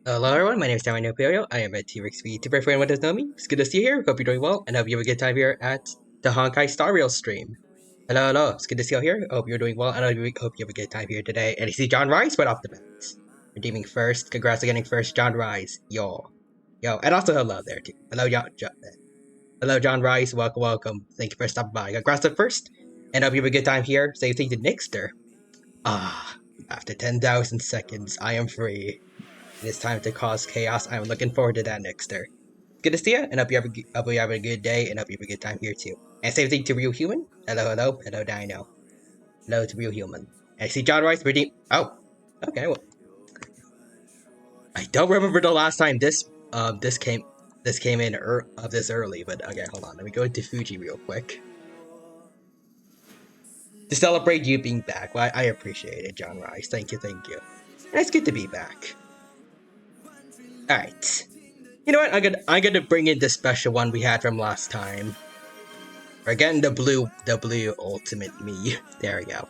Hello everyone, my name is Damian Imperial. I am a T-Rex VTuber. For anyone who doesn't know me, it's good to see you here. Hope you're doing well, and hope you have a good time here at the Honkai Star Rail stream. Hello, it's good to see you all here. Hope you're doing well, and I hope you have a good time here today. And you see John Rice right off the bat. Redeeming first. Congrats on getting first, John Rice. Yo. And also hello there too. Hello, John Rice. Welcome. Thank you for stopping by. Congrats on first, and hope you have a good time here. Same thing to Nixter. After 10,000 seconds, I am free. It is time to cause chaos. I'm looking forward to that, Nixter. Good to see you, and hope you have a good day, and hope you have a good time here too. And same thing to Real Human. Hello, Dino. Hello to Real Human. And I see John Rice redeem. Oh, okay. Well, I don't remember the last time this came in this early, but okay, hold on. Let me go into Fuji real quick to celebrate you being back. Well, I appreciate it, John Rice. Thank you. And it's good to be back. All right. You know what? I'm gonna bring in the special one we had from last time. We're getting the blue ultimate me. There we go.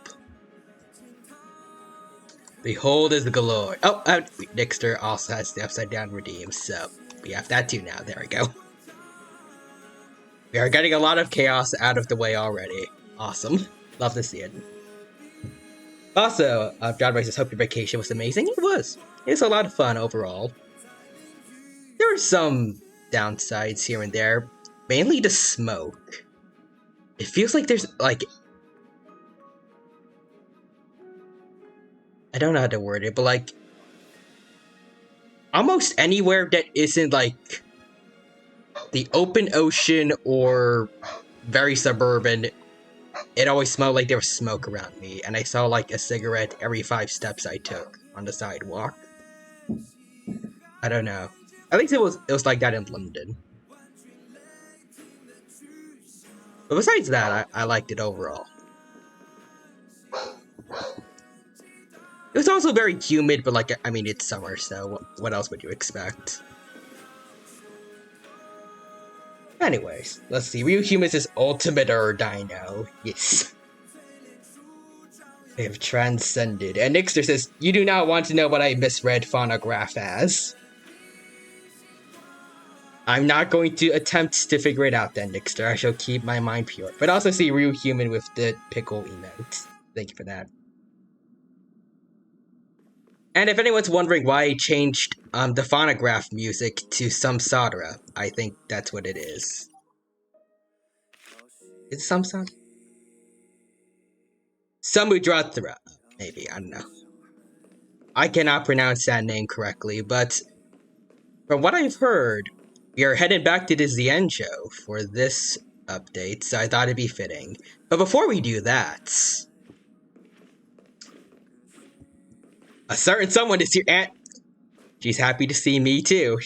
Behold is the galore. Oh, Nixter also has the upside down redeem, so we have that too now. There we go. We are getting a lot of chaos out of the way already. Awesome. Love to see it. Also, John Rice, hope your vacation was amazing. It was. It was a lot of fun overall. There were some downsides here and there, mainly the smoke. It feels like there's, like... I don't know how to word it, but, like... almost anywhere that isn't, like... the open ocean or very suburban, it always smelled like there was smoke around me, and I saw, like, a cigarette every 5 steps I took on the sidewalk. I don't know. At least it was like that in London. But besides that, I liked it overall. It was also very humid, but like, I mean, it's summer, so what else would you expect? Anyways, let's see. Ryu Humus is Ultimate Dino. Yes. They have transcended. And Nixter says, you do not want to know what I misread phonograph as. I'm not going to attempt to figure it out then, Nixter. I shall keep my mind pure. But also see Ryu Human with the pickle emote. Thank you for that. And if anyone's wondering why I changed the phonograph music to Samsara, I think that's what it is. Is it Samsara? Samudrathra. Maybe, I don't know. I cannot pronounce that name correctly, but from what I've heard, we are heading back to the Xianzhou for this update, so I thought it'd be fitting. But before we do that, a certain someone is here, and she's happy to see me too.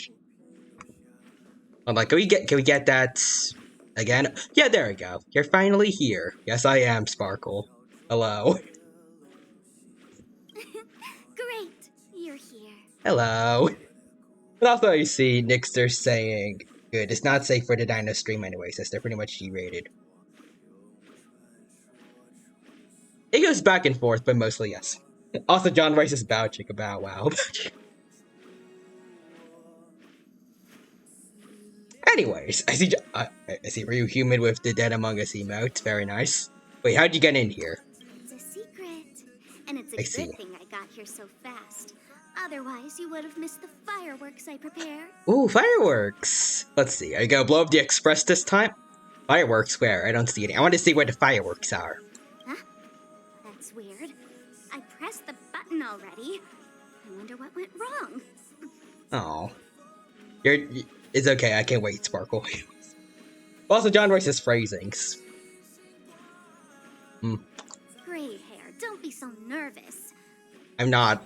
I'm like, can we get that again? Yeah, there we go. You're finally here. Yes, I am, Sparkle. Hello. Great, you're here. Hello. And also, you see Nixter saying, good, it's not safe for the Dino stream anyway, since they're pretty much G-rated. It goes back and forth, but mostly yes. Also, John Rice is vouching about WoW. Anyways, I see Ryu Human with the Dead Among Us emote. Very nice. Wait, how'd you get in here? It's a secret. And it's a good thing I got here so fast. Otherwise, you would have missed the fireworks I prepared. Ooh, fireworks! Let's see, are you gonna blow up the express this time? Fireworks where? I don't see any. I want to see where the fireworks are. Huh? That's weird. I pressed the button already. I wonder what went wrong. Oh. It's okay, I can't wait, Sparkle. Also, John Royce's phrasings. Gray hair, don't be so nervous. I'm not.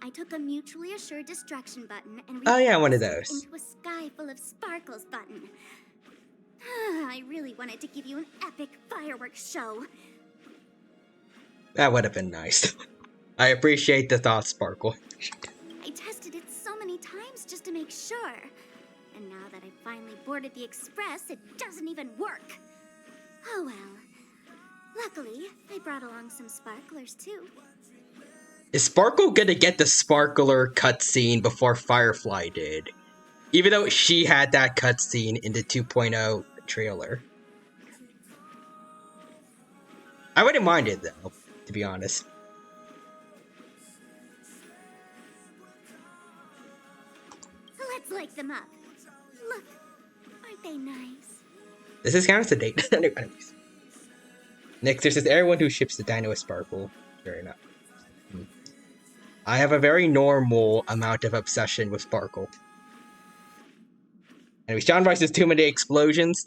I took a mutually assured destruction button and oh yeah, one of those. Into a sky full of sparkles button. I really wanted to give you an epic fireworks show. That would have been nice. I appreciate the thought, Sparkle. I tested it so many times just to make sure. And now that I finally boarded the express, it doesn't even work. Oh well. Luckily, I brought along some sparklers too. Is Sparkle gonna get the Sparkler cutscene before Firefly did? Even though she had that cutscene in the 2.0 trailer. I wouldn't mind it though, to be honest. Let's light them up. Look, aren't they nice? This is kind of sedate. Anyways. Next, there's everyone who ships the dino with Sparkle. Fair enough. I have a very normal amount of obsession with Sparkle. Anyways, John Rice has too many explosions.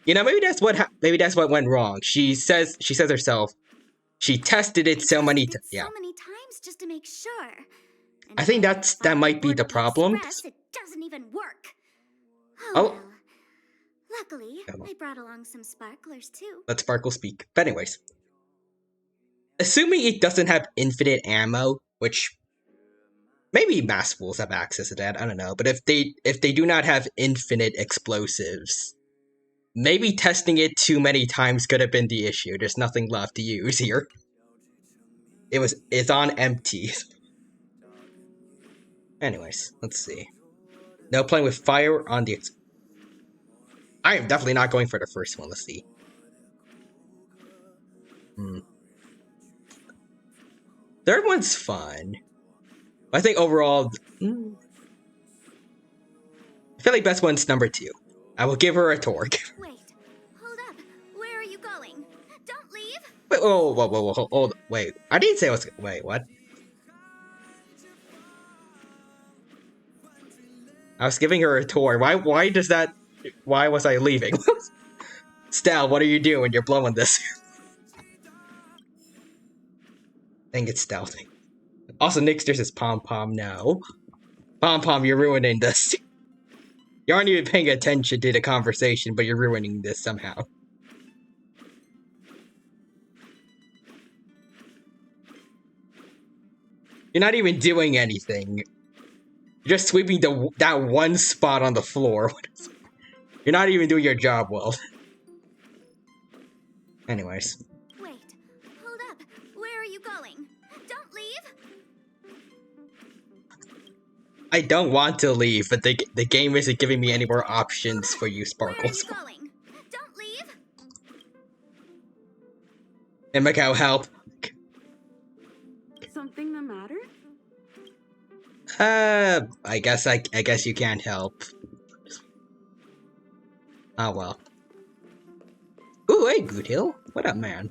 You know, maybe that's what went wrong. She says herself, she tested it so many times. Yeah. So many times just to make sure. And I think that might be the problem. Express, it doesn't even work. Oh. Well. Luckily, I brought along some sparklers too. Let Sparkle speak. But anyways. Assuming it doesn't have infinite ammo, which maybe mass fools have access to that, I don't know. But if they do not have infinite explosives, maybe testing it too many times could have been the issue. There's nothing left to use here. It's on empty. Anyways, let's see. No playing with fire on the I am definitely not going for the first one, let's see. Third one's fun. I think overall, I feel like best one's number 2. I will give her a torque. Wait, hold up. Where are you going? Don't leave. Wait, whoa, hold. Wait, I didn't say I was. Wait, what? I was giving her a tour. Why does that? Why was I leaving? Stal, what are you doing? You're blowing this. I think it's stealthy. Also, Nixter says Pom Pom. No, Pom Pom, you're ruining this. You aren't even paying attention to the conversation, but you're ruining this somehow. You're not even doing anything. You're just sweeping that one spot on the floor. You're not even doing your job well. Anyways. Wait, hold up. Where are you going? Don't leave! I don't want to leave, but the game isn't giving me any more options for you, Sparkle. Where are you going? Don't leave! And Macau, help. Something the matter? I guess you can't help. Oh well. Ooh, hey, Good Hill. What up, man?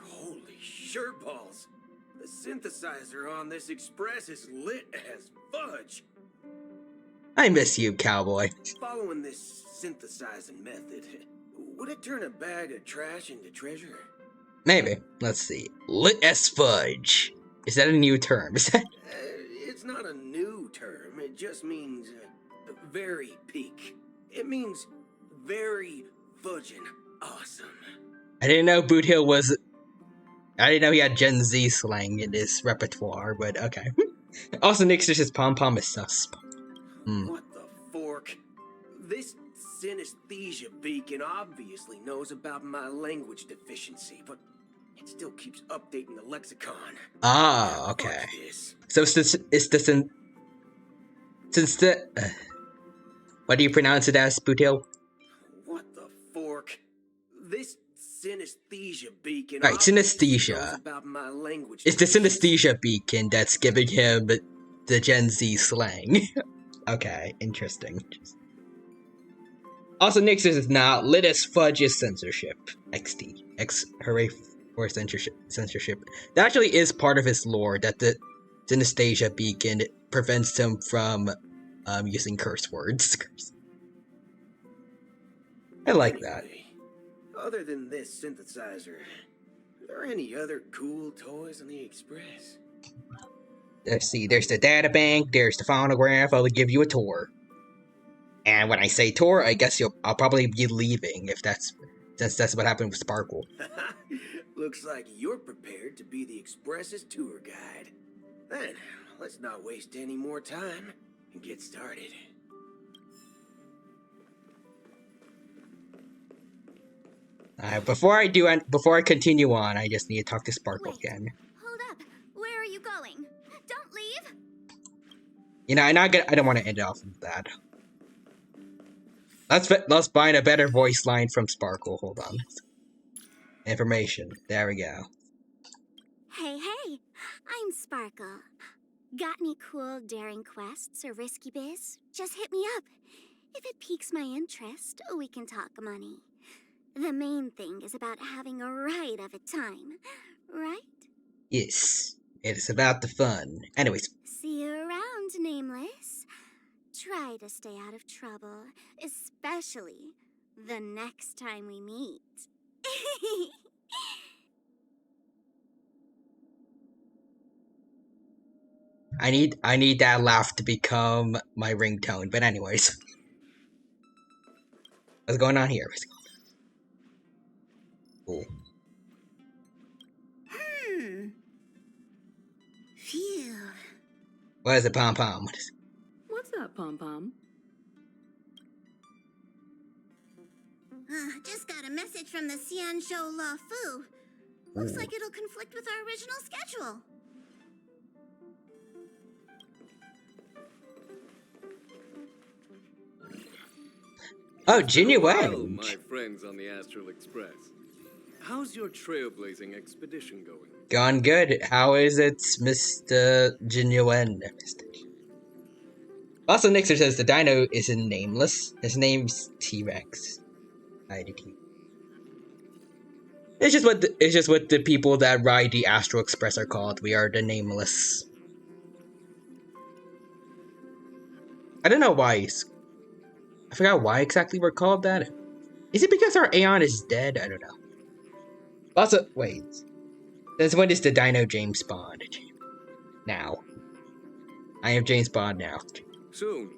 Holy shirt balls! The synthesizer on this express is lit as fudge. I miss you, cowboy. Following this synthesizing method, would it turn a bag of trash into treasure? Maybe. Let's see. Lit as fudge. Is that a new term? Is that? It's not a new term. It just means very peak. It means very fudging awesome. I didn't know Boot Hill was. I didn't know he had Gen Z slang in his repertoire, but okay. Also, Nick's just pom pom is sus. What the fork? This synesthesia beacon obviously knows about my language deficiency, but it still keeps updating the lexicon. Ah, okay. So since what do you pronounce it as, Boot Hill? What the fork? This synesthesia beacon. Right, synesthesia. It's the synesthesia beacon that's giving him the Gen Z slang. Okay, interesting. Also, Nix is not lit as fudge is censorship. XD. Hooray for censorship. That actually is part of his lore, that the synesthesia beacon prevents him from using curse words. I like that. Other than this synthesizer, are there any other cool toys on the Express? Let's see, there's the data bank, there's the phonograph. I'll give you a tour. And when I say tour, I guess I'll probably be leaving since that's what happened with Sparkle. Looks like you're prepared to be the Express's tour guide. Then, let's not waste any more time and get started. Before I continue on, I just need to talk to Sparkle again. Hold up. Where are you going? Don't leave! You know, I don't want to end it off with that. Let's find a better voice line from Sparkle. Hold on. Information. There we go. Hey, I'm Sparkle. Got any cool, daring quests or risky biz? Just hit me up. If it piques my interest, we can talk money. The main thing is about having a right of a time, right? Yes, it's about the fun. Anyways. See you around, Nameless. Try to stay out of trouble, especially the next time we meet. I need that laugh to become my ringtone. But anyways. What's going on here? Cool. Phew. What is it, Pom Pom? What's that, Pom Pom? Just got a message from the Xian Shou La Fu. Looks like it'll conflict with our original schedule. Oh, genuine. Hello, my friends on the Astral Express. How's your trailblazing expedition going? Gone good. How is it, Mr. Genuine? Also, Nixer says the dino isn't nameless. His name's T-Rex. IDT. It's just what the people that ride the Astral Express are called. We are the nameless. I don't know why. I forgot why exactly we're called that. Is it because our Aeon is dead? I don't know. Also, wait. Since when is the Dino James Bond? Now. I am James Bond now. Soon.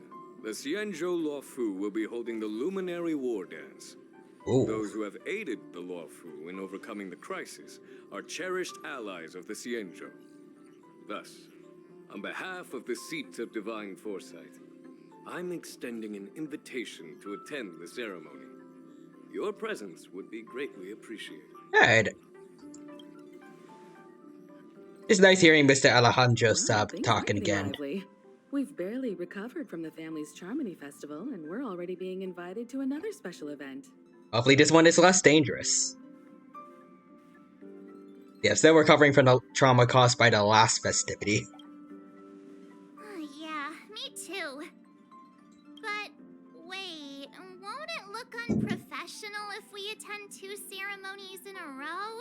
The Xianzhou Luofu will be holding the Luminary War Dance. Ooh. Those who have aided the Luofu in overcoming the crisis are cherished allies of the Xianzhou. Thus, on behalf of the Seat of Divine Foresight, I'm extending an invitation to attend the ceremony. Your presence would be greatly appreciated. Alright. It's nice hearing Mr. Alejandro Well, stop things are talking getting again. lively. We've barely recovered from the family's Charmony Festival, and we're already being invited to another special event. Hopefully this one is less dangerous. Yeah, still recovering from the trauma caused by the last festivity. Yeah, me too. But wait, won't it look unprofessional if we attend 2 ceremonies in a row?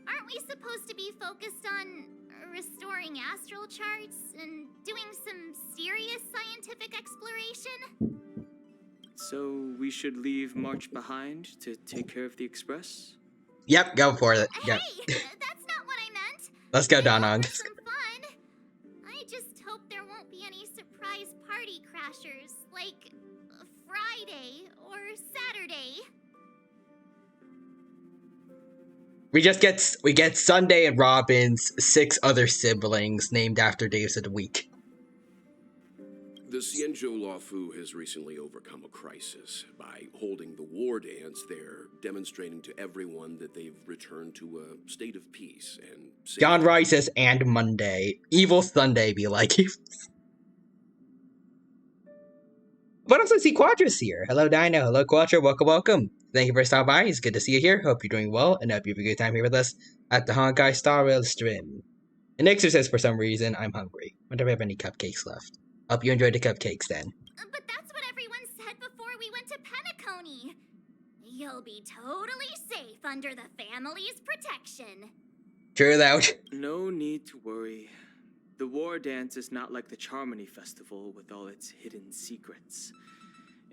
Aren't we supposed to be focused on restoring astral charts and doing some serious scientific exploration? So we should leave March behind to take care of the Express? Yep, go for it. Yep. Hey, that's not what I meant. Let's go, I'd offer Danong. some fun. I just hope there won't be any surprise party crashers, like Friday or Saturday. We get Sunday and Robin's 6 other siblings named after days of the week. The Xianzhou Luofu has recently overcome a crisis. By holding the war dance, they're demonstrating to everyone that they've returned to a state of peace and safety. John Rice says, and Monday. Evil Sunday be like. But also see Quadra's here. Hello Dino, hello Quadra, welcome, welcome. Thank you for stopping by, it's good to see you here. Hope you're doing well, and hope you have a good time here with us at the Honkai Star Rail stream. And Nixer says, for some reason, I'm hungry. Wonder if we have any cupcakes left. Hope you enjoyed the cupcakes then. But that's what everyone said before we went to Penacony. You'll be totally safe under the family's protection. True that. No need to worry. The war dance is not like the Charmony Festival with all its hidden secrets.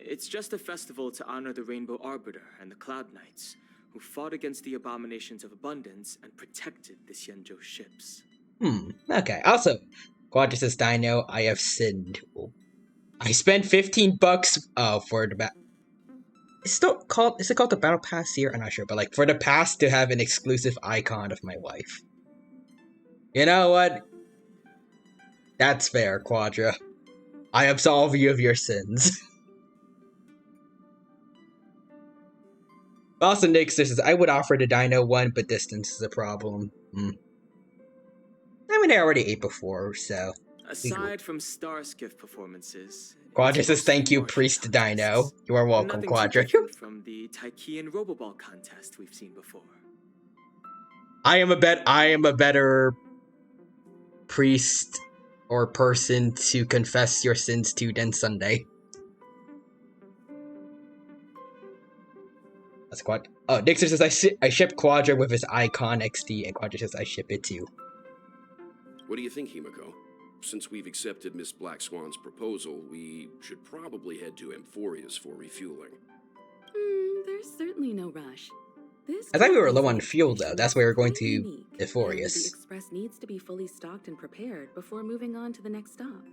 It's just a festival to honor the Rainbow Arbiter and the Cloud Knights, who fought against the abominations of abundance and protected the Xianzhou ships. Okay. Also, Quadra says, Dino, I have sinned. I spent $15 for the is it called the Battle Pass here? I'm not sure, but like for the pass to have an exclusive icon of my wife. You know what? That's fair, Quadra. I absolve you of your sins. Also, Nick says, I would offer the Dino one, but distance is a problem. I mean, I already ate before, so. Aside from Star Skiff performances, Quadra says, thank you, Priest Dino. You are welcome, nothing Quadra. too different from the Taikian Roboball contest we've seen before. I am a better priest or person to confess your sins to than Sunday. That's Quad. Oh, Nixer says I ship Quadra with his icon XD, and Quadra says I ship it too. What do you think, Himiko? Since we've accepted Miss Black Swan's proposal, we should probably head to Amphorius for refueling. There's certainly no rush. I thought we were low on fuel though. That's why we're going to Amphorius. The Express needs to be fully stocked and prepared before moving on to the next stop.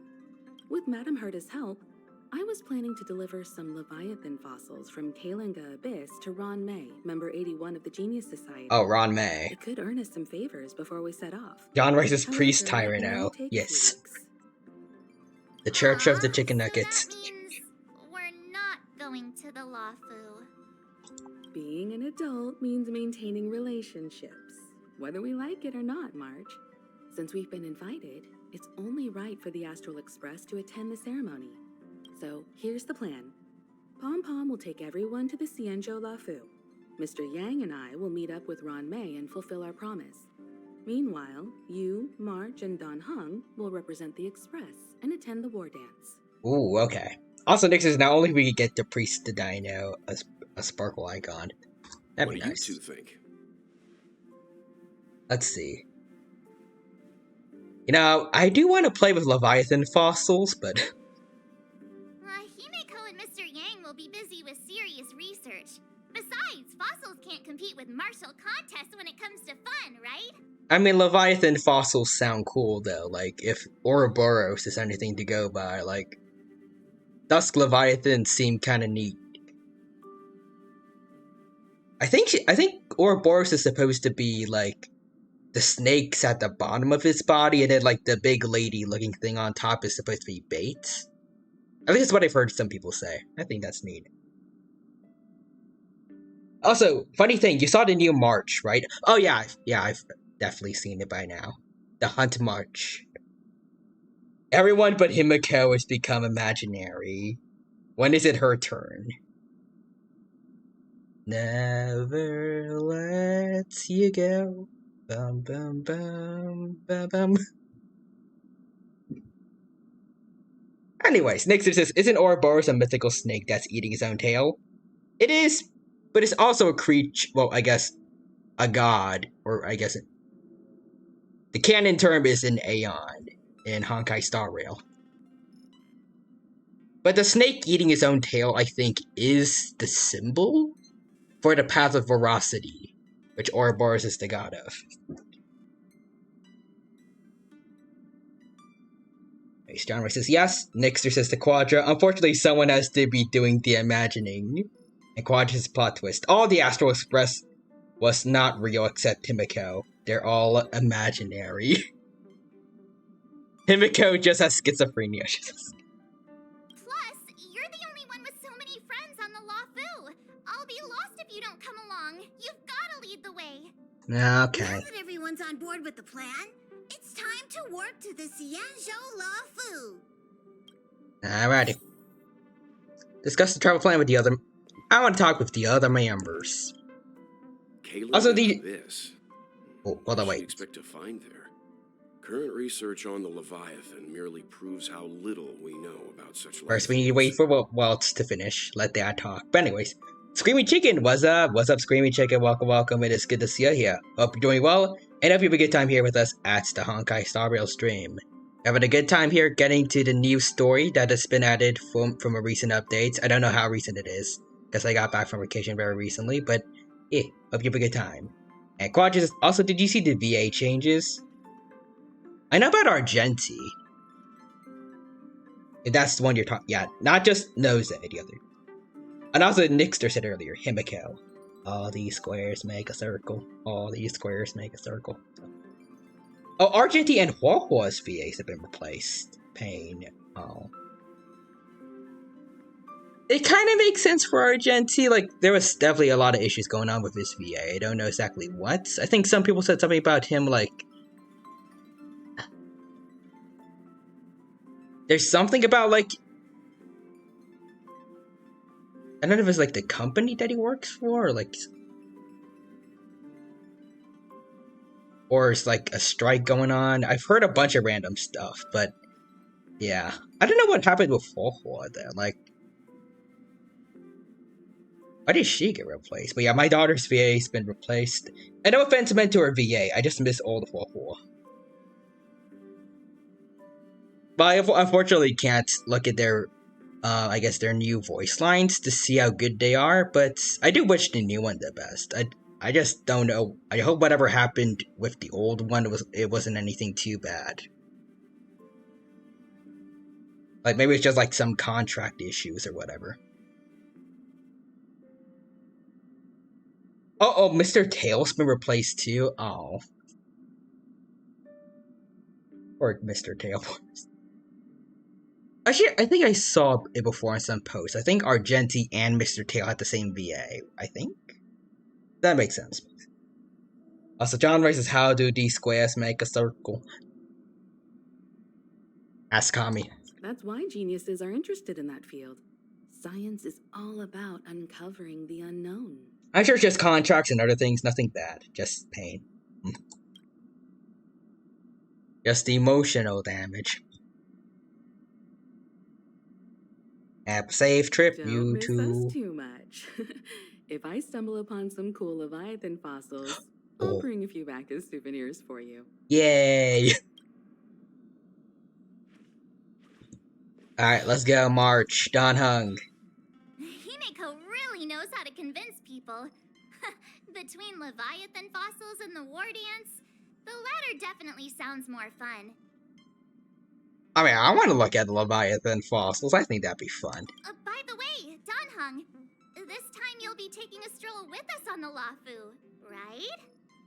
With Madame Herta's help, I was planning to deliver some Leviathan fossils from Kalinga Abyss to Ron May, member 81 of the Genius Society. Oh, Ron May. It could earn us some favors before we set off. John Rice's However, priest it will Tyranno. only take Yes. 2 weeks. The Church of the So Chicken Nuggets. that means we're not going to the Luofu. Being an adult means maintaining relationships, whether we like it or not, Marge. Since we've been invited, it's only right for the Astral Express to attend the ceremony. So here's the plan. Pom Pom will take everyone to the Xianzhou Luofu. Mr. Yang and I will meet up with Ron May and fulfill our promise. Meanwhile, you, March, and Don Hung will represent the Express and attend the war dance. Ooh, okay. Also, Nick says not only we get the priest to Dino a sparkle icon. That'd be What do nice. you two think? Let's see. You know, I do want to play with Leviathan fossils, but Himeko and Mr. Yang will be busy with serious research. Besides, fossils can't compete with martial contests when it comes to fun, right? I mean, Leviathan fossils sound cool though. Like if Ouroboros is anything to go by, like Dusk Leviathan seemed kind of neat. I think Ouroboros is supposed to be like the snakes at the bottom of his body, and then like the big lady-looking thing on top is supposed to be bait. At least that's what I've heard some people say. I think that's neat. Also, funny thing, you saw the new march, right? Oh yeah, I've definitely seen it by now. The Hunt March. Everyone but Himiko has become imaginary. When is it her turn? Never lets you go. Bum bum bum bum bum. Anyways, Nixer says, isn't Ouroboros a mythical snake that's eating his own tail? It is, but it's also a creature, well, I guess, a god, or I guess the canon term is an Aeon in Honkai Star Rail. But the snake eating his own tail, I think, is the symbol for the path of veracity, which Ouroboros is the god of. John says, yes. Nixter says to Quadra, unfortunately someone has to be doing the imagining. And Quadra's plot twist. All the Astral Express was not real except Himiko. They're all imaginary. Himiko just has schizophrenia. Plus, you're the only one with so many friends on the Lawfu. I'll be lost if you don't come along. You've gotta lead the way. Okay. Now that everyone's on board with the plan, it's time to work to the Xianzhou Lawfu. Alrighty. Discuss the travel plan with the other... I want to talk with the other members. Caleb, Also, the... this. Oh, hold on, What wait. expect to find there? Current research on the Leviathan merely proves how little we know about such life. First, we need to wait for Waltz to finish. Let that talk. But anyways, Screamy Chicken, what's up? What's up, Screamy Chicken? Welcome, welcome. It is good to see you here. Hope you're doing well, and hope you have a good time here with us at the Honkai Star Rail stream. Having a good time here getting to the new story that has been added from a recent update. I don't know how recent it is, because I got back from vacation very recently, but yeah, hope you have a good time. And Quadras, also, did you see the VA changes? I know about Argenti. If that's the one you're talking, yeah, not just Nose, the other. And also, Nixter said earlier, Himiko. All these squares make a circle. All these squares make a circle. Oh, Argenti and Huahua's VAs have been replaced. Pain. Oh. It kind of makes sense for Argenti. Like, there was definitely a lot of issues going on with his VA. I don't know exactly what. I think some people said something about him, like... There's something about, like... I don't know if it's, like, the company that he works for, or, like... Or it's, like, a strike going on. I've heard a bunch of random stuff, but... Yeah. I don't know what happened with Huahua, then. Like... Why did she get replaced? But yeah, my daughter's VA's been replaced. And no offense meant to her VA, I just miss old Huahua. But I unfortunately can't look at their, I guess their new voice lines to see how good they are, but I do wish the new one the best. I just don't know. I hope whatever happened with the old one wasn't anything too bad. Like maybe it's just like some contract issues or whatever. Oh, Mr. Tail's been replaced too. Oh. Or Mr. Tail. Actually, I think I saw it before on some posts. I think Argenti and Mr. Tail had the same VA. I think? That makes sense. Also, John writes, how do these squares make a circle? Ask Kami. That's why geniuses are interested in that field. Science is all about uncovering the unknown. I'm sure it's just contracts and other things, nothing bad. Just pain. Just emotional damage. Have a safe trip, Don't you miss two. us too much. If I stumble upon some cool Leviathan fossils, I'll bring a few back as souvenirs for you. Yay! Alright, let's go, March. Don Hung. Himiko really knows how to convince people. Between Leviathan fossils and the war dance, the latter definitely sounds more fun. I mean, I want to look at the Leviathan fossils. I think that'd be fun. By the way, Danhung, this time you'll be taking a stroll with us on the Lafu, right?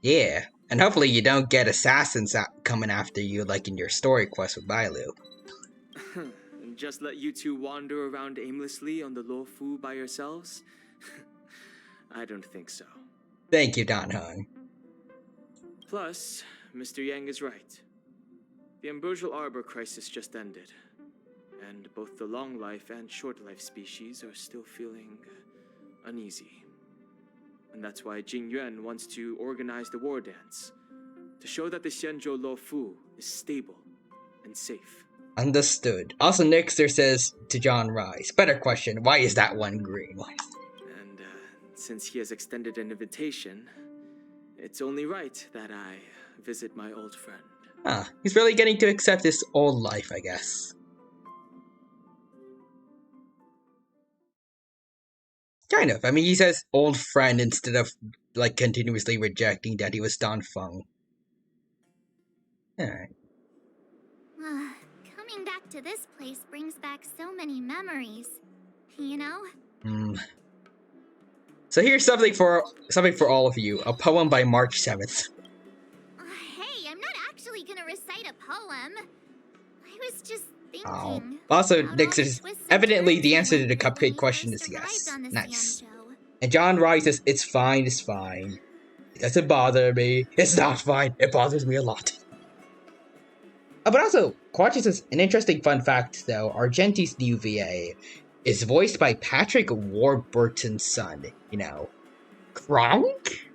Yeah, and hopefully you don't get assassins coming after you like in your story quest with Bailu. Just let you two wander around aimlessly on the Luofu by yourselves? I don't think so. Thank you, Don Hung. Plus, Mr. Yang is right. The Ambrosial Arbor crisis just ended, and both the long life and short life species are still feeling uneasy. And that's why Jing Yuan wants to organize the war dance, to show that the Xianzhou Luofu is stable and safe. Understood. Also, Nixter says to John Rice, better question, why is that one green? And since he has extended an invitation, it's only right that I visit my old friend. Huh, he's really getting to accept his old life, I guess. Kind of. I mean, he says old friend instead of, like, continuously rejecting that he was Don Feng. Alright. Coming back to this place brings back so many memories. You know? So here's something for all of you. A poem by March 7th. Hey, I'm not actually gonna recite a poem. I was just thinking. Oh. Also, Nick says, evidently the answer to the when we cupcake question first is yes. arrived on the Nice. Xianzhou. And John Rice says, it's fine, it's fine. It doesn't bother me. It's not fine. It bothers me a lot. But also, Quatch says, an interesting fun fact, though, Argenti's new VA is voiced by Patrick Warburton's son. You know, Kronk?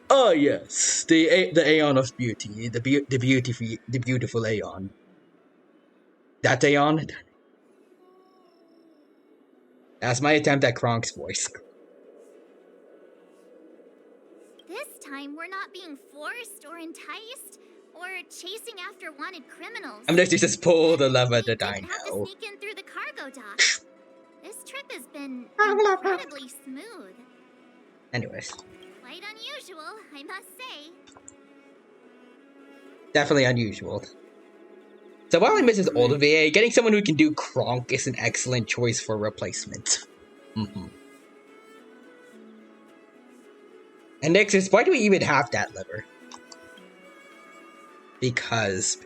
Oh yes, the Aeon of Beauty, the beautiful Aeon. That Aeon? That's my attempt at Kronk's voice. This time, we're not being forced or enticed or chasing after wanted criminals. I'm going to just pull the lever We that didn't I have to know. sneak in through the cargo dock. This trip has been incredibly smooth. Anyways, Quite unusual, I must say. definitely unusual. So while I miss his older VA, getting someone who can do Kronk is an excellent choice for replacement. And next is, why do we even have that lever? Because...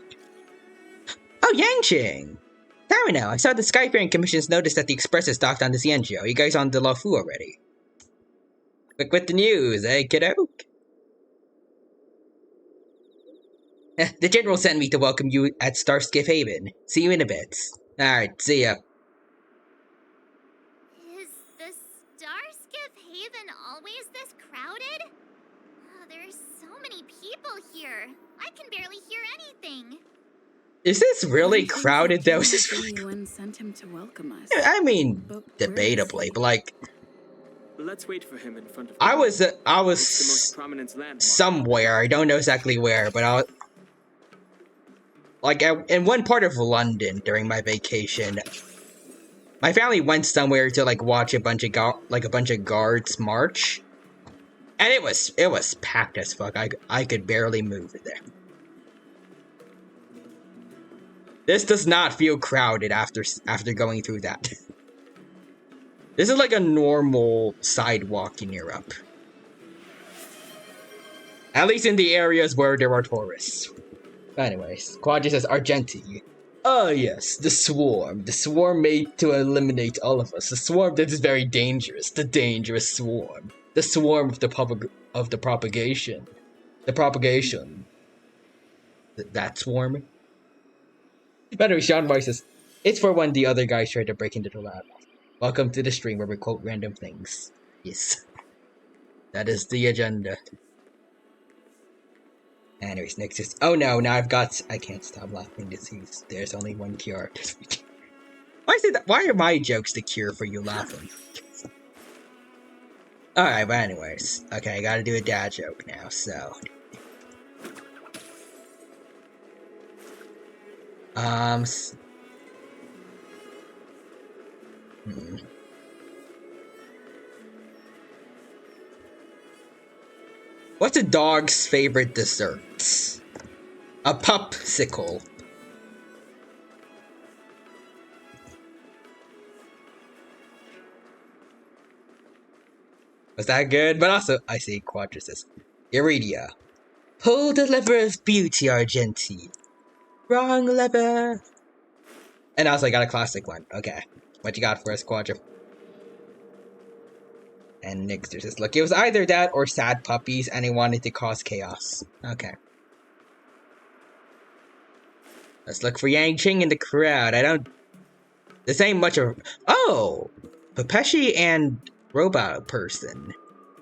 Oh, Yangqing! Now I know, I saw the Skyfaring Commission's notice that the Express is docked on the Xianzhou. You guys on the Luofu already? Quick with the news, eh, kiddo? The General sent me to welcome you at Starskiff Haven. See you in a bit. Alright, see ya. Is the Starskiff Haven always this crowded? Oh, there's so many people here. I can barely hear anything. Is this really I'm thankful crowded though? Is King this really... Yuan sent him to welcome us. I mean, But where is debatably, he? but like, Let's wait for him in front of. I was It's the most prominent landmark. somewhere. I don't know exactly where, but I was like in one part of London during my vacation. My family went somewhere to like watch a bunch of guards march, and it was packed as fuck. I could barely move in there. This does not feel crowded after going through that. This is like a normal sidewalk in Europe. At least in the areas where there are tourists. Anyways, Quadri says Argenti. Oh yes, the swarm. The swarm made to eliminate all of us. The swarm that is very dangerous. The dangerous swarm. The swarm of the propagation. The propagation. That swarm? By the way, Sean Rice says, it's for when the other guys try to break into the lab. Welcome to the stream where we quote random things. Yes. That is the agenda. Anyways, next is... Oh no, now I can't stop laughing disease. There's only one cure. Why are my jokes the cure for you laughing? Alright, but anyways. Okay, I gotta do a dad joke now, so... What's a dog's favorite desserts? A popsicle. Was that good? But also, I see Quadrisis. Iridia. Pull the lever of beauty, Argenti. Wrong lever. And also, I got a classic one. Okay. What you got for us, Quadra? And Nixter says, look, it was either that or sad puppies, and he wanted to cause chaos. Okay. Let's look for Yang Ching in the crowd. This ain't much of... Oh! Pepeshi and Robot Person.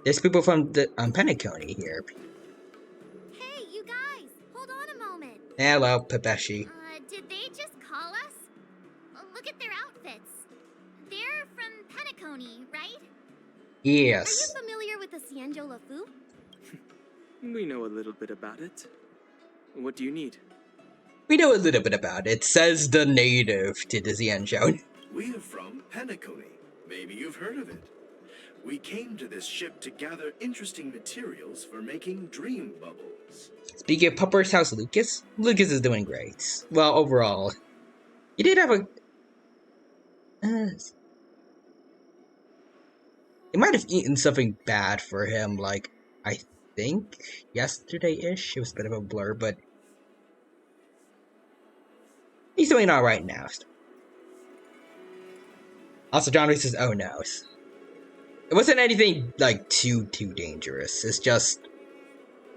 There's people from the Penacony here. Hey, you guys! Hold on a moment. Hello, Pepeshi. Did they just call us? Look at their outfits. They're from Penacony, right? Yes. Are you familiar with the Cienjo Lafu? We know a little bit about it. What do you need? We know a little bit about it, says the native to the Xianzhou. We are from Penacony. Maybe you've heard of it. We came to this ship to gather interesting materials for making dream bubbles. Speaking of puppers, how's Lucas? Lucas is doing great. Well, overall. He did have a... he might have eaten something bad for him, like, I think, yesterday-ish. It was a bit of a blur, but... he's doing alright now. Also, John Reese says, oh no. It wasn't anything, like, too dangerous. It's just...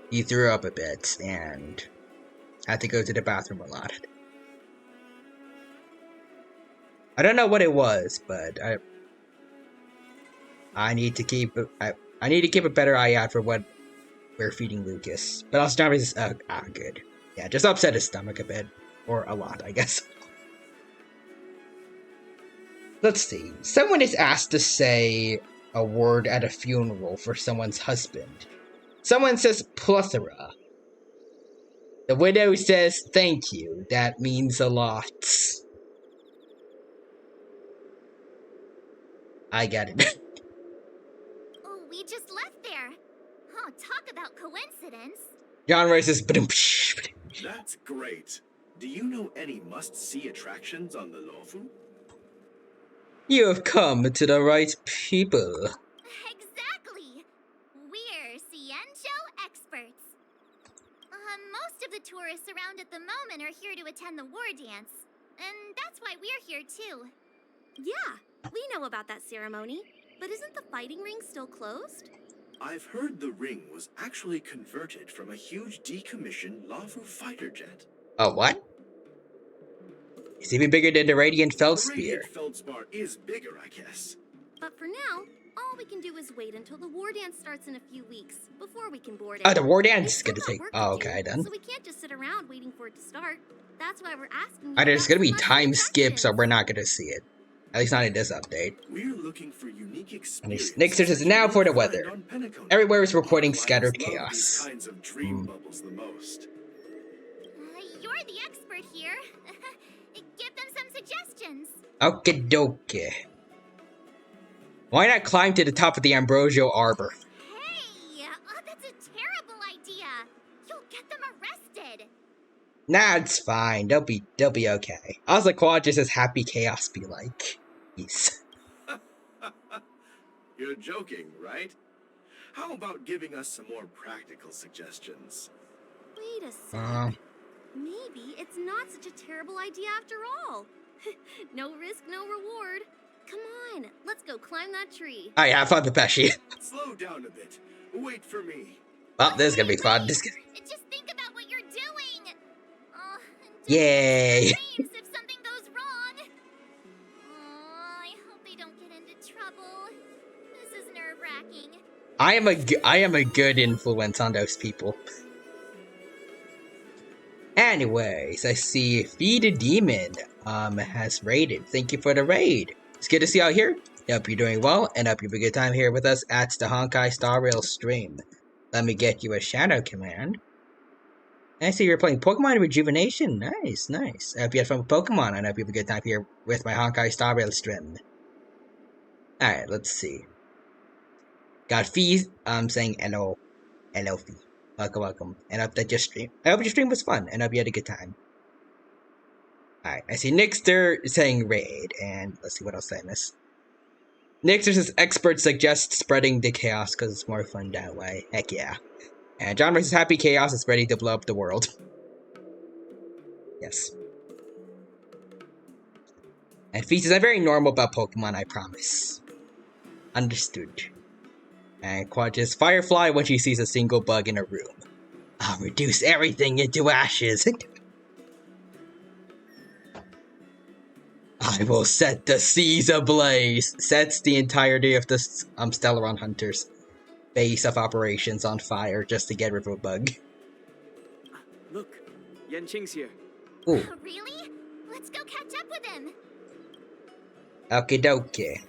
he threw up a bit, and... had to go to the bathroom a lot. I don't know what it was, but I need to keep... I need to keep a better eye out for what we're feeding Lucas. But also, John Reese says, good. Yeah, just upset his stomach a bit. Or a lot, I guess. Let's see. Someone is asked to say a word at a funeral for someone's husband. Someone says plethora. The widow says thank you. That means a lot. I get it. Oh, we just left there. Oh, talk about coincidence. John Ray says, That's great. Do you know any must-see attractions on the Lofu? you have come to the right people. Exactly. We're Cienjo experts. Most of the tourists around at the moment are here to attend the war dance. And that's why we're here too. Yeah, we know about that ceremony. But isn't the fighting ring still closed? I've heard the ring was actually converted from a huge decommissioned Lofu fighter jet. Oh, what? It's even bigger than the Radiant The Feldspear. radiant feldspar is bigger, I guess. But for now, all we can do is wait until the war dance starts in a few weeks before we can board it. Oh, the war dance We've is still gonna got take... work to oh, do, okay, then. So we can't just sit around waiting for it to start. That's why we're asking you There's about gonna be some time must-see skips, so attractions. we're not gonna see it. At least not in this update. We're looking for unique And experiences. Nixter says, now for the weather. On Penacony. Everywhere is reporting Our scattered clients love chaos. These kinds of dream bubbles the most. You're the expert here. Give them some suggestions. Okie dokie. Why not climb to the top of the Ambrosio Arbor? Hey, that's a terrible idea. You'll get them arrested. Nah, it's fine. They'll be okay. Also, Quad just says happy chaos be like. Yes. You're joking, right? How about giving us some more practical suggestions? Wait a sec. Maybe it's not such a terrible idea after all. No risk, no reward. Come on, let's go climb that tree. Alright, have fun, Pepeshi. Slow down a bit. Wait for me. Well, this is gonna be fun. Just think about what you're doing. And don't Yay. make dreams if something goes wrong. I hope they don't get into trouble. This is nerve-wracking. I am a good influence on those people. Anyways, I see Feed a Demon has raided. Thank you for the raid. It's good to see you out here. Hope you're doing well, and hope you have a good time here with us at the Honkai Star Rail stream. Let me get you a shadow command. I see you're playing Pokemon Rejuvenation. Nice, nice. I hope you had fun with Pokemon, and I hope you have a good time here with my Honkai Star Rail stream. Alright, let's see. Got Fee saying hello. Hello, Fee. Welcome, welcome. And I hope that your stream. I hope your stream was fun, and I hope you had a good time. Alright, I see Nixter saying raid, and let's see what else I miss. Nixter says experts suggest spreading the chaos because it's more fun that way. Heck yeah. And John says happy chaos is ready to blow up the world. Yes. And Fee says I'm very normal about Pokemon, I promise. Understood. And Quad says Firefly when she sees a single bug in a room. I'll reduce everything into ashes. I will set the seas ablaze. Sets the entirety of the Stellaron Hunters' base of operations on fire just to get rid of a bug. Look, Yanqing's here. Ooh. Really? Let's go catch up with him. Okie dokie.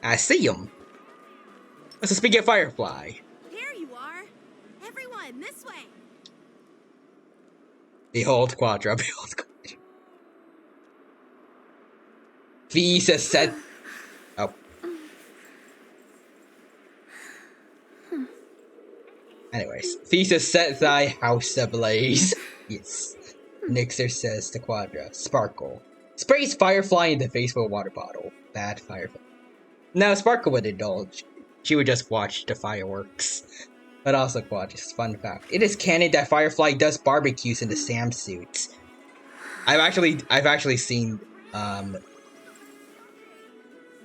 I see him. Let's speak of Firefly. Here you are. Everyone, this way. Behold Quadra, behold Quadra. Fee says set. Oh. Anyways, Fee says set thy house ablaze. Yes. Nixer says to Quadra, sparkle. Sprays Firefly in the face with a water bottle. Bad Firefly. No, Sparkle would indulge. She would just watch the fireworks. But also, Quadra's fun fact. It is canon that Firefly does barbecues in the Sam suits. I've actually seen, I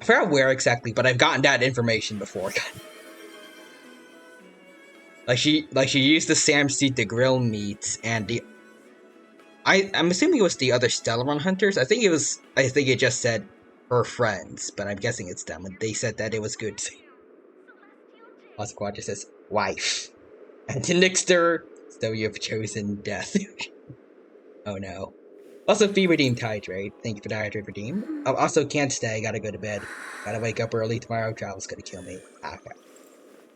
forgot where exactly, but I've gotten that information before. like she used the Sam suit to grill meat, and I'm assuming it was the other Stellaron hunters. I think it just said her friends, but I'm guessing it's them. And they said that it was good. Quadra says, wife. And to Nixter, so you have chosen death. Oh no. Also, Fee redeemed hydrate. Thank you for the hydrate redeem. Oh, also, can't stay. Gotta go to bed. Gotta wake up early tomorrow. Travel's gonna kill me. Okay.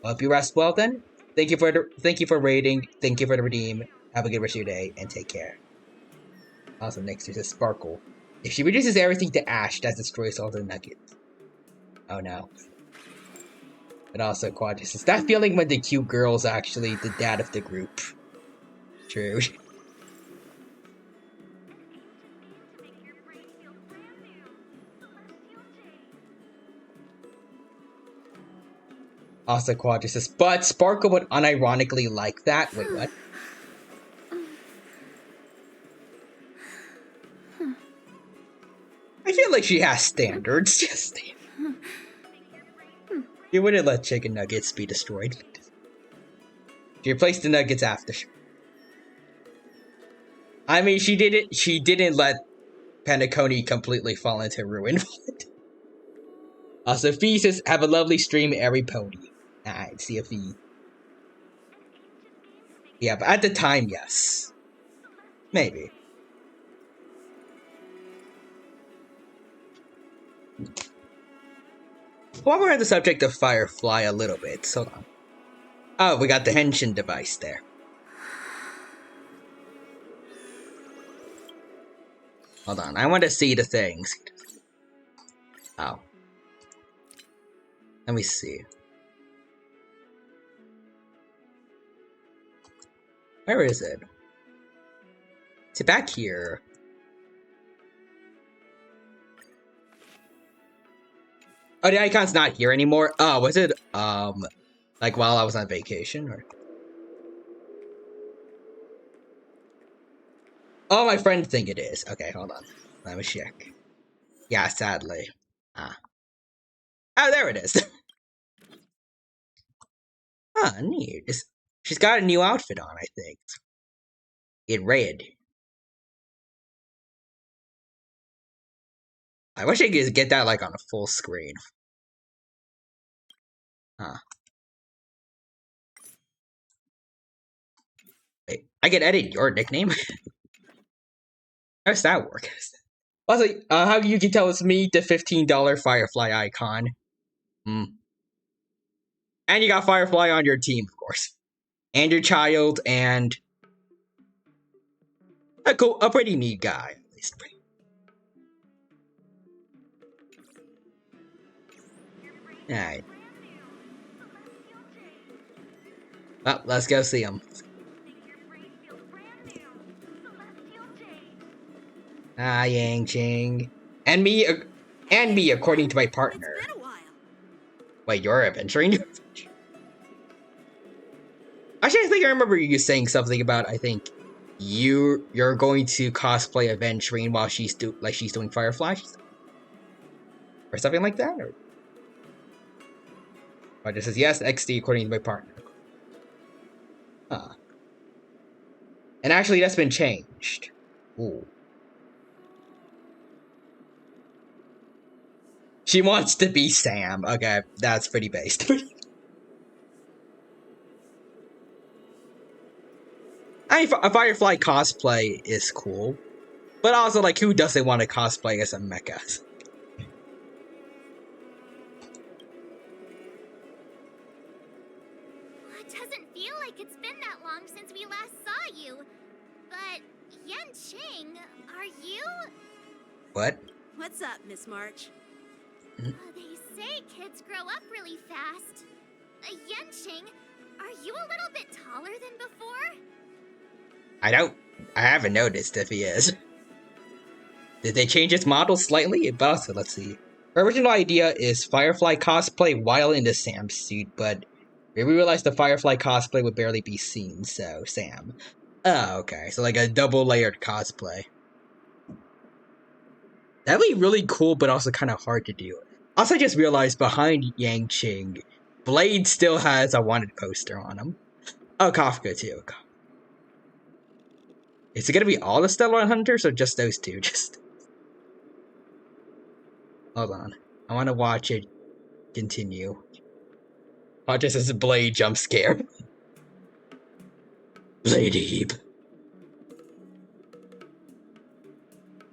Hope you rest well then. Thank you for rating. Thank you for the redeem. Have a good rest of your day and take care. Also, Nixter says sparkle. If she reduces everything to ash, that destroys all the nuggets. Oh no. And also, Quadra says that feeling when the cute girl's actually the dad of the group. True. Also, Quadra says, but Sparkle would unironically like that. Wait, what? I feel like she has standards. Just you wouldn't let chicken nuggets be destroyed. She replaced the nuggets after. I mean, she didn't let Penacony completely fall into ruin. Also, Fee says, have a lovely stream, every pony. Alright, see a Fee. Yeah, but at the time, yes. Maybe. While we're on the subject of Firefly a little bit, hold on. Oh, we got the Henshin device there. Hold on, I want to see the things. Oh. Let me see. Where is it? Is it back here? Oh, the icon's not here anymore? Oh, was it, like while I was on vacation, or? Oh, my friend think it is. Okay, hold on. Let me check. Yeah, sadly. Ah. Oh, there it is. Ah, neat. She's got a new outfit on, I think. In red. I wish I could get that, like, on a full screen. Huh. Wait, I can edit your nickname? How does that work? Also, how you can tell it's me, the $15 Firefly icon. Hmm. And you got Firefly on your team, of course. And your child, and a pretty neat guy, at least. Alright. Well, let's go see him. Ah, Yang Ching. And me, according to my partner. It's been a while. Wait, you're adventuring? Actually, I think I remember you saying something about, I think, you're going to cosplay Aventurine while she's doing Firefly? Or something like that? Or it says, yes, XD according to my partner. Huh. And actually, that's been changed. Ooh. She wants to be Sam. Okay, that's pretty based. I mean, a Firefly cosplay is cool. But also, like, who doesn't want to cosplay as a mecha? It doesn't feel like it's been that long since we last saw you. But, Yan Ching, are you? What? What's up, Miss March? They say kids grow up really fast. Yan Ching, are you a little bit taller than before? I haven't noticed if he is. Did they change his model slightly? But also, let's see. Her original idea is Firefly cosplay while in the Sam suit, but we realized the Firefly cosplay would barely be seen, so Sam. Oh, okay. So like a double layered cosplay. That'd be really cool, but also kind of hard to do. Also, I just realized behind Yang Ching, Blade still has a wanted poster on him. Oh, Kafka too. Is it gonna be all the Stellar Hunters or just those two? Just hold on. I want to watch it continue. Oh, just as a Blade jump scare. Blade Heap.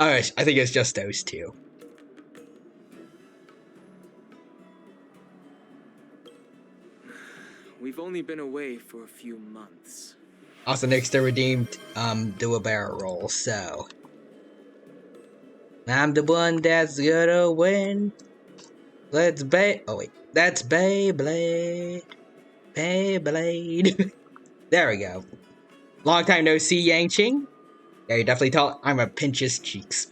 Alright, I think it's just those two. We've only been away for a few months. Also, next to redeemed do a barrel roll, so I'm the one that's gonna win. Let's oh wait, that's Beyblade. Beyblade. There we go. Long time no see, Yang Ching. Yeah, you definitely tell I'm a pinch his cheeks.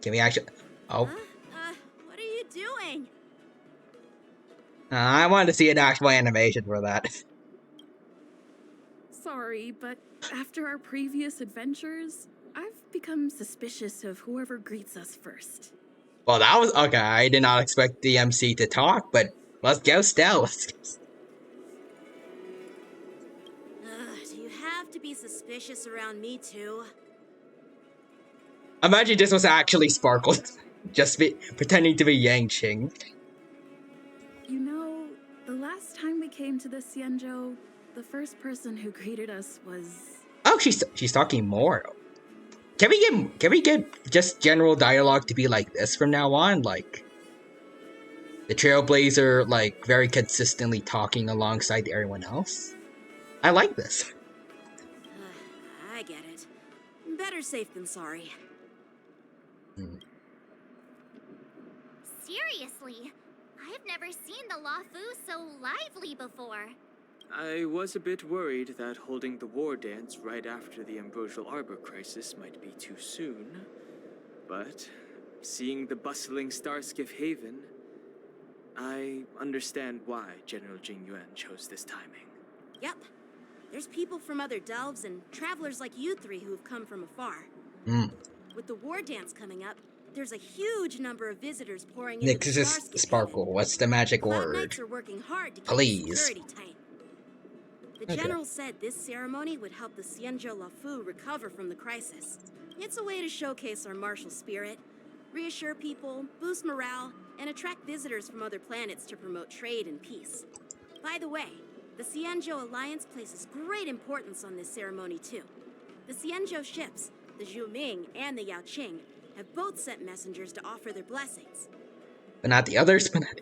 Can we actually? Oh. What are you doing? I wanted to see an actual animation for that. Sorry, but after our previous adventures, I've become suspicious of whoever greets us first. Well, that was okay. I did not expect the MC to talk, but let's go stealth. Do you have to be suspicious around me too? Imagine this was actually Sparkle, just pretending to be Yang Ching. You know, the last time we came to the Xianzhou, the first person who greeted us was... Oh, she's talking more. Can we get just general dialogue to be like this from now on? Like the Trailblazer, like very consistently talking alongside everyone else. I like this. I get it. Better safe than sorry. Seriously, I've never seen the Luofu so lively before. I was a bit worried that holding the war dance right after the Ambrosial Arbor crisis might be too soon. But seeing the bustling Starskiff Haven, I understand why General Jing Yuan chose this timing. Yep. There's people from other delves and travelers like you three who have come from afar. With the war dance coming up, there's a huge number of visitors pouring into the Starskiff Sparkle. Haven. What's the magic Cloud word? Knights are working hard to keep Please. security tight. The general said this ceremony would help the Xianzhou Luofu recover from the crisis. It's a way to showcase our martial spirit, reassure people, boost morale, and attract visitors from other planets to promote trade and peace. By the way, the Xianzhou Alliance places great importance on this ceremony too. The Xianzhou ships, the Zhu Ming and the Yao Qing, have both sent messengers to offer their blessings. But not the others. But not...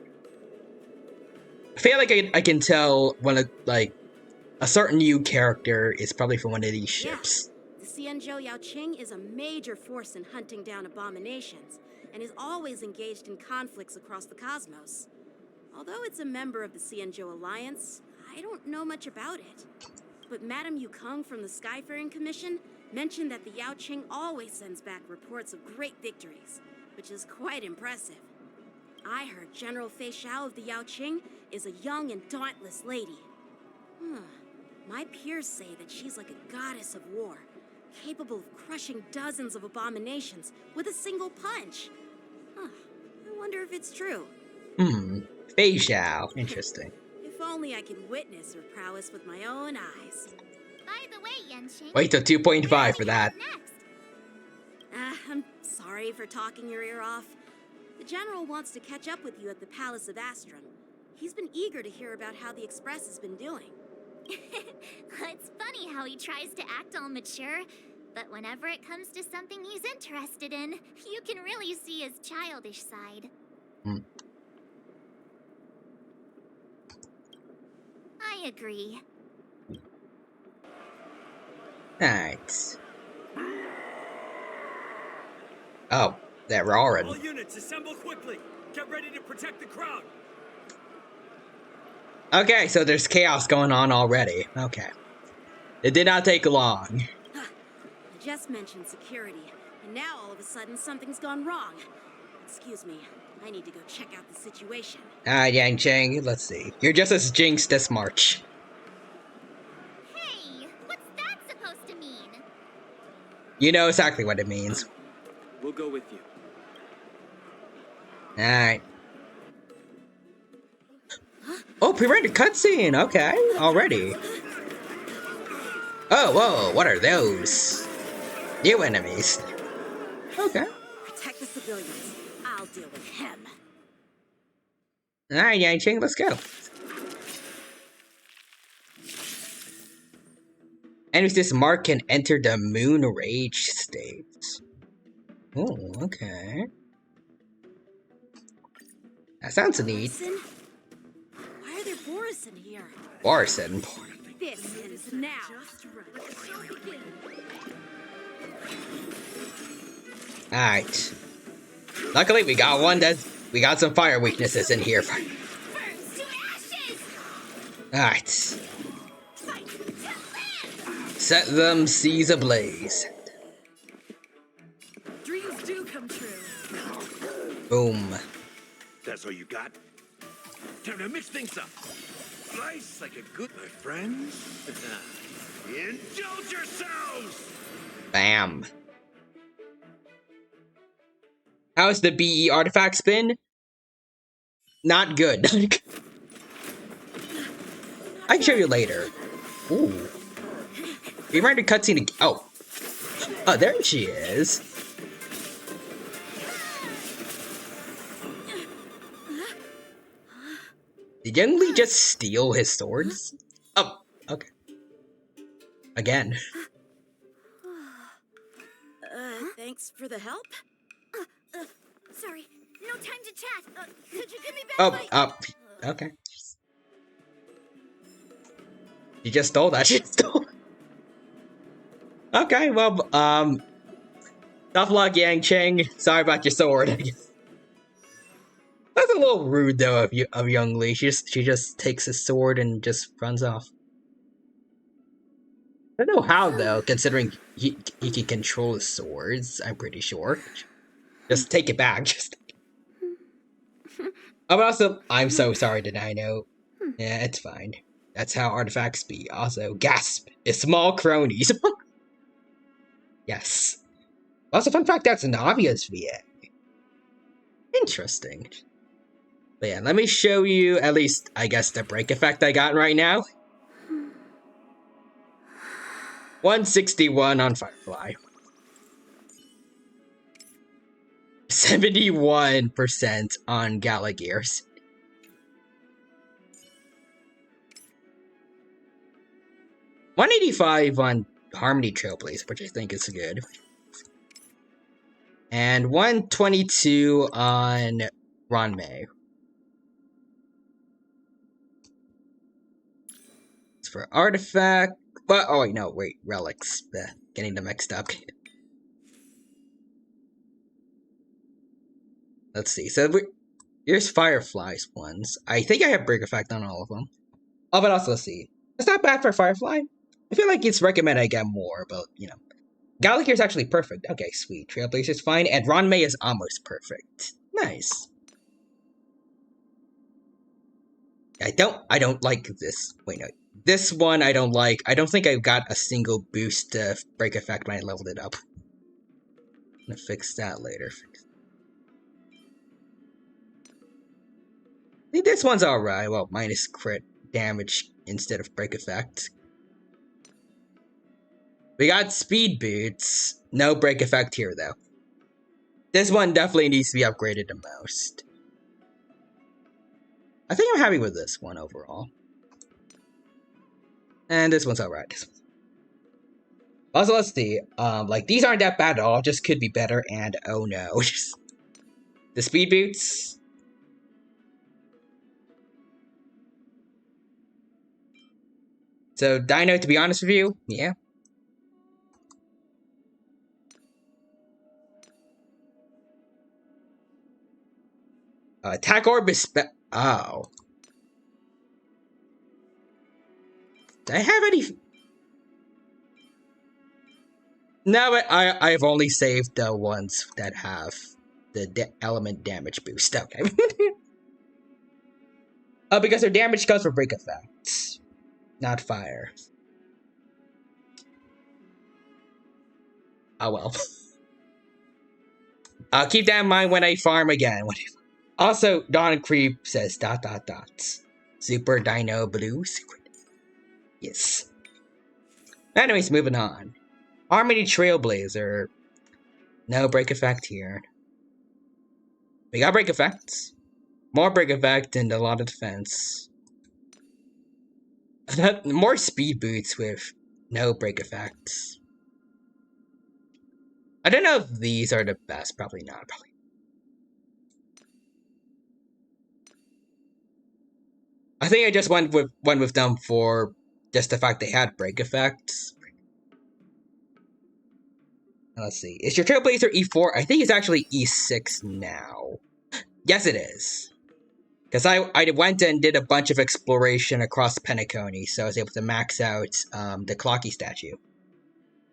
I feel like I can tell when a certain new character is probably from one of these ships. Yeah. The Xianzhou Yao Qing is a major force in hunting down abominations, and is always engaged in conflicts across the cosmos. Although it's a member of the Xianzhou Alliance, I don't know much about it. But Madame Yukong from the Skyfaring Commission mentioned that the Yao Qing always sends back reports of great victories, which is quite impressive. I heard General Fei Xiao of the Yao Qing is a young and dauntless lady. My peers say that she's like a goddess of war, capable of crushing dozens of abominations with a single punch. I wonder if it's true. Fei Xiao. Interesting. If only I could witness her prowess with my own eyes. By the way, Yanqing. Wait till 2.5 for that. Next. I'm sorry for talking your ear off. The General wants to catch up with you at the Palace of Astrum. He's been eager to hear about how the Express has been doing. It's funny how he tries to act all mature, but whenever it comes to something he's interested in, you can really see his childish side. I agree. Alright. Oh, they're roaring. All units, assemble quickly. Get ready to protect the crowd. Okay, so there's chaos going on already. Okay. It did not take long. I just mentioned security, and now all of a sudden something's gone wrong. Excuse me, I need to go check out the situation. Yanqing, let's see. You're just as jinxed as March. Hey, what's that supposed to mean? You know exactly what it means. We'll go with you. Alright. Oh, pre-rendered cutscene! Okay, already. Oh, whoa, what are those? New enemies. Okay. Protect the civilians. I'll deal with him. Alright, Yanqing, let's go. And with this mark can enter the Moon Rage state. Oh, okay. That sounds neat. Borison? Why are there Borison here? Borison. This ends now. Alright. Luckily we got one that we got some fire weaknesses in here. Burns to ashes! Alright. Fight to live! Set them seas ablaze. Dreams do come true. Boom. That's all you got? Time to mix things up. Nice like a good, my friends. Indulge yourselves! Bam. How's the BE artifact spin? Not good. I can show you later. Ooh. Reminder cutscene. Oh. Oh, there she is. Did Young Lee just steal his swords? Oh, okay. Again. Thanks for the help. Sorry, no time to chat. Could you give me back my... Okay. You just stole that. She stole. Okay, well, tough luck, Yanqing. Sorry about your sword. I guess. That's a little rude, though, of Young Lee. She just takes his sword and just runs off. I don't know how, though, considering he can control his swords. I'm pretty sure. Just take it back. Just. Oh, but also, I'm so sorry, Dino. Yeah, it's fine. That's how artifacts be. Also, gasp! It's small cronies. Yes. Also, fun fact, that's an obvious VA. Interesting. But yeah, let me show you, at least, I guess, the break effect I got right now. 161 on Firefly. 71% on Galagears. $185 on Harmony Trailblazer, which I think is good. And 122 on Ranmei. It's for artifact. But oh wait, no, wait, relics. Getting them mixed up. Let's see. So Here's Firefly's ones. I think I have break effect on all of them. Oh, but also, let's see. It's not bad for Firefly. I feel like it's recommended I get more, but, you know. Gallagher's actually perfect. Okay, sweet. Trailblazer's fine, and Ron May is almost perfect. Nice. I don't like this. Wait, no. This one I don't like. I don't think I got a single boost break effect when I leveled it up. I'm gonna fix that later. I think this one's alright. Well, minus crit damage instead of break effect. We got speed boots. No break effect here, though. This one definitely needs to be upgraded the most. I think I'm happy with this one overall. And this one's alright. Also, let's see. Like, these aren't that bad at all. Just could be better, and oh no. The speed boots. So, Dino, to be honest with you, yeah. Attack orb is oh. Do I have any? No, but I've only saved the ones that have the element damage boost. Okay. Because their damage goes for break effects, not fire. Oh well. I'll keep that in mind when I farm again. Also, Dawn Creep says ... Super Dino Blue Secret. Yes. Anyways, moving on. Harmony Trailblazer. No break effect here. We got break effects. More break effect and a lot of defense. More speed boots with no break effects. I don't know if these are the best. Probably not. Probably. I think I just went with them for just the fact they had break effects. Let's see. Is your Trailblazer E4? I think it's actually E6 now. Yes, it is. Because I went and did a bunch of exploration across Penacony, so I was able to max out the Clocky statue.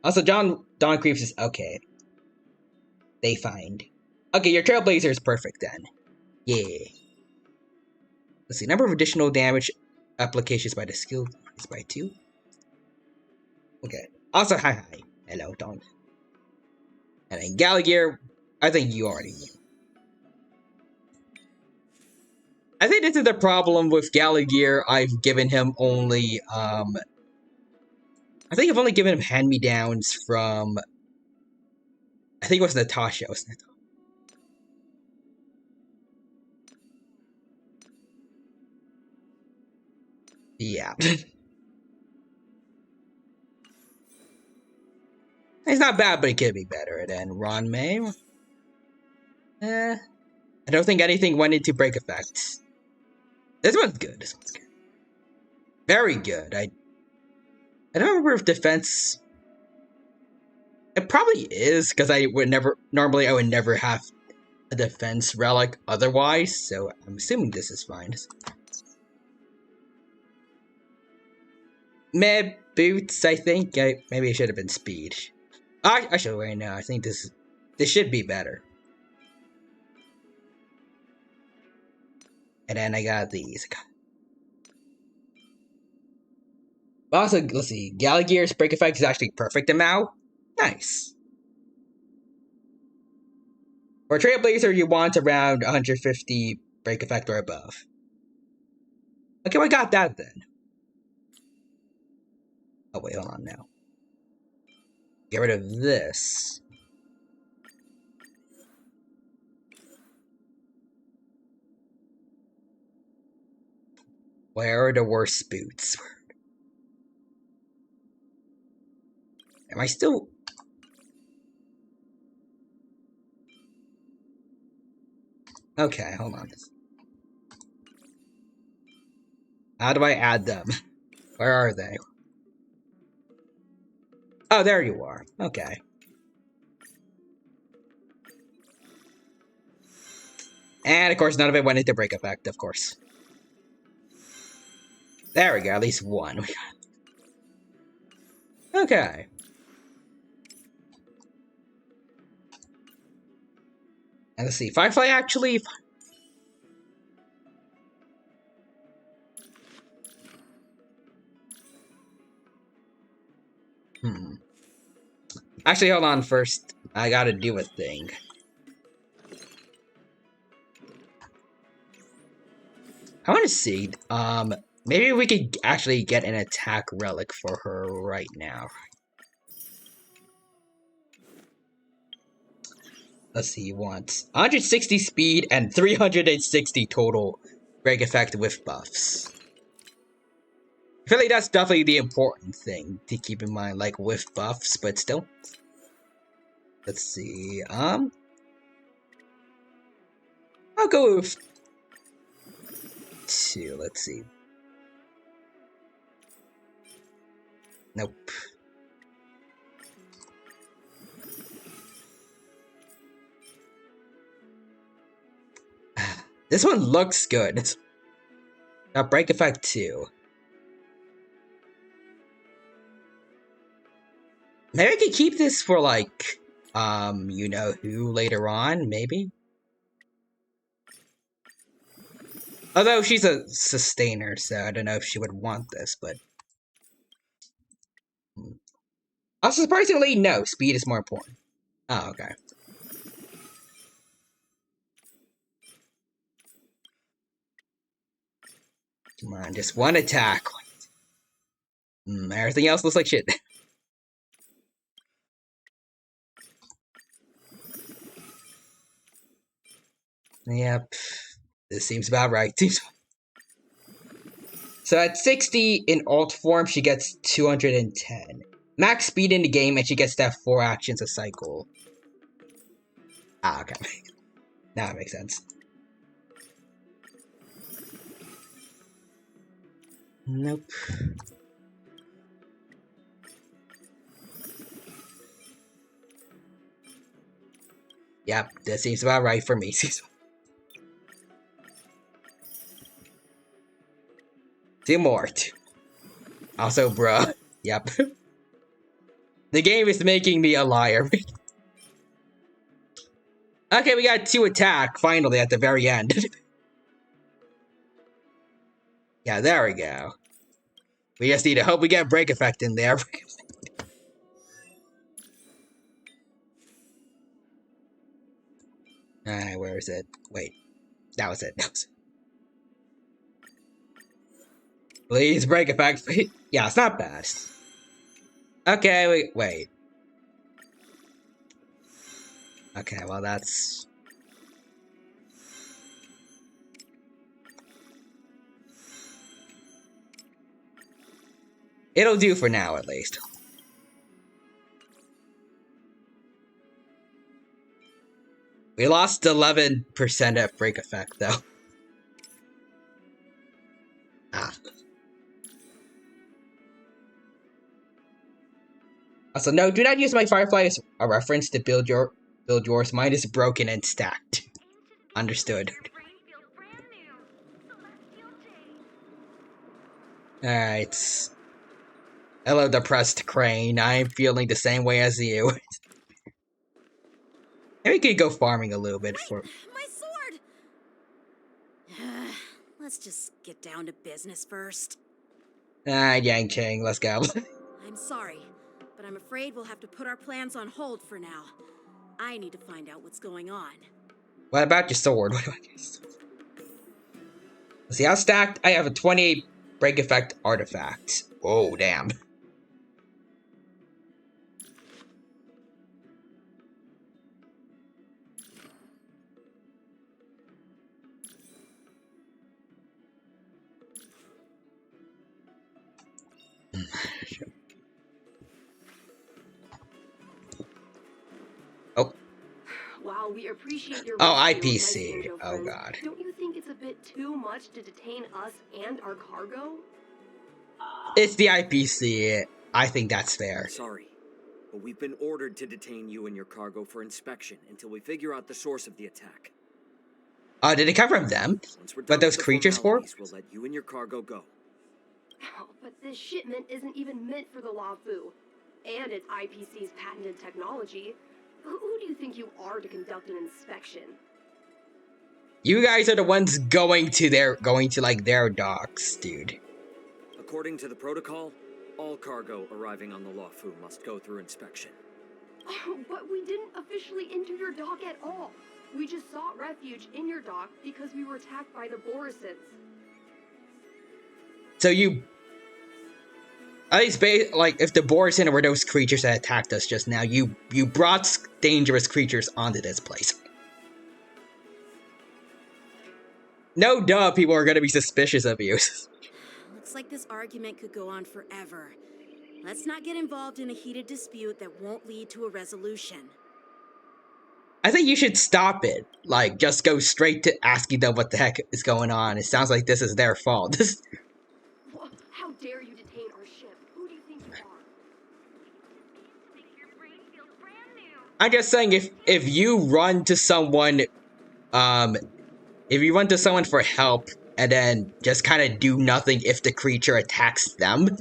Also, Dawn Creeps is okay. They find. Okay, your Trailblazer is perfect then. Yeah. Let's see. Number of additional damage applications by the skill is by 2. Okay. Also, hi. Hello, Dawn. And then Gallagher, I think you already knew. I think this is the problem with Gallagher. I've given him only, I think I've only given him hand-me-downs from, I think it was Natasha, wasn't it? Yeah. It's not bad, but it could be better. Then Ron May. I don't think anything went into break effects. This one's good. This one's good. Very good. I don't remember if defense. It probably is because I would never have a defense relic otherwise. So I'm assuming this is fine. Med boots. I think maybe it should have been speed. I should wait now. I think this should be better. And then I got these. Also, let's see. Gallagher's break effect is actually perfect amount. Nice. For Trailblazer, you want around 150 break effect or above. Okay, we got that then. Oh wait, hold on now. Get rid of this. Where are the worst boots? Am I still... Okay, hold on. How do I add them? Where are they? Oh, there you are. Okay. And of course, none of it went into break effect, of course. There we go, at least one. Okay. And let's see, Firefly actually... Actually, hold on first. I gotta do a thing. I want to see, maybe we could actually get an attack relic for her right now. Let's see, he wants 160 speed and 360 total break effect with buffs. I feel like that's definitely the important thing to keep in mind, like with buffs, but still. Let's see, I'll go with 2, let's see. Nope. This one looks good. It's got break effect 2. Maybe I could keep this for like, you know who later on, maybe? Although she's a sustainer, so I don't know if she would want this, but... Also, surprisingly, no, speed is more important. Oh, okay. Come on, just one attack. Everything else looks like shit. Yep. This seems about right. So at 60 in alt form, she gets 210. Max speed in the game, and she gets that 4 actions a cycle. Ah, okay. Now that makes sense. Nope. Yep, that seems about right for me. Two more. Also, bruh. Yep. The game is making me a liar. Okay, we got 2 attack, finally, at the very end. Yeah, there we go. We just need to hope we get break effect in there. Alright, where is it? Wait. That was it. Please, break effect. Yeah, it's not bad. Okay, wait. Okay, well that's... It'll do for now, at least. We lost 11% at break effect, though. Ah. Also, no, do not use my Firefly as a reference to build yours. Mine is broken and stacked. Understood. Alright. Hello, depressed Crane. I'm feeling the same way as you. Maybe we could go farming a little bit for... My sword! Let's just get down to business first. Yang Chang, let's go. I'm sorry, but I'm afraid we'll have to put our plans on hold for now. I need to find out what's going on. What about your sword? What about your sword? Let's see how stacked. I have a 28 break effect artifact. Oh, damn. Oh. While we appreciate your Oh, rescue, IPC. my Sanjo Oh, friend, God. Don't you think it's a bit too much to detain us and our cargo? It's the IPC. I think that's fair. Sorry, but we've been ordered to detain you and your cargo for inspection until we figure out the source of the attack. Did it come from them? Once we're What done those with the creatures for? formalities, we'll let you and your cargo go. Oh, but this shipment isn't even meant for the Lafu. And it's IPC's patented technology. Who do you think you are to conduct an inspection? You guys are the ones going to their docks, dude. According to the protocol, all cargo arriving on the Lafu must go through inspection. Oh, but we didn't officially enter your dock at all. We just sought refuge in your dock because we were attacked by the Borisons. So you, at least, if the Borisin were those creatures that attacked us just now, you brought dangerous creatures onto this place. No duh, people are gonna be suspicious of you. Looks like this argument could go on forever. Let's not get involved in a heated dispute that won't lead to a resolution. I think you should stop it. Like, just go straight to asking them what the heck is going on. It sounds like this is their fault. How dare you detain our ship? Who do you think you are? I'm just saying, if you run to someone, if you run to someone for help and then just kind of do nothing if the creature attacks them,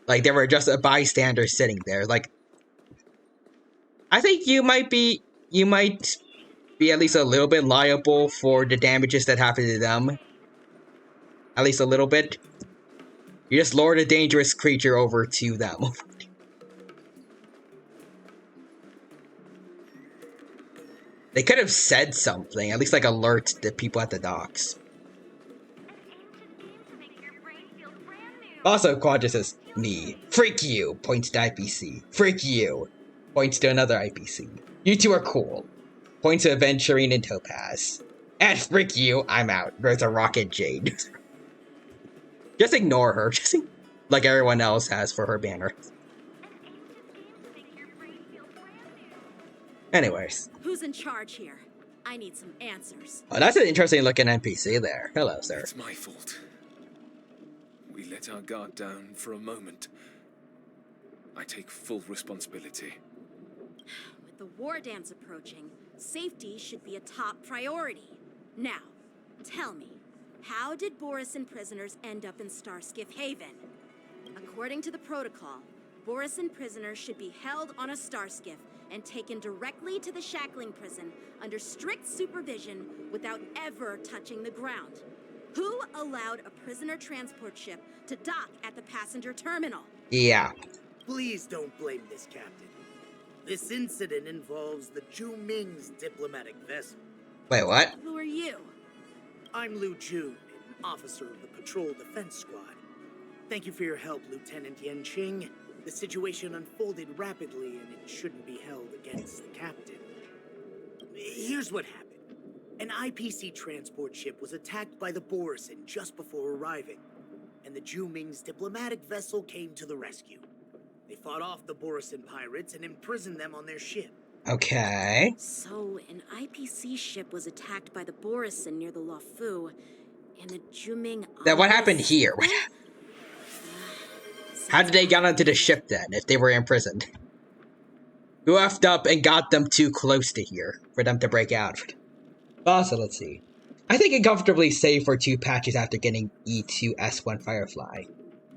like they were just a bystander sitting there, like, I think you might be at least a little bit liable for the damages that happen to them. At least a little bit. You just lured a dangerous creature over to them. They could have said something, at least like alert the people at the docks. Also, Quadra says, me. Freak you, points to IPC. Freak you, points to another IPC. You two are cool. Points to Aventurine and Topaz. And freak you, I'm out. There's a Rocket Jade. Just ignore her, just like everyone else has for her banner. Anyways. Who's in charge here? I need some answers. Oh, that's an interesting looking NPC there. Hello, sir. It's my fault. We let our guard down for a moment. I take full responsibility. With the war dance approaching, safety should be a top priority. Now, tell me, how did Borisin prisoners end up in Starskiff Haven? According to the protocol, Borisin prisoners should be held on a Starskiff and taken directly to the shackling prison under strict supervision without ever touching the ground. Who allowed a prisoner transport ship to dock at the passenger terminal? Yeah. Please don't blame this captain. This incident involves the Ju Ming's diplomatic vessel. Wait, what? Who are you? I'm Liu Jun, an officer of the Patrol Defense Squad. Thank you for your help, Lieutenant Yanqing. The situation unfolded rapidly, and it shouldn't be held against the captain. Here's what happened. An IPC transport ship was attacked by the Borisin just before arriving, and the Ju Ming's diplomatic vessel came to the rescue. They fought off the Borisin pirates and imprisoned them on their ship. Okay. So, an IPC ship was attacked by the Borisin near the Lafu, and the Ju Ming... Then what happened here? How did they get onto the ship then, if they were imprisoned? Who effed up and got them too close to here for them to break out? Also, let's see. I think it comfortably safe for 2 patches after getting E2 S1 Firefly.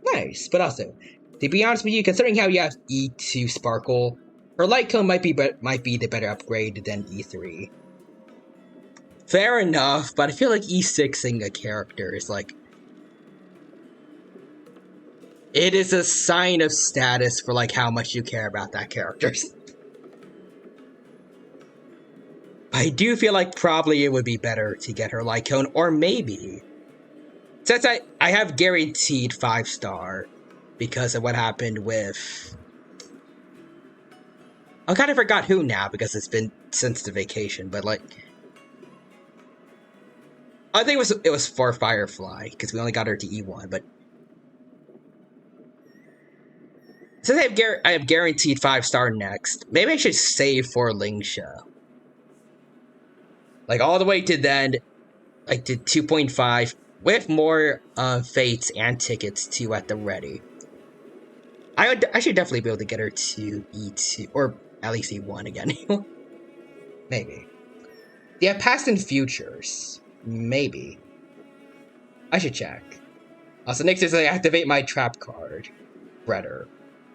Nice, but also, to be honest with you, considering how you have E2 Sparkle, her light cone might be the better upgrade than E3. Fair enough, but I feel like E6ing a character is like... It is a sign of status for like how much you care about that character. I do feel like probably it would be better to get her light cone, or maybe... Since I have guaranteed 5-star because of what happened with... I kind of forgot who now because it's been since the vacation, but like... I think it was for Firefly, because we only got her to E1, but... Since I have guaranteed 5-star next, maybe I should save for Lingsha. Like, all the way to then, like, to 2.5, with more fates and tickets, too, at the ready. I should definitely be able to get her to E2, or at least E1 again. Maybe. They have past and futures. Maybe. I should check. So next is I activate my trap card. Brad.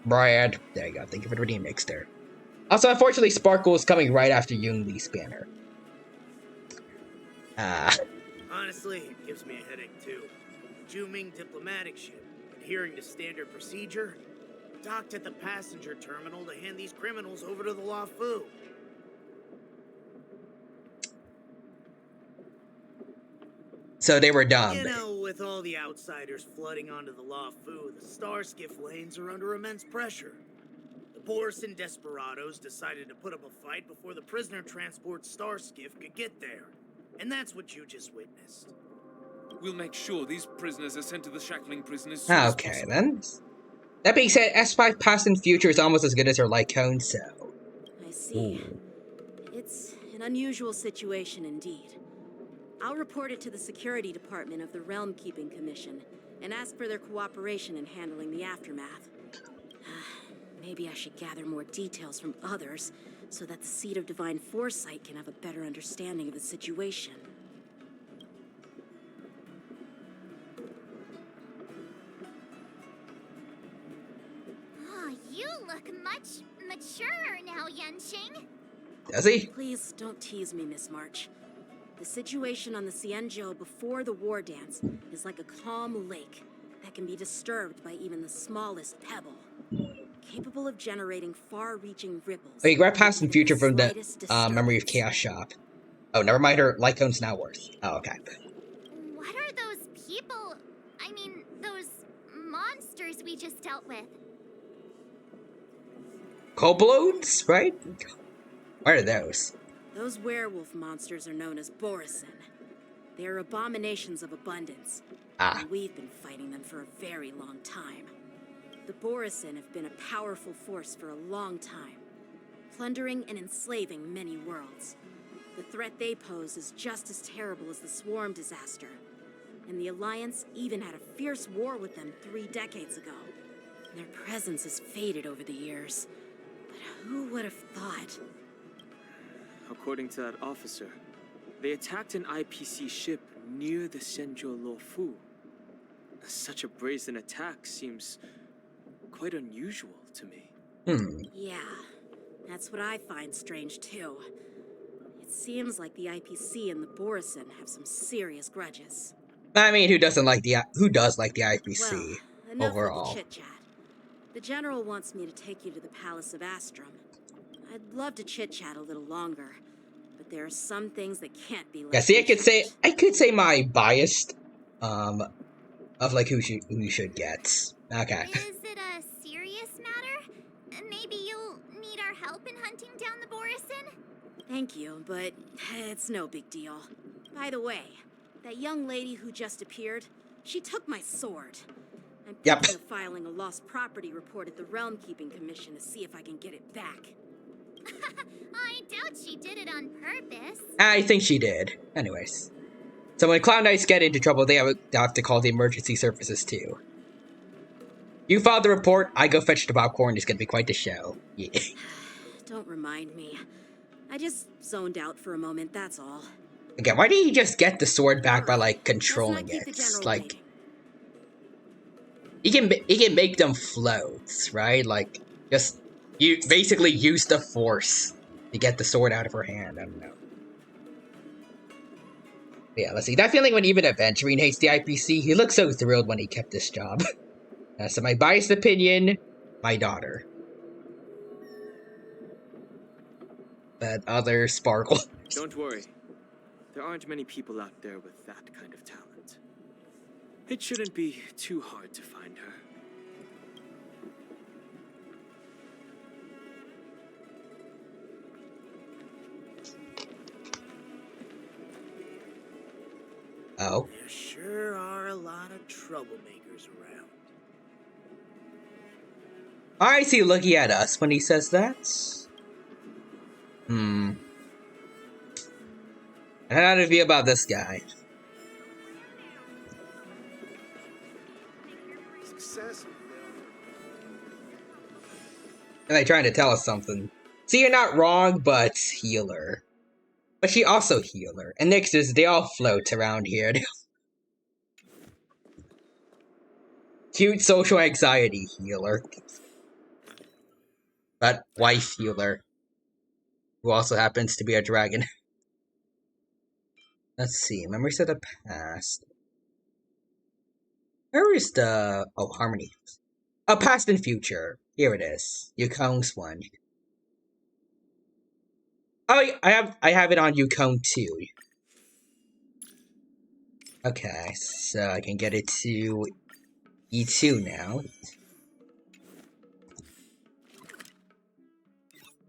There you go. Thank you for the remix there. Also, unfortunately, Sparkle is coming right after Yungli's banner. Honestly, it gives me a headache too. Juming diplomatic ship, adhering to standard procedure, docked at the passenger terminal to hand these criminals over to the Law Fu. So they were dumb. You know, with all the outsiders flooding onto the Law Fu, the Starskiff lanes are under immense pressure. The Borison desperados decided to put up a fight before the prisoner transport Starskiff could get there. And that's what you just witnessed. We'll make sure these prisoners are sent to the shackling prison as soon as Okay, possible. then. That being said, S5 past and future is almost as good as her Lycone, so... I see. It's an unusual situation indeed. I'll report it to the security department of the Realm Keeping Commission and ask for their cooperation in handling the aftermath. Maybe I should gather more details from others so that the Seat of Divine Foresight can have a better understanding of the situation. Oh, you look much maturer now, Yenching. Does he? Please don't tease me, Miss March. The situation on the Cienjo before the war dance is like a calm lake that can be disturbed by even the smallest pebble, capable of generating far-reaching ripples. Oh, you grab past and future from the Memory of Chaos shop. Oh, never mind, her Lycone's now worse. Oh, okay. What are those people? I mean, those monsters we just dealt with? Kobolds, right? What are those? Those werewolf monsters are known as Borison. They are abominations of abundance. And we've been fighting them for a very long time. The Borison have been a powerful force for a long time, plundering and enslaving many worlds. The threat they pose is just as terrible as the Swarm disaster, and the Alliance even had a fierce war with them 3 decades ago. Their presence has faded over the years, but who would have thought? According to that officer, they attacked an IPC ship near the Senjo Luofu. Such a brazen attack seems quite unusual to me. Yeah, that's what I find strange too. It seems like the IPC and the Borison have some serious grudges. I mean, who does like the IPC Well, enough overall? with the chit-chat. The General wants me to take you to the Palace of Astrum. I'd love to chit-chat a little longer, but there are some things that can't be left. Yeah, see, I could say my biased, of like who you should get. Okay. Is it a serious matter? Maybe you'll need our help in hunting down the Borison? Thank you, but it's no big deal. By the way, that young lady who just appeared, she took my sword. I'm thinking of filing a lost property report at the Realm Keeping Commission to see if I can get it back. I doubt she did it on purpose. I think she did. Anyways. So when Cloud Knights get into trouble, they have to call the emergency services too. You filed the report, I go fetch the popcorn, it's gonna be quite the show. Yeah. Don't remind me. I just zoned out for a moment, that's all. Again, why didn't you just get the sword back by, like, controlling it? Like, he can make them float, right? Like, just, you basically use the force to get the sword out of her hand, I don't know. Yeah, let's see. That feeling when even Aventurine hates the IPC, he looks so thrilled when he kept this job. So my biased opinion, my daughter. But other Sparkle. Don't worry. There aren't many people out there with that kind of talent. It shouldn't be too hard to find her. Oh. There sure are a lot of troublemakers around. Why is he looking at us when he says that? How do you feel about this guy? Success. Are they trying to tell us something? See, you're not wrong, but healer. But she also healer. And next is they all float around here. Cute social anxiety healer. But wife healer. Who also happens to be a dragon. Let's see. Memories of the past. Where is the... Oh, Harmony. Oh, past and future. Here it is. Yukong's one. Oh, I have it on Yukong too. Okay, so I can get it to E2 now.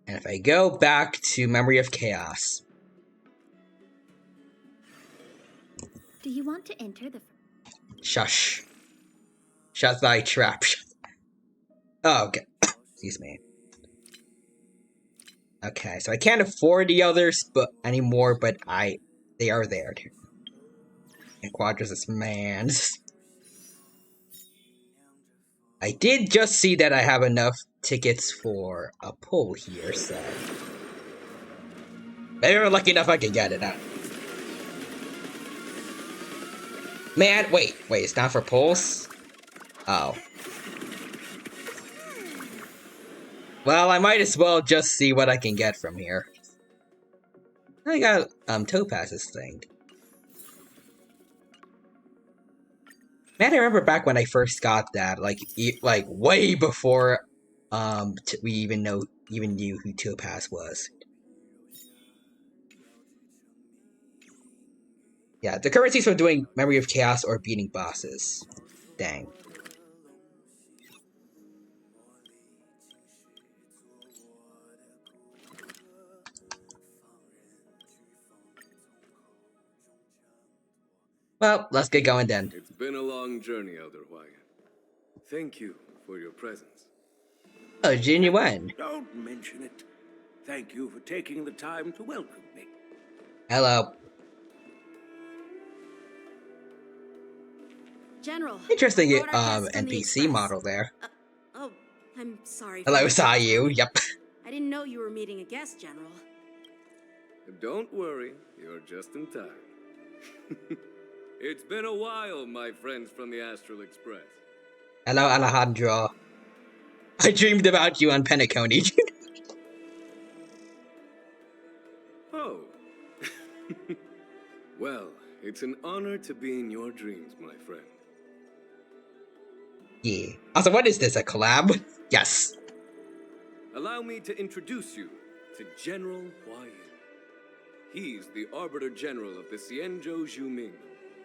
And if I go back to Memory of Chaos. Do you want to enter the... Shush. Shut thy trap. Oh, okay. Excuse me. Okay, so I can't afford the others anymore, but they are there. And Quadras is man. I did just see that I have enough tickets for a pull here, so... Maybe I'm lucky enough I can get it out. Man, wait, it's not for pulls? Oh. Well, I might as well just see what I can get from here. I got, Topaz's thing. Man, I remember back when I first got that, like way before, we even knew who Topaz was. Yeah, the currencies for doing Memory of Chaos or beating bosses. Dang. Well, let's get going then. It's been a long journey, Elder Hwayan. Thank you for your presence. Oh, genuine. Don't mention it. Thank you for taking the time to welcome me. Hello. General. Interesting, brought our guest on the NPC Express. model there. Oh, I'm sorry. Hello, Sayu. Yep. I didn't know you were meeting a guest, General. Don't worry, you're just in time. It's been a while, my friends from the Astral Express. Hello, Alejandro. I dreamed about you on Penacony. Oh. Well, it's an honor to be in your dreams, my friend. Yeah. Also, what is this, a collab? Yes. Allow me to introduce you to General Hwayan. He's the Arbiter General of the Xianzhou Zhuming,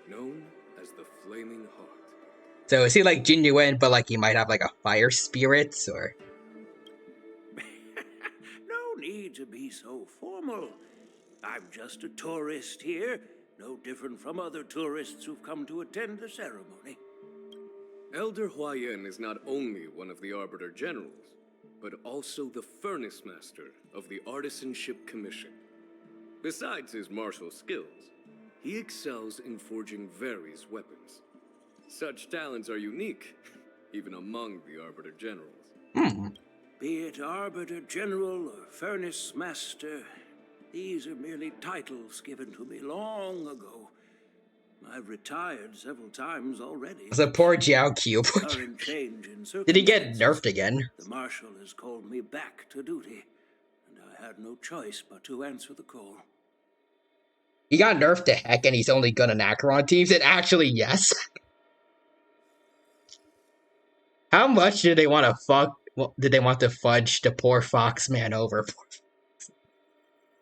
known as the Flaming Heart. So is he like genuine, but like he might have like a fire spirit, or? No need to be so formal. I'm just a tourist here, no different from other tourists who've come to attend the ceremony. Elder Hwayan is not only one of the Arbiter Generals, but also the Furnace Master of the Artisanship Commission. Besides his martial skills, he excels in forging various weapons. Such talents are unique, even among the Arbiter Generals. Be it Arbiter General or Furnace Master, these are merely titles given to me long ago. I've retired several times already. It's a poor Jiao Q. Current change in Did he get circumstances, nerfed again? The Marshal has called me back to duty, and I had no choice but to answer the call. He got nerfed to heck and he's only good on Acheron teams? And actually, yes. How much did they want to fudge the poor Foxman over?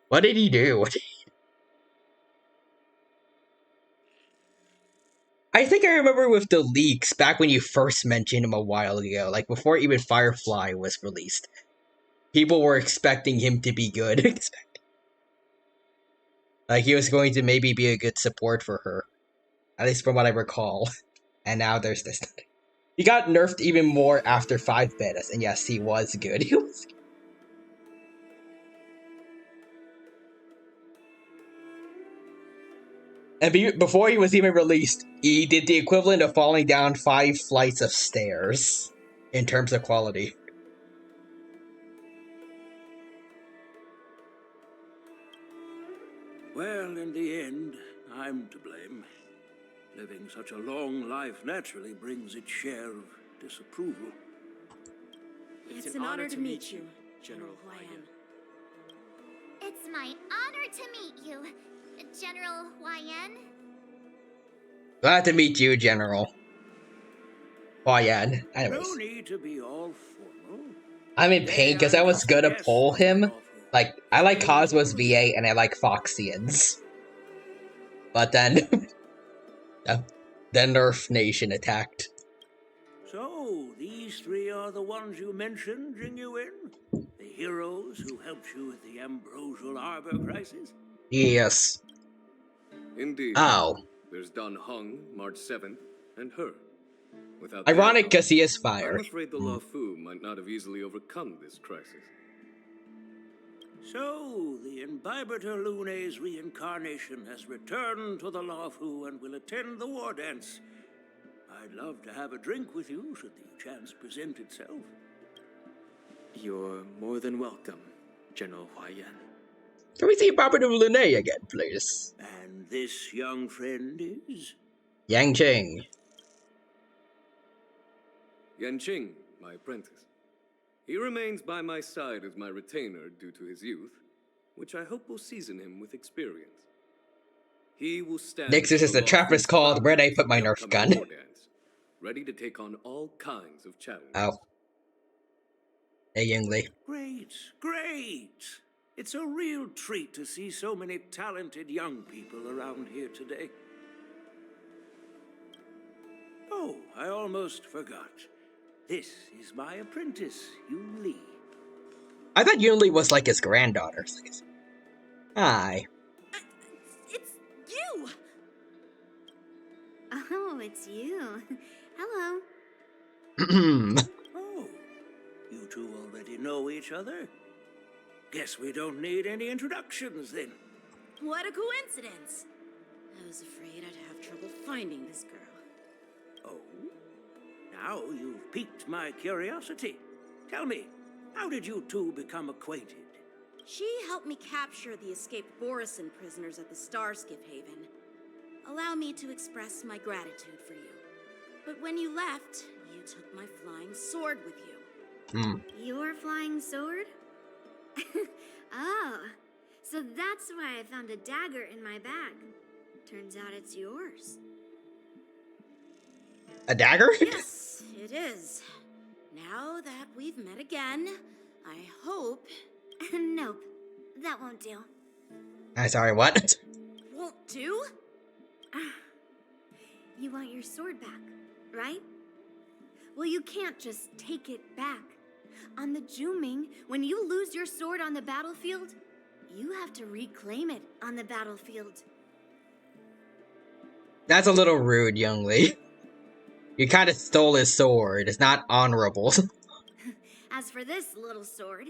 What did he do? I think I remember with the leaks back when you first mentioned him a while ago, like before even Firefly was released. People were expecting him to be good. Like he was going to maybe be a good support for her. At least from what I recall. And now there's this. He got nerfed even more after 5 betas, and yes, he was good. He was good. And before he was even released, he did the equivalent of falling down 5 flights of stairs in terms of quality. I'm to blame. Living such a long life naturally brings its share of disapproval. It's an honor to meet you, General Huayan. It's my honor to meet you, General Huayan. Glad to meet you, General. Huayan. No Anyways. need to be all formal. I'm in pain because I was gonna pull him. Like, I like Cosmo's VA and I like Foxians. But then... then Nerf Nation attacked. So, these three are the ones you mentioned, Jingyuin? The heroes who helped you with the Ambrosial Arbor crisis? Yes. Indeed. Oh. There's Dan Heng, March 7th, and her. Without ironic their because he is help, fire. I'm afraid the Luofu might not have easily overcome this crisis. So, the Imbibitor Lune's reincarnation has returned to the Luofu and will attend the war dance. I'd love to have a drink with you should the chance present itself. You're more than welcome, General Huayan. Can we see Imbibitor Lune again, please? And this young friend is? Yang Ching. Yanqing, my apprentice. He remains by my side as my retainer due to his youth, which I hope will season him with experience. He will stand. Next is the trap is called Where'd I Put My Nerf Gun? Ready to take on all kinds of challenges. Oh. Hey, Youngly. Great, great. It's a real treat to see so many talented young people around here today. Oh, I almost forgot. This is my apprentice, Yoon Lee. I thought Yoon was like his granddaughter. Hi. It's you! Oh, it's you. Hello. Oh, you two already know each other? Guess we don't need any introductions then. What a coincidence! I was afraid I'd have trouble finding this girl. Oh? Now you've piqued my curiosity. Tell me, how did you two become acquainted? She helped me capture the escaped Borisin prisoners at the Starskiff Haven. Allow me to express my gratitude for you. But when you left, you took my flying sword with you. Your flying sword? Oh, so that's why I found a dagger in my bag. Turns out it's yours. A dagger? Yes, it is. Now that we've met again, I hope... Nope, that won't do. I'm sorry, what? Won't do? You want your sword back, right? Well, you can't just take it back. On the Juming, when you lose your sword on the battlefield, you have to reclaim it on the battlefield. That's a little rude, Youngly. You kind of stole his sword. It's not honorable. As for this little sword,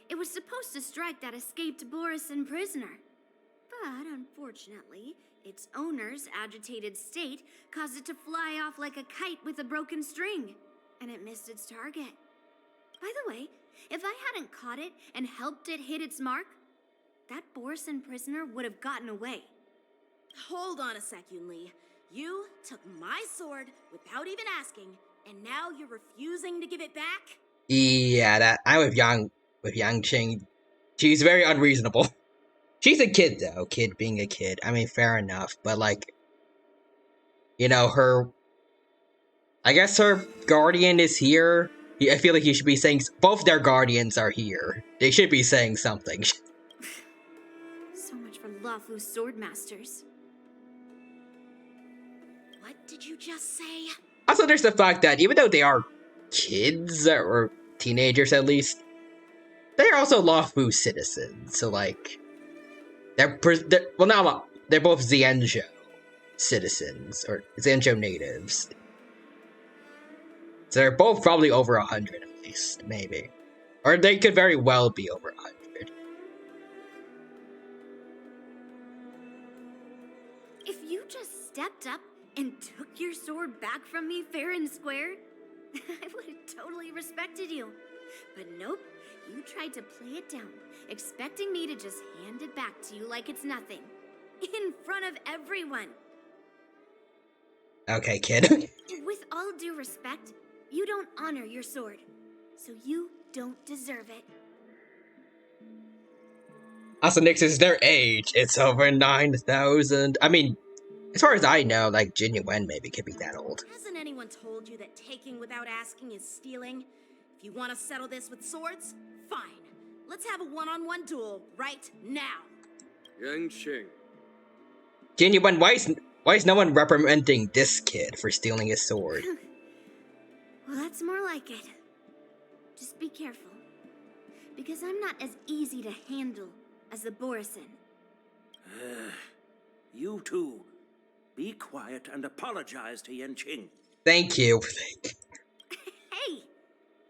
it was supposed to strike that escaped Borisin prisoner. But unfortunately, its owner's agitated state caused it to fly off like a kite with a broken string, and it missed its target. By the way, if I hadn't caught it and helped it hit its mark, that Borisin prisoner would have gotten away. Hold on a sec, Yoon Lee. You took my sword without even asking, and now you're refusing to give it back? Yeah, I'm with Yang Ching. She's very unreasonable. She's a kid, though. Kid being a kid. I mean, fair enough. But, like, you know, I guess her guardian is here. I feel like you should be saying... Both their guardians are here. They should be saying something. So much for Luofu sword masters. What did you just say? Also, there's the fact that even though they are kids, or teenagers at least, they're also Luofu citizens. So, like... They're both Xianzhou citizens, or Xianzhou natives. So they're both probably over 100 at least, maybe. Or they could very well be over 100. If you just stepped up and took your sword back from me fair and square, I would have totally respected you. But nope, you tried to play it down, expecting me to just hand it back to you like it's nothing. In front of everyone. Okay, kid. With all due respect, you don't honor your sword. So you don't deserve it. Also, Nyx is their age. It's over 9,000. I mean, as far as I know, like, Genuine maybe could be that old. Hasn't anyone told you that taking without asking is stealing? If you want to settle this with swords, fine. Let's have a one-on-one duel right now. Yanqing. Genuine, why is no one reprimanding this kid for stealing his sword? Well, that's more like it. Just be careful. Because I'm not as easy to handle as the Borisin. You two, be quiet and apologize to Yanqing. Thank you. Hey!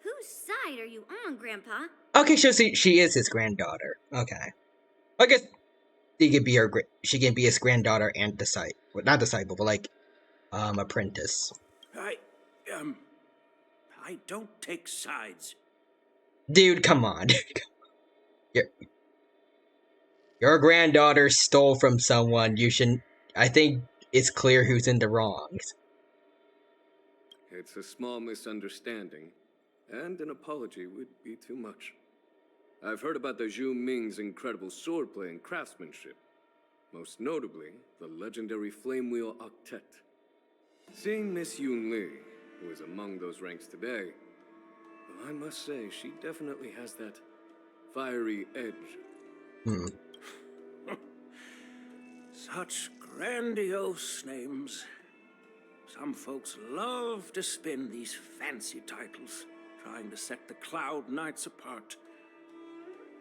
Whose side are you on, Grandpa? Okay, so she is his granddaughter. Okay. I guess she can be his granddaughter and disciple. Well, not disciple, but like, apprentice. I don't take sides. Dude, come on. Your granddaughter stole from someone. You should. I think it's clear who's in the wrongs. It's a small misunderstanding, and an apology would be too much. I've heard about the Zhu Ming's incredible swordplay and craftsmanship. Most notably, the legendary Flame Wheel Octet. Seeing Miss Yun Li, who is among those ranks today, well, I must say, she definitely has that fiery edge. Such grandiose names. Some folks love to spin these fancy titles, trying to set the Cloud Knights apart.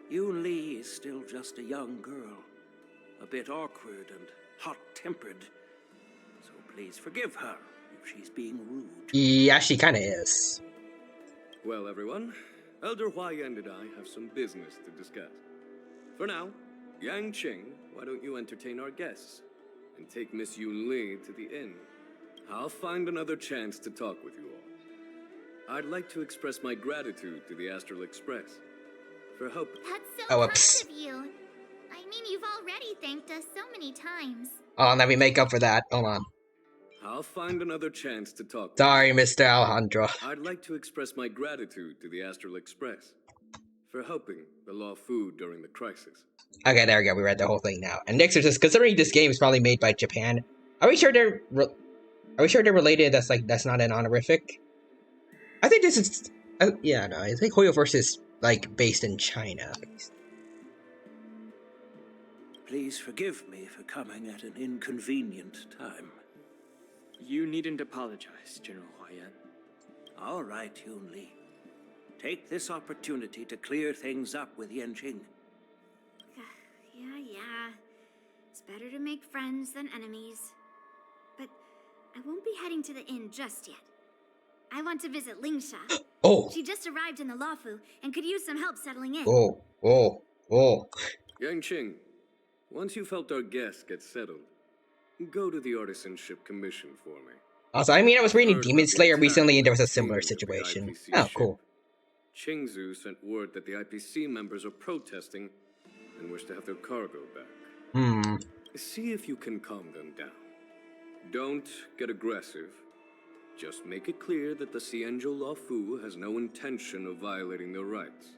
Yun Li is still just a young girl, a bit awkward and hot-tempered. So please forgive her if she's being rude. Yeah, she kinda is. Well, everyone, Elder Huayan and I have some business to discuss. For now, Yanqing, why don't you entertain our guests and take Miss Yun Li to the inn? I'll find another chance to talk with you all. I'd like to express my gratitude to the Astral Express for helping. That's so kind of you. I mean, you've already thanked us so many times. Oh, let me make up for that. Hold on. I'll find another chance to talk. Sorry, Mr. Alejandro. I'd like to express my gratitude to the Astral Express for helping the Law Fu during the crisis. Okay, there we go. We read the whole thing now. And Nyx says, considering this game is probably made by Japan, are we sure they're related? That's not an honorific. I think this is. Yeah, no. I think Hoyoverse is like based in China. Please forgive me for coming at an inconvenient time. You needn't apologize, General Huayan. All right, Yun Li. Take this opportunity to clear things up with Yanqing. Yeah. It's better to make friends than enemies. But I won't be heading to the inn just yet. I want to visit Lingsha. Oh. She just arrived in the Luofu and could use some help settling in. Oh. Yanqing, once you've helped our guests get settled, go to the Artisanship Commission for me. Also, I mean, I was reading Demon Slayer recently and there was a similar situation. Oh, cool. Qingzu sent word that the IPC members are protesting and wish to have their cargo back. See if you can calm them down. Don't get aggressive. Just make it clear that the Xianzhou Law Fu has no intention of violating their rights.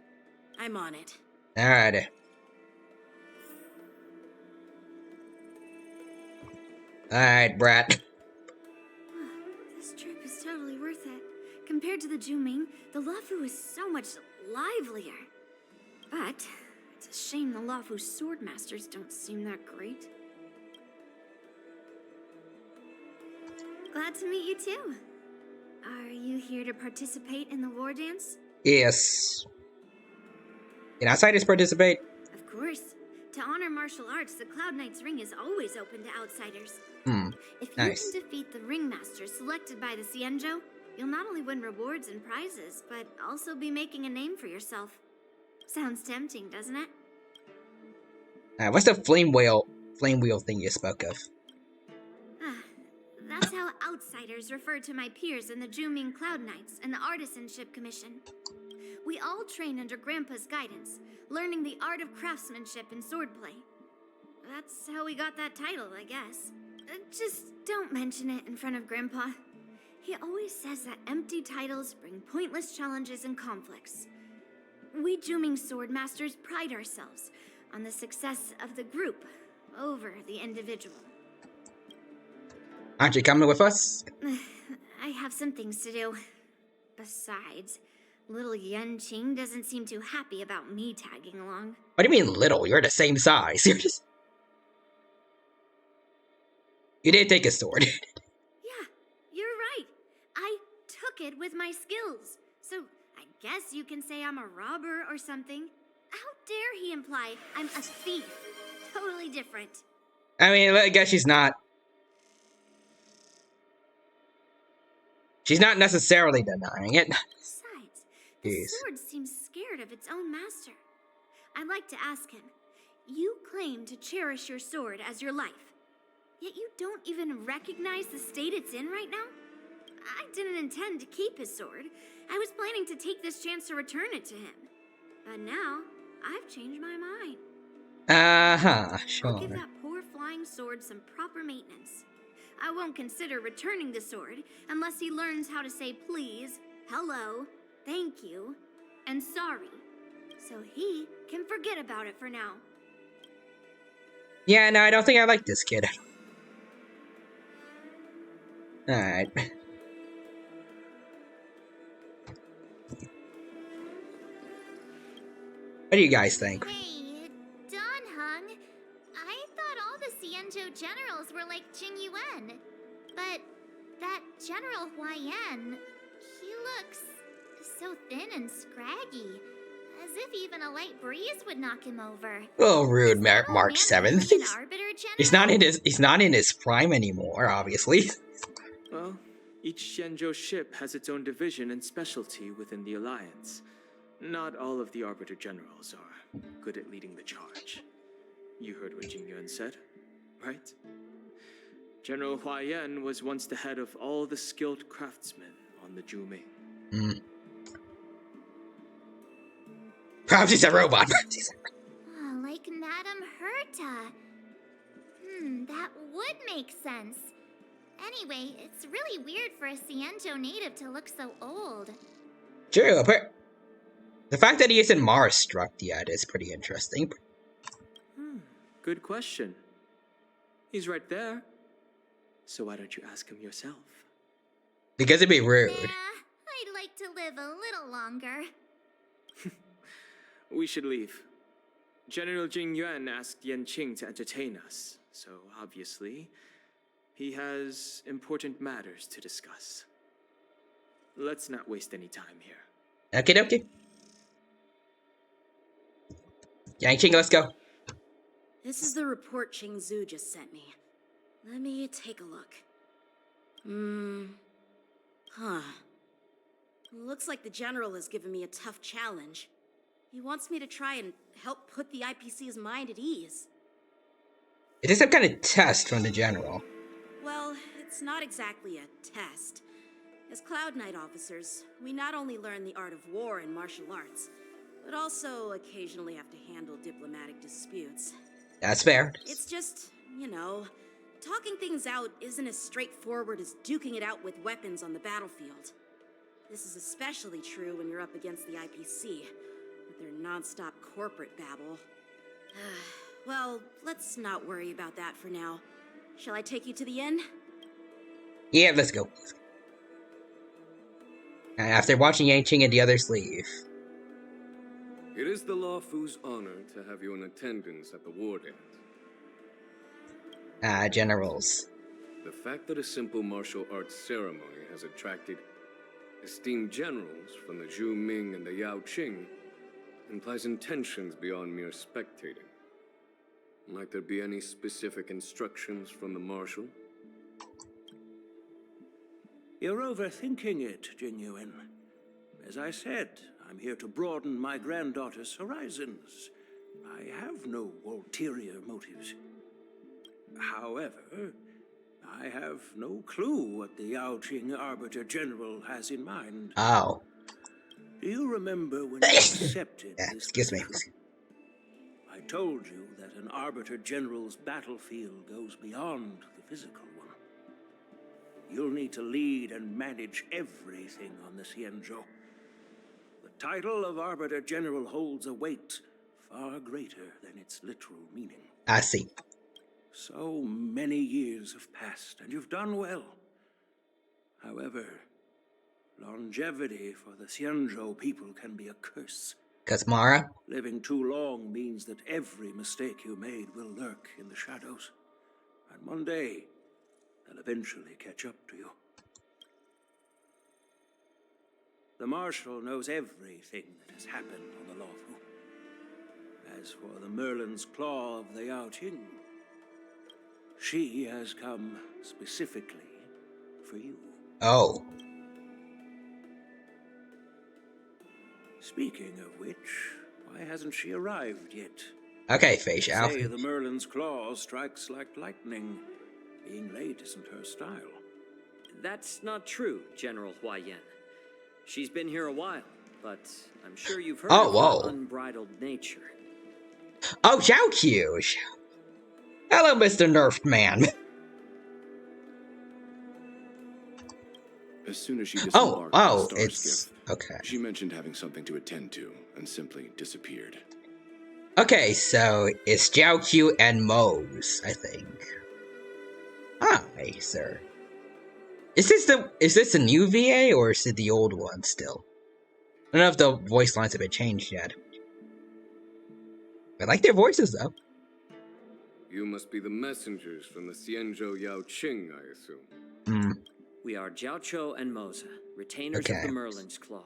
I'm on it. Alright. Alright, brat. This trip is totally worth it. Compared to the Juming, the Luofu is so much livelier. But it's a shame the Luofu swordmasters don't seem that great. Glad to meet you too. Are you here to participate in the war dance? Yes. Can outsiders participate? Of course. To honor martial arts, the Cloud Knight's ring is always open to outsiders. If you Nice. can defeat the ringmaster selected by the Xianzhou, you'll not only win rewards and prizes, but also be making a name for yourself. Sounds tempting, doesn't it? What's the flame wheel thing you spoke of? That's how outsiders refer to my peers in the Juming Cloud Knights and the Artisanship Commission. We all train under Grandpa's guidance, learning the art of craftsmanship and swordplay. That's how we got that title, I guess. Just don't mention it in front of Grandpa. He always says that empty titles bring pointless challenges and conflicts. We Juming Sword Masters pride ourselves on the success of the group over the individual. Aren't you coming with us? I have some things to do. Besides, little Yenqing doesn't seem too happy about me tagging along. What do you mean little? You're the same size. You're just... You didn't take a sword. Yeah, you're right. I took it with my skills. So I guess you can say I'm a robber or something. How dare he imply I'm a thief? Totally different. I mean, I guess she's not... She's not necessarily denying it. Besides, the Jeez. sword seems scared of its own master. I'd like to ask him, you claim to cherish your sword as your life, yet you don't even recognize the state it's in right now? I didn't intend to keep his sword. I was planning to take this chance to return it to him. But now, I've changed my mind. Sure. I'll give that poor flying sword some proper maintenance. I won't consider returning the sword unless he learns how to say please, hello, thank you, and sorry. So he can forget about it for now. Yeah, no, I don't think I like this kid. Alright. What do you guys think? Hey, Don Hung. I thought all the Xianzhou generals were like Jing Yuan. But that General Huaiyan, he looks so thin and scraggy. As if even a light breeze would knock him over. Oh, rude, March 7th. An arbiter He's not in his prime anymore, obviously. Well, each Xianzhou ship has its own division and specialty within the Alliance. Not all of the Arbiter Generals are good at leading the charge. You heard what Jing Yuan said, right? General Huaiyan was once the head of all the skilled craftsmen on the Zhuming. Perhaps he's a robot. Oh, like Madame Herta. That would make sense. Anyway, it's really weird for a Xianzhou native to look so old. True, but the fact that he isn't Mars struck yet is pretty interesting. Good question. He's right there. So why don't you ask him yourself? Because it'd be rude. I'd like to live a little longer. We should leave. General Jing Yuan asked Yenqing to entertain us, so obviously, he has important matters to discuss. Let's not waste any time here. Okie dokie. Yang-Ching, let's go. This is the report Qingzu just sent me. Let me take a look. Looks like the general has given me a tough challenge. He wants me to try and help put the IPC's mind at ease. It is some kind of test from the general. Well, it's not exactly a test. As Cloud Knight officers, we not only learn the art of war and martial arts, but also occasionally have to handle diplomatic disputes. That's fair. It's just, talking things out isn't as straightforward as duking it out with weapons on the battlefield. This is especially true when you're up against the IPC, with their non-stop corporate babble. Well, let's not worry about that for now. Shall I take you to the inn? Yeah, let's go. After watching Yang-Ching and the others leave. It is the Law Fu's honor to have you in attendance at the war dance. Generals. The fact that a simple martial arts ceremony has attracted esteemed generals from the Zhu Ming and the Yao Qing implies intentions beyond mere spectating. Might there be any specific instructions from the marshal? You're overthinking it, Jing Yuan. As I said, I'm here to broaden my granddaughter's horizons. I have no ulterior motives. However, I have no clue what the Yaoqing Arbiter General has in mind. Oh. Do you remember when you accepted this excuse me. position? I I told you that an Arbiter General's battlefield goes beyond the physical one. You'll need to lead and manage everything on the Xianzhou. The title of Arbiter General holds a weight far greater than its literal meaning. I see. So many years have passed, and you've done well. However, longevity for the Xianzhou people can be a curse. 'Cause Mara? Living too long means that every mistake you made will lurk in the shadows. And one day, they'll eventually catch up to you. The Marshal knows everything that has happened on the Luofu. As for the Merlin's Claw of the Yaoqing, she has come specifically for you. Oh. Speaking of which, why hasn't she arrived yet? Okay, They Feisha. say the Merlin's Claw strikes like lightning. Being late isn't her style. That's not true, General Huayan. She's been here a while, but I'm sure you've heard Oh, of whoa. her unbridled nature. Oh, Zhao Q. Hello, Mr. Nerfed Man. As soon as she Oh, disembarked oh, from the it's... Star Skiff, Okay. she mentioned having something to attend to and simply disappeared. Okay, so it's Zhao Q and Mose, I think. Hi, sir. Is this the new VA or is it the old one still? I don't know if the voice lines have been changed yet. I like their voices though. You must be the messengers from the Xianzhou Yaoqing, I assume. Hmm. We are Jiaoqiu and Moza, retainers of Okay. the Merlin's Claw.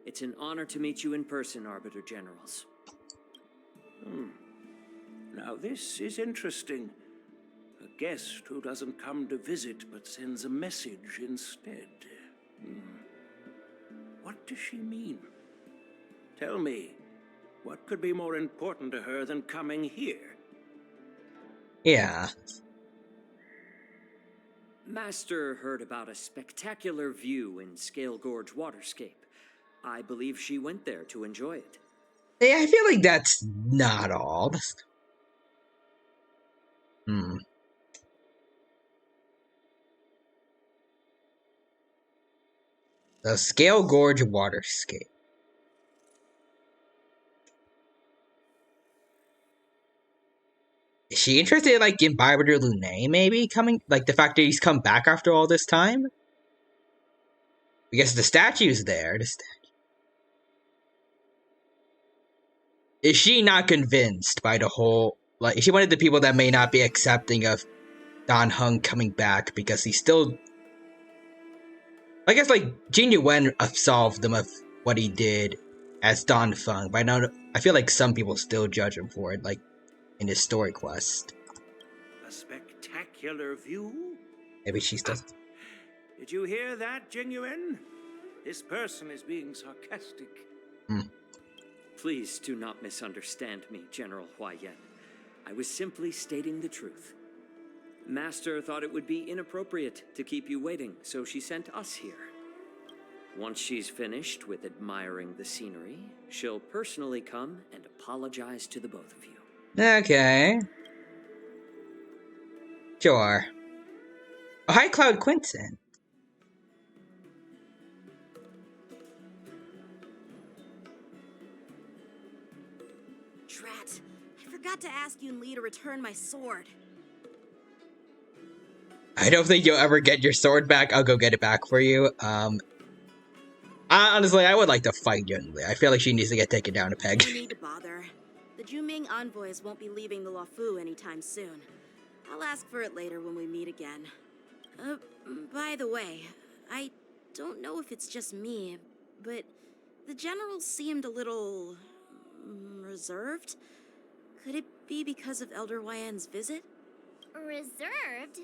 It's an honor to meet you in person, Arbiter Generals. Now this is interesting. A guest who doesn't come to visit but sends a message instead. What does she mean? Tell me, what could be more important to her than coming here? Yeah. Master heard about a spectacular view in Scale Gorge Waterscape. I believe she went there to enjoy it. Yeah, I feel like that's not all. Hmm. The Scale Gorge Waterscape. Is she interested, like, in Bywater Lune maybe coming? Like, the fact that he's come back after all this time? Because the statue's there. Is she not convinced by the whole... Like, is she one of the people that may not be accepting of Don Hung coming back because he's still... I guess, like, Jin Yuan absolved him of what he did as Don Feng, but I feel like some people still judge him for it, like, in his story quest. A spectacular view? Maybe she still... Did you hear that, Jingyuan? This person is being sarcastic. Please do not misunderstand me, General Huayan. I was simply stating the truth. Master thought it would be inappropriate to keep you waiting, so she sent us here. Once she's finished with admiring the scenery, she'll personally come and apologize to the both of you. Okay. Sure. Oh, hi, Cloud Quinton. Drat, I forgot to ask Yun Li to return my sword. I don't think you'll ever get your sword back. I'll go get it back for you. Honestly, I would like to fight Yun Li. I feel like she needs to get taken down a peg. No need to bother. The Juming envoys won't be leaving the Luofu anytime soon. I'll ask for it later when we meet again. By the way, I don't know if it's just me, but the general seemed a little... reserved? Could it be because of Elder Huayan's visit? Reserved?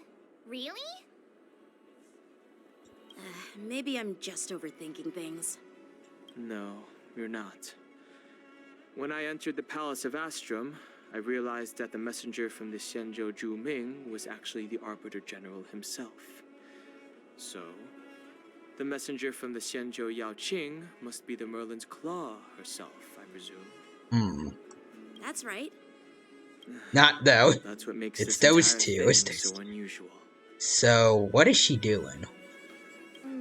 Really? Maybe I'm just overthinking things. No, you're not. When I entered the Palace of Astrum, I realized that the messenger from the Xianzhou Juming was actually the Arbiter General himself. So, the messenger from the Xianzhou Yaoqing must be the Merlin's Claw herself, I presume. That's right. Not though. That's what makes It's this those entire two. thing It's those so two. unusual. So, what is she doing?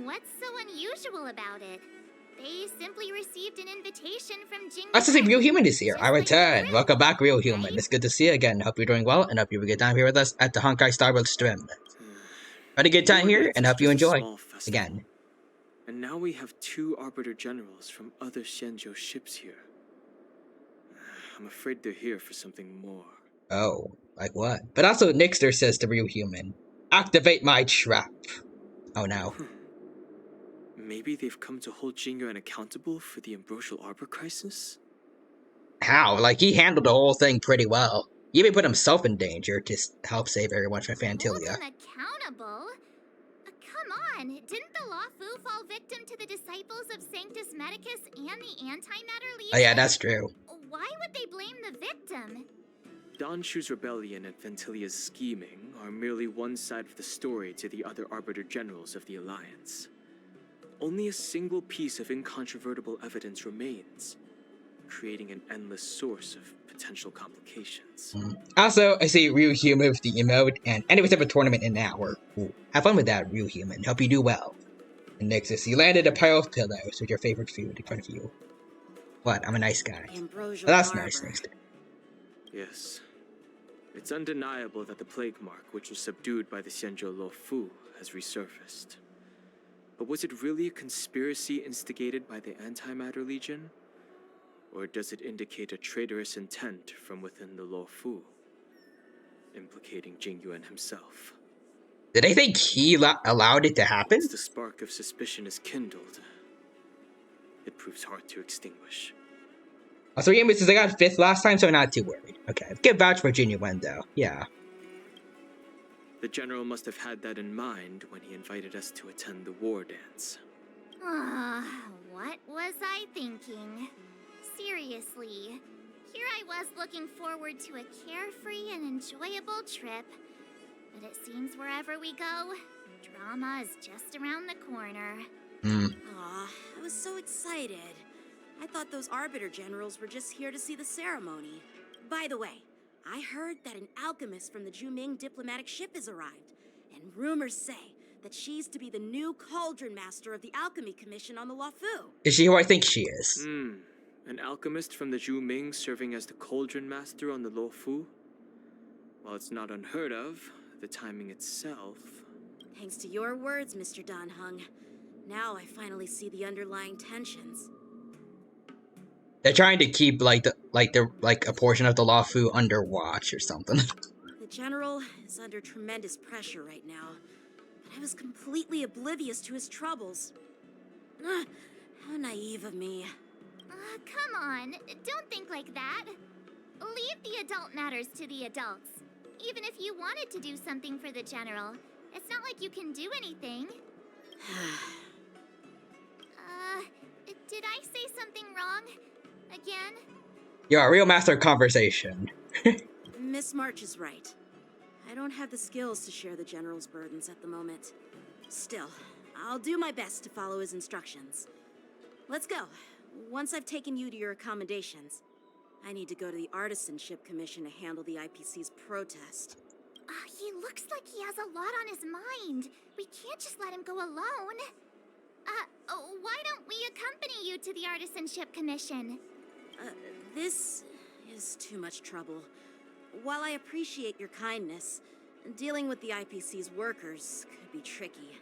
What's so unusual about it? They simply received an invitation from Jing Let's see, Real Human is here. Just I like return. the Welcome back, Real Human. right? It's good to see you again. Hope you're doing well, and hope you have a good time here with us at the Honkai Star World stream. Had a good time War here, Dance and is hope you just a enjoy. small festival. Again. And now we have 2 Arbiter Generals from other Xianzhou ships here. I'm afraid they're here for something more. Oh, like what? But also, Nixter says to Real Human, activate my trap. Oh no. Maybe they've come to hold Jingyuan accountable for the Ambrosial Arbor crisis? How? Like, he handled the whole thing pretty well. He even put himself in danger to help save everyone from Hold Fantilia. them accountable? Come on, didn't the Lawfu fall victim to the disciples of Sanctus Medicus and the Antimatter Legion? Oh yeah, that's true. Why would they blame the victim? Don Shu's rebellion and Ventilia's scheming are merely one side of the story to the other Arbiter Generals of the Alliance. Only a single piece of incontrovertible evidence remains, creating an endless source of potential complications. Also, I see Real Human with the emote, and anyways, have a tournament in an hour. Ooh, have fun with that, Real Human. Hope you do well. And Nixus, you landed a pile of pillows with your favorite food in front of you. What? I'm a nice guy. Ambrosial Well, that's Arbor. nice, Nixter. Yes. It's undeniable that the plague mark, which was subdued by the Xianzhou Luofu, has resurfaced. But was it really a conspiracy instigated by the Antimatter Legion? Or does it indicate a traitorous intent from within the Luofu, implicating Jingyuan himself? Did they think he allowed it to happen? Once the spark of suspicion is kindled, it proves hard to extinguish. Also, yeah, says I got 5th last time, so I'm not too worried. Okay, good vouch for Genuine, though. Yeah. The General must have had that in mind when he invited us to attend the war dance. What was I thinking? Seriously, here I was looking forward to a carefree and enjoyable trip. But it seems wherever we go, drama is just around the corner. Aw, I was so excited. I thought those Arbiter Generals were just here to see the ceremony. By the way, I heard that an alchemist from the Juming diplomatic ship has arrived, and rumors say that she's to be the new Cauldron Master of the Alchemy Commission on the Luofu. Is she who I think she is? An alchemist from the Juming serving as the Cauldron Master on the Luofu? While it's not unheard of, the timing itself... Thanks to your words, Mr. Dan Hung. Now I finally see the underlying tensions. They're trying to keep like a portion of the Luofu under watch or something. The General is under tremendous pressure right now, but I was completely oblivious to his troubles. How naive of me. Come on, don't think like that. Leave the adult matters to the adults. Even if you wanted to do something for the General, it's not like you can do anything. Did I say something wrong? Again? You're a real master of conversation. Miss March is right. I don't have the skills to share the General's burdens at the moment. Still, I'll do my best to follow his instructions. Let's go. Once I've taken you to your accommodations, I need to go to the Artisanship Commission to handle the IPC's protest. He looks like he has a lot on his mind. We can't just let him go alone. Why don't we accompany you to the Artisanship Commission? This is too much trouble. While I appreciate your kindness, dealing with the IPC's workers could be tricky.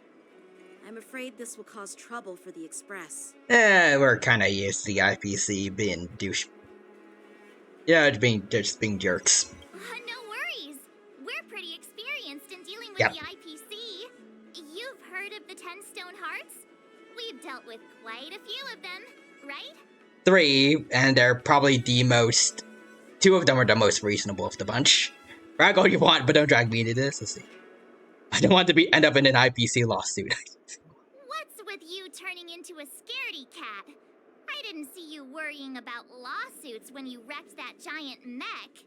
I'm afraid this will cause trouble for the Express. We're kinda used to the IPC being douche. Yeah, just being jerks. No worries. We're pretty experienced in dealing with Yep. the IPC. You've heard of the 10 Stone Hearts? We've dealt with quite a few of them, right? 3, and they're probably the most... 2 of them are the most reasonable of the bunch. Brag all you want, but don't drag me into this. Let's see. I don't want to end up in an IPC lawsuit. What's with you turning into a scaredy cat? I didn't see you worrying about lawsuits when you wrecked that giant mech.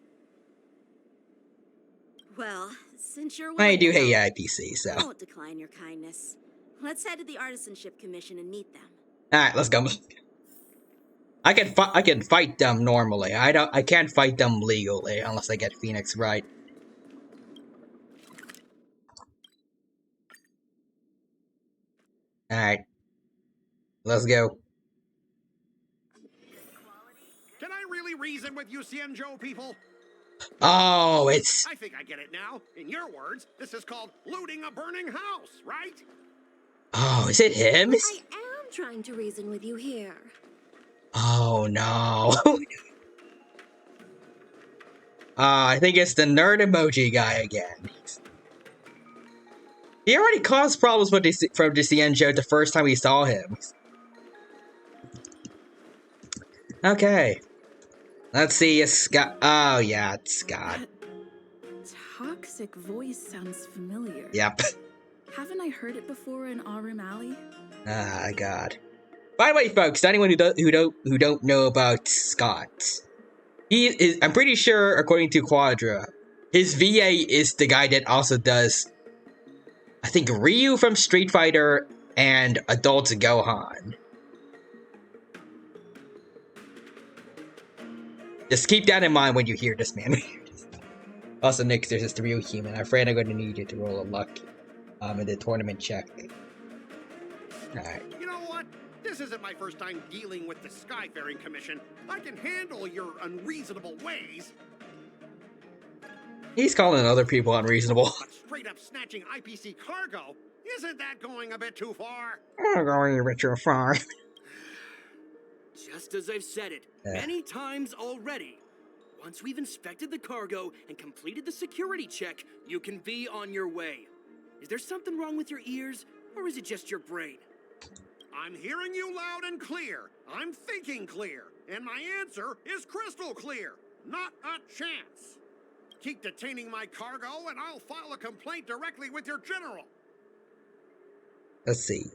Well, since you're I willing do to hate help, IPC, I so... won't decline your kindness. Let's head to the Artisanship Commission and meet them. Alright, let's go. I can fight them normally. I can't fight them legally unless I get Phoenix right. Alright. Let's go. Can I really reason with you Cienjo people? Oh, it's... I think I get it now. In your words, this is called looting a burning house, right? Oh, is it him? I am trying to reason with you here. Oh, no. I think it's the nerd emoji guy again. He already caused problems with from Cienjo the first time we saw him. Okay. Let's see, it's Scott. Oh, yeah, it's Scott. That toxic voice sounds familiar. Yep. Haven't I heard it before in Aurum Alley? Ah, God. By the way, folks, anyone who don't know about Scott, he is. I'm pretty sure, according to Quadra, his VA is the guy that also does, I think, Ryu from Street Fighter and Adult Gohan. Just keep that in mind when you hear this, man. Also, Nick, there's just the real human. I'm afraid I'm going to need you to roll a luck in the tournament check. Alright. You know what? This isn't my first time dealing with the Skyfaring Commission. I can handle your unreasonable ways. He's calling other people unreasonable. But straight up snatching IPC cargo? Isn't that going a bit too far? I'm going a bit too far. Just as I've said it many times already. Once we've inspected the cargo and completed the security check, you can be on your way. Is there something wrong with your ears, or is it just your brain? I'm hearing you loud and clear. I'm thinking clear. And my answer is crystal clear. Not a chance. Keep detaining my cargo and I'll file a complaint directly with your general. Let's see.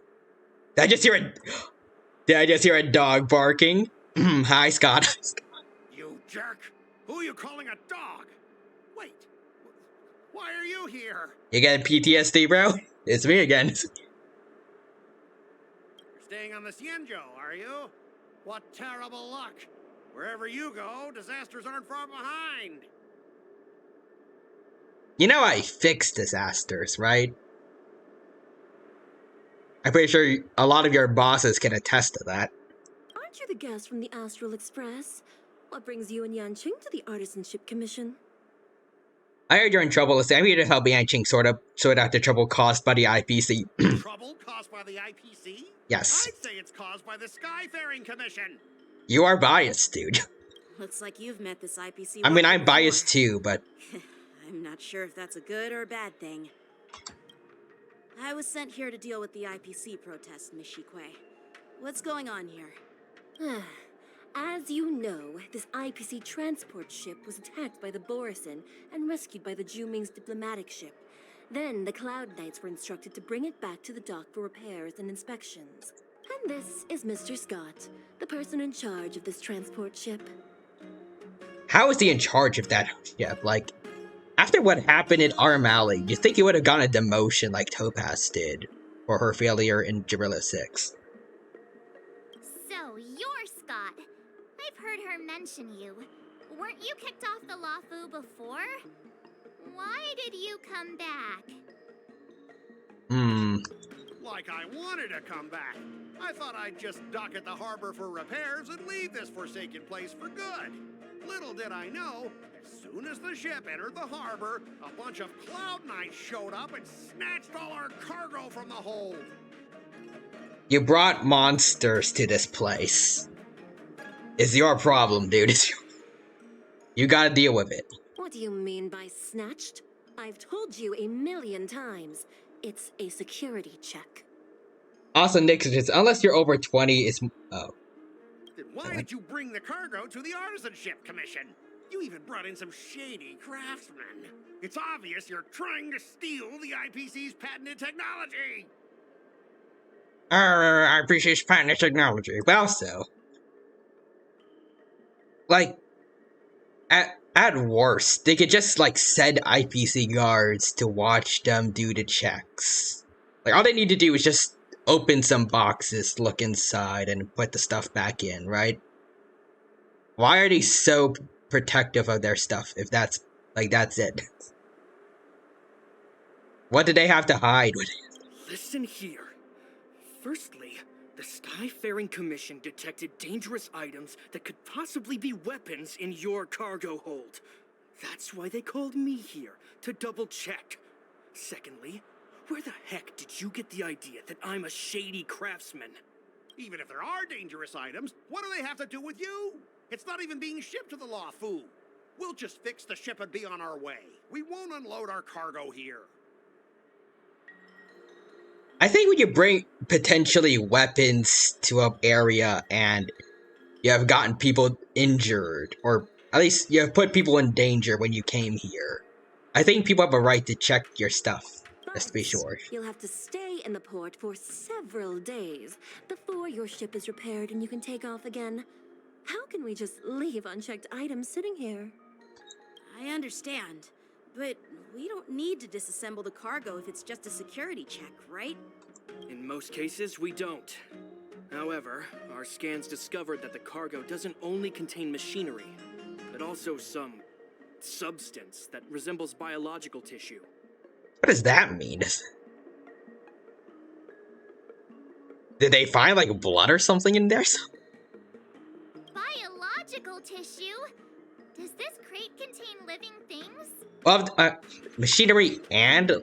Did I just hear a dog barking? Hi, Scott. You jerk. Who are you calling a dog? Wait. Why are you here? You getting PTSD, bro? It's me again. You're staying on the Cienjo, are you? What terrible luck. Wherever you go, disasters aren't far behind. You know I fixed disasters, right? I'm pretty sure a lot of your bosses can attest to that. Aren't you the guest from the Astral Express? What brings you and Yanqing to the Artisanship Commission? I heard you're in trouble. I'm here to help Yanqing sort out the trouble caused by the IPC. Trouble caused by the IPC? Yes. I'd say it's caused by the Skyfaring Commission. You are biased, dude. Looks like you've met this IPC. I mean, I'm biased too, but... I'm not sure if that's a good or a bad thing. I was sent here to deal with the IPC protest, Miss Shikue. What's going on here? As you know, this IPC transport ship was attacked by the Borisin and rescued by the Juming's diplomatic ship. Then the Cloud Knights were instructed to bring it back to the dock for repairs and inspections. And this is Mr. Scott, the person in charge of this transport ship. How is he in charge of that ship? Like, after what happened in Aurum Alley, you think he would have gotten a demotion like Topaz did for her failure in Guerrilla 6. So, you're Scott. I've heard her mention you. Weren't you kicked off the Lafu before? Why did you come back? Like I wanted to come back. I thought I'd just dock at the harbor for repairs and leave this forsaken place for good. Little did I know, as soon as the ship entered the harbor, a bunch of Cloud Knights showed up and snatched all our cargo from the hold. You brought monsters to this place. It's your problem, dude. You gotta deal with it. What do you mean by snatched? I've told you 1,000,000 times. It's a security check. Also, Nick, unless you're over 20, it's... Oh. Then why did you bring the cargo to the Artisanship Commission? You even brought in some shady craftsmen. It's obvious you're trying to steal the IPC's patented technology. IPC's patented technology. But also... Like... At worst, they could just, like, send IPC guards to watch them do the checks. Like, all they need to do is just open some boxes, look inside, and put the stuff back in, right? Why are they so protective of their stuff if that's it? What do they have to hide? Listen here. Firstly, the Skyfaring Commission detected dangerous items that could possibly be weapons in your cargo hold. That's why they called me here, to double check. Secondly, where the heck did you get the idea that I'm a shady craftsman? Even if there are dangerous items, what do they have to do with you? It's not even being shipped to the Lafu. We'll just fix the ship and be on our way. We won't unload our cargo here. I think when you bring potentially weapons to an area and you have gotten people injured, or at least you have put people in danger when you came here, I think people have a right to check your stuff, just to be sure. You'll have to stay in the port for several days before your ship is repaired and you can take off again. How can we just leave unchecked items sitting here? I understand, but we don't need to disassemble the cargo if it's just a security check, right? In most cases, we don't. However, our scans discovered that the cargo doesn't only contain machinery, but also some substance that resembles biological tissue. What does that mean? Did they find like blood or something in there? Biological tissue? Does this crate contain living things? Well, machinery and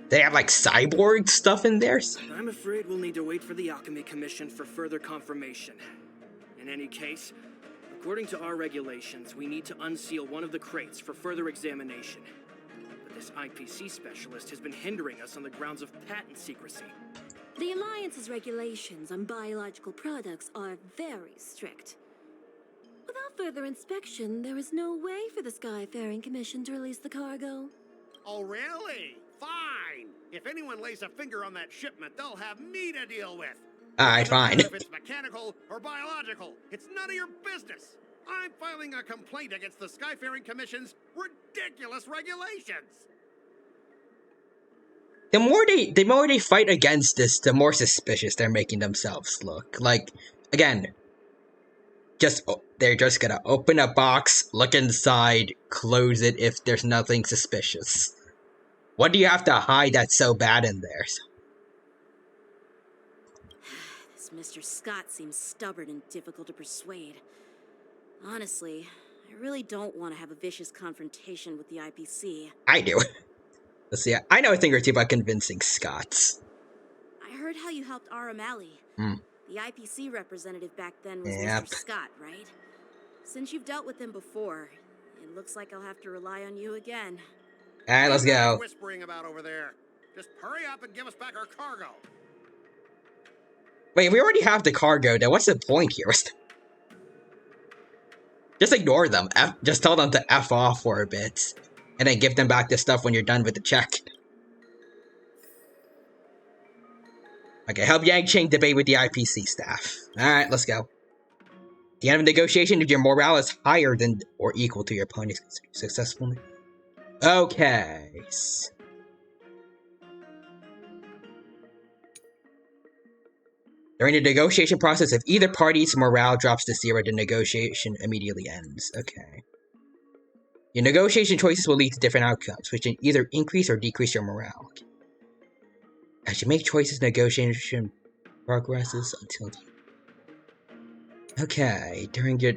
they have like cyborg stuff in there. I'm afraid we'll need to wait for the Alchemy Commission for further confirmation. In any case, according to our regulations, we need to unseal one of the crates for further examination. But this IPC specialist has been hindering us on the grounds of patent secrecy. The Alliance's regulations on biological products are very strict. Without further inspection, there is no way for the Skyfaring Commission to release the cargo. Oh, really? Fine. If anyone lays a finger on that shipment, they'll have me to deal with. Alright, fine. If it's mechanical or biological, it's none of your business. I'm filing a complaint against the Skyfaring Commission's ridiculous regulations. The more they fight against this, the more suspicious they're making themselves look. Like, again, they're just gonna open a box, look inside, close it if there's nothing suspicious. What do you have to hide that's so bad in there? This Mr. Scott seems stubborn and difficult to persuade. Honestly, I really don't want to have a vicious confrontation with the IPC. I do. Let's see, I know a thing or two about convincing Scots. I heard how you helped R. O'Malley. The IPC representative back then was Mr. Scott, right? Since you've dealt with him before, it looks like I'll have to rely on you again. Alright, let's go. Whispering about over there. Just hurry up and give us back our cargo. Wait, we already have the cargo, then what's the point here? Just ignore them. Just tell them to F off for a bit. And then give them back the stuff when you're done with the check. Okay, help Yang debate with the IPC staff. Alright, let's go. At the end of a negotiation, if your morale is higher than or equal to your opponent's successful. Okay. During the negotiation process, if either party's morale drops to 0, the negotiation immediately ends. Okay. Your negotiation choices will lead to different outcomes, which can either increase or decrease your morale. As you make choices, negotiation progresses until... Okay, during your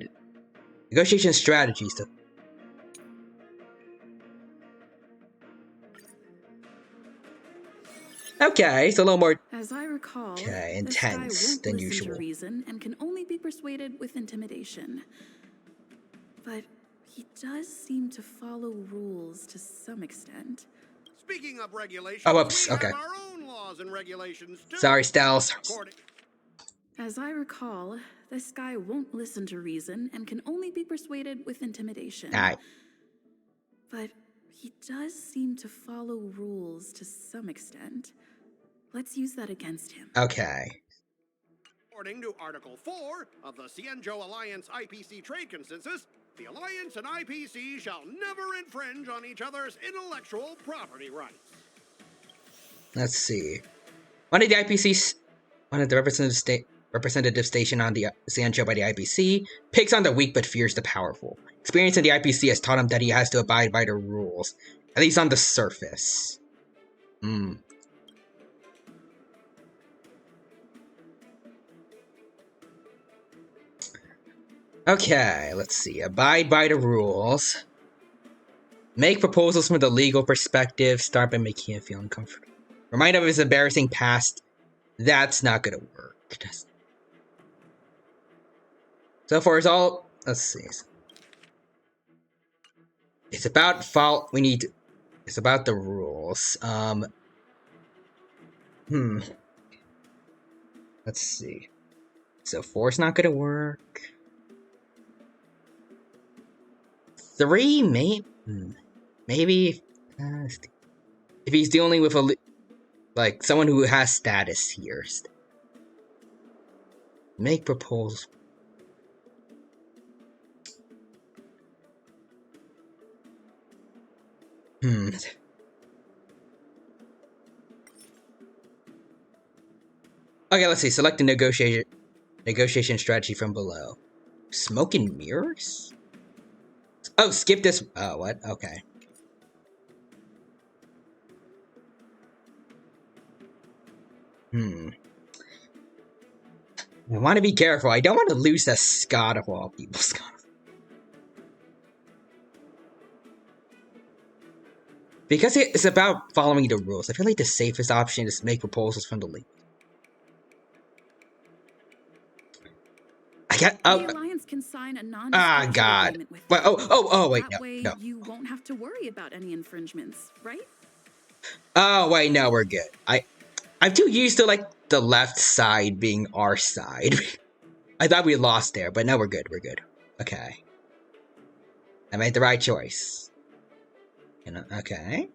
negotiation strategies... Okay, it's a little more... As I recall, intense than usual. To reason and can only be persuaded with intimidation. But he does seem to follow rules to some extent. Speaking of regulations, oh, whoops. we Okay. have our own laws and regulations too. Sorry, Styles. As I recall, this guy won't listen to reason and can only be persuaded with intimidation. Alright. But he does seem to follow rules to some extent. Let's use that against him. Okay. According to Article 4 of the Cienjo Alliance IPC Trade Consensus, the Alliance and IPC shall never infringe on each other's intellectual property rights. Let's see. One of the representatives state representative station on the Sancho by the IPC, picks on the weak but fears the powerful. Experience in the IPC has taught him that he has to abide by the rules, at least on the surface. Okay, let's see. Abide by the rules. Make proposals from the legal perspective. Start by making him feel uncomfortable. Remind him of his embarrassing past. That's not gonna work. So far, it's all. Let's see. It's about fault. We need. It's about the rules. Let's see. So 4's not gonna work. 3, maybe. If he's dealing with like someone who has status here. Make proposals. Okay, let's see. Select the negotiation strategy from below. Smoke and mirrors? Oh, skip this. Oh, what? Okay. I want to be careful. I don't want to lose that Scott of all people. Because it's about following the rules. I feel like the safest option is to make proposals from the league. The Alliance can sign a non-disclosure God. agreement with Well, oh, wait, that way no. you won't have to worry about any infringements, right? Oh, wait, no, we're good. I'm too used to, like, the left side being our side. I thought we lost there, but no, we're good, Okay. I made the right choice. Okay.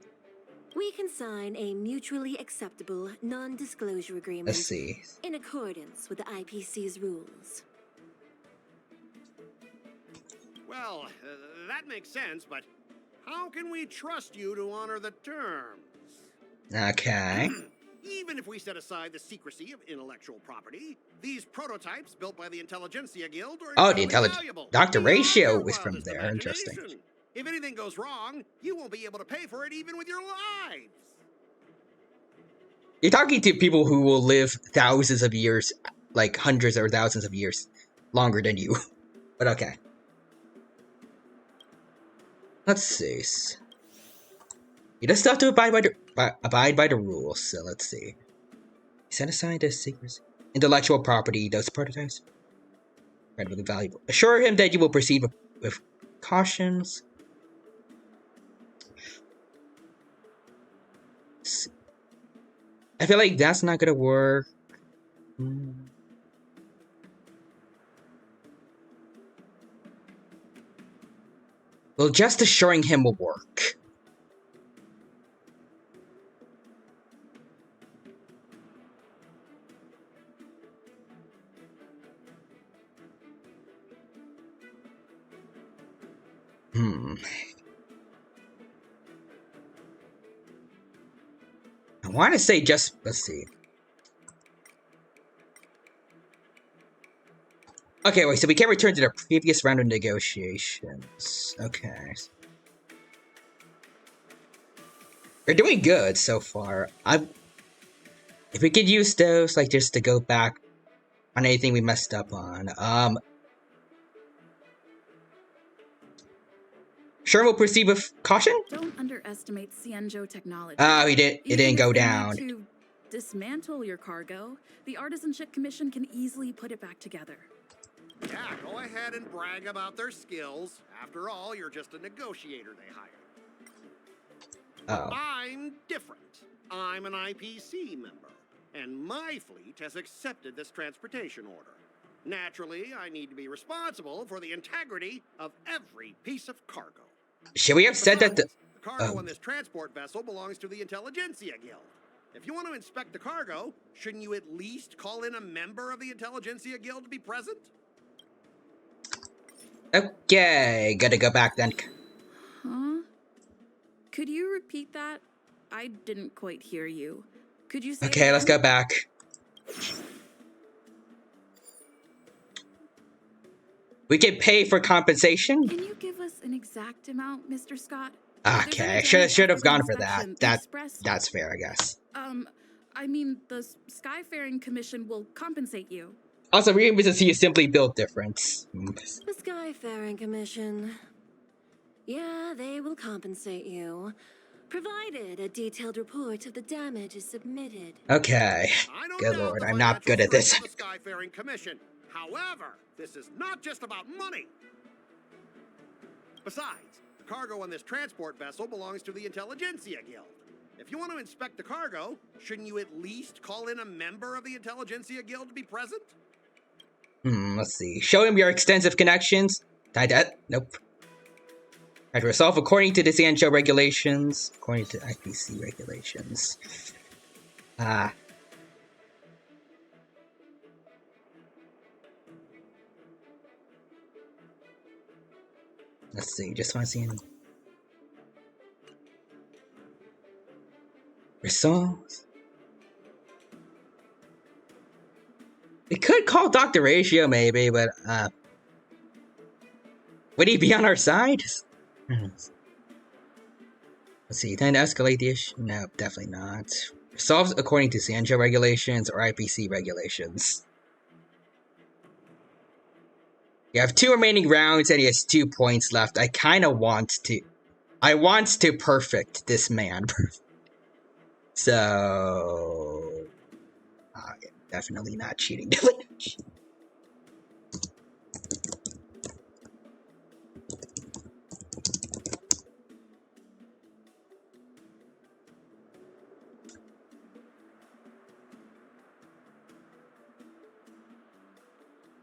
We can sign a mutually acceptable non-disclosure agreement. Let's see. In accordance with the IPC's rules. Well, that makes sense, but how can we trust you to honor the terms? Okay. Even if we set aside the secrecy of intellectual property, these prototypes built by the Intelligentsia Guild are The valuable. Dr. Beyond Ratio your was from wildest there. Interesting. imagination. If anything goes wrong, you won't be able to pay for it even with your lives. You're talking to people who will live thousands of years, like hundreds or thousands of years longer than you. But okay. Let's see. You just have to abide by the rules. So let's see. Set aside the secrecy. Intellectual property. Those prototypes. Incredibly valuable. Assure him that you will proceed with cautions. I feel like that's not gonna work. Well, just assuring him will work. I want to say just, let's see. Okay, wait, so we can't return to the previous round of negotiations. Okay. We're doing good so far. If we could use those, like, just to go back on anything we messed up on. Sure, we'll proceed with caution? Don't underestimate Cienjo technology. Oh, it didn't go Even if down. they need to dismantle your cargo, the Artisanship Commission can easily put it back together. Yeah, go ahead and brag about their skills. After all, you're just a negotiator they hired. Oh. I'm different. I'm an IPC member, and my fleet has accepted this transportation order. Naturally, I need to be responsible for the integrity of every piece of cargo. Should we have said that the cargo on this transport vessel belongs to the Intelligentsia Guild. If you want to inspect the cargo, shouldn't you at least call in a member of the Intelligentsia Guild to be present? Okay, gotta go back then. Huh? Could you repeat that? I didn't quite hear you. Could you say Okay, let's go back. We can pay for compensation? Can you give us an exact amount, Mr. Scott? Okay, should have gone for that. That's fair, I guess. I mean, the Skyfaring Commission will compensate you. Also, we can see a simply built difference. The Skyfaring Commission. Yeah, they will compensate you, provided a detailed report of the damage is submitted. Okay. Good lord, I'm not good at this. The Skyfaring Commission. However, this is not just about money. Besides, the cargo on this transport vessel belongs to the Intelligentsia Guild. If you want to inspect the cargo, shouldn't you at least call in a member of the Intelligentsia Guild to be present? Let's see. Show him your extensive connections. Did that? Nope. Have to resolve according to the Ciencio regulations. According to IPC regulations. Let's see. Just want to see him. Resolve. We could call Dr. Ratio, maybe, but, would he be on our side? Let's see, then escalate the issue? No, definitely not. Resolves according to Ciencio regulations or IPC regulations. You have 2 remaining rounds and he has 2 points left. I kinda want to... I want to perfect this man. So... definitely not cheating.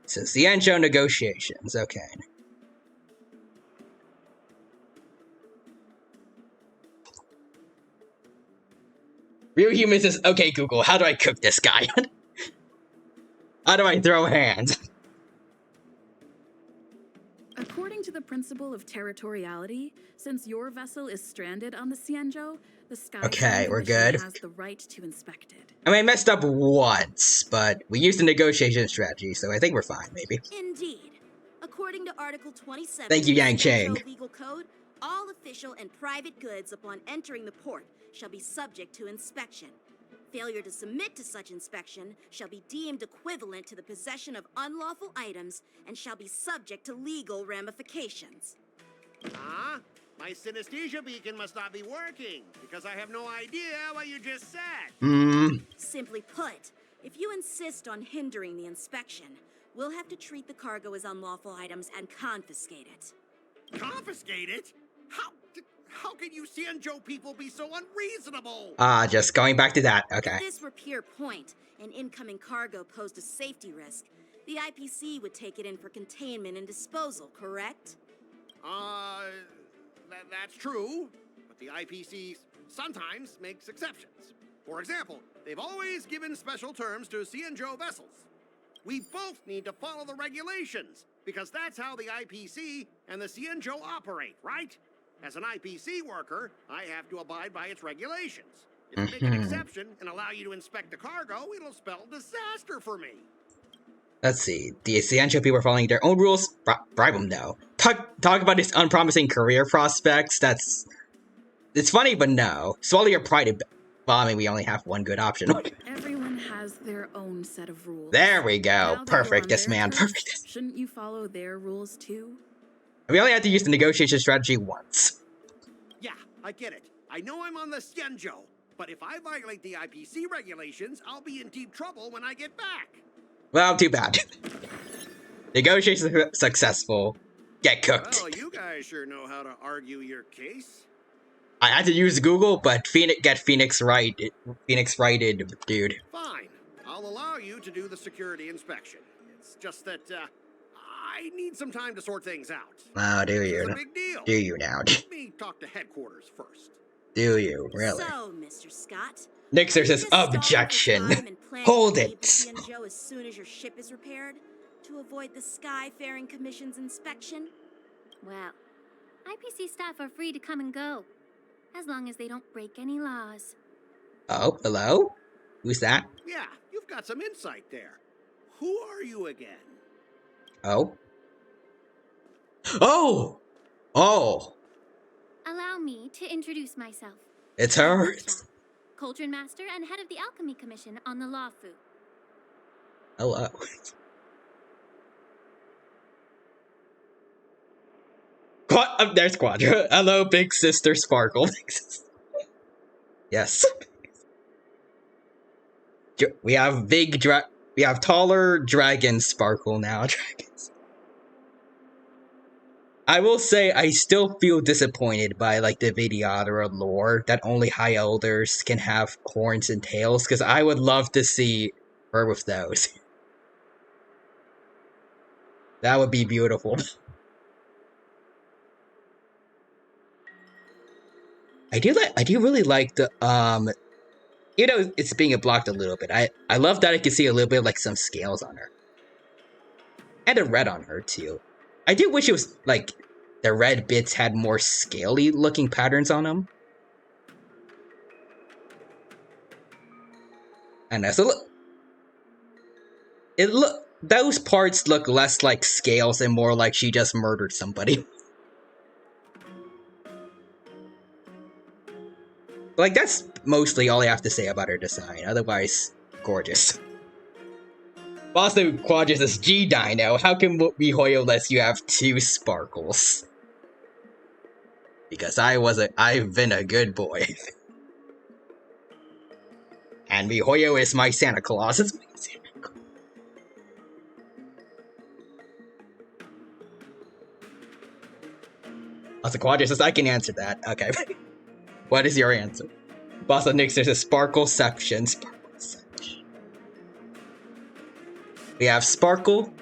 So, Ciencio negotiations, okay. Real Human says, okay, Google, how do I cook this guy? How do I throw hands? According to the principle of territoriality, since your vessel is stranded on the Ciencio, the Skyfaring we're Commission good. has the right to inspect it. I mean, I messed up once, but we used the negotiation strategy, so I think we're fine, maybe. Indeed. According to Article 27 Thank you, of the Yang Chang. Ciencio Legal Code, all official and private goods upon entering the port shall be subject to inspection. Failure to submit to such inspection shall be deemed equivalent to the possession of unlawful items and shall be subject to legal ramifications. Ah, my synesthesia beacon must not be working, because I have no idea what you just said. Simply put, if you insist on hindering the inspection, we'll have to treat the cargo as unlawful items and confiscate it. Confiscate it? How can you Ciencio people be so unreasonable? Just going back to that, okay. If this were pure point, and incoming cargo posed a safety risk, the IPC would take it in for containment and disposal, correct? That's true, but the IPC sometimes makes exceptions. For example, they've always given special terms to Ciencio vessels. We both need to follow the regulations, because that's how the IPC and the Ciencio operate, right? As an IPC worker, I have to abide by its regulations. If I make an exception and allow you to inspect the cargo, it'll spell disaster for me. Let's see. The Ciencio people are following their own rules. Bribe them, though. Talk about his unpromising career prospects. It's funny, but no. Swallow your pride. Well, I mean, we only have one good option. Everyone has their own set of rules. There we go. Perfect. Yes, man. Perfect. Shouldn't you follow their rules too? We only had to use the negotiation strategy once. Yeah, I get it. I know I'm on the Ciencio, but if I violate the IPC regulations, I'll be in deep trouble when I get back. Well, too bad. Negotiation successful. Get cooked. Well, you guys sure know how to argue your case. I had to use Google, but Phoenix righted, dude. Fine. I'll allow you to do the security inspection. It's just that, I need some time to sort things out. Oh, do you? It's a big deal. Do you now? Let me talk to headquarters first. Do you, really? So, Mr. Scott, Nixer says, objection. Hold it. Ciencio as soon as your ship is repaired, to avoid the Skyfaring Commission's inspection? Well, IPC staff are free to come and go, as long as they don't break any laws. Oh, hello? Who's that? Yeah, you've got some insight there. Who are you again? Oh? Oh! Oh! Allow me to introduce myself. It's I'm her? Lingsha, Cauldron Master and head of the Alchemy Commission on the Law-Fu. Hello. There's Quadra. Hello, big sister Sparkle. Yes. We have we have taller dragon Sparkle now. Dragons. I will say I still feel disappointed by like the Vidyadhara lore that only High Elders can have horns and tails, because I would love to see her with those. That would be beautiful. I do really like the it's being blocked a little bit. I love that I can see a little bit of, like, some scales on her. And a red on her too. I do wish it was like the red bits had more scaly looking patterns on them. And so those parts look less like scales and more like she just murdered somebody. Like, that's mostly all I have to say about her design. Otherwise, gorgeous. Also, Quadras is G-Dino. How can MiHoYo lets you have 2 sparkles? Because I've been a good boy. And MiHoYo is my Santa Claus. It's my Santa Claus. Also, Quadras says, I can answer that. Okay. What is your answer? Bossa Nix, there's a Sparkleception. We have Sparkle.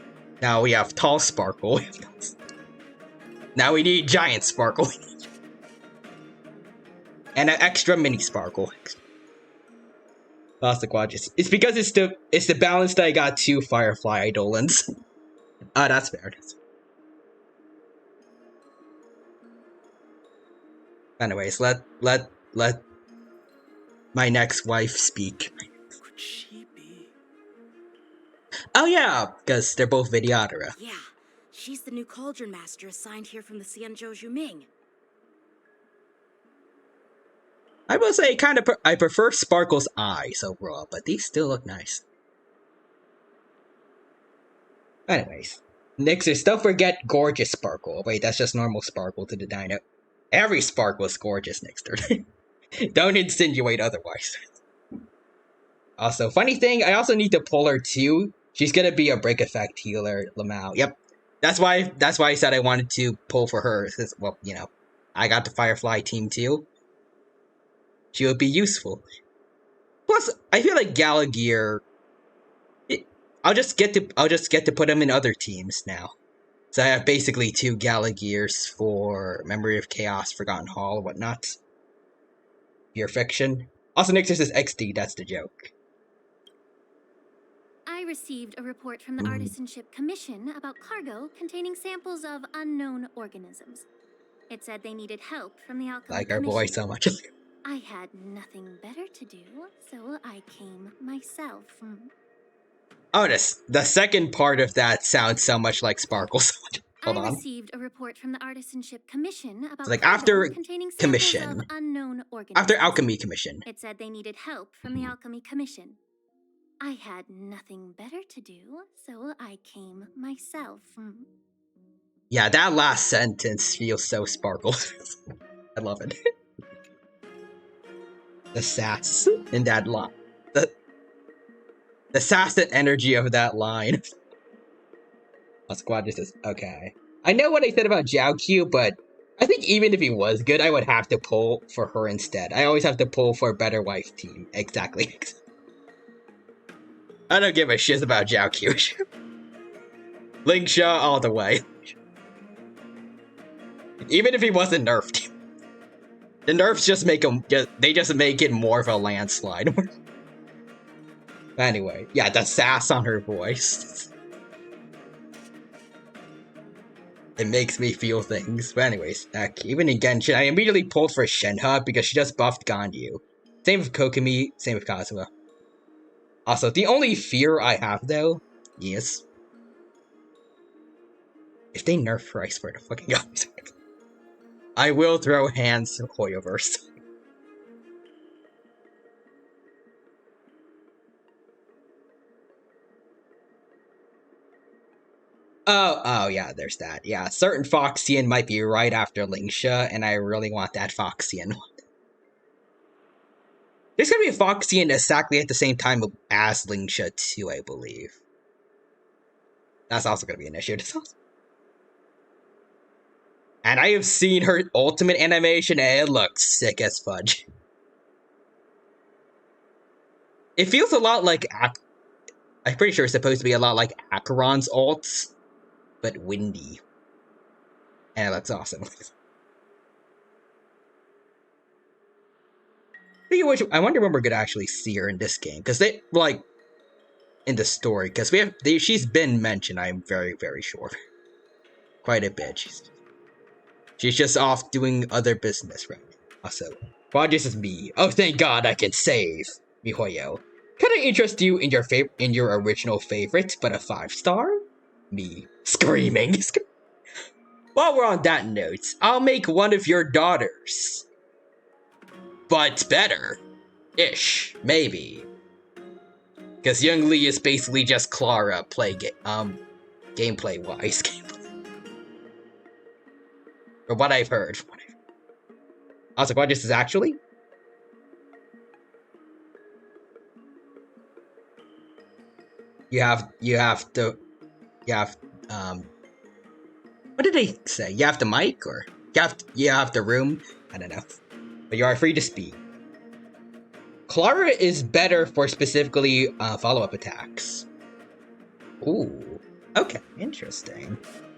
Now we have Tall Sparkle. Now we need Giant Sparkle. And an extra Mini Sparkle. Bossa Quadras. It's because it's the balance that I got 2 Firefly Eidolons. That's fair. Anyways, let my next wife speak. Could she be? Oh yeah, because they're both Vidyadhara. Yeah, she's the new Cauldron Master assigned here from the Xianzhou Zhuming. I will say, I prefer Sparkle's eyes overall, but these still look nice. Anyways, Nixers, don't forget Gorgeous Sparkle. Wait, that's just normal Sparkle to the dino. Every Sparkle is gorgeous, Nixter. Don't insinuate otherwise. Also, funny thing, I also need to pull her too. She's gonna be a break effect healer, Lamau. Yep. That's why I said I wanted to pull for her. Since, well, I got the Firefly team too. She would be useful. Plus, I feel like Galagear. I'll just get to put him in other teams now. So I have basically 2 Galagears for Memory of Chaos, Forgotten Hall, whatnot. Pure Fiction. Also, Nixer says XD, that's the joke. I received a report from the Artisanship Commission about cargo containing samples of unknown organisms. It said they needed help from the Alchemy Like our Commission. boy so much. I had nothing better to do, so I came myself. Oh, the second part of that sounds so much like Sparkle. Hold on. I received a report from the Artisanship Commission about Like cargo after containing samples Commission. of unknown organisms. After Alchemy Commission. It said they needed help from the Alchemy Commission. I had nothing better to do, so I came myself. Yeah, that last sentence feels so Sparkle. I love it. The sass in that line. The sass and energy of that line. Squad just says, okay. I know what I said about Jiaoqiu, but I think even if he was good, I would have to pull for her instead. I always have to pull for a better wife team. Exactly. I don't give a shit about Jiaoqiu. Lingsha all the way. Even if he wasn't nerfed. The nerfs just make him, they just make it more of a landslide. Anyway, yeah, the sass on her voice. It makes me feel things. But anyways, even in Genshin, I immediately pulled for Shenhe because she just buffed Ganyu. Same with Kokomi, same with Kazuha. Also, the only fear I have though, yes. If they nerf her, I swear to fucking God. I will throw hands to Hoyoverse. Oh, yeah, there's that. Yeah, certain Foxian might be right after Lingsha, and I really want that Foxian. There's gonna be a Foxian exactly at the same time as Lingsha, too, I believe. That's also gonna be an issue. And I have seen her ultimate animation, and it looks sick as fudge. It feels a lot like... I'm pretty sure it's supposed to be a lot like Acheron's ults, but windy. And it looks awesome. Speaking of which, I wonder when we're gonna actually see her in this game, because they, like, in the story, because she's been mentioned, I'm very, very sure. Quite a bit. She's just off doing other business right now. Also, why this is me? Oh, thank God I can save, MiHoYo. Can I interest you in your original favorite, but a 5-star? Me screaming. While we're on that note, I'll make one of your daughters. But better. Ish. Maybe. Because Young Lee is basically just Clara gameplay-wise. Or what I've heard. I was like, what this is actually? You have, what did they say? You have the mic, or you have the room? I don't know. But you are free to speak. Clara is better for specifically follow-up attacks. Ooh. Okay, interesting.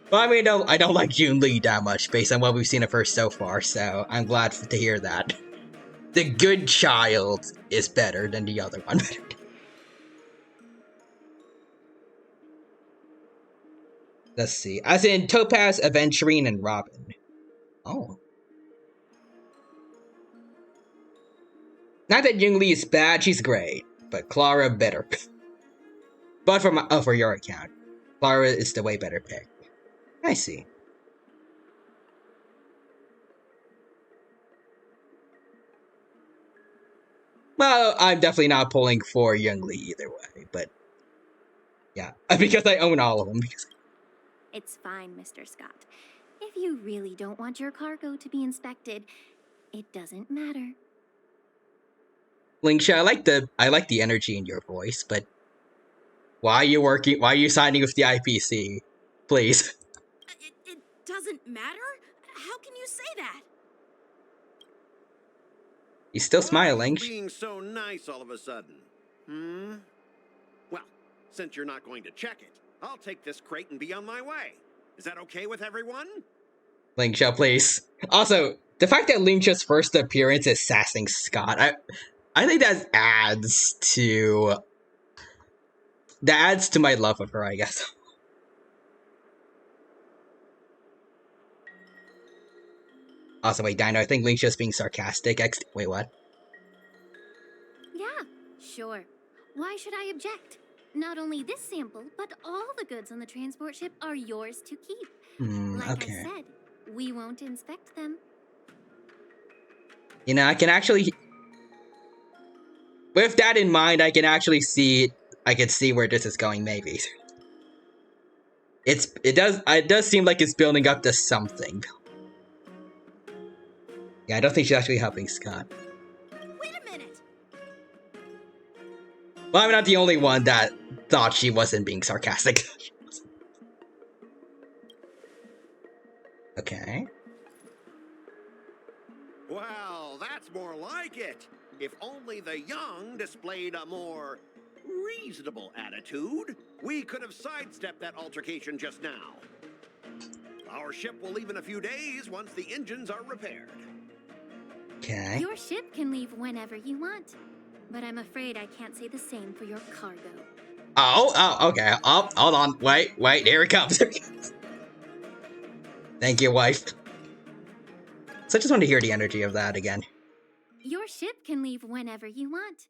Well, I mean, I don't like Jun Lee that much based on what we've seen of her so far, so I'm glad to hear that. The good child is better than the other one. Let's see. As in Topaz, Aventurine, and Robin. Oh. Not that Young Lee is bad, she's great. But Clara better. But for your account. Clara is the way better pick. I see. Well, I'm definitely not pulling for Young Lee either way, but yeah. Because I own all of them. It's fine, Mr. Scott. If you really don't want your cargo to be inspected, it doesn't matter. Lingsha, I like the energy in your voice, but why are you signing with the IPC? Please. It doesn't matter? How can you say that? He's still smiling. Being so nice all of a sudden. Well, since you're not going to check it, I'll take this crate and be on my way. Is that okay with everyone? Lingsha, please. Also, the fact that Lingsha's first appearance is sassing Scott, I think that adds to my love of her, I guess. Also, wait, Dino, I think Lingsha's being sarcastic. Wait, what? Yeah, sure. Why should I object? Not only this sample, but all the goods on the transport ship are yours to keep. Like Okay. I said, we won't inspect them. You know, I can actually... With that in mind, I can see where this is going, maybe. It does seem like it's building up to something. Yeah, I don't think she's actually helping Scott. Wait a minute. Well, I'm not the only one that thought she wasn't being sarcastic. Okay. Well, that's more like it. If only the young displayed a more reasonable attitude, we could have sidestepped that altercation just now. Our ship will leave in a few days once the engines are repaired. Okay. Your ship can leave whenever you want. But I'm afraid I can't say the same for your cargo. Oh, okay. Oh, hold on. Wait, here it comes. Thank you, wife. So I just want to hear the energy of that again. Your ship can leave whenever you want.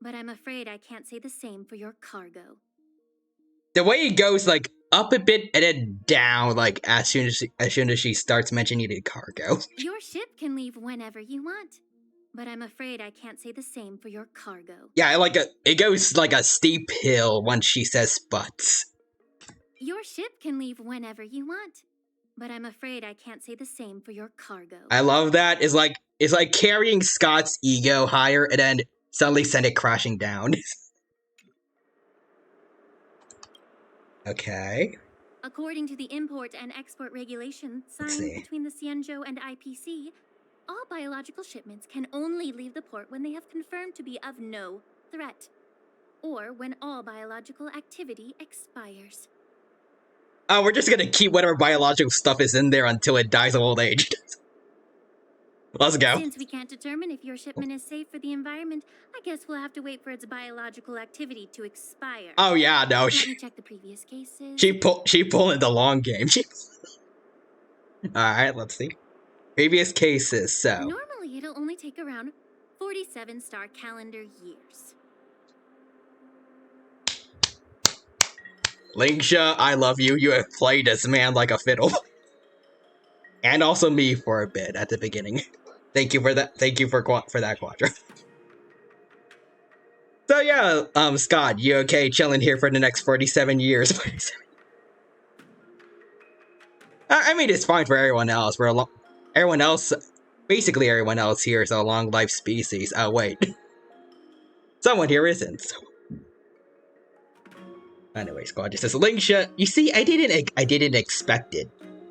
But I'm afraid I can't say the same for your cargo. The way it goes, like, up a bit and then down, like as soon as she starts mentioning the cargo. Your ship can leave whenever you want, but I'm afraid I can't say the same for your cargo. Yeah, it goes like a steep hill once she says butts. Your ship can leave whenever you want, but I'm afraid I can't say the same for your cargo. I love that. It's like carrying Scott's ego higher and then suddenly send it crashing down. Okay. According to the import and export regulations signed between the Cienjo and IPC, all biological shipments can only leave the port when they have confirmed to be of no threat, or when all biological activity expires. Oh, we're just gonna keep whatever biological stuff is in there until it dies of old age. Let's go. Since we can't determine if your shipment is safe for the environment, I guess we'll have to wait for its biological activity to expire. Oh yeah, no. Let me check the previous cases. She pulling the long game. Alright, let's see. Previous cases, so. Normally it'll only take around 47 star calendar years. Linksha, I love you. You have played this man like a fiddle. And also me for a bit at the beginning. Thank you for that. Thank you for that, Quadra. So yeah, Scott, you okay chilling here for the next 47 years? I mean, it's fine for everyone else. Basically everyone else here is a long life species. Oh wait, someone here isn't. So. Anyway, Squad just says, Linksha, you see, I didn't expect it.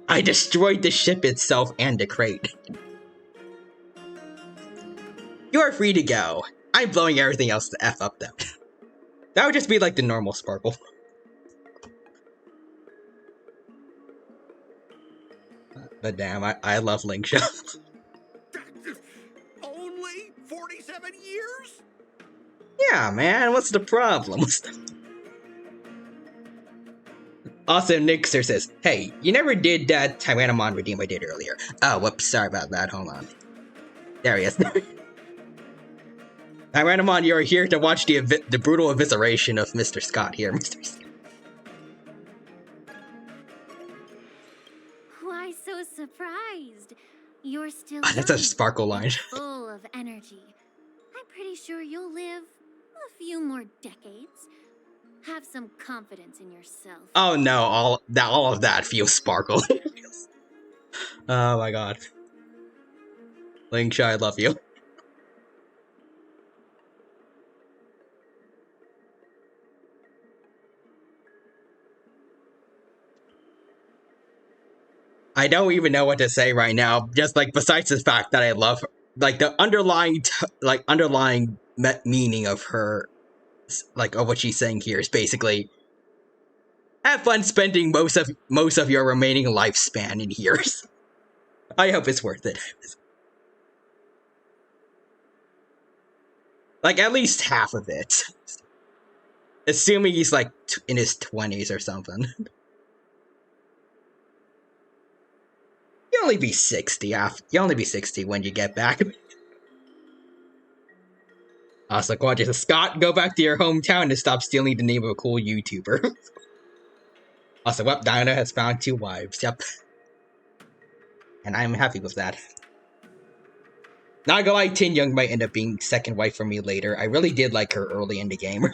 I destroyed the ship itself and the crate. You are free to go. I'm blowing everything else to F up though. That would just be like the normal Sparkle. But damn, I love Linksha. Only 47 years? Yeah, man, what's the problem? Also, Nixer says, hey, you never did that Tyrannomon redeem I did earlier. Oh, whoops, sorry about that, hold on. There he is. Tyrannomon, you're here to watch the brutal evisceration of Mr. Scott here, Mr. Scott. Why so surprised? You're still That's a Sparkle line. full of energy. I'm pretty sure you'll live a few more decades. Have some confidence in yourself. Oh no, all of that feels Sparkle. Oh my god. Linksha, I love you. I don't even know what to say right now. Just like besides the fact that I love her, like the underlying meaning of her, like of what she's saying here is basically have fun spending most of your remaining lifespan in years. I hope it's worth it. Like at least half of it. Assuming he's like in his 20s or something. You'll only be 60 you'll only be 60 when you get back. Also, Quadra says, Scott, go back to your hometown and stop stealing the name of a cool YouTuber. Also, well, Diana has found 2 wives, yep. And I'm happy with that. Not gonna lie, Tin Young might end up being second wife for me later. I really did like her early in the game.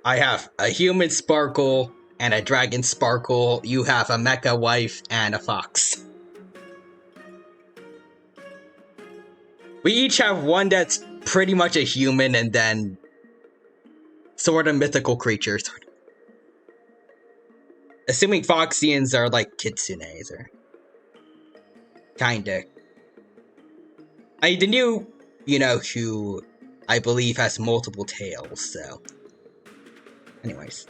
I have a human Sparkle and a dragon Sparkle. You have a mecha wife and a fox. We each have one that's pretty much a human and then sort of mythical creatures. Assuming Foxians are like kitsunes or kinda. The new, who I believe has multiple tails, so. Anyways.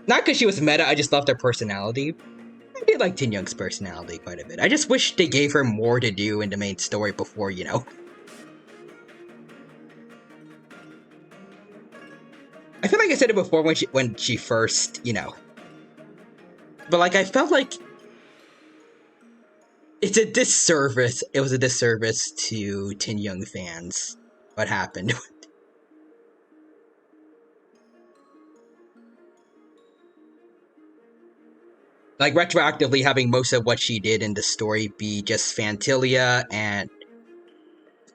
Not because she was meta, I just loved her personality. I did like Tin Young's personality quite a bit. I just wish they gave her more to do in the main story before, I feel like I said it before when she first, But like I felt like it's a disservice. It was a disservice to Tin Young fans what happened. Like, retroactively having most of what she did in the story be just Fantilia, and...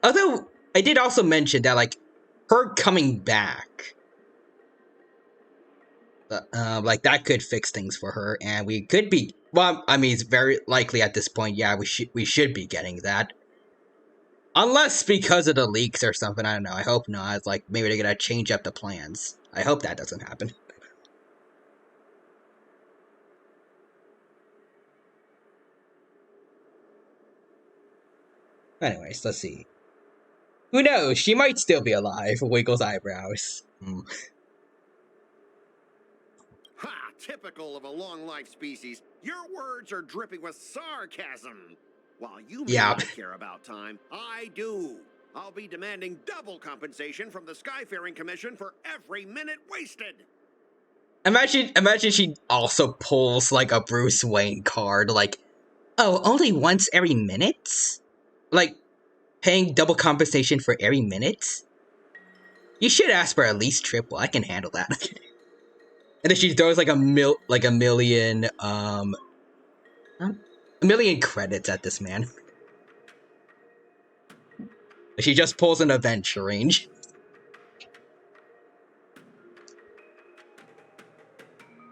Although, I did also mention that, like, her coming back... like, that could fix things for her, and we could be... Well, I mean, it's very likely at this point, yeah, we should be getting that. Unless because of the leaks or something, I don't know, I hope not. It's like, maybe they're gonna change up the plans. I hope that doesn't happen. Anyways, let's see. Who knows? She might still be alive. Wiggles eyebrows. Ha! Typical of a long-life species. Your words are dripping with sarcasm. While you may not care about time, I do. I'll be demanding double compensation from the Skyfaring Commission for every minute wasted. Imagine she also pulls, like, a Bruce Wayne card, like, oh, only once every minute? Like, paying double compensation for every minute? You should ask for at least triple, I can handle that. And then she throws, like, a million credits at this man. She just pulls an adventure range.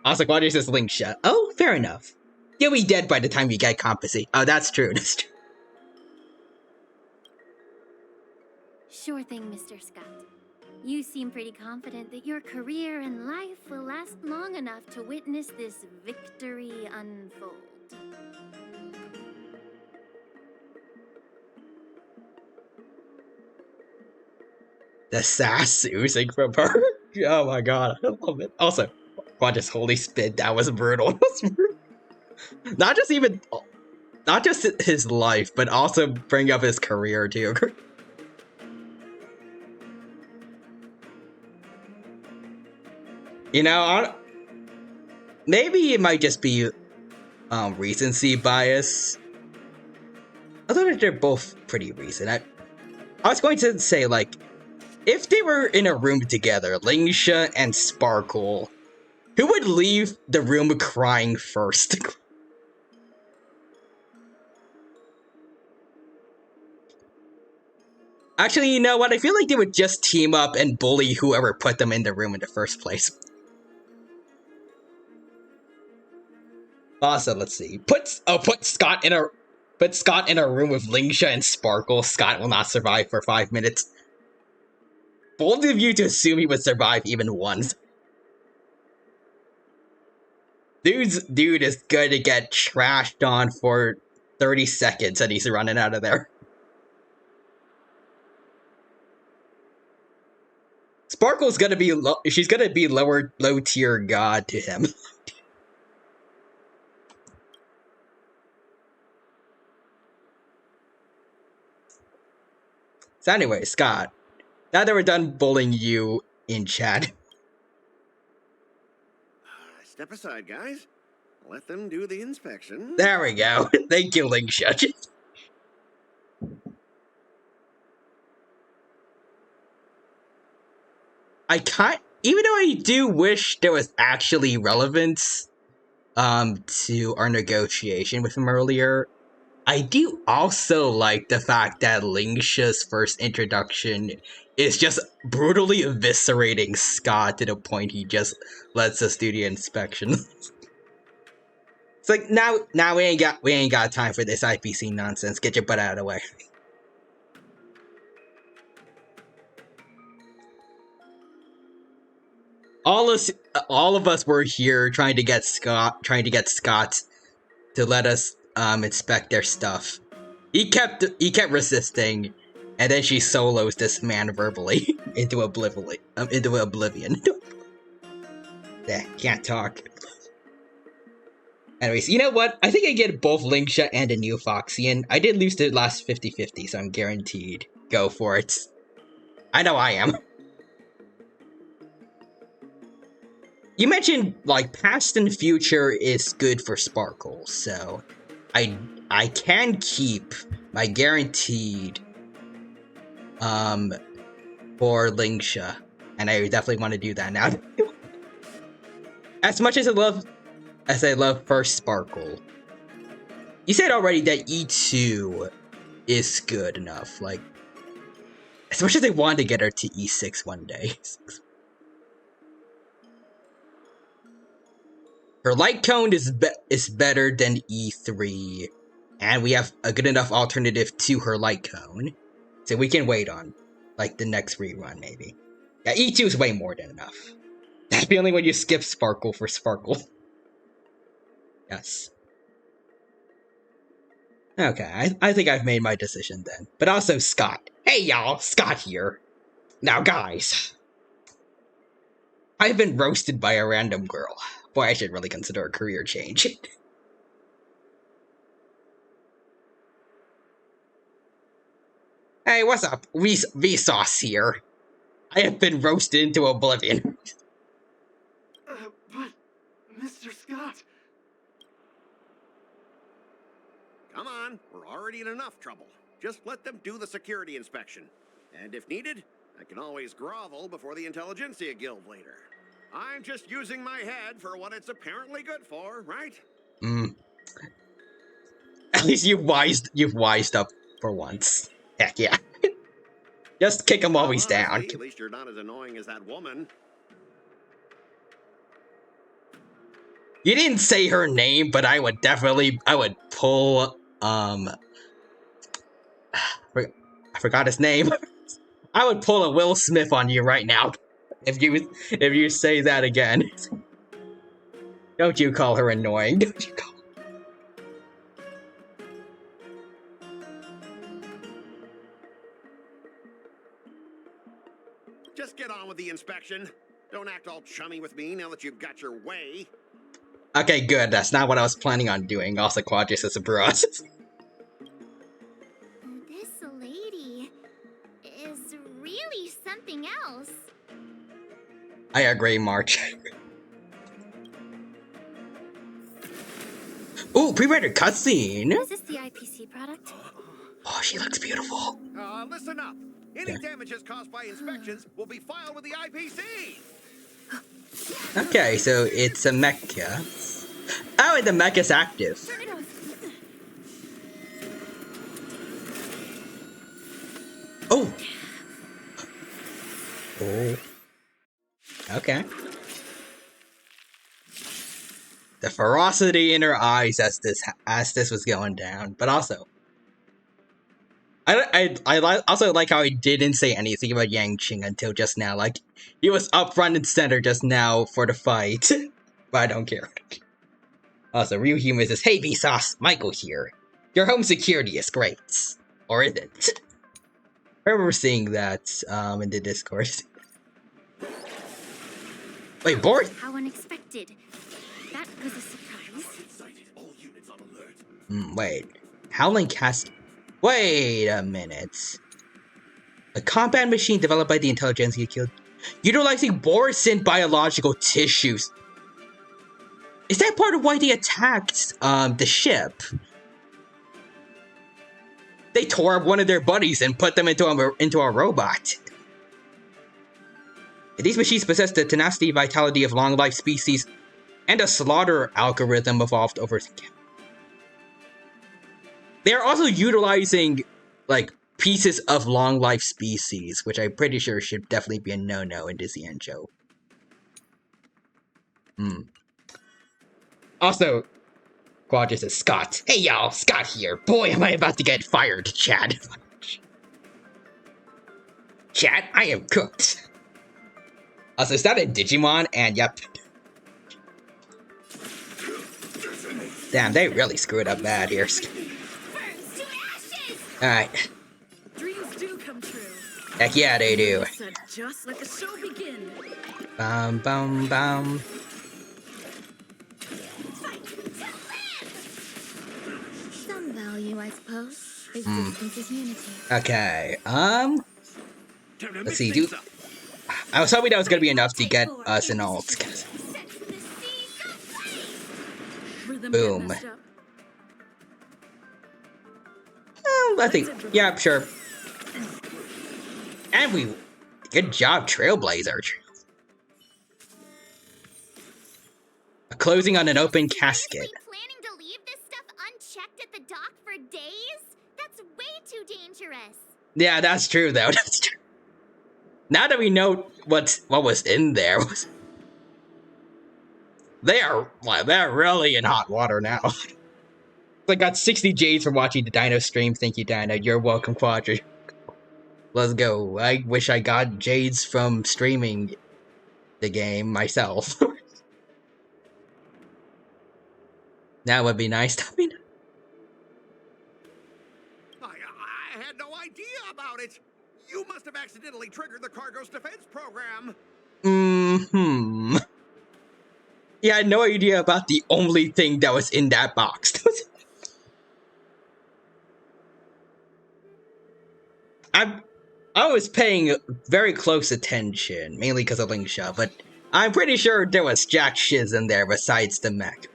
I was like, why does this link shut? Oh, fair enough. You'll be dead by the time you get compensate. Oh, that's true, that's true. Sure thing, Mr. Scott. You seem pretty confident that your career and life will last long enough to witness this victory unfold. The sass oozing from her. Oh my god, I love it. Also, Quadras holy spit, that was brutal. Not just his life, but also bring up his career too. You know, maybe it might just be recency bias. Although they're both pretty recent. I was going to say, like, if they were in a room together, Lingsha and Sparkle, who would leave the room crying first? Actually, you know what? I feel like they would just team up and bully whoever put them in the room in the first place. Also, let's see. Put Scott in a room with Lingsha and Sparkle. Scott will not survive for 5 minutes. Bold of you to assume he would survive even once. Dude is going to get trashed on for 30 seconds and he's running out of there. Sparkle's gonna be she's gonna be low tier god to him. So anyway, Scott, now that we're done bullying you in chat. Step aside, guys. Let them do the inspection. There we go. Thank you, Lingsha. Even though I do wish there was actually relevance to our negotiation with him earlier, I do also like the fact that Lingsha's first introduction is just brutally eviscerating Scott to the point he just lets us do the inspection. It's like, now we ain't got time for this IPC nonsense. Get your butt out of the way. All of us were here trying to get Scott to let us inspect their stuff. He kept resisting, and then she solos this man verbally into oblivion. Yeah, can't talk. Anyways, you know what? I think I get both Lingsha and a new Foxian. I did lose the last 50-50, so I'm guaranteed. Go for it. I know I am. You mentioned, like, past and future is good for Sparkle, so I can keep my guaranteed for Lingsha, and I definitely want to do that now. As much as I love First Sparkle, you said already that E2 is good enough. Like, as much as I wanted to get her to E6 one day. Her light cone is better than E3, and we have a good enough alternative to her light cone, so we can wait on, like, the next rerun, maybe. Yeah, E2 is way more than enough. That's the only one you skip Sparkle for Sparkle. Yes. Okay, I think I've made my decision then. But also Scott. Hey y'all, Scott here. Now guys, I've been roasted by a random girl. Boy, I should really consider a career change. Hey, what's up? Vsauce here. I have been roasted into oblivion. But, Mr. Scott... Come on, we're already in enough trouble. Just let them do the security inspection. And if needed, I can always grovel before the Intelligentsia Guild later. I'm just using my head for what it's apparently good for, right? At least you've wised up for once. Heck yeah. Just kick him while he's down. At least you're not as annoying as that woman. You didn't say her name, but I would pull, I forgot his name. I would pull a Will Smith on you right now. If you say that again. Don't you call her annoying. Don't you call Just get on with the inspection. Don't act all chummy with me now that you've got your way. Okay, good. That's not what I was planning on doing. Also, Quadris is a bros. This lady is really something else. I agree, March. Ooh, pre-rendered cutscene! Is this the IPC product? Oh, she looks beautiful. Listen up. Any damages caused by inspections will be filed with the IPC. Okay, so it's a mecha. Oh, and the mecha's active. Oh. Oh. Okay. The ferocity in her eyes as this was going down, but also, I also like how he didn't say anything about Yang Qing until just now. Like, he was up front and center just now for the fight, but I don't care. Also, Ryu Human says, "Hey Vsauce, Michael here. Your home security is great, or is it?" I remember seeing that in the Discord. Wait, Boris? How unexpected. That was a surprise. Wait. Howling Cast. Wait a minute. A combat machine developed by the Intelligentsia Guild, utilizing Borisyn biological tissues. Is that part of why they attacked the ship? They tore up one of their buddies and put them into a robot. These machines possess the tenacity and vitality of long-life species, and a slaughter algorithm evolved over. They are also utilizing, like, pieces of long-life species, which I'm pretty sure should definitely be a no-no in this Xianzhou. Also, Quadris says, Scott. Hey y'all, Scott here. Boy, am I about to get fired, Chad. Chad, I am cooked. Also, is that a Digimon? And yep. Damn, they really screwed up bad here. Alright. Dreams do come true. Heck yeah, they do. So just let the show begin. Bum bum bum. Some value, I suppose. Existence is unity. Okay, let's see, I was hoping that was gonna be enough to get us an ult. Boom. I think, yeah, sure. And Good job, Trailblazer. Closing on an open casket. Planning to leave this stuff unchecked at the dock for days? That's way too dangerous. Yeah, that's true though. That's true. Now that we know what was in there, they're really in hot water now. I got 60 Jades for watching the Dino stream. Thank you, Dino. You're welcome, Quadri. Let's go. I wish I got Jades from streaming the game myself. That would be nice. I had no idea about it. You must have accidentally triggered the cargo's defense program. Yeah, I had no idea about the only thing that was in that box. I was paying very close attention, mainly because of Lingsha, but I'm pretty sure there was jack shiz in there besides the mech.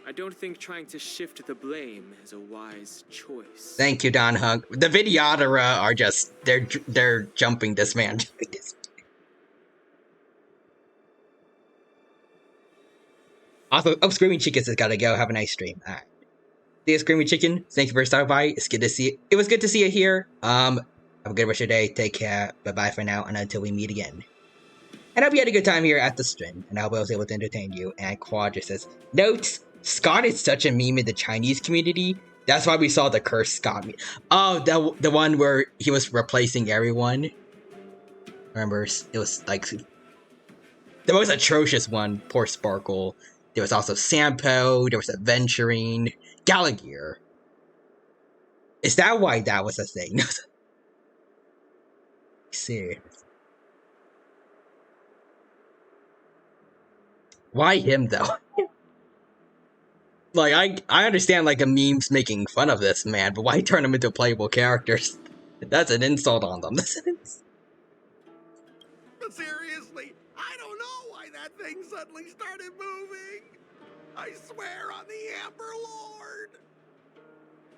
I don't think trying to shift the blame is a wise choice. Thank you, Don Hug. The Videodera are just they're jumping this man. Also, Screaming Chickens has gotta go. Have a nice stream. Alright. See you, Screaming Chicken. Thank you for stopping by. It's good to see you. It was good to see you here. Have a good rest of your day. Take care. Bye-bye for now, and until we meet again. And I hope you had a good time here at the stream, and I hope I was able to entertain you. And Quadra says, notes, Scott is such a meme in the Chinese community. That's why we saw the cursed Scott meme. Oh, the one where he was replacing everyone. Remember, it was like the most atrocious one. Poor Sparkle. There was also Sampo. There was Adventuring. Gallagher. Is that why that was a thing? See. Why him though? Like I understand like the memes making fun of this man, but why turn them into playable characters? That's an insult on them. But seriously, I don't know why that thing suddenly started moving. I swear on the Amber Lord.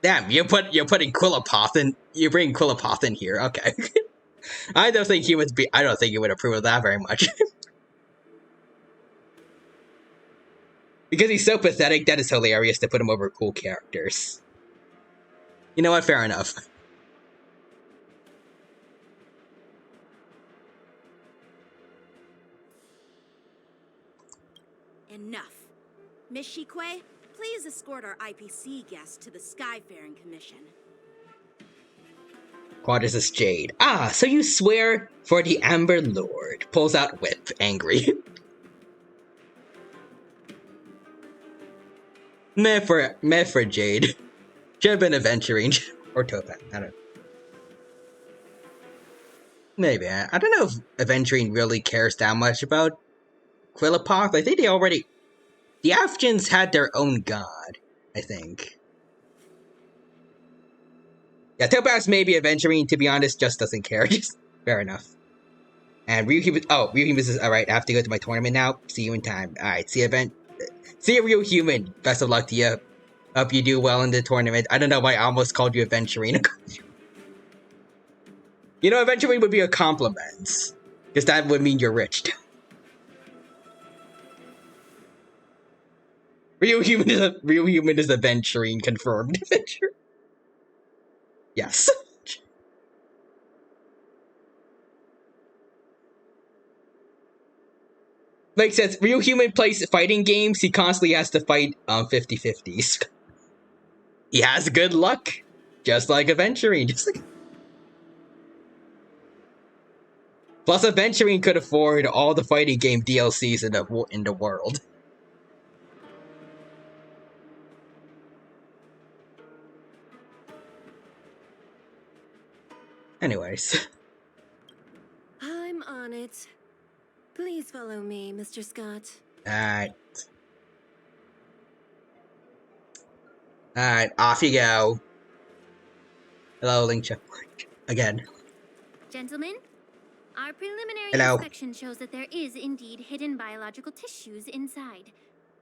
Damn, you're putting Quillipoth in. You bring Quillipoth in here. Okay. I don't think he would approve of that very much. Because he's so pathetic that it's hilarious to put him over cool characters. You know what? Fair enough. Enough. Miss Shikwe, please escort our IPC guest to the Skyfaring Commission. Quadris is Jade. Ah, so you swear for the Amber Lord. Pulls out whip, angry. Meh for Jade. Should have been Adventuring. Or Topaz, I don't know. Maybe, I don't know if Adventuring really cares that much about Quillipoth. I think they already... The Afghans had their own god, I think. Yeah, Topaz may be Adventuring, to be honest, just doesn't care. Just fair enough. And Ryuhuman is alright, I have to go to my tournament now. See you in time. Alright, see you, Ryuhuman. Best of luck to you. Hope you do well in the tournament. I don't know why I almost called you Adventuring. You know, Adventuring would be a compliment. Because that would mean you're rich. Ryuhuman is Adventuring, confirmed. Adventure. Yes. Makes sense. Ryuhuman plays fighting games. He constantly has to fight 50-50s. He has good luck. Just like Adventuring. Plus, Adventuring could afford all the fighting game DLCs in the world. Anyways. I'm on it. Please follow me, Mr. Scott. Alright. Alright, off you go. Hello, Lingsha. Again. Gentlemen, our preliminary Hello. inspection shows that there is indeed hidden biological tissues inside.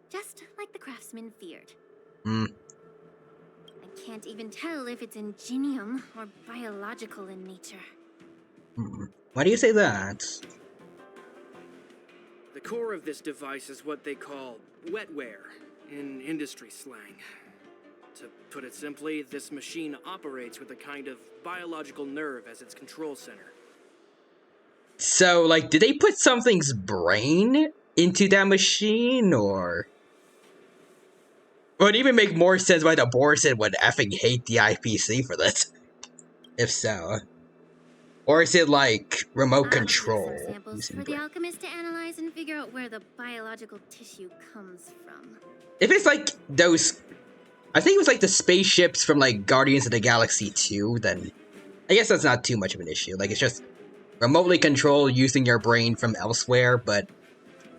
Just like the craftsman feared. Hmm. I can't even tell if it's ingenium or biological in nature. Why do you say that? The core of this device is what they call wetware in industry slang. To put it simply, this machine operates with a kind of biological nerve as its control center. So, like, did they put something's brain into that machine, or... It would even make more sense why the Borson would effing hate the IPC for this. If so. Or is it like remote I'll take control? some samples for the alchemist to analyze and figure out where the biological tissue comes from. If it's like those... I think it was like the spaceships from like Guardians of the Galaxy 2, then I guess that's not too much of an issue. Like, it's just remotely controlled using your brain from elsewhere, but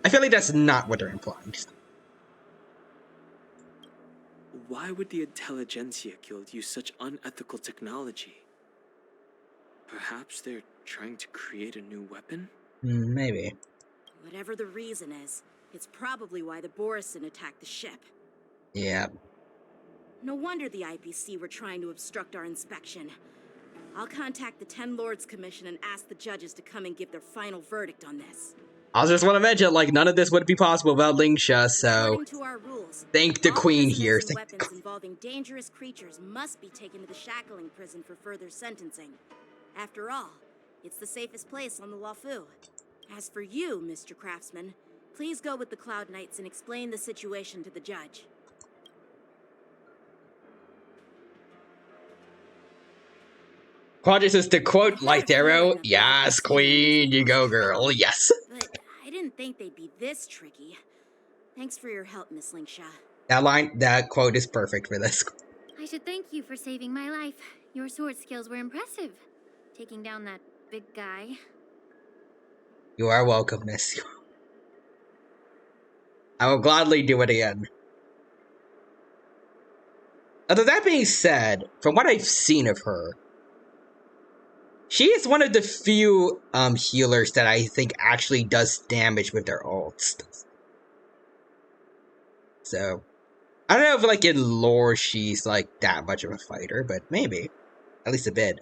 I feel like that's not what they're implying. Why would the Intelligentsia Guild use such unethical technology? Perhaps they're trying to create a new weapon? Maybe. Whatever the reason is, it's probably why the Borison attacked the ship. Yeah. No wonder the IPC were trying to obstruct our inspection. I'll contact the Ten Lords Commission and ask the judges to come and give their final verdict on this. I just want to mention, like, none of this would be possible without Lingsha, so... According to our rules, thank the all Queen prisoners here. and weapons involving dangerous creatures must be taken to the shackling prison for further sentencing. After all, it's the safest place on the Lafu. As for you, Mr. Craftsman, please go with the Cloud Knights and explain the situation to the judge. Quadris is to quote Light Arrow, yes, Queen, you go, girl, yes. But I didn't think they'd be this tricky. Thanks for your help, Miss Lingsha. That quote is perfect for this. I should thank you for saving my life. Your sword skills were impressive. Taking down that big guy. You are welcome, miss. I will gladly do it again. Although that being said, from what I've seen of her, she is one of the few healers that I think actually does damage with their ults. So, I don't know if like in lore she's like that much of a fighter, but maybe. At least a bit.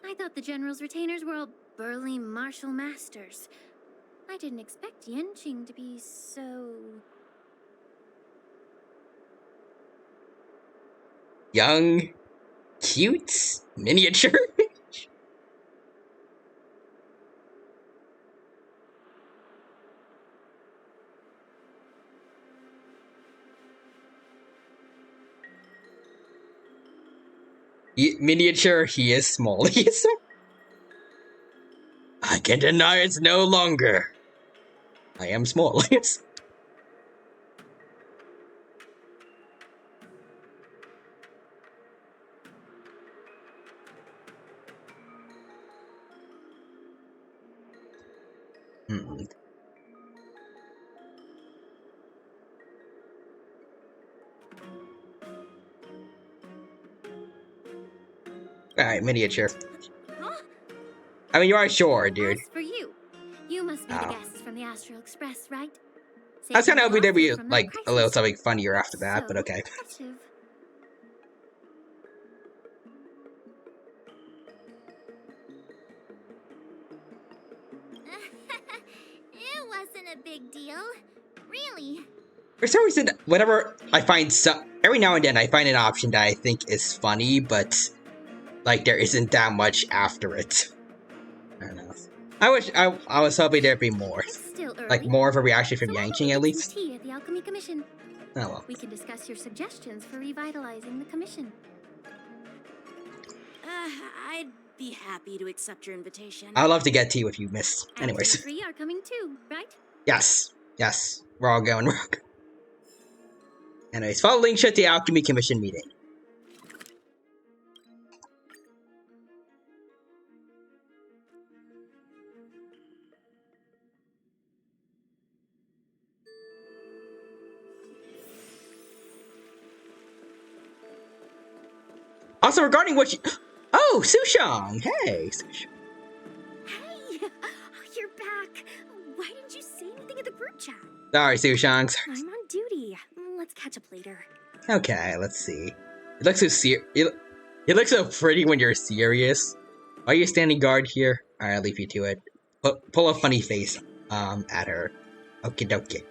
I thought the General's retainers were all burly martial masters. I didn't expect Yenqing to be so... young, cute, miniature. Miniature, he is small. He is so... I can deny it's no longer. I am small. Yes. Alright, miniature. Huh? I mean, you are sure, dude. As for you, you must be the guests from the Astral Express, right? I was kind of hoping there'd be, From that like, a little crisis. something funnier after that, So but okay. impressive. It wasn't a big deal. Really. For some reason, whenever I find every now and then I find an option that I think is funny, but, like, there isn't that much after it. I don't know. I was hoping there'd be more. Still early. Like, more of a reaction from Yanqing, at least. Tea at the Alchemy Commission. Oh well. We can discuss your suggestions for revitalizing the commission. I'd be happy to accept your invitation. I'd love to get tea with you, miss. And Anyways. you three are coming too, right? Yes. Yes. We're all going rogue. Anyways, follow Lingsha at the Alchemy Commission meeting. Also, regarding what you... Oh, Sushang! Hey, Sushang. Hey, you're back. Why didn't you say anything in the group chat? Sorry, Sushang. I'm on duty. Let's catch up later. Okay, let's see. It looks so it looks so pretty when you're serious. Why are you standing guard here? Alright, I'll leave you to it. Pull a funny face at her. Okie dokie.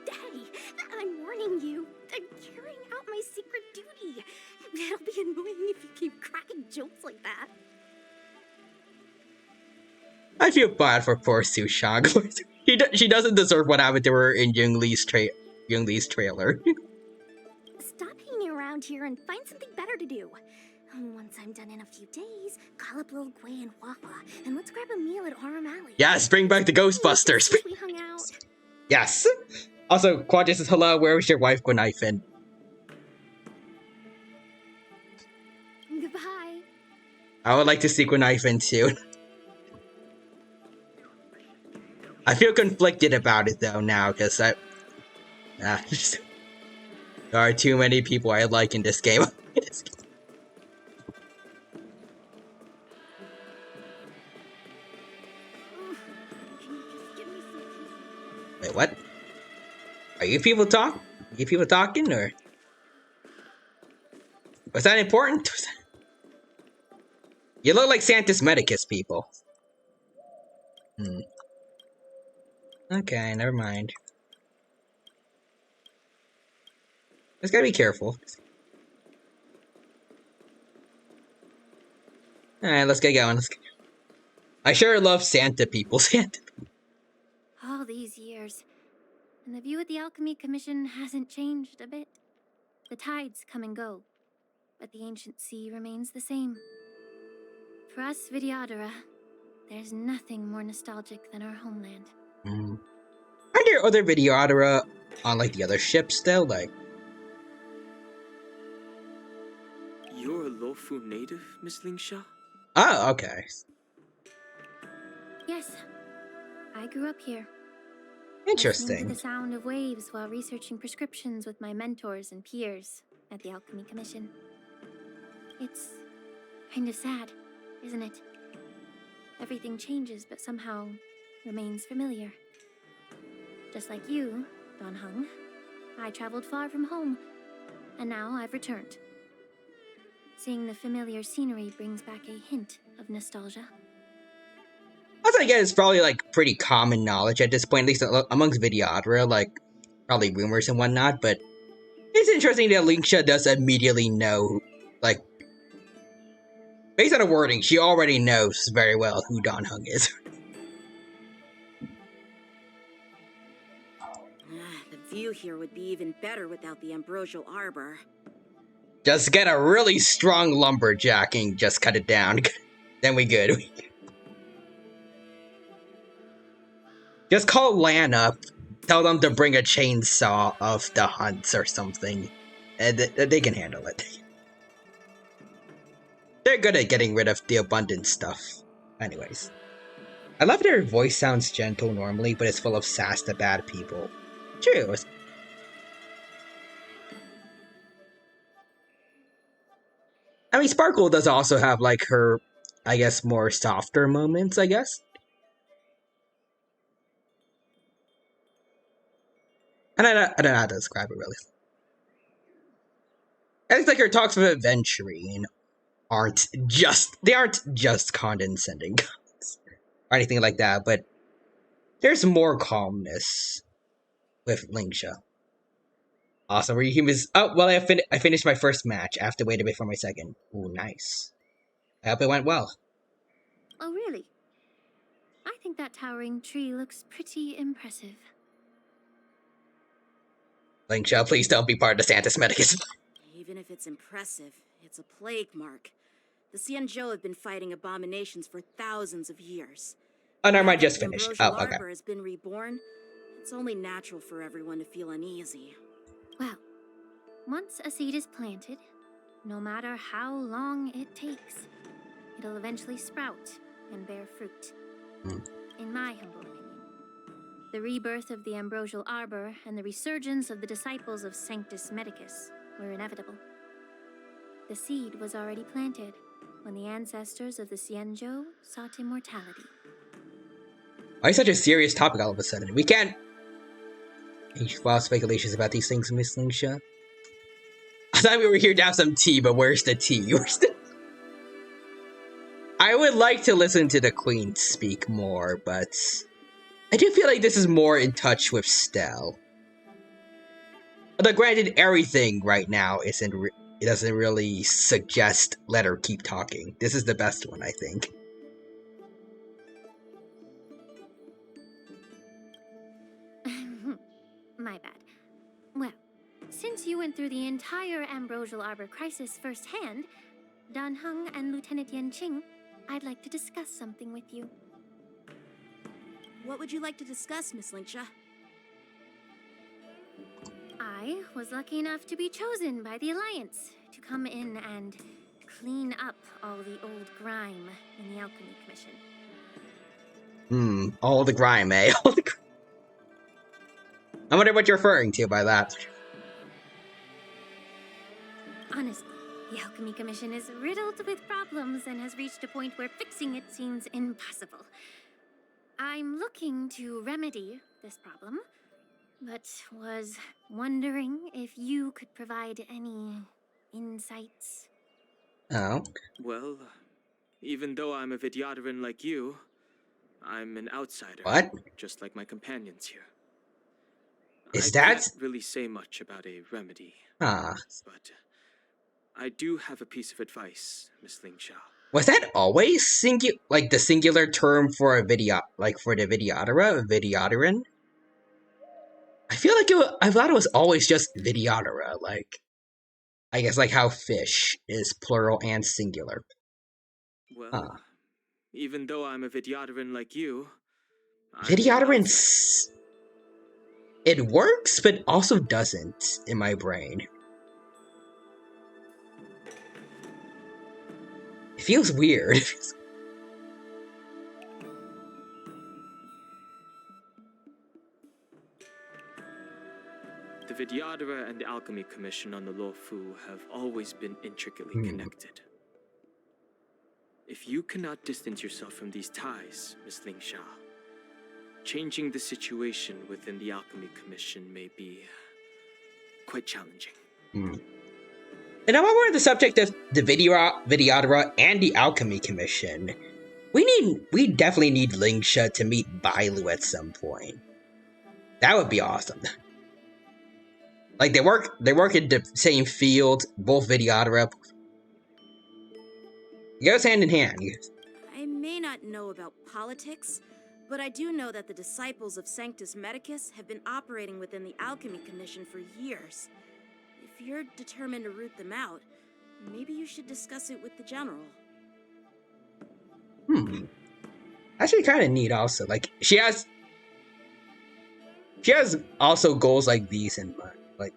Daddy, I'm warning you. I'm carrying out my secret duty. It'll be annoying if you keep cracking jokes like that. I feel bad for poor Sushang. She doesn't deserve what happened to her in Young Lee's trailer. Stop hanging around here and find something better to do. Once I'm done in a few days, call up Lil Gwei and Wafa, and let's grab a meal at Aurum Alley. Yes, bring back the Ghostbusters. Since we hung out. Yes. Also, Quadra says, hello, where was your wife, Gwenifin? Goodbye. I would like to see Gwenifin too. I feel conflicted about it though now, because there are too many people I like in this game. Wait, what? Are you people talking, or was that important? You look like Santa's Medicus people. Okay, never mind. Just gotta be careful. Alright, let's get going. I sure love Santa people. All these years, and the view of the Alchemy Commission hasn't changed a bit. The tides come and go, but the ancient sea remains the same. For us Vidyadhara, there's nothing more nostalgic than our homeland. Aren't there other Vidyadhara on like the other ships though? Like, You're a Lofu native, Miss Lingsha? oh, okay. Yes, I grew up here. Interesting. Listening to the sound of waves while researching prescriptions with my mentors and peers at the Alchemy Commission. It's kind of sad, isn't it? Everything changes, but somehow remains familiar. Just like you, Don Hung, I traveled far from home, and now I've returned. Seeing the familiar scenery brings back a hint of nostalgia. Once again, it's probably like pretty common knowledge at this point, at least amongst Vidyadhara, like probably rumors and whatnot. But it's interesting that Lingsha does immediately know, like, based on the wording, she already knows very well who Don Hung is. The view here would be even better without the ambrosial arbor. Just get a really strong lumberjack and just cut it down. Then we good. Just call Lan up. Tell them to bring a chainsaw of the hunts or something. And they can handle it. They're good at getting rid of the abundant stuff. Anyways. I love that her voice sounds gentle normally, but it's full of sass to bad people. True. I mean, Sparkle does also have, like, her, I guess, more softer moments, I guess. I don't know how to describe it, really. It's like her talks of adventuring aren't just condescending or anything like that, but there's more calmness with Lingsha. Awesome. Were you humans? Oh, well, I finished my first match. I have to wait a bit for my second. Ooh, nice. I hope it went well. Oh, really? I think that towering tree looks pretty impressive. Lingsha, please don't be part of the Santa's Medicus. Even if it's impressive, it's a plague mark. The Xianzhou have been fighting abominations for thousands of years. Oh, never mind, Now just that the finished. ambrosial Oh, okay. arbor has been reborn, it's only natural for everyone to feel uneasy. Well, once a seed is planted, no matter how long it takes, it'll eventually sprout and bear fruit. In my humble opinion, the rebirth of the ambrosial arbor and the resurgence of the disciples of Sanctus Medicus were inevitable. The seed was already planted, when the ancestors of the Xianzhou sought immortality. Why such a serious topic all of a sudden? We can't wild speculations about these things, Miss Lingsha. I thought we were here to have some tea, but where's the tea? I would like to listen to the Queen speak more, but I do feel like this is more in touch with Stell. Although granted, everything right now it doesn't really suggest let her keep talking. This is the best one, I think. My bad. Well, since you went through the entire Ambrosial Arbor crisis firsthand, Dan Heng and Lieutenant Yan Qing, I'd like to discuss something with you. What would you like to discuss, Miss Linksha? I was lucky enough to be chosen by the Alliance to come in and clean up all the old grime in the Alchemy Commission. All the grime, eh? All the I wonder what you're referring to by that. Honestly, the Alchemy Commission is riddled with problems and has reached a point where fixing it seems impossible. I'm looking to remedy this problem, but was wondering if you could provide any insights. Oh. Well, even though I'm a Vidyadharan like you, I'm an outsider. What? Just like my companions here. Is I that? can't really say much about a remedy. Ah. But I do have a piece of advice, Miss Lingsha. Was that always the singular term for a for the Vidyadhara, Vidyadharan? I feel like I thought it was always just Vidyadhara, I guess like how fish is plural and singular. Well, even though I'm a Vidyadharan like you, Vidyadharan, it works, but also doesn't in my brain. It feels weird. The Vidyadhara and the Alchemy Commission on the Luofu have always been intricately connected. If you cannot distance yourself from these ties, Miss Lingsha, changing the situation within the Alchemy Commission may be quite challenging. And while we're on the subject of the Vidyadhara and the Alchemy Commission, we definitely need Lingsha to meet Bailu at some point. That would be awesome. Like they work in the same field, both Vidyadhara. It goes hand in hand. I may not know about politics, but I do know that the disciples of Sanctus Medicus have been operating within the Alchemy Commission for years. If you're determined to root them out, maybe you should discuss it with the General. Actually kind of neat also. Like, she has also goals like these in mind. Like,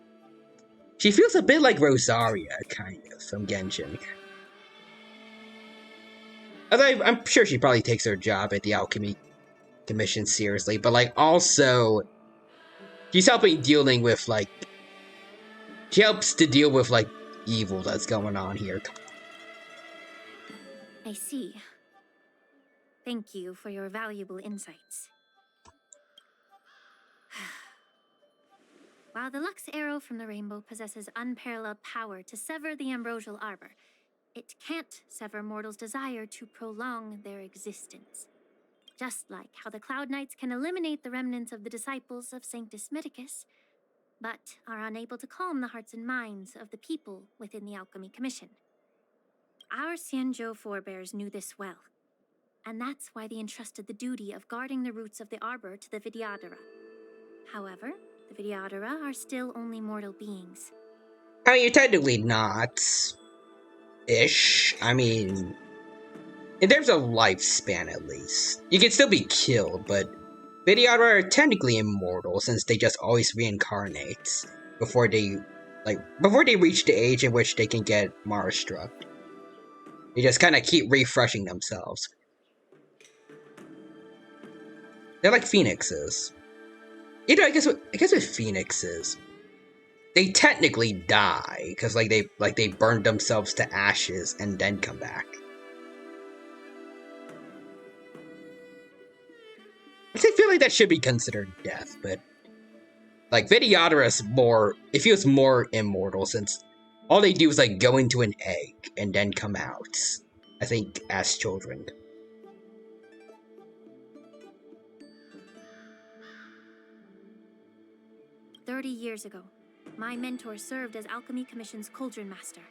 she feels a bit like Rosaria, kind of, from Genshin. Although I'm sure she probably takes her job at the Alchemy Commission seriously, but like also she's helping dealing with like she helps to deal with like evil that's going on here. I see. Thank you for your valuable insights. While the Lux Arrow from the Rainbow possesses unparalleled power to sever the Ambrosial Arbor, it can't sever mortals' desire to prolong their existence. Just like how the Cloud Knights can eliminate the remnants of the disciples of Sanctus Medicus, but are unable to calm the hearts and minds of the people within the Alchemy Commission. Our Xianzhou forebears knew this well, and that's why they entrusted the duty of guarding the roots of the Arbor to the Vidyadhara. However, the Vidyadhara are still only mortal beings. I mean, you're technically not. Ish. I mean, in terms of lifespan at least. You can still be killed, but Vidyadhara are technically immortal since they just always reincarnate before they reach the age in which they can get Mara struck. They just kind of keep refreshing themselves. They're like phoenixes. You know, I guess with phoenixes, they technically die because like they burn themselves to ashes and then come back. feel like that should be considered death, but like Videodora is more. It feels more immortal since all they do is like go into an egg and then come out. I think as children. 30 years ago, my mentor served as Alchemy Commission's Cauldron Master.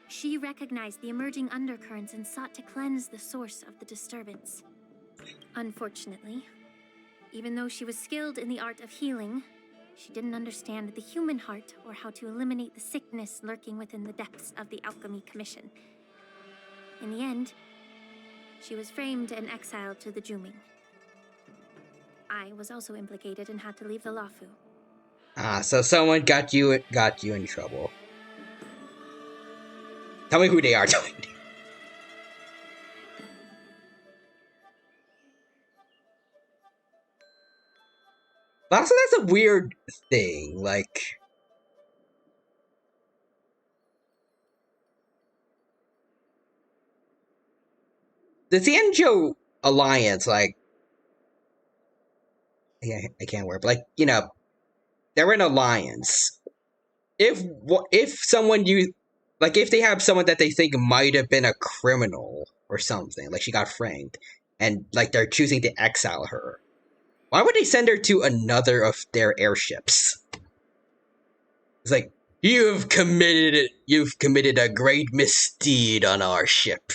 She recognized the emerging undercurrents and sought to cleanse the source of the disturbance. Unfortunately, even though she was skilled in the art of healing, she didn't understand the human heart or how to eliminate the sickness lurking within the depths of the Alchemy Commission. In the end, she was framed and exiled to the Juming. I was also implicated and had to leave the Lafu. Ah, so someone got you in trouble. Tell me who they are. Tell me. But also, that's a weird thing. Like, the Tianzhou Alliance, like, yeah, I can't work, but like, you know, they're an alliance. If someone if they have someone that they think might have been a criminal or something, like she got framed, and like they're choosing to exile her, why would they send her to another of their airships? It's like, you've committed a great misdeed on our ship.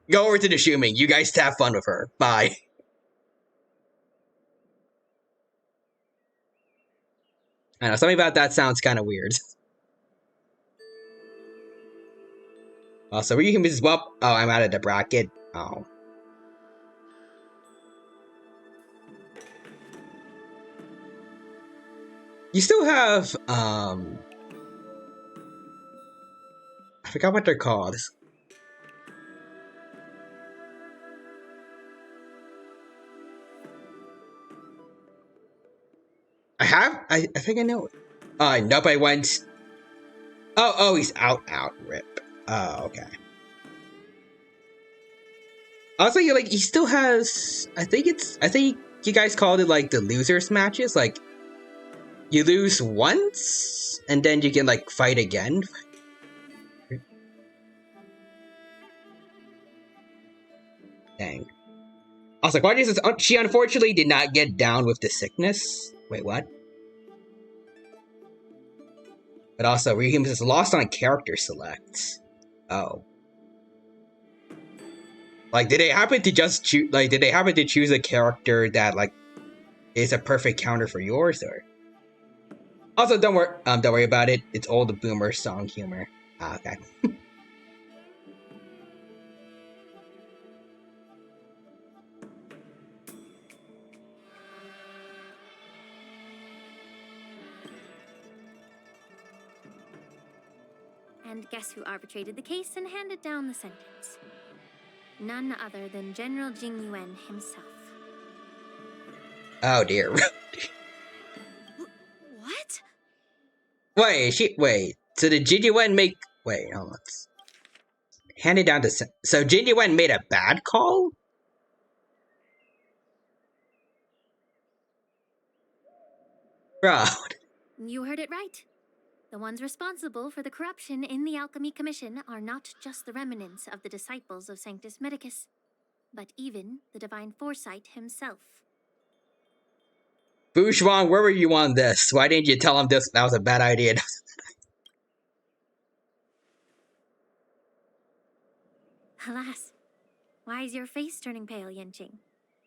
Go over to the Shuming. You guys have fun with her. Bye. I know, something about that sounds kind of weird. So were you Mrs. Whelp? Oh, I'm out of the bracket. Oh. You still have, I forgot what they're called. I think I know it. Nope, I went. Oh, he's out, rip. Oh, okay. Also, like, he still has, I think you guys called it, like, the losers matches, like, you lose once, and then you can, like, fight again. Dang. Also, Guardians says she unfortunately did not get down with the sickness. Wait, what? But also, Ryuhim is lost on character select. Oh. Like, did they happen to just choose? Like, did they happen to choose a character that like is a perfect counter for yours, or? Also, don't worry about it. It's all the boomer song humor. Ah, okay. And guess who arbitrated the case and handed down the sentence? None other than General Jing Yuan himself. Oh dear. What? Wait. So did Jin Yuan make? Wait, hold on. Handed down to. So Jin Yuan made a bad call? Bro. You heard it right. The ones responsible for the corruption in the Alchemy Commission are not just the remnants of the disciples of Sanctus Medicus, but even the Divine Foresight himself. Bouchon, where were you on this? Why didn't you tell him that was a bad idea? Alas, why is your face turning pale, Yanqing?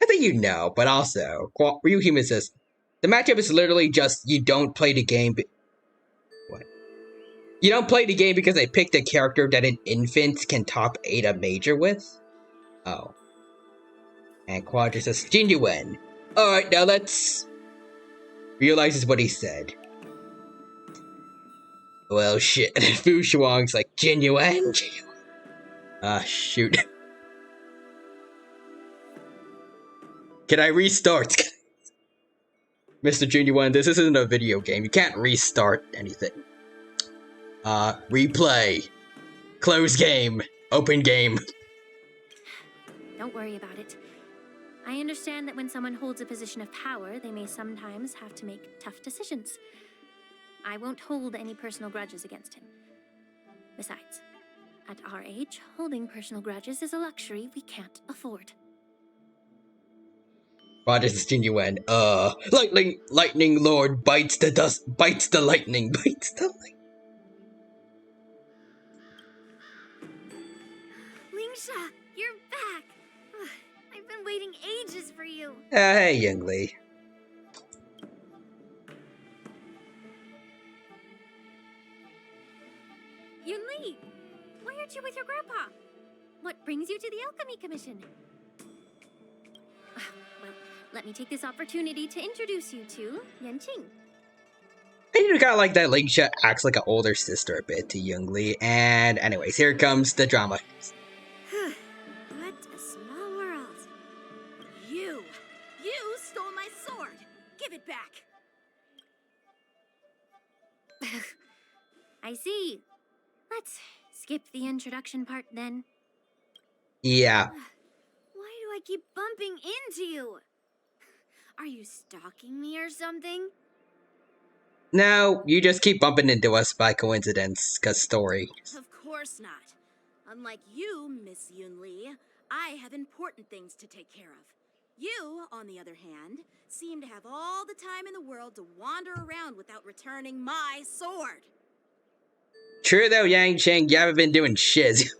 I think you know, but also, Ryuhima says, the matchup is literally just, you don't play the game. What? You don't play the game because they picked a character that an infant can top 8 a major with? Oh. And Quadra says, Jinjuan. Alright, now let's... Realizes what he said. Well, shit. And then Fu Shuang's like, Jinjuan? Ah, shoot. Can I restart? Mr. Jinjuan, this isn't a video game. You can't restart anything. Replay. Close game. Open game. Don't worry about it. I understand that when someone holds a position of power, they may sometimes have to make tough decisions. I won't hold any personal grudges against him. Besides, at our age, holding personal grudges is a luxury we can't afford. Roger's is genuine. Lightning Lord bites the dust, bites the lightning, bites the lightning. Lingsha, you're back! Ugh, I've been waiting ages for you. Hey, Youngly. Yunli, why aren't you with your grandpa? What brings you to the Alchemy Commission? Well, let me take this opportunity to introduce you to Yanqing. I do kind of like that Lingsha acts like an older sister a bit to Youngly. And anyways, here comes the drama. What a small world. You stole my sword. Give it back. I see. Let's skip the introduction part then. Yeah. Why do I keep bumping into you? Are you stalking me or something? No, you just keep bumping into us by coincidence, cause story. Of course not. Unlike you, Miss Yunli, I have important things to take care of. You, on the other hand, seem to have all the time in the world to wander around without returning my sword. True though, Yanqing, you haven't been doing shiz.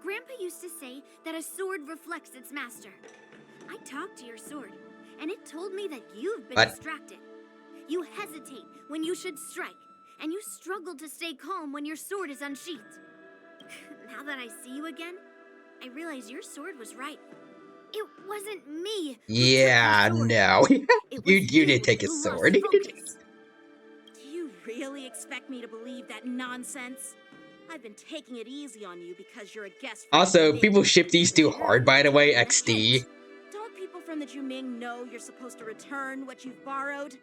Grandpa used to say that a sword reflects its master. I talked to your sword, and it told me that you've been distracted. You hesitate when you should strike, and you struggle to stay calm when your sword is unsheathed. Now that I see you again, I realize your sword was right. It wasn't me. Yeah, no. you did take his sword. Do you really expect me to believe that nonsense? I've been taking it easy on you because you're a guest. Also, people ship these too hard, by the way, XD. Don't people from the Juming know you're supposed to return what you've borrowed?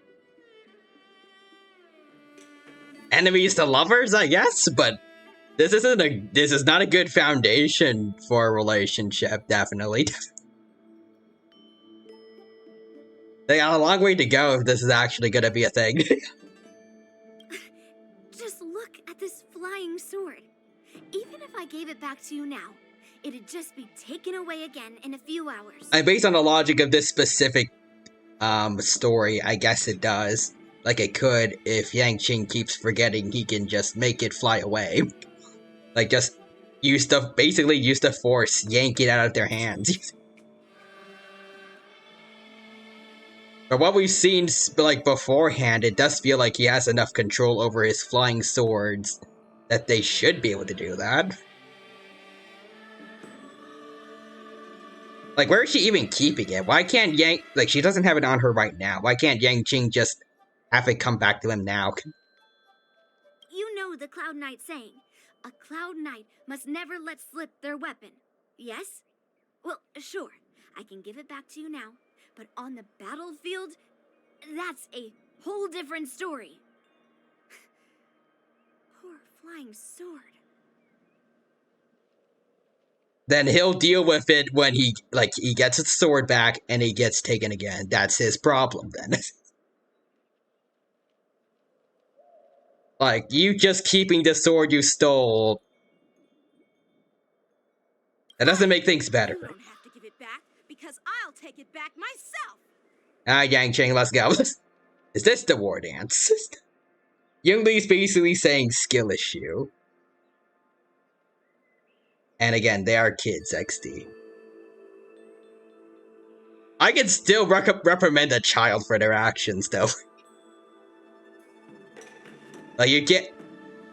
Enemies to lovers, I guess, but this is not a good foundation for a relationship, definitely. They got a long way to go if this is actually gonna be a thing. Just look at this flying sword. Even if I gave it back to you now, it'd just be taken away again in a few hours. And based on the logic of this specific story, I guess it does. Like it could if Yanqing keeps forgetting he can just make it fly away. Like just basically use the force, yank it out of their hands. But what we've seen like beforehand, it does feel like he has enough control over his flying swords that they should be able to do that. Like, where is she even keeping it? Why can't like, she doesn't have it on her right now. Why can't Yanqing just have it come back to him now? You know the Cloud Knight saying, a Cloud Knight must never let slip their weapon. Yes? Well, sure, I can give it back to you now, but on the battlefield, that's a whole different story. Poor flying sword. Then he'll deal with it when he gets his sword back and he gets taken again. That's his problem then. Like, you just keeping the sword you stole, that doesn't make things better. You don't have to give it back because I'll take it back myself. Yanqing, let's go. Is this the war dance? Youngli's basically saying skill issue. And again, they are kids, XD. I can still reprimand a child for their actions, though. Like,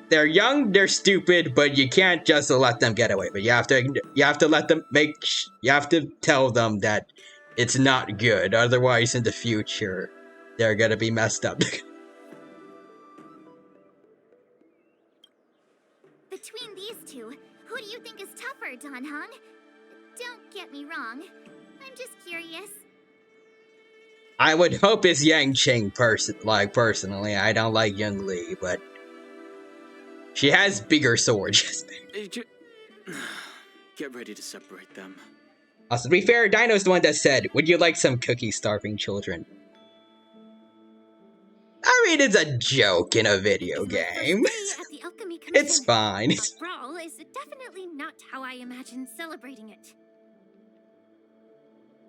they're young, they're stupid, but you can't just let them get away. But you have to let them you have to tell them that it's not good. Otherwise, in the future, they're gonna be messed up. Between these two, who do you think is tougher, Dan Heng? Don't get me wrong. I'm just curious. I would hope it's Yanqing personally. I don't like Youngli, but she has bigger swords. Get ready to separate them. Also, to be fair, Dino's the one that said, "Would you like some cookies, starving children?" I mean, it's a joke in a video game. At the Alchemy Commission. It's fine. A brawl is definitely not how I imagine celebrating it.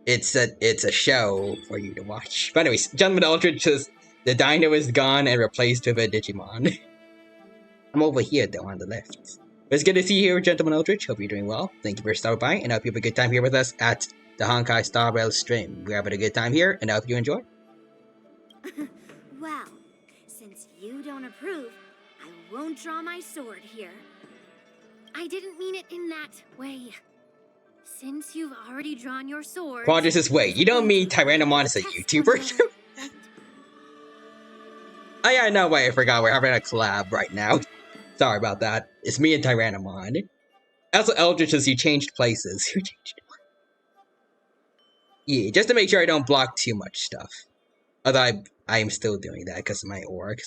It's a show for you to watch. But anyways, Gentleman Eldritch says the dino is gone and replaced with a Digimon. I'm over here though on the left. But it's good to see you here, Gentleman Eldritch. Hope you're doing well. Thank you for stopping by, and I hope you have a good time here with us at the Honkai Star Rail stream. We're having a good time here, and I hope you enjoy. Well, since you don't approve, I won't draw my sword here. I didn't mean it in that way. Since you've already drawn your sword... Quadras says, wait, you don't mean Tyrannomon is a YouTuber? Oh yeah, no, wait, I forgot we're having a collab right now. Sorry about that. It's me and Tyrannomon. Also, Eldritch says you changed places. You changed. Yeah, just to make sure I don't block too much stuff. Although I am still doing that because of my org.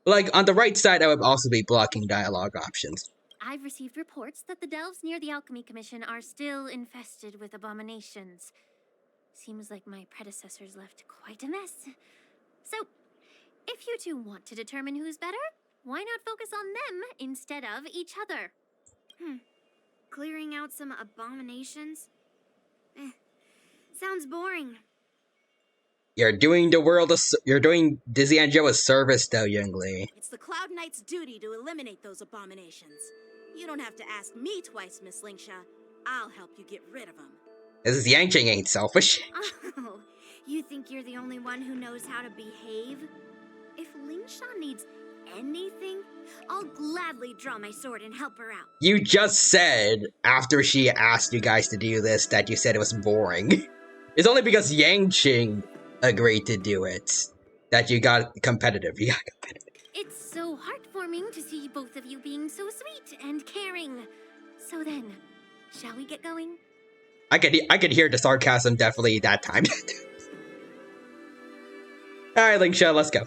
Like, on the right side, I would also be blocking dialogue options. I've received reports that the delves near the Alchemy Commission are still infested with abominations. Seems like my predecessors left quite a mess. So, if you two want to determine who's better, why not focus on them instead of each other? Clearing out some abominations? Sounds boring. You're doing you're doing Dizzy and Joe a service, though, young lady. It's the Cloud Knight's duty to eliminate those abominations. You don't have to ask me twice, Miss Lingsha. I'll help you get rid of them. This is Yangching ain't selfish. Oh, you think you're the only one who knows how to behave? If Lingsha needs anything, I'll gladly draw my sword and help her out. You just said, after she asked you guys to do this, that you said it was boring. It's only because Yangching agreed to do it that you got competitive. You got competitive. It's so heartwarming to see both of you being so sweet and caring. So then, shall we get going? I could hear the sarcasm definitely that time. Alright, Lingsha, let's go.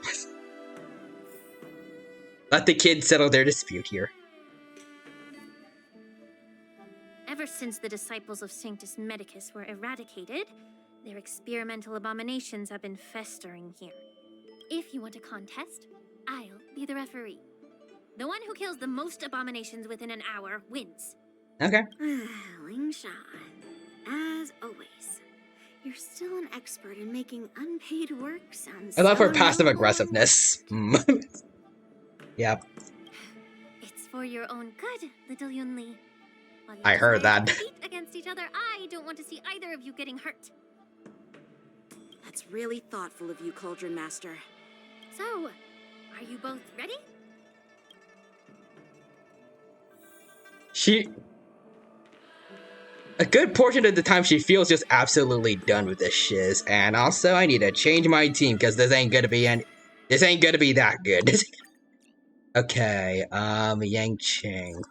Let the kids settle their dispute here. Ever since the disciples of Sanctus Medicus were eradicated, their experimental abominations have been festering here. If you want a contest, I'll be the referee. The one who kills the most abominations within an hour wins. Okay. Lingsha, as always, you're still an expert in making unpaid work sound I love her so passive noble. aggressiveness. Yep. It's for your own good, little Yunli. While you I heard decide that. to compete against each other, I don't want to see either of you getting hurt. That's really thoughtful of you, Cauldron Master. So, are you both ready? A good portion of the time she feels just absolutely done with this shiz, and also I need to change my team because this ain't gonna be that good. Okay, Yangching.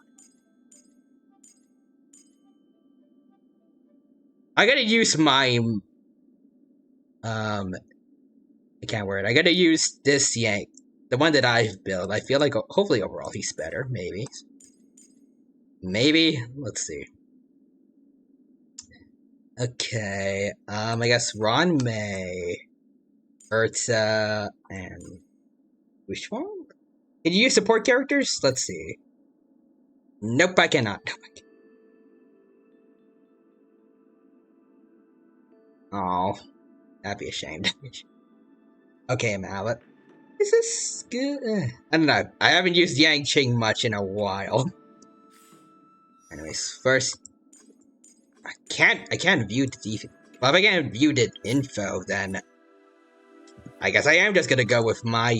I gotta use my I can't word. I gotta use this Yank, the one that I've built. I feel like hopefully overall he's better. Maybe. Let's see. Okay. I guess Ron May, Urza, and which one? Can you use support characters? Let's see. Nope, I cannot. Oh, that'd be a shame. Okay, Mallet. Is this good? I don't know. I haven't used Yangching much in a while. Anyways, first, I can't view the defense. Well, if I can't view the info, then I guess I am just gonna go with my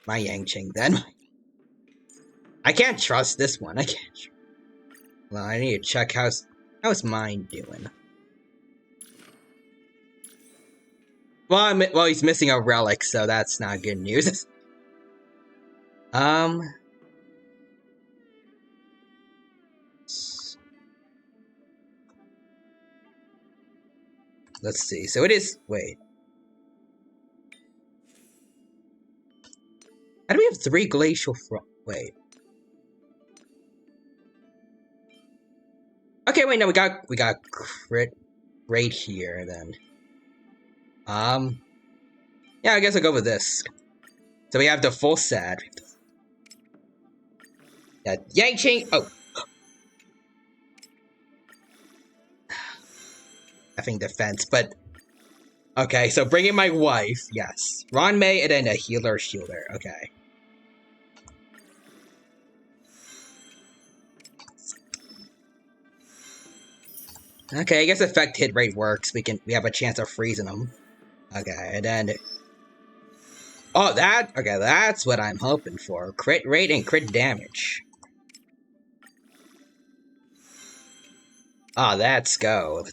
Yangching then. I can't trust this one. I can't. Well, I need to check how's mine doing. Well, he's missing a relic, so that's not good news. Let's see. So it is. Wait. How do we have 3 glacial wait. Okay, Okay, wait, no, we got crit right here then. Yeah, I guess I'll go with this. So we have the full set. Yeah, Yang Ching. Oh, I think defense, but okay. So bringing my wife, yes, Ron May, and then a healer shielder. Okay. Okay, I guess effect hit rate works. We have a chance of freezing them. Okay, and then okay, that's what I'm hoping for. Crit rate and crit damage. Ah, let's go.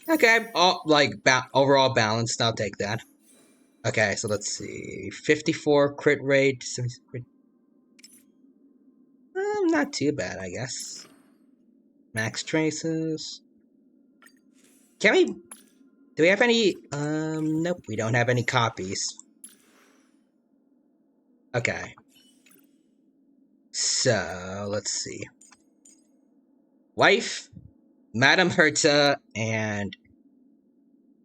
Okay, overall balanced. I'll take that. Okay, so let's see. 54 crit rate. Not too bad, I guess. Max traces. Can we? Do we have any? Nope, we don't have any copies. Okay. So, let's see. Wife, Madame Herta, and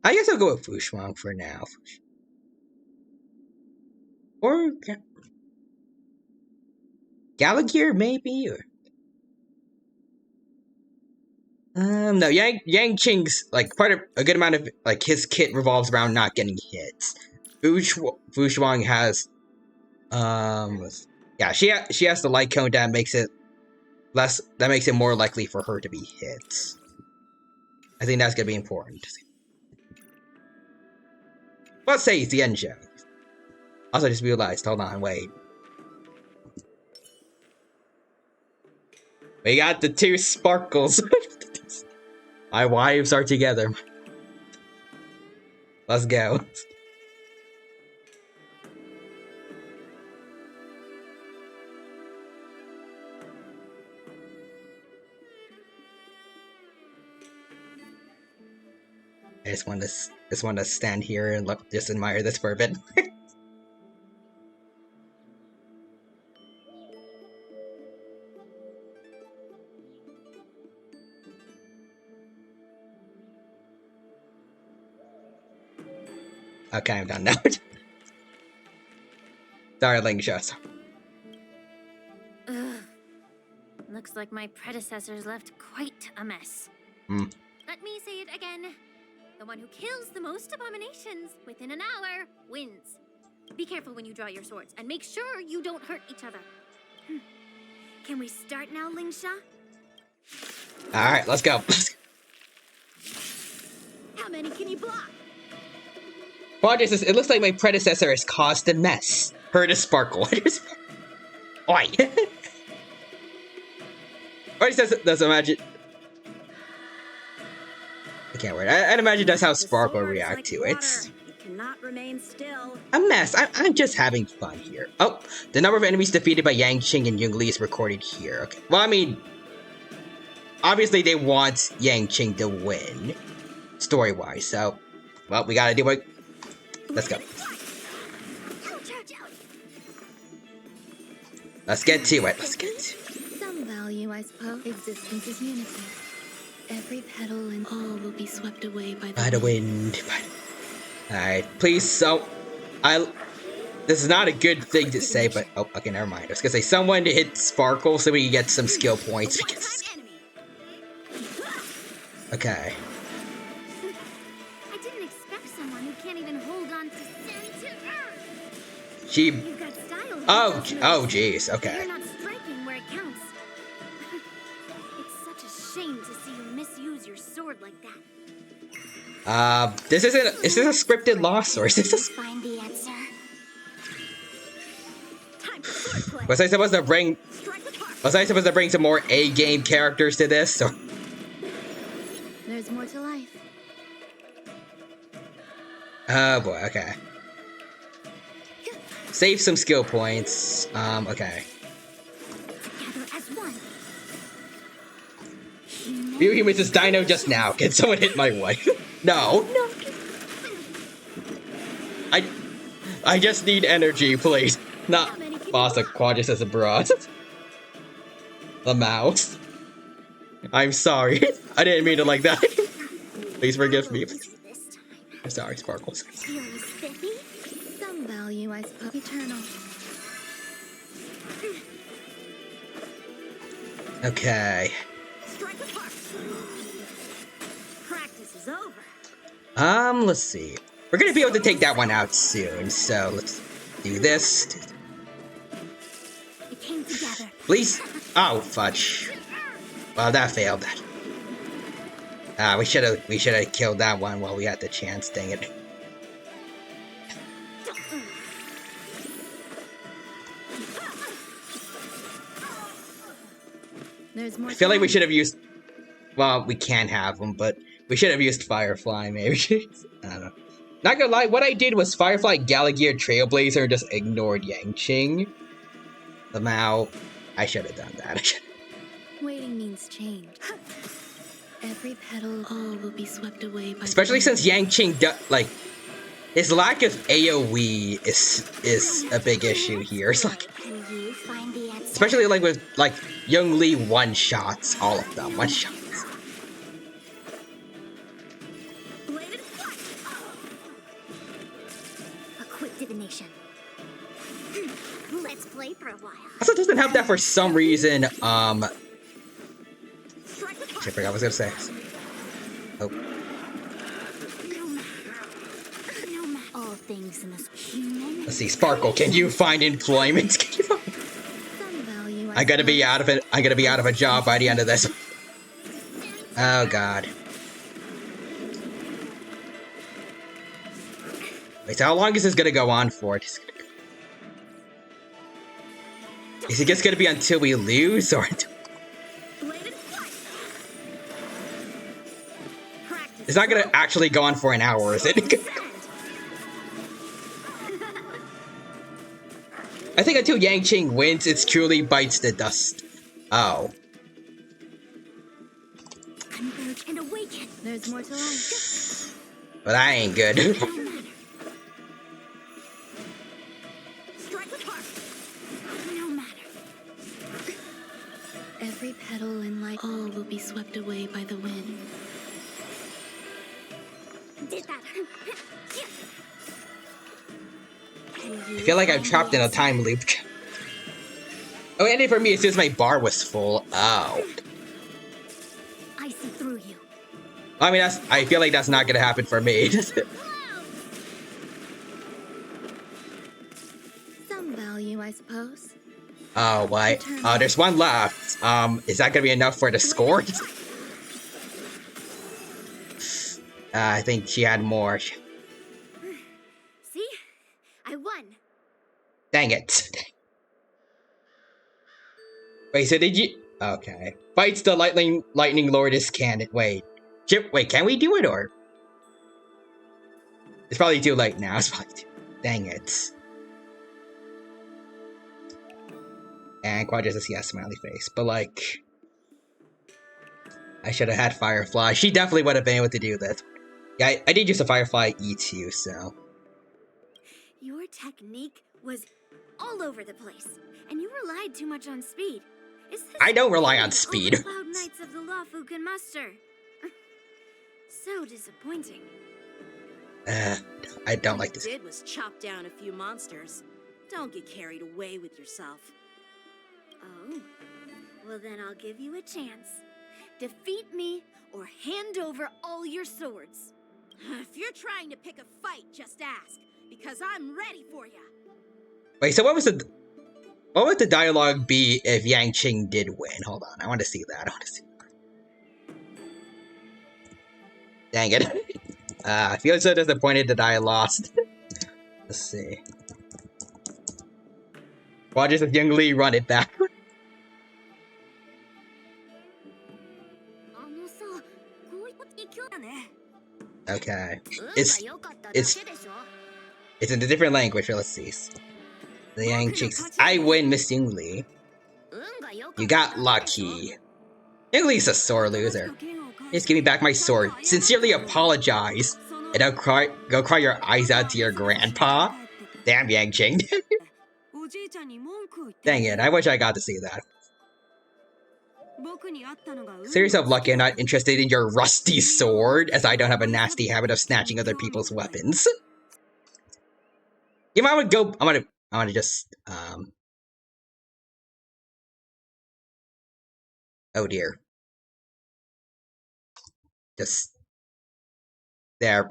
I guess I'll go with Fushuang for now. Or Gallagher, maybe? Or no, Yang Qing's like part of a good amount of like his kit revolves around not getting hits. Fushuang has yeah, she has the light cone that makes it more likely for her to be hit. I think that's gonna be important. Let's say Xianzhou. Also, I just realized. Hold on, wait. We got the two sparkles. My wives are together. Let's go. I just want to stand here and just admire this for a bit. Okay, I'm done now. Sorry, Lingsha. Ugh. Looks like my predecessors left quite a mess. Let me say it again. The one who kills the most abominations within an hour wins. Be careful when you draw your swords, and make sure you don't hurt each other. Can we start now, Lingsha? Alright, let's go. How many can you block? Apologies, it looks like my predecessor has caused a mess. Her to sparkle. Oi! Or he says, does imagine. I can't wait. I'd imagine that's how Sparkle will react to it. It cannot remain still. A mess. I'm just having fun here. Oh, the number of enemies defeated by Yang Qing and Yung Li is recorded here. Okay. Well, I mean, obviously they want Yang Qing to win, story-wise. So, well, we gotta do it. Let's go. Let's get to it. Let's get to it. Some value, I suppose. Existence is unity. Every petal and all will be swept away by the wind. Alright, please, so... This is not a good thing to say, but... Oh, okay, never mind. I was gonna say, someone to hit Sparkle so we can get some skill points, because... Okay. I didn't expect someone who can't even hold on to sand to earth. She... You've got style. Oh, jeez, okay. You're not striking where it counts. It's such a shame to see you misuse your sword like that. Is this a scripted loss, or is this a... Find the answer. Was I supposed to bring some more A-game characters to this, or... There's more to life. Oh boy, okay. Save some skill points. Okay. You humans, this dino just now. Can someone hit my wife? No. I just need energy, please. Not. boss of Quadras as a broad. The mouse. I'm sorry. I didn't mean it like that. Please forgive me. I'm sorry, Sparkles. Feeling spiffy? Some value, I suppose. Eternal. Okay. Strike apart. Practice is over. Let's see. We're gonna be able to take that one out soon, so let's do this. It came together. Please. Oh, fudge. Well, that failed. We should have killed that one while we had the chance. Dang it. There's more. I feel like we should have used. Well, we can have them, but we should have used Firefly. Maybe. I don't know. Not gonna lie, what I did was Firefly, Galagear, Trailblazer, and just ignored Yangqing. Somehow, I should have done that. Waiting means change. Every petal, all will be swept away by. Especially since Yangqing, his lack of AOE is a big issue here. It's like, especially like with Young Lee one shots, all of them one shots. A quick divination. Let's play for a while. Also doesn't have that for some reason. I forgot what I was gonna say. Oh. All things in this human. Let's see, Sparkle. Can you find employment? Can you find? I'm gonna be out of it. I'm gonna be out of a job by the end of this. Oh God. Wait, so how long is this gonna go on for? Is it just gonna be until we lose, or? It's not gonna actually go on for an hour, is it? I think until Yangqing wins, it truly bites the dust. Oh. Converge and awaken. There's more to life. But that ain't good. Strike apart. No matter. Every petal in life, all will be swept away by the wind. Did that. I feel like I'm trapped in a time loop. Oh, and for me, as soon as my bar was full. Oh. I see through you. I mean, I feel like that's not gonna happen for me. Some value, I suppose. Oh, what? Oh, there's one left. Is that gonna be enough for the score? I think she had more. See? I won. Dang it. Wait, so did you... Okay. Fights the Lightning Lord is canon. Wait. Wait, can we do it, or... It's probably too late now. It's probably too... Dang it. And Quad just a smiley face. But, like... I should have had Firefly. She definitely would have been able to do this. Yeah, I did use a Firefly E2, so... Your technique was all over the place, and you relied too much on speed. Is this I don't rely on speed. all the Cloud Knights of the Lawfu can muster? So disappointing. I don't like this. All you did was chop down a few monsters. Don't get carried away with yourself. Oh, well then I'll give you a chance. Defeat me or hand over all your swords. If you're trying to pick a fight, just ask, because I'm ready for you. Wait, so what would the dialogue be if Yangqing did win? Hold on, I want to see that. Dang it. I feel so disappointed that I lost. Let's see. Rogers with Young Lee run it back. Okay. It's in a different language, so let's see. The Yangqing says, I win, Miss Young Lee. You got lucky. Young Lee's a sore loser. Just give me back my sword. Sincerely apologize. And go cry your eyes out to your grandpa. Damn, Yangqing. Dang it, I wish I got to see that. Serious of lucky I'm not interested in your rusty sword, as I don't have a nasty habit of snatching other people's weapons. You might go. I'm gonna just oh dear. Just there.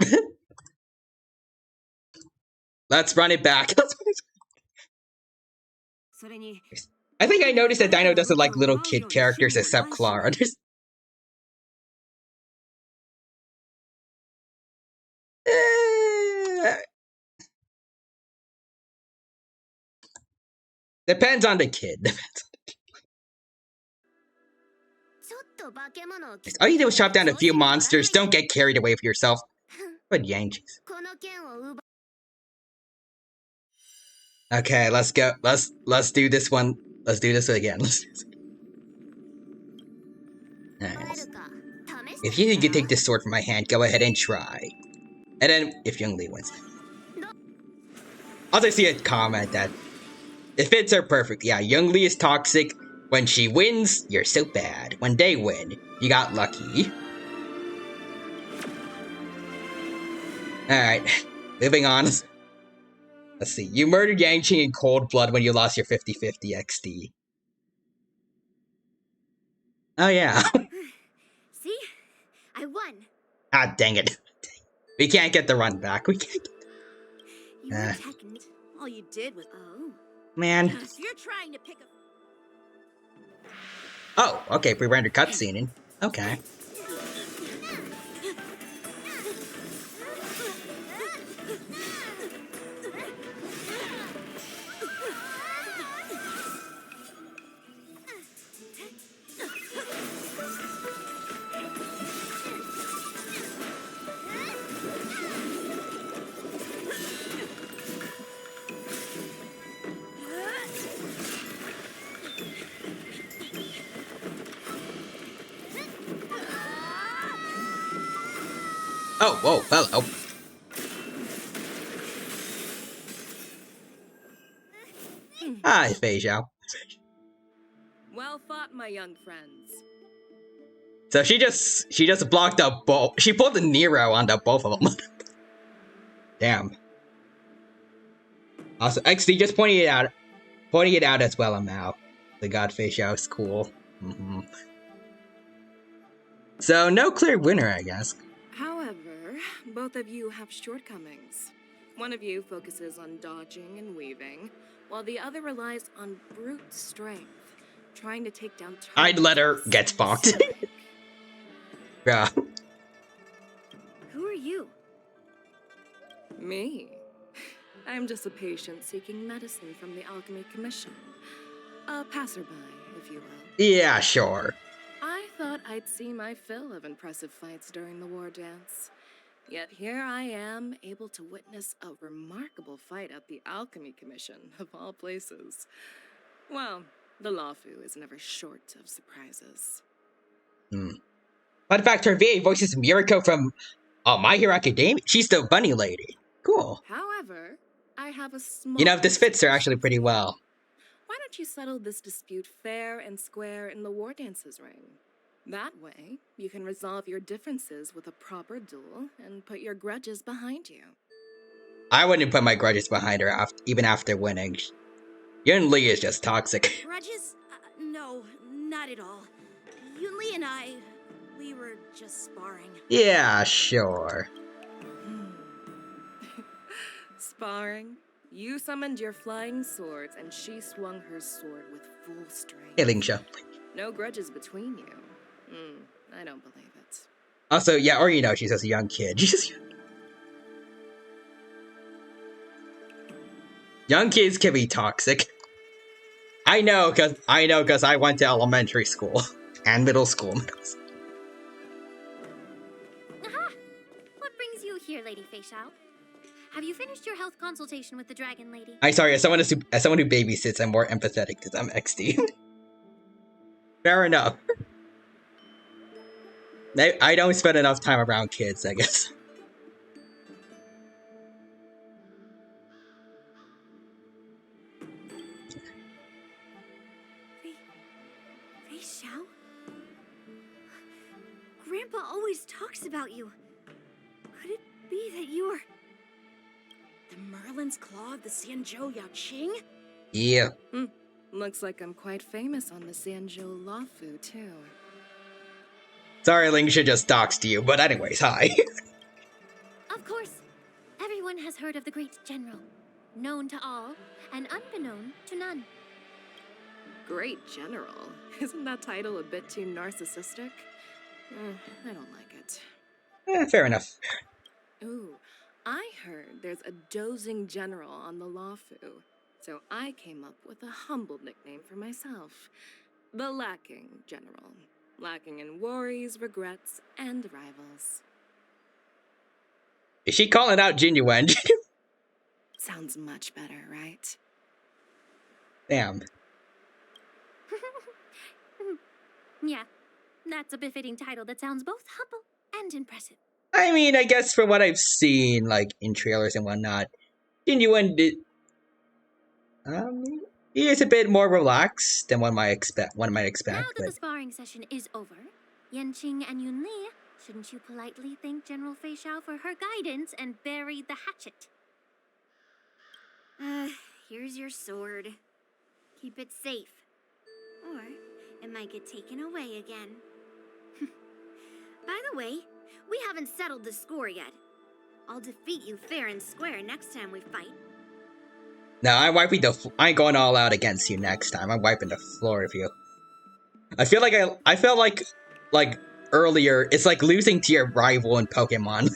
Let's run it back. I think I noticed that Dino doesn't like little kid characters except Clara. Depends on the kid. All you do is chop down a few monsters. Don't get carried away with yourself. But Yankees. Okay, let's go. Let's do this one. Let's do this again. Nice. If you can take this sword from my hand, go ahead and try. And then, if Young Lee wins. Also see a comment that it fits her perfect. Yeah, Young Lee is toxic. When she wins, you're so bad. When they win, you got lucky. Alright, moving on. Let's see. You murdered Yangqing in cold blood when you lost your 50-50 XD. Oh yeah. See? I won. Ah, dang it. We can't get the run back. We can't get... All you did was Man. If you're trying to pick a Oh, okay, pre-rendered cutscene. Okay. Oh, whoa, hello. Hi, Fei Zhao. Well fought, my young friends. So she just blocked up both. She pulled the Nero onto both of them. Damn. Also, XD just pointing it out as well. I'm out. The God Fei Zhao is cool. So no clear winner, I guess. However, both of you have shortcomings. One of you focuses on dodging and weaving, while the other relies on brute strength, trying to take down targets. I'd let her get fucked. Yeah. Who are you? Me? I'm just a patient seeking medicine from the Alchemy Commission. A passerby, if you will. Yeah, sure. I thought I'd see my fill of impressive fights during the war dance. Yet here I am, able to witness a remarkable fight at the Alchemy Commission, of all places. Well, the Lafu is never short of surprises. Fun fact, her VA voices Miriko from My Hero Academia. She's the bunny lady. Cool. However, I have a small... You know, this fits her actually pretty well. Why don't you settle this dispute fair and square in the war dances ring? That way, you can resolve your differences with a proper duel and put your grudges behind you. I wouldn't put my grudges behind her even after winning. Yun Li is just toxic. grudges? No, not at all. Yun Li and we were just sparring. Yeah, sure. Sparring? You summoned your flying swords, and she swung her sword with full strength. Hey, Lingsha. No grudges between you. I don't believe it. Also, yeah, or you know, she's just a young kid. Young kids can be toxic. I know, cause I went to elementary school and middle school. Aha! What brings you here, Lady Fei Zhao? Have you finished your health consultation with the Dragon Lady? I'm sorry, as someone who babysits, I'm more empathetic because I'm XD. Fair enough. I don't spend enough time around kids, I guess. always talks about you. Could it be that you're... The Merlin's Claw of the Xianzhou Yaoqing? Yeah. Looks like I'm quite famous on the Xianzhou Lafu, too. Sorry, Lingsha just doxed you, but anyways, hi. Of course, everyone has heard of the great general. Known to all, and unbeknown to none. Great General? Isn't that title a bit too narcissistic? I don't like it. Fair enough. Ooh, I heard there's a dozing general on the Lafu, so I came up with a humble nickname for myself. The Lacking General. Lacking in worries, regrets, and rivals. Is she calling out Genuine? Sounds much better, right? Damn. Yeah, that's a befitting title that sounds both humble and impressive. I mean, I guess from what I've seen, like, in trailers and whatnot, Genuine did... he is a bit more relaxed than one might expect, Now that but... the sparring session is over, Yanqing and Yunli, shouldn't you politely thank General Fei Xiao for her guidance and bury the hatchet? Here's your sword. Keep it safe. Or it might get taken away again. By the way, we haven't settled the score yet. I'll defeat you fair and square next time we fight. No, I'm wiping the... I ain't going all out against you next time. I'm wiping the floor with you. I feel like I felt like earlier, it's like losing to your rival in Pokemon.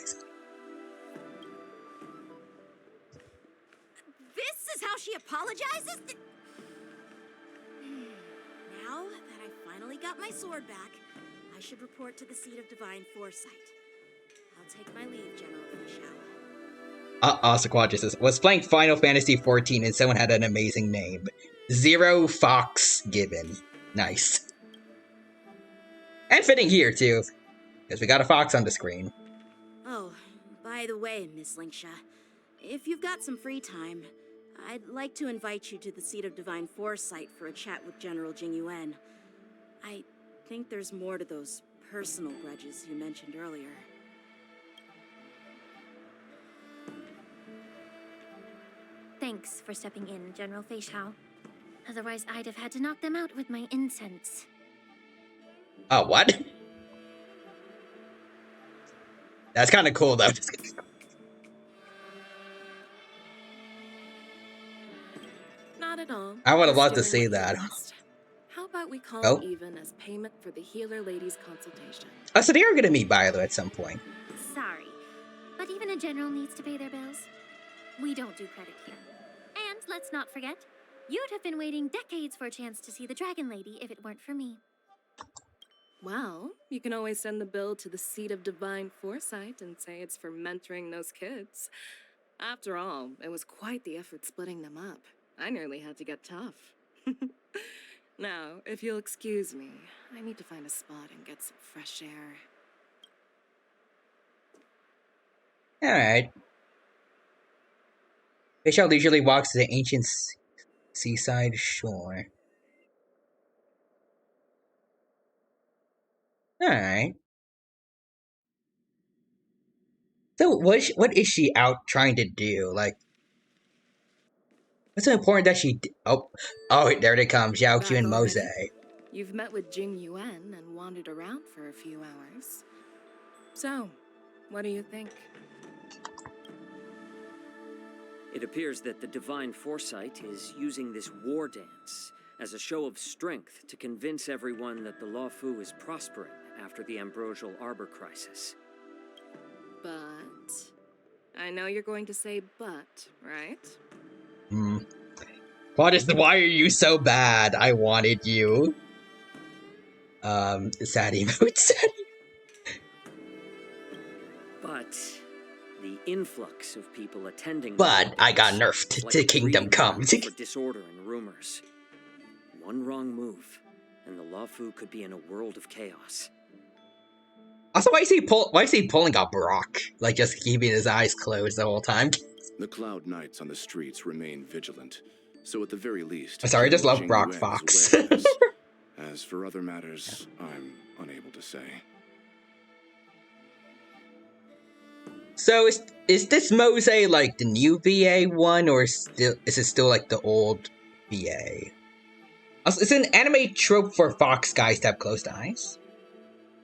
This is how she apologizes? Now that I finally got my sword back, I should report to the seat of divine foresight. I'll take my leave, General Fei Xiao. Sequadra says, was playing Final Fantasy XIV and someone had an amazing name. Zero Fox Given. Nice. And fitting here, too. Because we got a fox on the screen. Oh, by the way, Miss Lingsha, if you've got some free time, I'd like to invite you to the seat of divine foresight for a chat with General Jingyuan. I think there's more to those personal grudges you mentioned earlier. Thanks for stepping in, General Fei Xiao. Otherwise, I'd have had to knock them out with my incense. Oh, what? That's kind of cool, though. Not at all. I would have Just loved to doing see what you that. asked. How about we call Oh. it even as payment for the healer lady's consultation? Oh, so they are gonna meet Bilo at some point. Sorry, but even a general needs to pay their bills. We don't do credit here. And let's not forget, you'd have been waiting decades for a chance to see the Dragon Lady if it weren't for me. Well, you can always send the bill to the seat of divine foresight and say it's for mentoring those kids. After all, it was quite the effort splitting them up. I nearly had to get tough. Now, if you'll excuse me, I need to find a spot and get some fresh air. Alright. Bishop leisurely walks to the ancient seaside shore. Alright. So, what is she out trying to do? Like, what's so important that she... Oh, there they come, Xiao Q Back and Mose. already? You've met with Jing Yuan and wandered around for a few hours. So, what do you think? It appears that the Divine Foresight is using this war dance as a show of strength to convince everyone that the Luofu is prospering after the Ambrosial Arbor crisis. But... I know you're going to say but, right? Why are you so bad? I wanted you. Sad emotes. But the influx of people attending... But I got nerfed like to a Kingdom breeding Come. ground for disorder and rumors. One wrong move, and the Luofu could be in a world of chaos. Also, why is he pulling a Brock? Like, just keeping his eyes closed the whole time? The Cloud Knights on the streets remain vigilant, so at the very least... I'm sorry, I just General love Brock Jing Yuan Fox. is aware of this. As for other matters, I'm unable to say. So is this Mose like the new VA one, or is it still like the old VA? Also, it's an anime trope for fox guys to have closed eyes.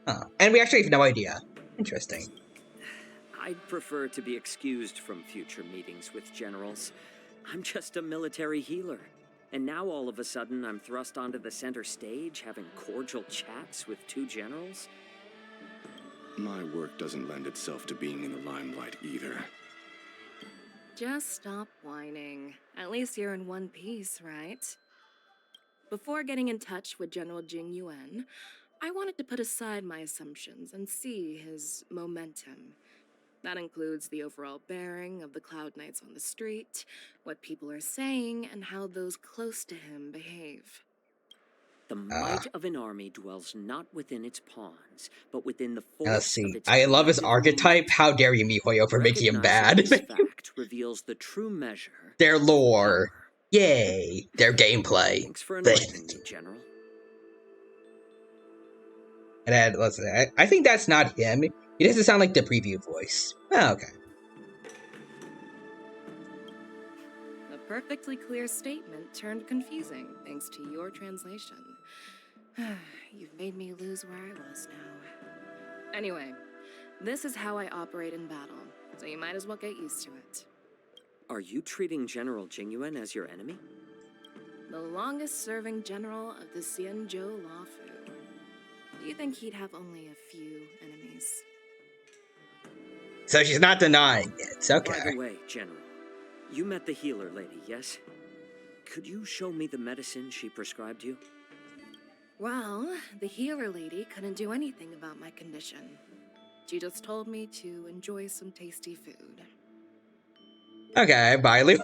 Huh. And we actually have no idea. Interesting. I'd prefer to be excused from future meetings with generals. I'm just a military healer. And now all of a sudden I'm thrust onto the center stage having cordial chats with two generals? My work doesn't lend itself to being in the limelight either. Just stop whining. At least you're in one piece, right? Before getting in touch with General Jing Yuan, I wanted to put aside my assumptions and see his momentum. That includes the overall bearing of the Cloud Knights on the street, what people are saying, and how those close to him behave. The might of an army dwells not within its pawns, but within the force Let's see. of its I love his collective archetype. unit. How dare you, Mihoyo, for making him Recognizing bad. this fact reveals the true measure. Their lore. Yay. Their gameplay. Thanks for enlightening me, General. And then, let's see. I think that's not him. He doesn't sound like the preview voice. Oh, okay. A perfectly clear statement turned confusing thanks to your translation. You've made me lose where I was now. Anyway, this is how I operate in battle, so you might as well get used to it. Are you treating General Jingyuan as your enemy? The longest-serving general of the Xianzhou Luofu. Do you think he'd have only a few enemies? So she's not denying it. It's okay. By the way, General, you met the healer lady, yes? Could you show me the medicine she prescribed you? Well, the healer lady couldn't do anything about my condition. She just told me to enjoy some tasty food. Okay, bye, Lou.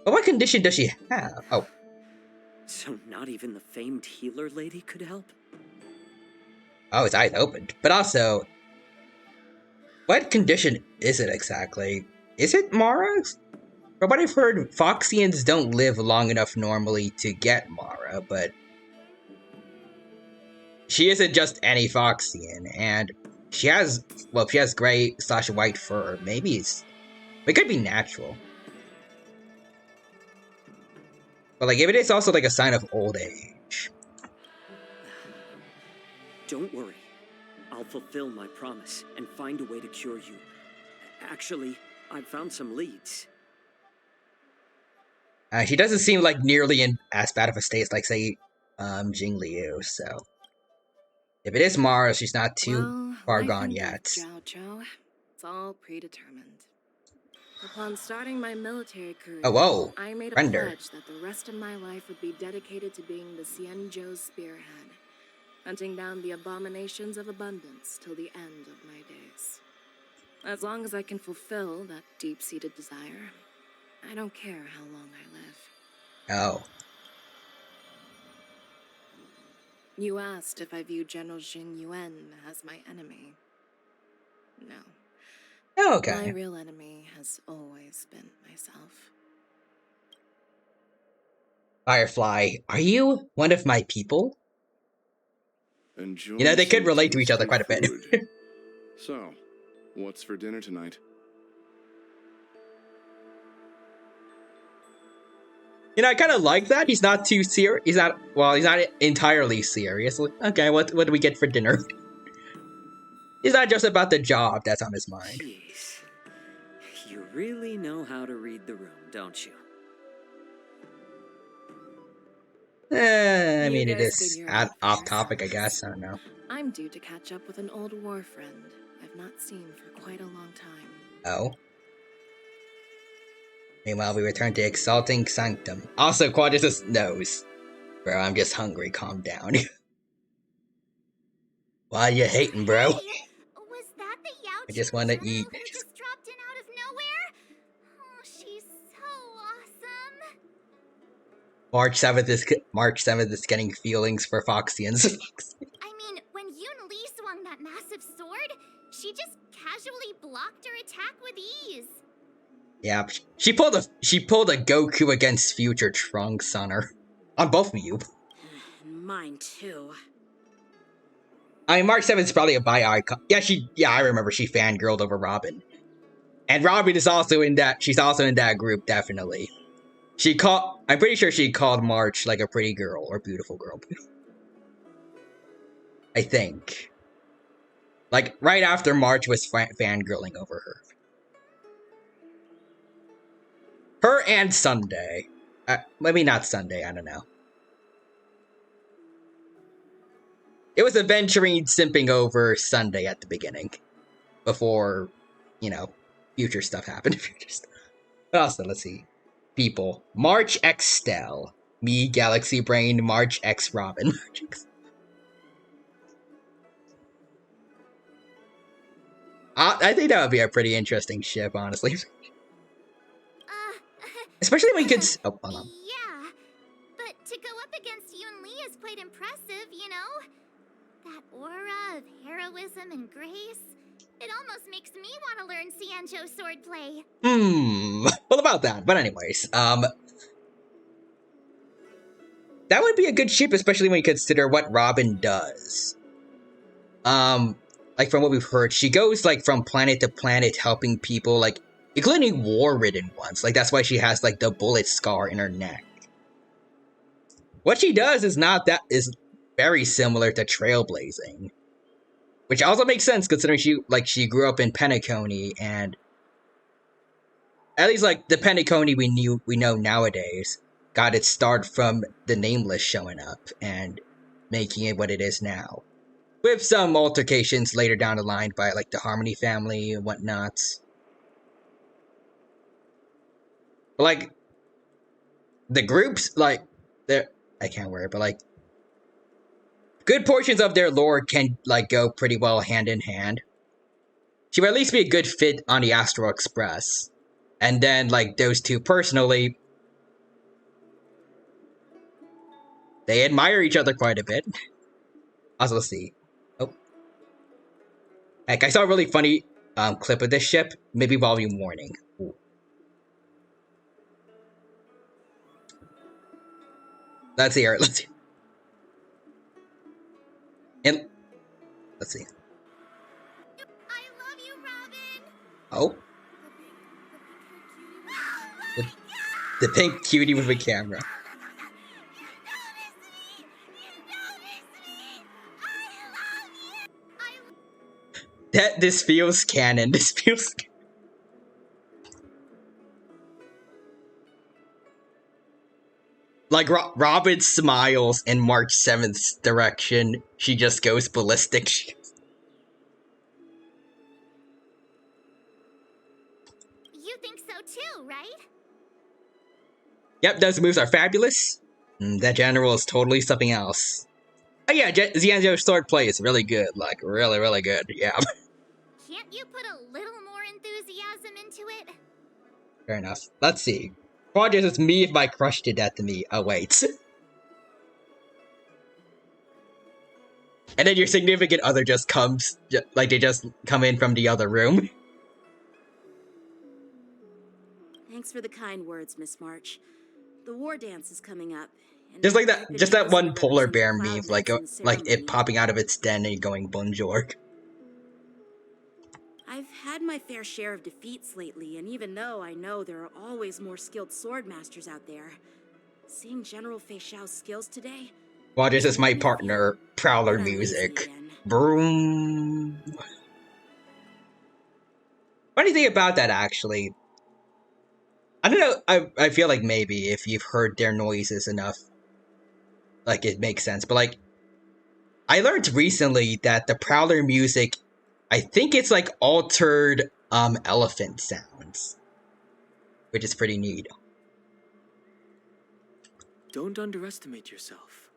But what condition does she have? Oh. So not even the famed healer lady could help? Oh, his eyes opened. But also, what condition is it exactly? Is it Mara's? From what I've heard, Foxians don't live long enough normally to get Mara, but she isn't just any Foxian, and she has gray/white fur. Maybe it could be natural. But like, if it is also like a sign of old age. Don't worry. I'll fulfill my promise and find a way to cure you. Actually, I've found some leads. She doesn't seem like nearly in as bad of a state as, like, say, Jing Liu, so. If it is Mara, she's not too far gone yet. Zhao Zhao, it's all predetermined. Upon starting my military career, Oh, whoa. I made a Render. pledge that the rest of my life would be dedicated to being the Xianzhou spearhead, hunting down the abominations of abundance till the end of my days. As long as I can fulfill that deep-seated desire, I don't care how long I live. Oh. You asked if I view General Jing Yuan as my enemy. No. Oh, okay. My real enemy has always been myself. Firefly, are you one of my people? Enjoy You know, they could some relate to each other tasty quite a bit. food. So, what's for dinner tonight? You know, I kind of like that. He's not too serious. He's not entirely serious. Like, okay, what do we get for dinner? He's not just about the job that's on his mind. Jeez. You really know how to read the room, don't you? I mean, You it guys is figure out off topic, I guess. I don't know. I'm due to catch up with an old war friend I've not seen for quite a long time. Oh. Meanwhile, we return to Exalting Sanctum. Also, Quadrus knows. Bro, I'm just hungry. Calm down. Why you hating, bro? Was that the I just want to eat. who just dropped in out of nowhere? Oh, she's so awesome. March 7th is getting feelings for Foxians. I mean, when Yoon Lee swung that massive sword, she just casually blocked her attack with ease. Yeah, she pulled a Goku against future Trunks on her. On both of you. Mine too. I mean, March 7th is probably a bi icon. Yeah, I remember she fangirled over Robin. And Robin is also in that, she's also in that group, definitely. I'm pretty sure she called March like a pretty girl or beautiful girl. I think. Like, right after March was fangirling over her. Her and Sunday. Maybe not Sunday, I don't know. It was Aventurine simping over Sunday at the beginning. Before, future stuff happened. What else? Let's see. People. March X Stell. Me, Galaxy Brain, March X Robin. I think that would be a pretty interesting ship, honestly. Especially when you could. Oh, hold on. Yeah, but to go up against Yoon Lee is quite impressive, you know? That aura of heroism and grace. It almost makes me want to learn Xianzhou swordplay. Well, about that. But anyways, that would be a good ship, especially when you consider what Robin does. Like from what we've heard, she goes like from planet to planet helping people, like including war-ridden ones. Like that's why she has like the bullet scar in her neck. What she does is is very similar to trailblazing. Which also makes sense considering she grew up in Penacony, and at least like the Penacony we know nowadays got its start from the Nameless showing up and making it what it is now. With some altercations later down the line by like the Harmony family and whatnot. But like the groups, like I can't wear it, but like good portions of their lore can like go pretty well hand in hand. She would at least be a good fit on the Astral Express. And then like those two personally, they admire each other quite a bit. Also, let's see. Oh. Heck, I saw a really funny clip of this ship. Maybe volume warning. Ooh. Let's see her. Let's see. And let's see. I love you, Robin. Oh. The pink cutie with a camera. This feels canon. This feels. Like Robin smiles in March 7th's direction. She just goes ballistic. You think so too, right? Yep, those moves are fabulous. That general is totally something else. Oh yeah, Xianzhou's swordplay is really good. Like, really, really good. Yeah. Can't you put a little more enthusiasm into it? Fair enough. Let's see. Project is me if my crush did that to me. Oh, wait. And then your significant other just comes, like they just come in from the other room. Thanks for the kind words, Miss March. The war dance is coming up. Just like that, just that one polar bear meme, like it popping out of its den and going bonjour. I've had my fair share of defeats lately, and even though I know there are always more skilled swordmasters out there, seeing General Fei Xiao's skills today... Well, this is my partner, Prowler music. Broom. Funny thing about that, actually, I don't know, I feel like maybe if you've heard their noises enough, like, it makes sense. But, like, I learned recently that the Prowler music, I think it's, like, altered, elephant sounds. Which is pretty neat. Don't underestimate yourself.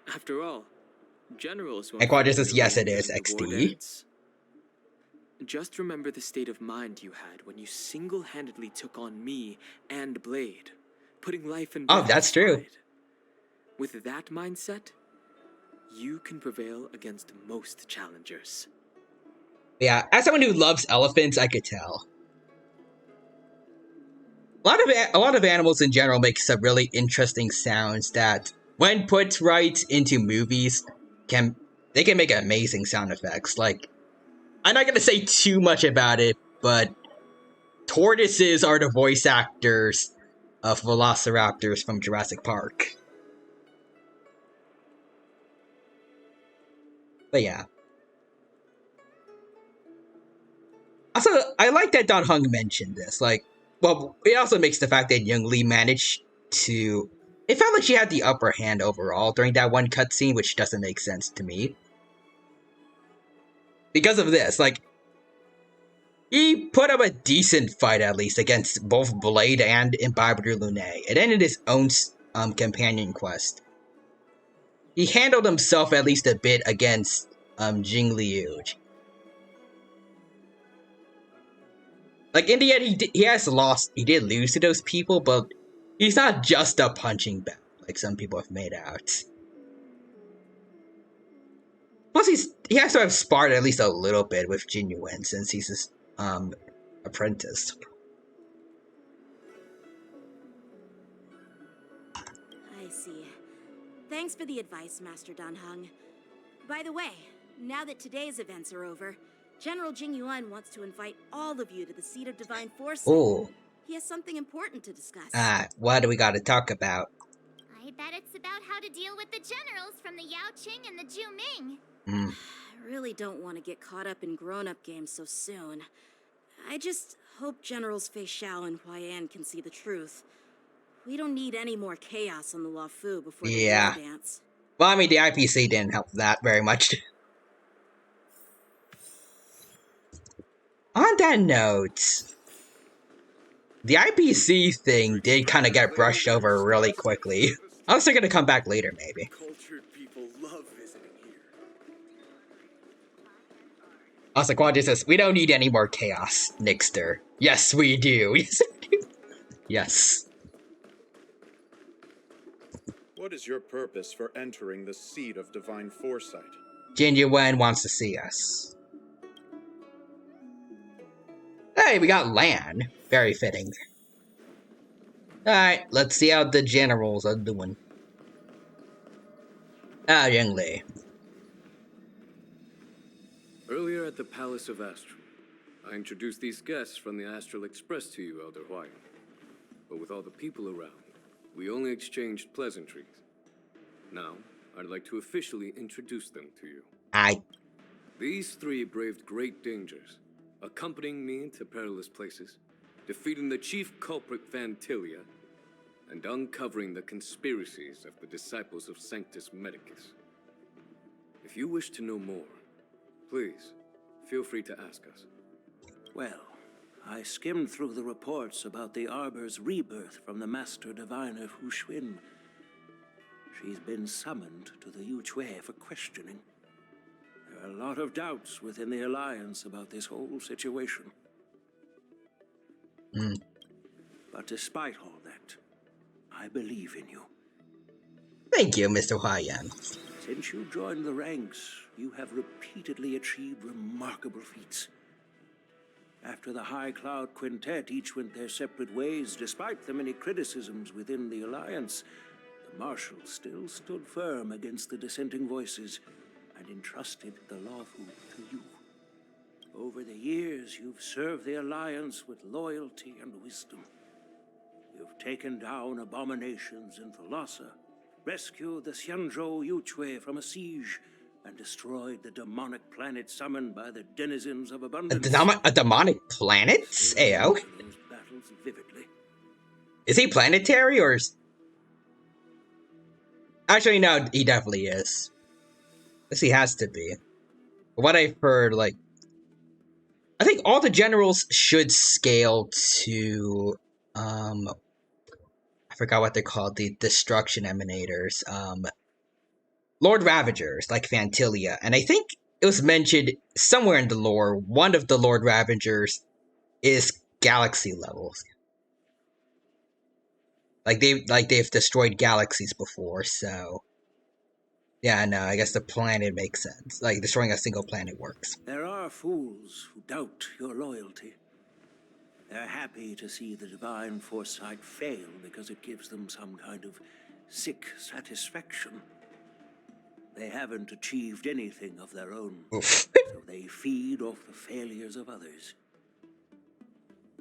After all, generals won't... And Quadras says, yes, it is, XD. Just remember the state of mind you had when you single-handedly took on me and Blade, putting life and death Oh, that's true. aside. With that mindset, you can prevail against most challengers. Yeah, as someone who loves elephants, I could tell. A lot of animals in general make some really interesting sounds that, when put right into movies, can they can make amazing sound effects. Like, I'm not gonna say too much about it, but tortoises are the voice actors of velociraptors from Jurassic Park. But yeah. Also, I like that Don Hung mentioned this. Like, well, it also makes the fact that Young Lee managed to. It felt like she had the upper hand overall during that one cutscene, which doesn't make sense to me. Because of this, like, he put up a decent fight at least against both Blade and Imbibitor Lune, and ended his own companion quest. He handled himself at least a bit against Jing Liu. Like, in the end, he did lose to those people, but he's not just a punching bag, like some people have made out. Plus, he has to have sparred at least a little bit with Jin Yuan, since he's his apprentice. I see. Thanks for the advice, Master Dan Heng. By the way, now that today's events are over, General Jing Yuan wants to invite all of you to the Seat of Divine Foresight. Ooh. He has something important to discuss. What do we gotta talk about? I bet it's about how to deal with the generals from the Yao Qing and the Zhu Ming. I really don't want to get caught up in grown-up games so soon. I just hope Generals Fei Xiao and Huaiyan can see the truth. We don't need any more chaos on the Luofu before the war dance. Well, I mean, the IPC didn't help that very much. On that note, the IPC thing did kind of get brushed over really quickly. I was gonna come back later, maybe. Cultured people love visiting here. Also, Quandary says, we don't need any more chaos, Nixter. Yes, we do. Yes, we do. Yes. What is your purpose for entering the Seat of Divine Foresight? Jin Yuan wants to see us. Hey, we got Lan. Very fitting. Alright, let's see how the generals are doing. Young Lee. Earlier at the Palace of Astral, I introduced these guests from the Astral Express to you, Elder Huayan. But with all the people around, we only exchanged pleasantries. Now, I'd like to officially introduce them to you. These three braved great dangers, accompanying me into perilous places, defeating the chief culprit Vantilia, and uncovering the conspiracies of the disciples of Sanctus Medicus. If you wish to know more, please, feel free to ask us. Well, I skimmed through the reports about the Arbor's rebirth from the Master Diviner Hu Xuan. She's been summoned to the Yu Chui for questioning. There are a lot of doubts within the Alliance about this whole situation. But despite all that, I believe in you. Thank you, Mr. Huayan. Since you joined the ranks, you have repeatedly achieved remarkable feats. After the High Cloud Quintet each went their separate ways, despite the many criticisms within the Alliance, the Marshals still stood firm against the dissenting voices and entrusted the Luofu to you. Over the years, you've served the Alliance with loyalty and wisdom. You've taken down abominations in Thalassa, rescued the Xianzhou Yu Chui from a siege, and destroyed the demonic planet summoned by the denizens of abundance. A demonic planet? Ayo. Those battles vividly. Is he planetary or is... Actually, no, he definitely is. Yes, he has to be. What I've heard, like... I think all the generals should scale to... I forgot what they're called, the Destruction Emanators. Lord Ravagers, like Vantilia. And I think it was mentioned somewhere in the lore, one of the Lord Ravagers is galaxy levels. They've destroyed galaxies before, so... Yeah, no, I guess the planet makes sense. Like, destroying a single planet works. There are fools who doubt your loyalty. They're happy to see the divine foresight fail because it gives them some kind of sick satisfaction. They haven't achieved anything of their own, Oof. so they feed off the failures of others.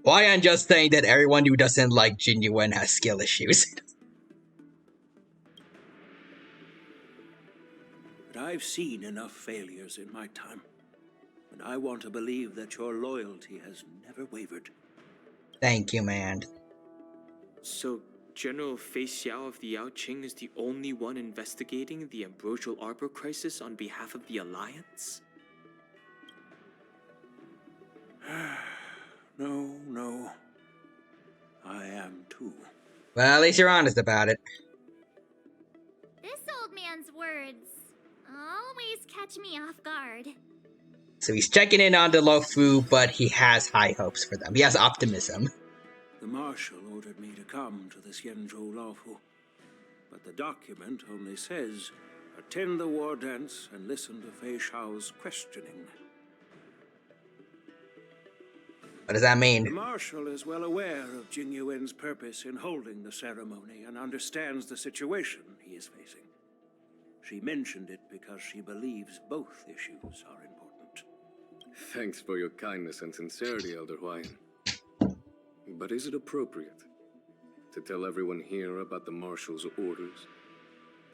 Why I'm just saying that everyone who doesn't like Jin Yuan has skill issues. But I've seen enough failures in my time, and I want to believe that your loyalty has never wavered. Thank you, man. So, General Fei Xiao of the Yao Qing is the only one investigating the Ambrosial Arbor crisis on behalf of the Alliance? No. I am too. Well, at least you're honest about it. This old man's words always catch me off guard. So he's checking in on the Luofu, but he has high hopes for them. He has optimism. The Marshal ordered me to come to the Xianzhou Luofu, but the document only says, attend the war dance and listen to Fei Shao's questioning. What does that mean? The Marshal is well aware of Jing Yuan's purpose in holding the ceremony and understands the situation he is facing. She mentioned it because she believes both issues are important. Thanks for your kindness and sincerity, Elder Huayan. But is it appropriate to tell everyone here about the Marshal's orders?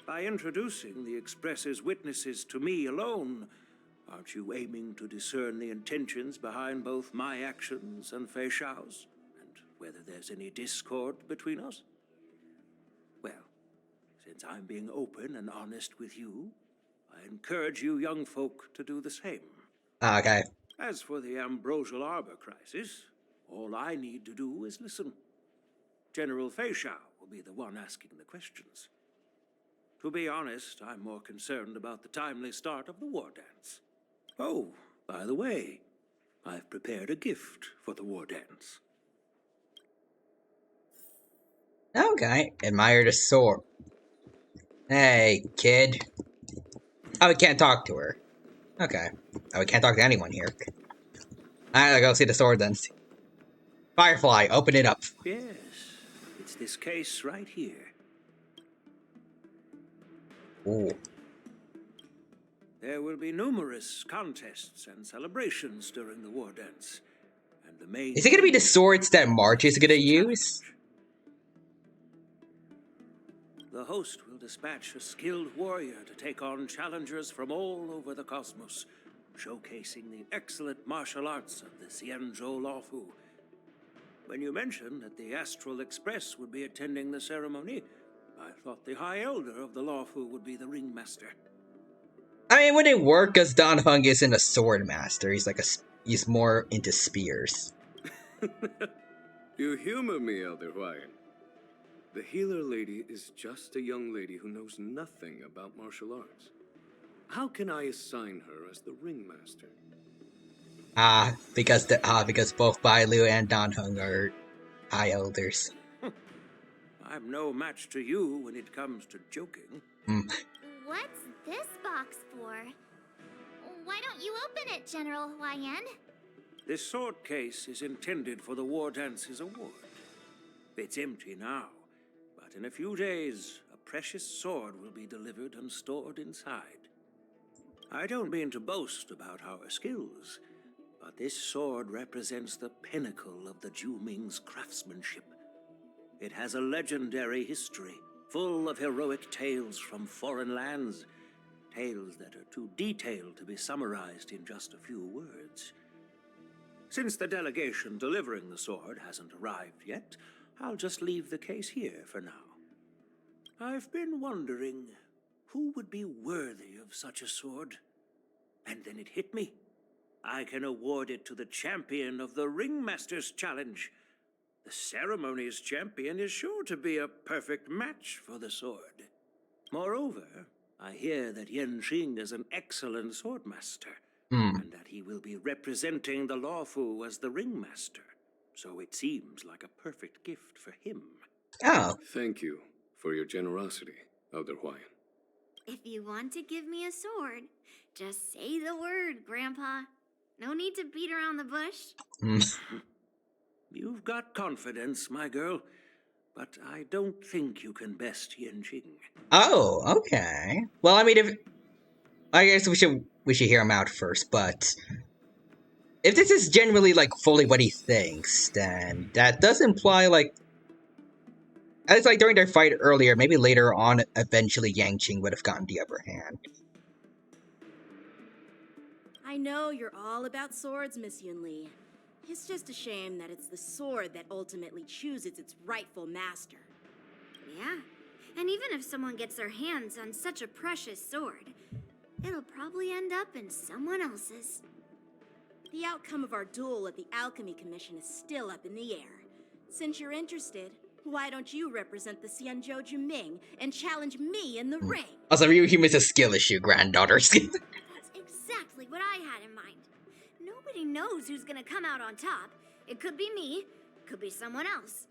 By introducing the Express's witnesses to me alone, aren't you aiming to discern the intentions behind both my actions and Fei Shao's, and whether there's any discord between us? Well, since I'm being open and honest with you, I encourage you young folk to do the same. Okay. As for the Ambrosial Arbor crisis, all I need to do is listen. General Fei Xiao will be the one asking the questions. To be honest, I'm more concerned about the timely start of the war dance. Oh, by the way, I've prepared a gift for the war dance. Okay. Admire the sword. Hey, kid. Oh, we can't talk to her. Okay. Oh, we can't talk to anyone here. Alright, go see the sword then. Firefly, open it up. Yes, it's this case right here. Ooh. There will be numerous contests and celebrations during the war dance. And the main Is it gonna be the swords that March is gonna use? The host will dispatch a skilled warrior to take on challengers from all over the cosmos, showcasing the excellent martial arts of the Xianzhou Luofu. When you mentioned that the Astral Express would be attending the ceremony, I thought the High Elder of the Luofu would be the ringmaster. I mean, it wouldn't work because Don Hung isn't a sword master. He's like he's more into spears. You humor me, Elder Huayan. The healer lady is just a young lady who knows nothing about martial arts. How can I assign her as the ringmaster? Because both Bai Lu and Don Hung are high elders. I'm no match to you when it comes to joking. What's this box for? Why don't you open it, General Huayan? This sword case is intended for the War Dance's award. It's empty now, but in a few days, a precious sword will be delivered and stored inside. I don't mean to boast about our skills, but this sword represents the pinnacle of the Zhu-Ming's craftsmanship. It has a legendary history, full of heroic tales from foreign lands, tales that are too detailed to be summarized in just a few words. Since the delegation delivering the sword hasn't arrived yet, I'll just leave the case here for now. I've been wondering who would be worthy of such a sword. And then it hit me. I can award it to the champion of the Ringmaster's Challenge. The ceremony's champion is sure to be a perfect match for the sword. Moreover, I hear that Yan Xing is an excellent swordmaster, and that he will be representing the Luofu as the ringmaster. So it seems like a perfect gift for him. Oh. Thank you for your generosity, Elder Huayan. If you want to give me a sword, just say the word, Grandpa. No need to beat around the bush. You've got confidence, my girl, but I don't think you can best Yan Xing. Oh, okay. Well, I mean, I guess we should hear him out first, but if this is generally like fully what he thinks, then that does imply like it's like during their fight earlier, maybe later on, eventually Yang Qing would have gotten the upper hand. I know you're all about swords, Miss Yunli. It's just a shame that it's the sword that ultimately chooses its rightful master. Yeah, and even if someone gets their hands on such a precious sword, it'll probably end up in someone else's. The outcome of our duel at the Alchemy Commission is still up in the air. Since you're interested, why don't you represent the Xianzhou Juming and challenge me in the ring? Also, Ryu Human's a skill issue, granddaughter. That's exactly what I had in mind. Nobody knows who's gonna come out on top. It could be me, could be someone else.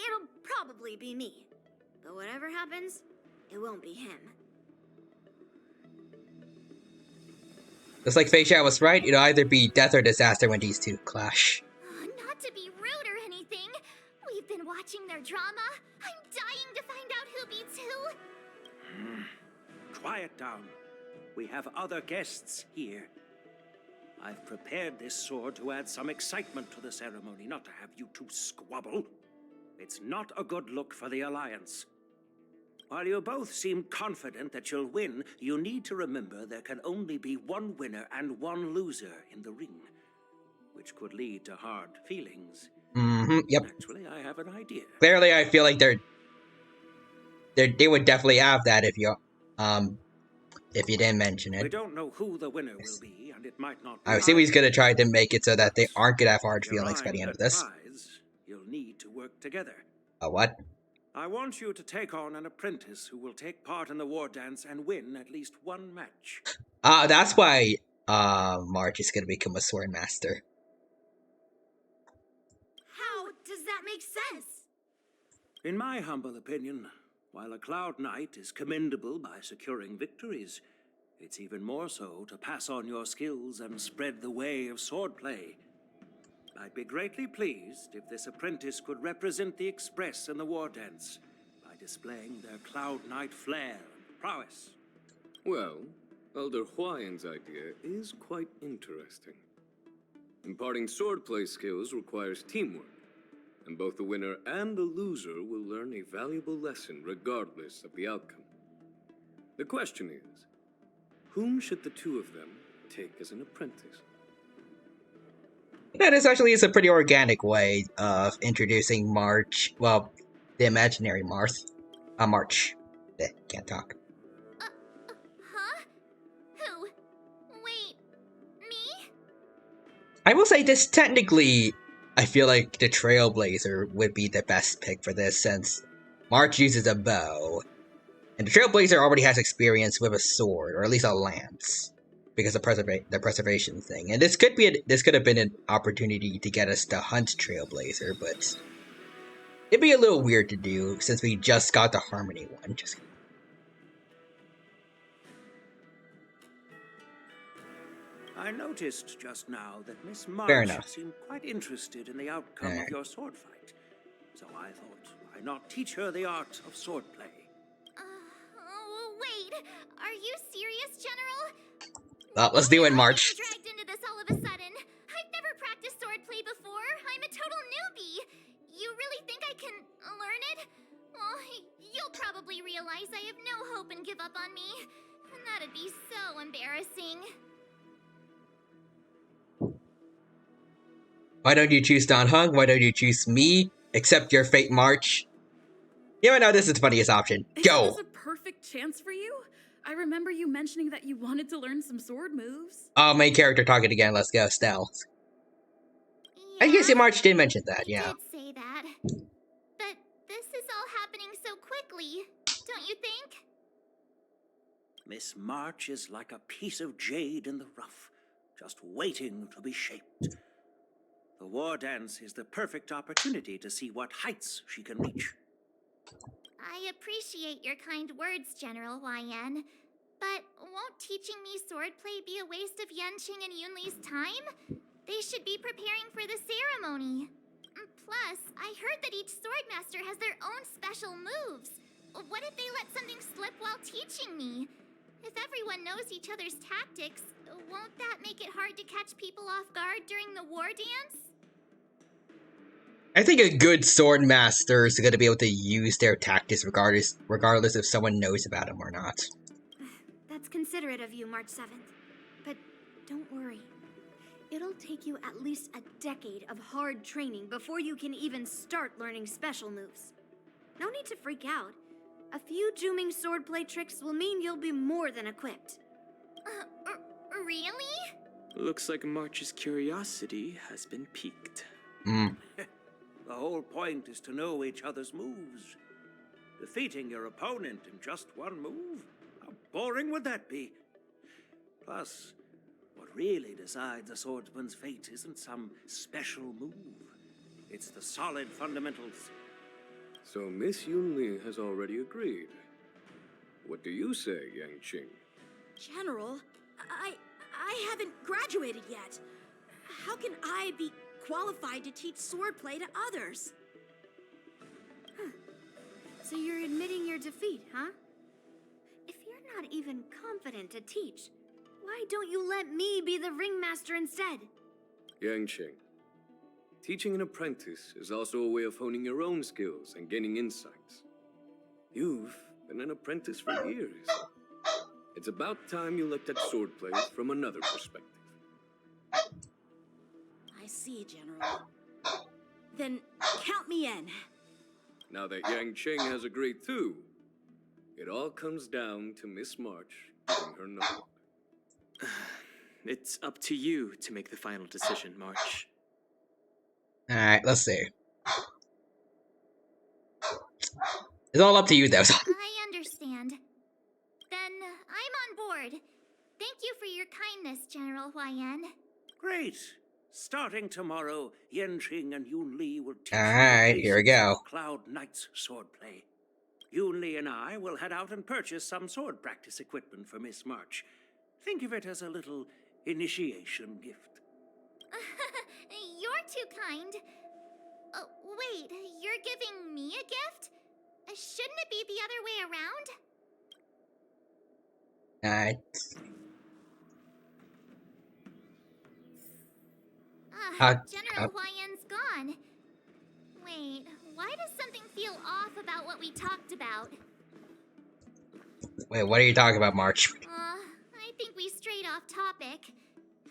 It'll probably be me. But whatever happens, it won't be him. Just like Fei Xiao was right, it'll either be death or disaster when these two clash. Not to be rude or anything. We've been watching their drama. I'm dying to find out who beats who. Quiet down. We have other guests here. I've prepared this sword to add some excitement to the ceremony, not to have you two squabble. It's not a good look for the Alliance. While you both seem confident that you'll win, you need to remember there can only be one winner and one loser in the ring, which could lead to hard feelings. Yep. Actually, I have an idea. Clearly, I feel like they would definitely have that if you didn't mention it. We don't know who the winner will be, and it might not be. I assume he's gonna try to make it so that they aren't gonna have hard If feelings by the end of this. prize, you'll need to work together. A what? I want you to take on an apprentice who will take part in the war dance and win at least one match. That's why March is gonna become a sword master. How does that make sense? In my humble opinion, while a Cloud Knight is commendable by securing victories, it's even more so to pass on your skills and spread the way of swordplay. I'd be greatly pleased if this apprentice could represent the Express in the war dance by displaying their Cloud Knight flair and prowess. Well, Elder Huayan's idea is quite interesting. Imparting swordplay skills requires teamwork, and both the winner and the loser will learn a valuable lesson regardless of the outcome. The question is, whom should the two of them take as an apprentice? That actually is a pretty organic way of introducing March. Well, the imaginary March. March. Can't talk. Huh? Who? Wait, me? I will say this technically, I feel like the Trailblazer would be the best pick for this since March uses a bow, and the Trailblazer already has experience with a sword, or at least a lance, because of the preservation thing. And this could have been an opportunity to get us to hunt Trailblazer, but it'd be a little weird to do since we just got the Harmony one. I noticed just now that Miss Fair March enough. seemed quite interested in the outcome of your sword fight. So I thought, why not teach her the art of swordplay? Wait, are you serious, General? Let's do it, March. Dragged into this all of a sudden. I've never practiced swordplay before. I'm a total newbie. You really think I can learn it? Well, you'll probably realize I have no hope and give up on me. And that'd be so embarrassing. Why don't you choose Don Hung? Why don't you choose me? Accept your fate, March. You know this is the funniest option. Go! Is this a perfect chance for you? I remember you mentioning that you wanted to learn some sword moves. Oh, main character talking again. Let's go, Stell. I guess March did mention that, yeah. I did say that. But this is all happening so quickly, don't you think? Miss March is like a piece of jade in the rough, just waiting to be shaped. The war dance is the perfect opportunity to see what heights she can reach. I appreciate your kind words, General YN. But won't teaching me swordplay be a waste of Yanqing and Yunli's time? They should be preparing for the ceremony. Plus, I heard that each swordmaster has their own special moves. What if they let something slip while teaching me? If everyone knows each other's tactics, won't that make it hard to catch people off guard during the war dance? I think a good sword master is going to be able to use their tactics regardless if someone knows about them or not. That's considerate of you, March 7th. But don't worry. It'll take you at least a decade of hard training before you can even start learning special moves. No need to freak out. A few Juming swordplay tricks will mean you'll be more than equipped. Really? Looks like March's curiosity has been piqued. The whole point is to know each other's moves. Defeating your opponent in just one move? How boring would that be? Plus, what really decides a swordsman's fate isn't some special move. It's the solid fundamentals. So Miss Yunli has already agreed. What do you say, Yang Qing? General, I haven't graduated yet. How can I be qualified to teach swordplay to others? So you're admitting your defeat, huh? If you're not even confident to teach, why don't you let me be the ringmaster instead? Yang Qing, teaching an apprentice is also a way of honing your own skills and gaining insights. You've been an apprentice for years. It's about time you looked at swordplay from another perspective. I see, General. Then count me in. Now that Yang Qing has agreed too, it all comes down to Miss March giving her nod. It's up to you to make the final decision, March. Alright, let's see. It's all up to you, though. I understand. Then I'm on board. Thank you for your kindness, General Huayan. Great. Starting tomorrow, Yanqing and Yunli will teach Alright, you the here we basics go. of Cloud Knight's swordplay. Yunli and I will head out and purchase some sword practice equipment for Miss March. Think of it as a little initiation gift. You're too kind. Oh, wait, you're giving me a gift? Shouldn't it be the other way around? Alright. General Huayan's gone. Wait, why does something feel off about what we talked about? Wait, what are you talking about, March? I think we strayed off topic.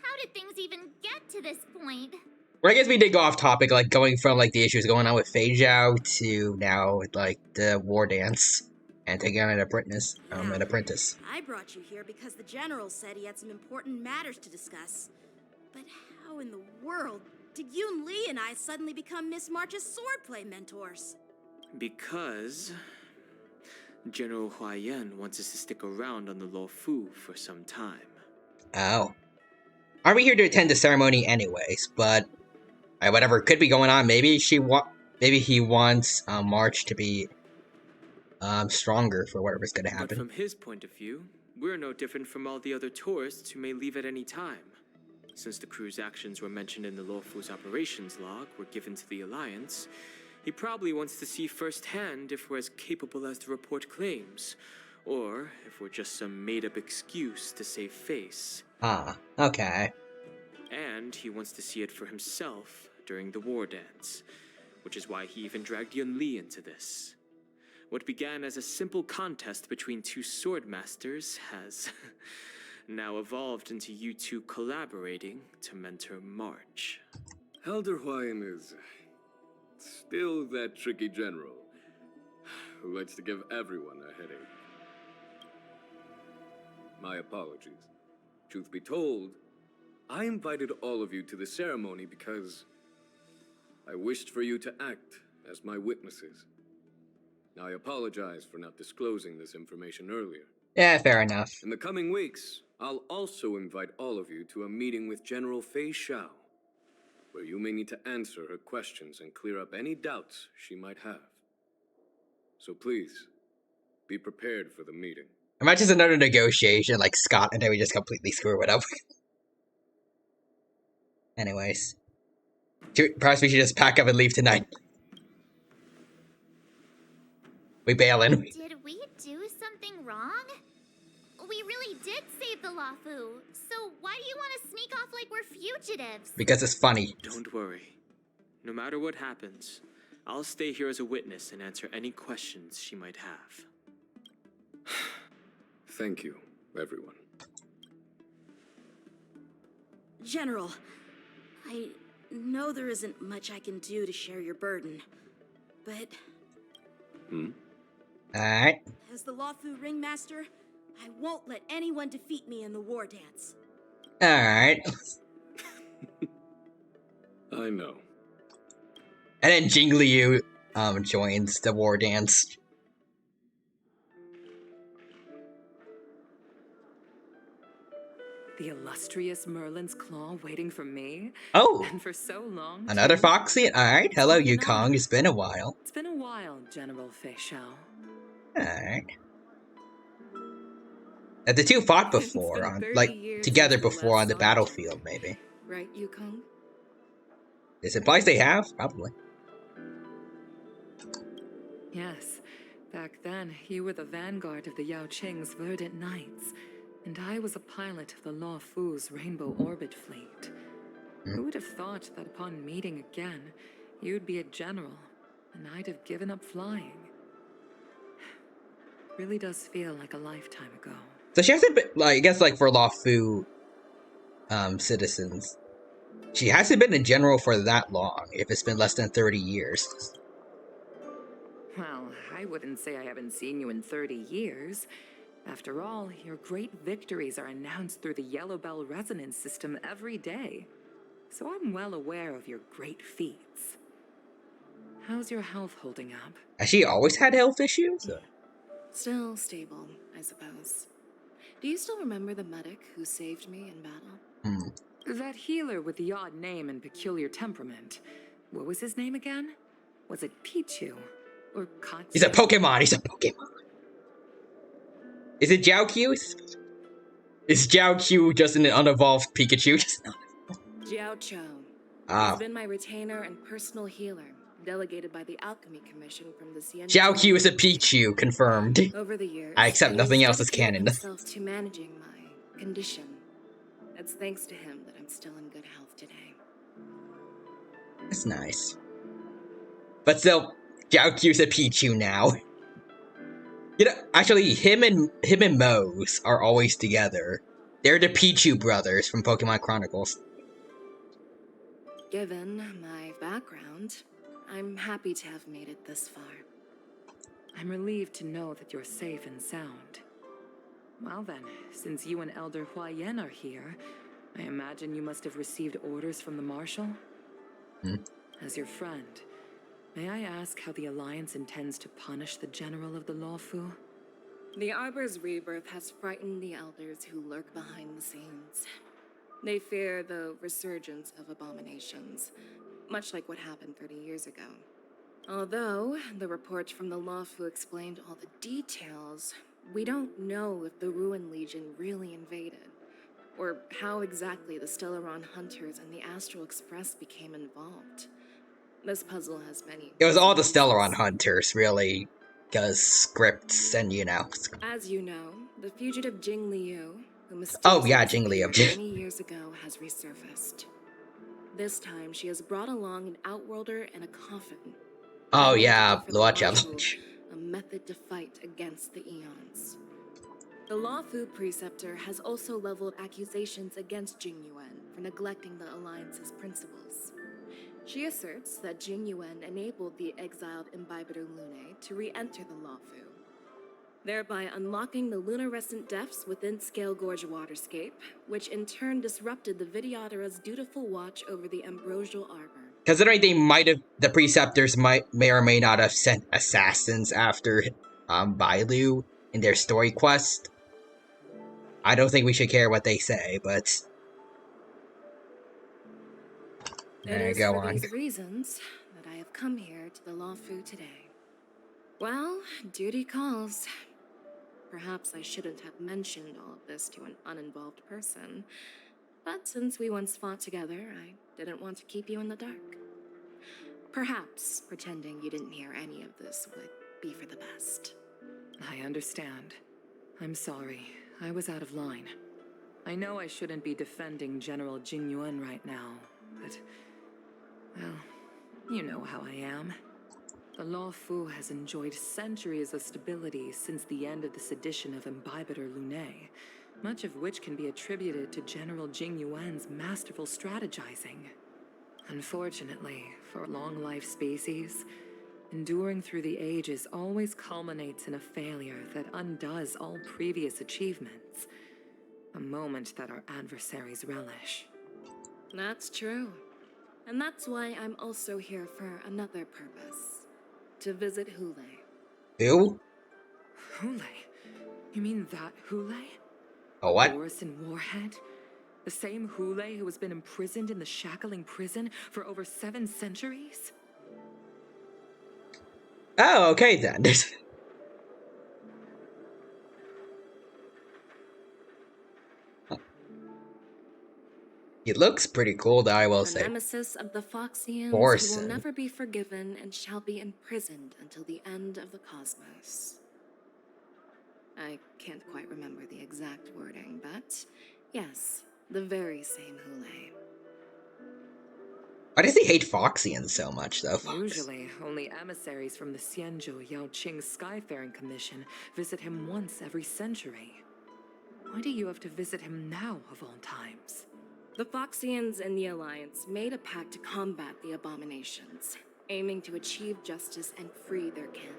How did things even get to this point? Well, I guess we did go off topic, like going from like the issues going on with Fei Zhao to now with like the war dance and taking on an apprentice. I brought you here because the General said he had some important matters to discuss. But how in the world did Yun Li and I suddenly become Miss March's swordplay mentors? Because General Huayan wants us to stick around on the Lo Fu for some time. Oh. Aren't we here to attend the ceremony anyways? But whatever could be going on. Maybe he wants March to be stronger for whatever's going to happen. But from his point of view, we're no different from all the other tourists who may leave at any time. Since the crew's actions were mentioned in the Lo Fu's operations log were given to the Alliance, he probably wants to see firsthand if we're as capable as to report claims, or if we're just some made-up excuse to save face. Ah, okay. And he wants to see it for himself during the war dance, which is why he even dragged Yun Li into this. What began as a simple contest between two sword masters has now evolved into you two collaborating to mentor March. Elder Huayan is still that tricky general who likes to give everyone a headache. My apologies. Truth be told, I invited all of you to the ceremony because I wished for you to act as my witnesses. Now, I apologize for not disclosing this information earlier. Yeah, fair enough. In the coming weeks, I'll also invite all of you to a meeting with General Fei Zhao, where you may need to answer her questions and clear up any doubts she might have. So please, be prepared for the meeting. Imagine just another negotiation like Scott, and then we just completely screw it up. Anyways. Perhaps we should just pack up and leave tonight. We bailin'. Did we do something wrong? we really did save the Lafu. So why do you want to sneak off like we're fugitives? Because it's funny. Don't worry. No matter what happens, I'll stay here as a witness and answer any questions she might have. Thank you, everyone. General, I know there isn't much I can do to share your burden, but Alright. as the Lafu Ringmaster, I won't let anyone defeat me in the war dance. Alright. I know. And then Jingliu joins the war dance. The illustrious Merlin's Claw waiting for me? Oh! And for so long, Another too? Foxy? Alright, hello Yukong, it's been a while. It's been a while, General Fei Shao. Alright. And the two fought It's before, been 30 like, years together since we before last on the saw each battlefield, other. maybe. Right, Yukong? This implies they have, probably. Yes. Back then, you were the vanguard of the Yao Qing's Verdant Knights, and I was a pilot of the Law Fu's Rainbow Orbit fleet. Who would have thought that upon meeting again, you'd be a general, and I'd have given up flying? Really does feel like a lifetime ago. So she hasn't been, like, I guess, like, for Lawfu, citizens. She hasn't been a general for that long, if it's been less than 30 years. Well, I wouldn't say I haven't seen you in 30 years. After all, your great victories are announced through the Yellow Bell resonance system every day. So I'm well aware of your great feats. How's your health holding up? Has she always had health issues? Still stable, I suppose. Do you still remember the medic who saved me in battle? That healer with the odd name and peculiar temperament. What was his name again? Was it Pichu? Or Katsu? He's a Pokemon, he's a Pokemon. Is it Jiaoqiu? Is Jiaoqiu just an unevolved Pikachu? Jiao Cho. Ah. He's been my retainer and personal healer, delegated by the Alchemy Commission from the Sienna. Jiaoqiu is a Pichu, confirmed. Over the years, I accept nothing else as canon. himself to managing my condition. It's thanks to him that I'm still in good health today. That's nice. But still, Jiaoqiu's a Pichu now. You know, actually, him and Mose are always together. They're the Pichu brothers from Pokemon Chronicles. Given my background, I'm happy to have made it this far. I'm relieved to know that you're safe and sound. Well then, since you and Elder Huayan are here, I imagine you must have received orders from the Marshal? As your friend, may I ask how the Alliance intends to punish the General of the Lawfu? The Arbor's rebirth has frightened the elders who lurk behind the scenes. They fear the resurgence of abominations, much like what happened 30 years ago. Although the reports from the Lawfu explained all the details, we don't know if the Ruin Legion really invaded, or how exactly the Stellaron Hunters and the Astral Express became involved. This puzzle has many. It was all the Stellaron Hunters, really, because scripts and, you know. As you know, the fugitive Jing Liu, who mysteriously disappeared many years ago, has resurfaced. This time, she has brought along an Outworlder and a coffin. Oh yeah, watch out. A method to fight against the Eons. The Lawfu Preceptor has also leveled accusations against Jing Yuan for neglecting the Alliance's principles. She asserts that Jing Yuan enabled the exiled Imbibitor Lunae to re-enter the Lawfu, thereby unlocking the lunarescent depths within Scale Gorge Waterscape, which in turn disrupted the Vidyadhara's dutiful watch over the Ambrosial Arbor. Considering the Preceptors may or may not have sent assassins after Bailu in their story quest, I don't think we should care what they say, but It is for these reasons that I have come here to the Lawfu today. Well, duty calls. Perhaps I shouldn't have mentioned all of this to an uninvolved person, but since we once fought together, I didn't want to keep you in the dark. Perhaps pretending you didn't hear any of this would be for the best. I understand. I'm sorry. I was out of line. I know I shouldn't be defending General Jingyuan right now, but, well, you know how I am. The Law Fu has enjoyed centuries of stability since the end of the sedition of Imbibitor Lunae, much of which can be attributed to General Jingyuan's masterful strategizing. Unfortunately, for long-life species, enduring through the ages always culminates in a failure that undoes all previous achievements. A moment that our adversaries relish. That's true. And that's why I'm also here for another purpose. To visit Hule. Who? Hule? You mean that Hule? Oh, what? Borisin Warhead? The same Hule who has been imprisoned in the shackling prison for over 7 centuries? Oh, okay then. He looks pretty cool, though, I will A say. nemesis of the Foxians who Borson. will never be forgiven and shall be imprisoned until the end of the cosmos. I can't quite remember the exact wording, but yes, the very same Hule. Why does he hate Foxians so much, though? Usually, only emissaries from the Xianzhou Yaoqing Skyfaring Commission visit him once every century. Why do you have to visit him now, of all times? The Foxians and the Alliance made a pact to combat the abominations, aiming to achieve justice and free their kin.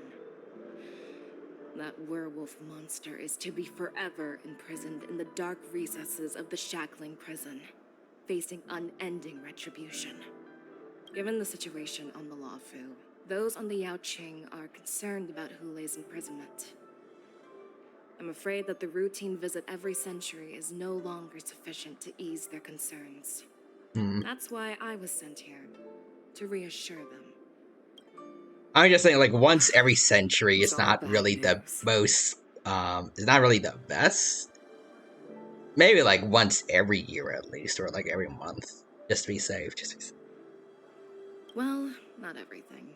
That werewolf monster is to be forever imprisoned in the dark recesses of the shackling prison, facing unending retribution. Given the situation on the Luofu, those on the Yaoqing are concerned about Hule's imprisonment. I'm afraid that the routine visit every century is no longer sufficient to ease their concerns. That's why I was sent here, to reassure them. I'm just saying, like, once every century is not really the most, it's not really the best. Maybe, like, once every year at least, or, like, every month. Just to be safe, Well, not everything.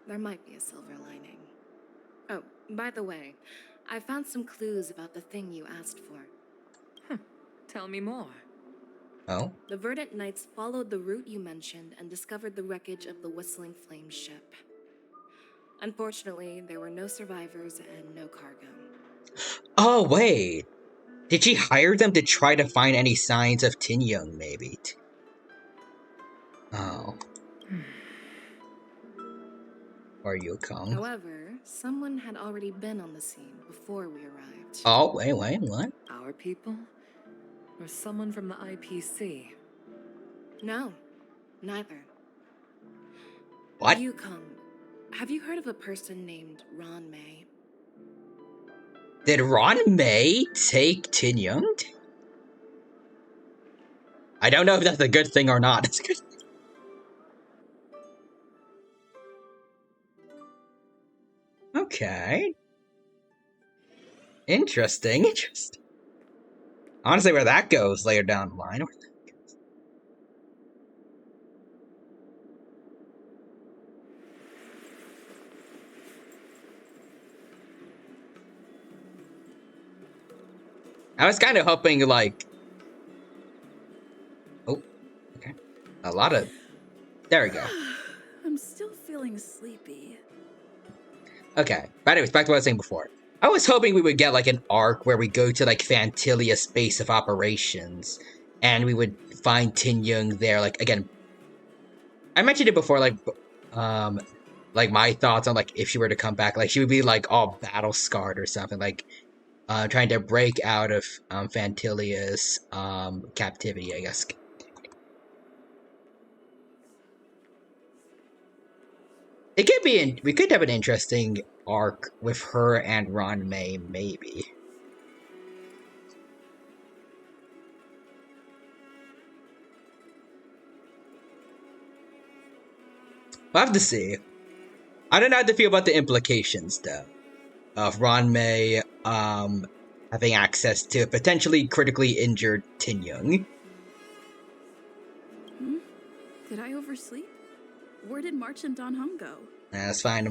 There might be a silver lining. Oh, by the way, I found some clues about the thing you asked for. Tell me more. Oh? The Verdant Knights followed the route you mentioned and discovered the wreckage of the Whistling Flame ship. Unfortunately, there were no survivors and no cargo. Oh, wait. Did she hire them to try to find any signs of Tin Young, maybe? Oh. Or Yukong. However, someone had already been on the scene before we arrived. Oh, wait, what? Our people? Or someone from the IPC? No, neither. What? Yukong, have you heard of a person named Ron May? Did Ron May take Tin Young? I don't know if that's a good thing or not. It's a good thing. Okay. Interesting. Honestly, where that goes later down the line. I was kind of hoping, like... Oh, okay. A lot of... There we go. I'm still feeling sleepy. Okay, but anyways, back to what I was saying before. I was hoping we would get, like, an arc where we go to, like, Phantylia's base of operations, and we would find Tin Young there, like, again... I mentioned it before, like my thoughts on, like, if she were to come back, like, she would be, like, all battle-scarred or something, like, trying to break out of, Phantylia's, captivity, I guess. It could be, we could have an interesting arc with her and Ron May, maybe. We'll have to see. I don't know how to feel about the implications, though, of Ron May, having access to a potentially critically injured Tin Young. Did I oversleep? Where did March and Don Hung go? That's fine.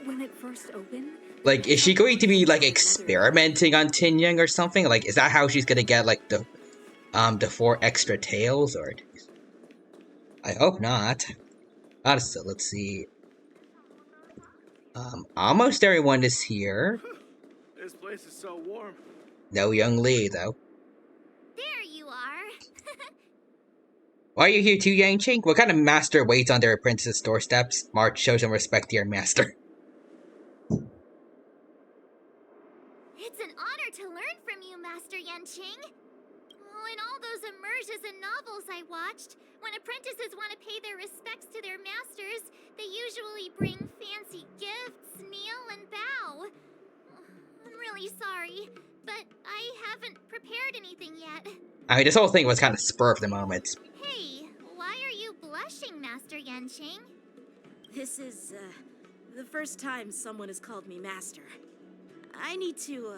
When it first opened, Like, is she going to be like experimenting on Tinyang or something? Like, is that how she's gonna get like the 4 extra tails? Or I hope not. Honestly, let's see. Almost everyone is here. This place is so warm. No Young Lee though. There you are. Why are you here too, Yang-Ching? What kind of master waits on their apprentice's doorsteps? March shows them respect to your master. It's an honor to learn from you, Master Yanqing. Oh, in all those immersions and novels I watched, when apprentices want to pay their respects to their masters, they usually bring fancy gifts, kneel, and bow. I'm really sorry, but I haven't prepared anything yet. I mean, this whole thing was kind of spur of the moment. Hey, why are you blushing, Master Yanqing? This is, the first time someone has called me master. I need to,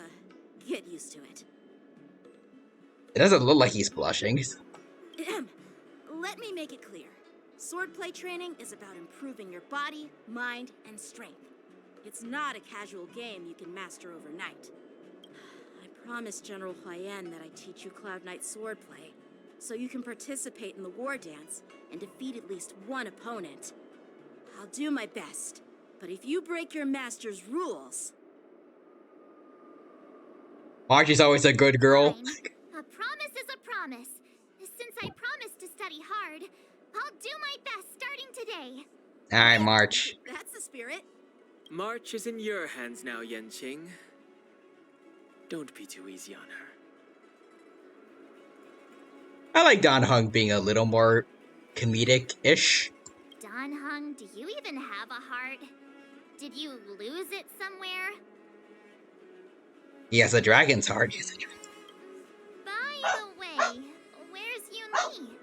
get used to it. It doesn't look like he's blushing. Let me make it clear. Swordplay training is about improving your body, mind, and strength. It's not a casual game you can master overnight. I promised General Huayan that I'd teach you Cloud Knight swordplay, so you can participate in the war dance and defeat at least one opponent. I'll do my best, but if you break your master's rules... March is always a good girl. Fine. A promise is a promise. Since I promised to study hard, I'll do my best starting today. Alright, March. That's the spirit. March is in your hands now, Yanqing. Don't be too easy on her. I like Dan Heng being a little more comedic-ish. Dan Heng, do you even have a heart? Did you lose it somewhere? He has a dragon's heart. By the way, where's Yun Li?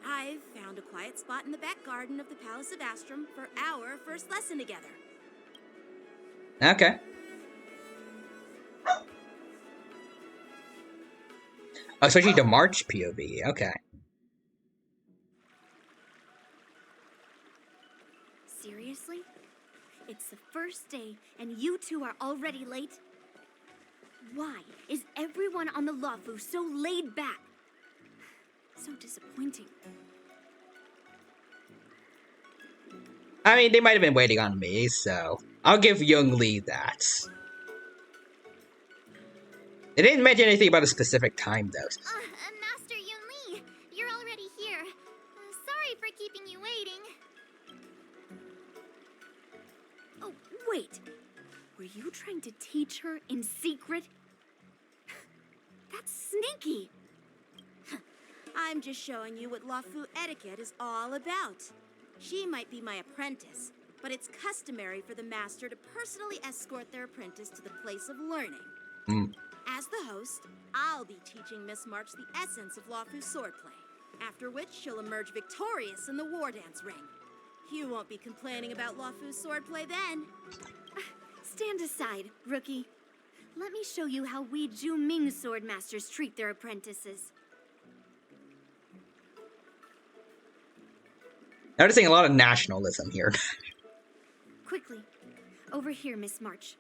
I've found a quiet spot in the back garden of the Palace of Astrum for our first lesson together. Okay. Oh, especially the March POV. Okay. Seriously? It's the first day, and you two are already late? Why is everyone on the Luofu so laid back? So disappointing. I mean, they might have been waiting on me, so I'll give Young Lee that. They didn't mention anything about a specific time, though. Master Yun Li, you're already here. Sorry for keeping you waiting. Oh, wait. Were you trying to teach her in secret? That's sneaky. I'm just showing you what Luofu etiquette is all about. She might be my apprentice, but it's customary for the master to personally escort their apprentice to the place of learning. As the host, I'll be teaching Miss March the essence of Luofu swordplay, after which she'll emerge victorious in the war dance ring. You won't be complaining about Luofu swordplay then. Stand aside, rookie. Let me show you how we Zhu-Ming sword masters treat their apprentices. Noticing a lot of nationalism here. Quickly, over here, Miss March.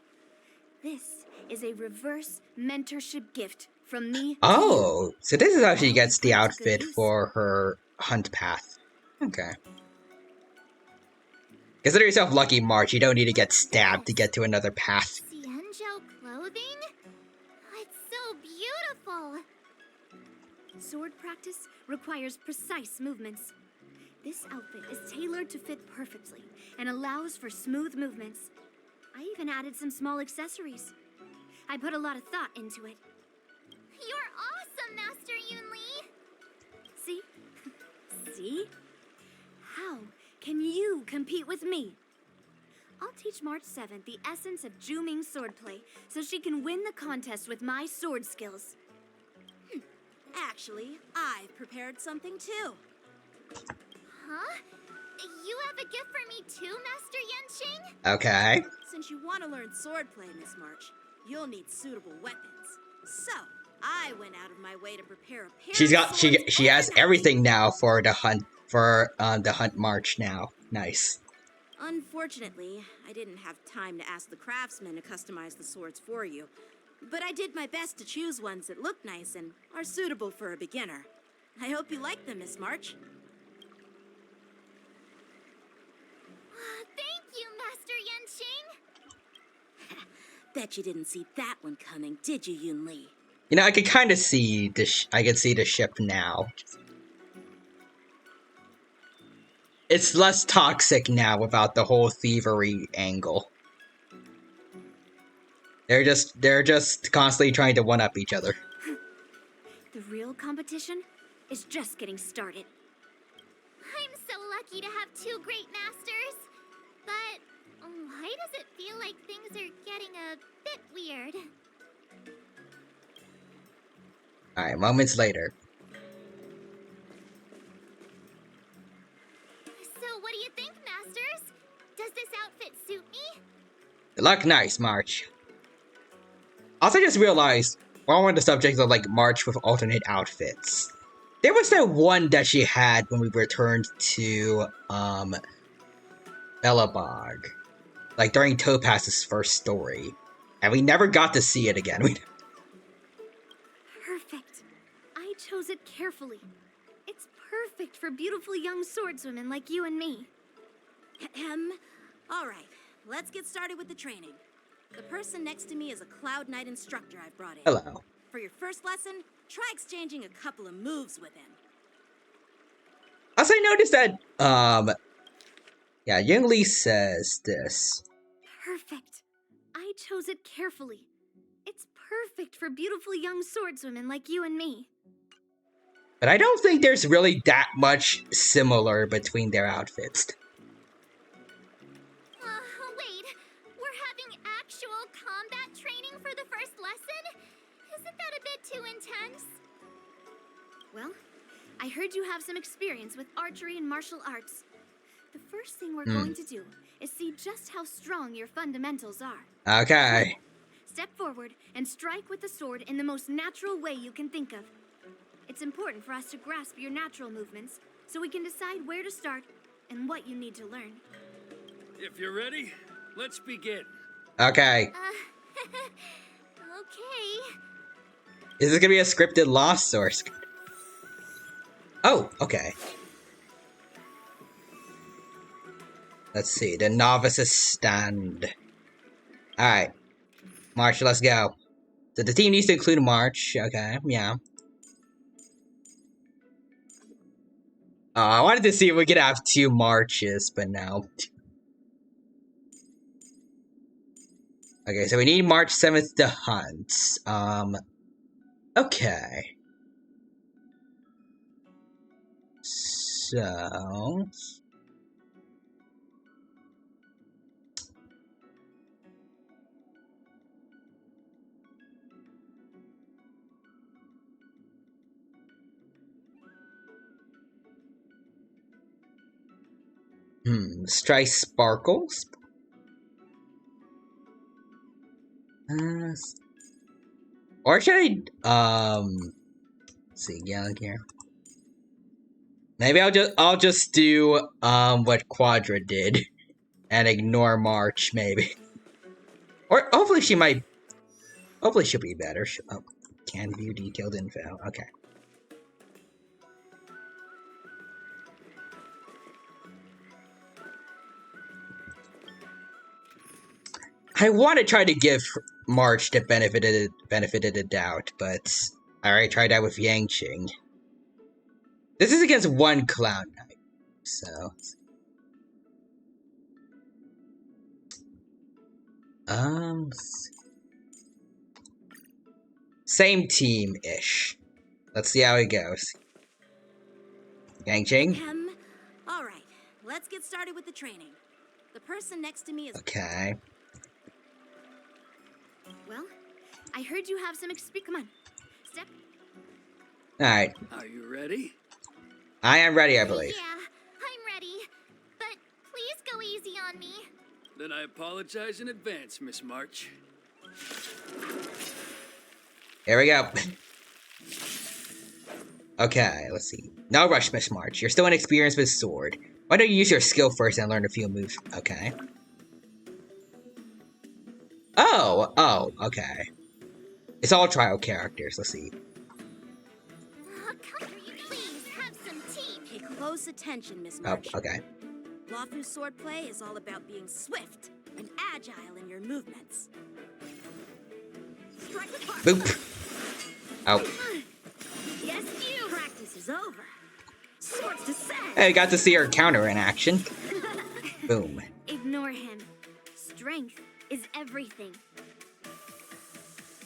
This is a reverse mentorship gift from me. Oh, so this is how she gets the outfit for her hunt path. Okay. Consider yourself lucky, March. You don't need to get stabbed to get to another path. Xianzhou clothing? It's so beautiful. Sword practice requires precise movements. This outfit is tailored to fit perfectly and allows for smooth movements. I even added some small accessories. I put a lot of thought into it. You're awesome, Master Yun Li. See? See? How can you compete with me? I'll teach March 7th the essence of Zhu-Ming swordplay so she can win the contest with my sword skills. Actually, I've prepared something too. Huh? You have a gift for me too, Master Yanqing? Okay. Since you want to learn swordplay, Miss March, you'll need suitable weapons. So, I went out of my way to prepare a pair She's got of swords she has overnight. everything now for the hunt march now. Nice. Unfortunately, I didn't have time to ask the craftsmen to customize the swords for you. But I did my best to choose ones that look nice and are suitable for a beginner. I hope you like them, Miss March. Thank you, Master Yanqing! Bet you didn't see that one coming, did you, Yun Li? You know, I can kind of see I can see the ship now. It's less toxic now without the whole thievery angle. They're just constantly trying to one-up each other. The real competition is just getting started. I'm so lucky to have two great masters. But why does it feel like things are getting a bit weird? Alright, moments later. So what do you think, masters? Does this outfit suit me? They look nice, March. Also, just realized, while we're on the subject of like March with alternate outfits, there was that one that she had when we returned to Bellabog, like during Topaz's first story, and we never got to see it again. Perfect. I chose it carefully. It's perfect for beautiful young swordswomen like you and me. All right, let's get started with the training. The person next to me is a Cloud Knight instructor I've brought in. Hello. For your first lesson, try exchanging a couple of moves with him. Also, I noticed that, yeah, Young Lee says this. Perfect. I chose it carefully. It's perfect for beautiful young swordswomen like you and me. But I don't think there's really that much similar between their outfits. Wait. We're having actual combat training for the first lesson? Isn't that a bit too intense? Well, I heard you have some experience with archery and martial arts. The first thing we're Hmm. going to do is see just how strong your fundamentals are. Okay. Step forward and strike with the sword in the most natural way you can think of. It's important for us to grasp your natural movements so we can decide where to start and what you need to learn. If you're ready, let's begin. Okay. Okay. Is this gonna be a scripted lost source? Oh, okay. Let's see. The novices stand. Alright. March, let's go. So the team needs to include March. Okay, yeah. I wanted to see if we could have two marches, but no. Okay, so we need March 7th to hunt. Okay. So... let's try Sparkles. Or should I, let's see, yeah, here. Maybe I'll just do, what Quadra did. And ignore March, maybe. Or, hopefully she'll be better. Oh, can view detailed info, okay. I want to try to give March the benefit of the doubt, but I already tried that with Yangqing. This is against one Cloud Knight, so... Same team-ish. Let's see how it goes. Yangqing? All right, let's get started with the training. The person next to me is... Okay. Well, I heard you have some experience. Come on. Step. Alright. Are you ready? I am ready, I believe. Yeah, I'm ready. But please go easy on me. Then I apologize in advance, Miss March. Here we go. Okay, let's see. No rush, Miss March. You're still inexperienced with sword. Why don't you use your skill first and learn a few moves? Okay. Oh, okay. It's all trial characters. Let's see. Please have some tea. Pay close attention, Miss Oh, March. okay. Lawfu swordplay is all about being swift and agile in your movements. Strike apart. Boop. Oh. Yes, you. Practice is over. Swords to set. Hey, got to see her counter in action. Boom. Ignore him. Strength is everything.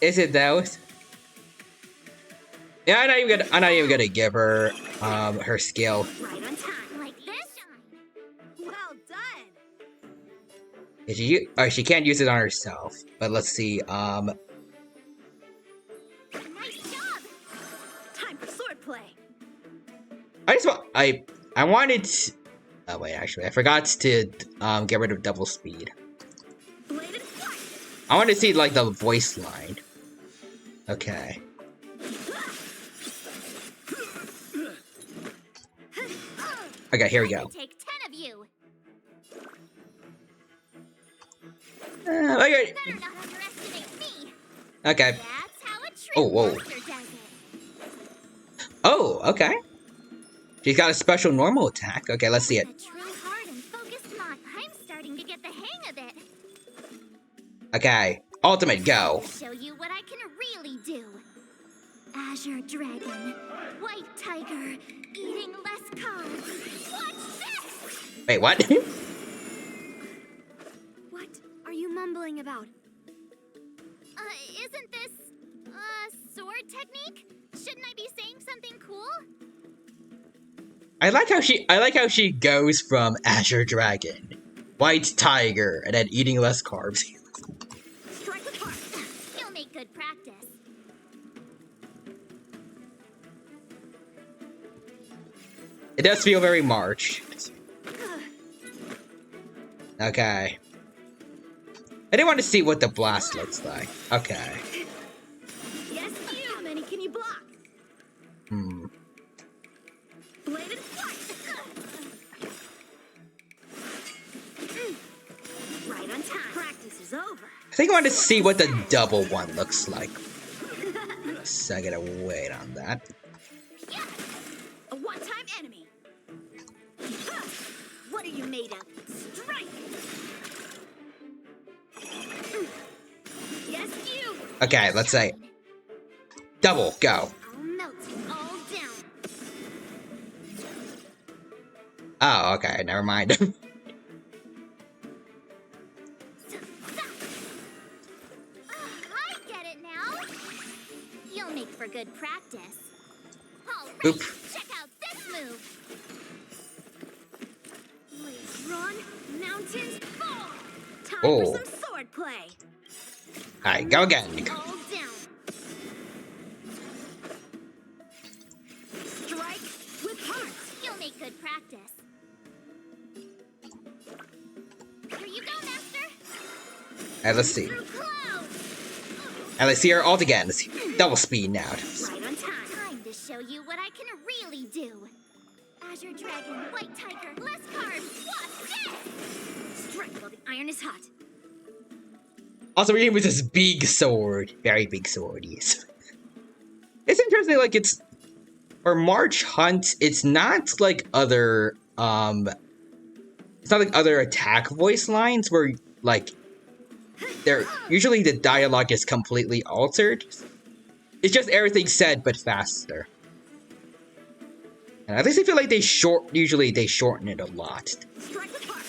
Is it though? Yeah, I'm not even gonna give her her skill. Right on time, like this. Well done. She can't use it on herself. But let's see. Nice job. Time for swordplay. I wanted to, oh wait, actually I forgot to get rid of double speed. I want to see like the voice line. Okay. Okay, here we go. Take 10 of you. Okay. Better not underestimate me. Okay. That's how a true Oh, whoa. monster does it. Oh, okay. She's got a special normal attack. Okay, let's see it. Try hard and focused mod. I'm starting to get the hang of it. Okay, ultimate go. Show you what I can really do. Azure Dragon, White Tiger, eating less carbs. Watch this! Wait, what? What are you mumbling about? Isn't this sword technique? Shouldn't I be saying something cool? I like how she goes from Azure Dragon, White Tiger, and then eating less carbs. Strike apart. You'll make good practice. It does feel very March. Okay. I didn't want to see what the blast looks like. Okay. Yes, you. How many can you block? Hmm. Bladed flight. Right on time. Practice is over. I think I want to see what the double one looks like. So I gotta wait on that. A one-time enemy. What are you made of? Strike. Yes, you. Okay, let's say double go. I'll melt you all down. Oh, okay, never mind. I get it now. You'll make for good practice. All right, Oop. check out this move. Waves run, mountains fall. Time Oh. for some sword play. Alright, go again. All down. Strike with heart. You'll make good practice. Here you go, master. Alright, let's see. Through clouds. And let's see her all together. Let's see. Double speed now. Right on time. Time to show you what I can really do. Azure Dragon, White Tiger, less carbs. Watch this. Strike while the iron is hot. Also, we're here with this big sword. Very big sword, yes. It's interesting, like, it's... For March Hunt, it's not like other, It's not like other attack voice lines where, like... They're... Usually the dialogue is completely altered. It's just everything said, but faster. And at least I feel like usually they shorten it a lot. Strike apart.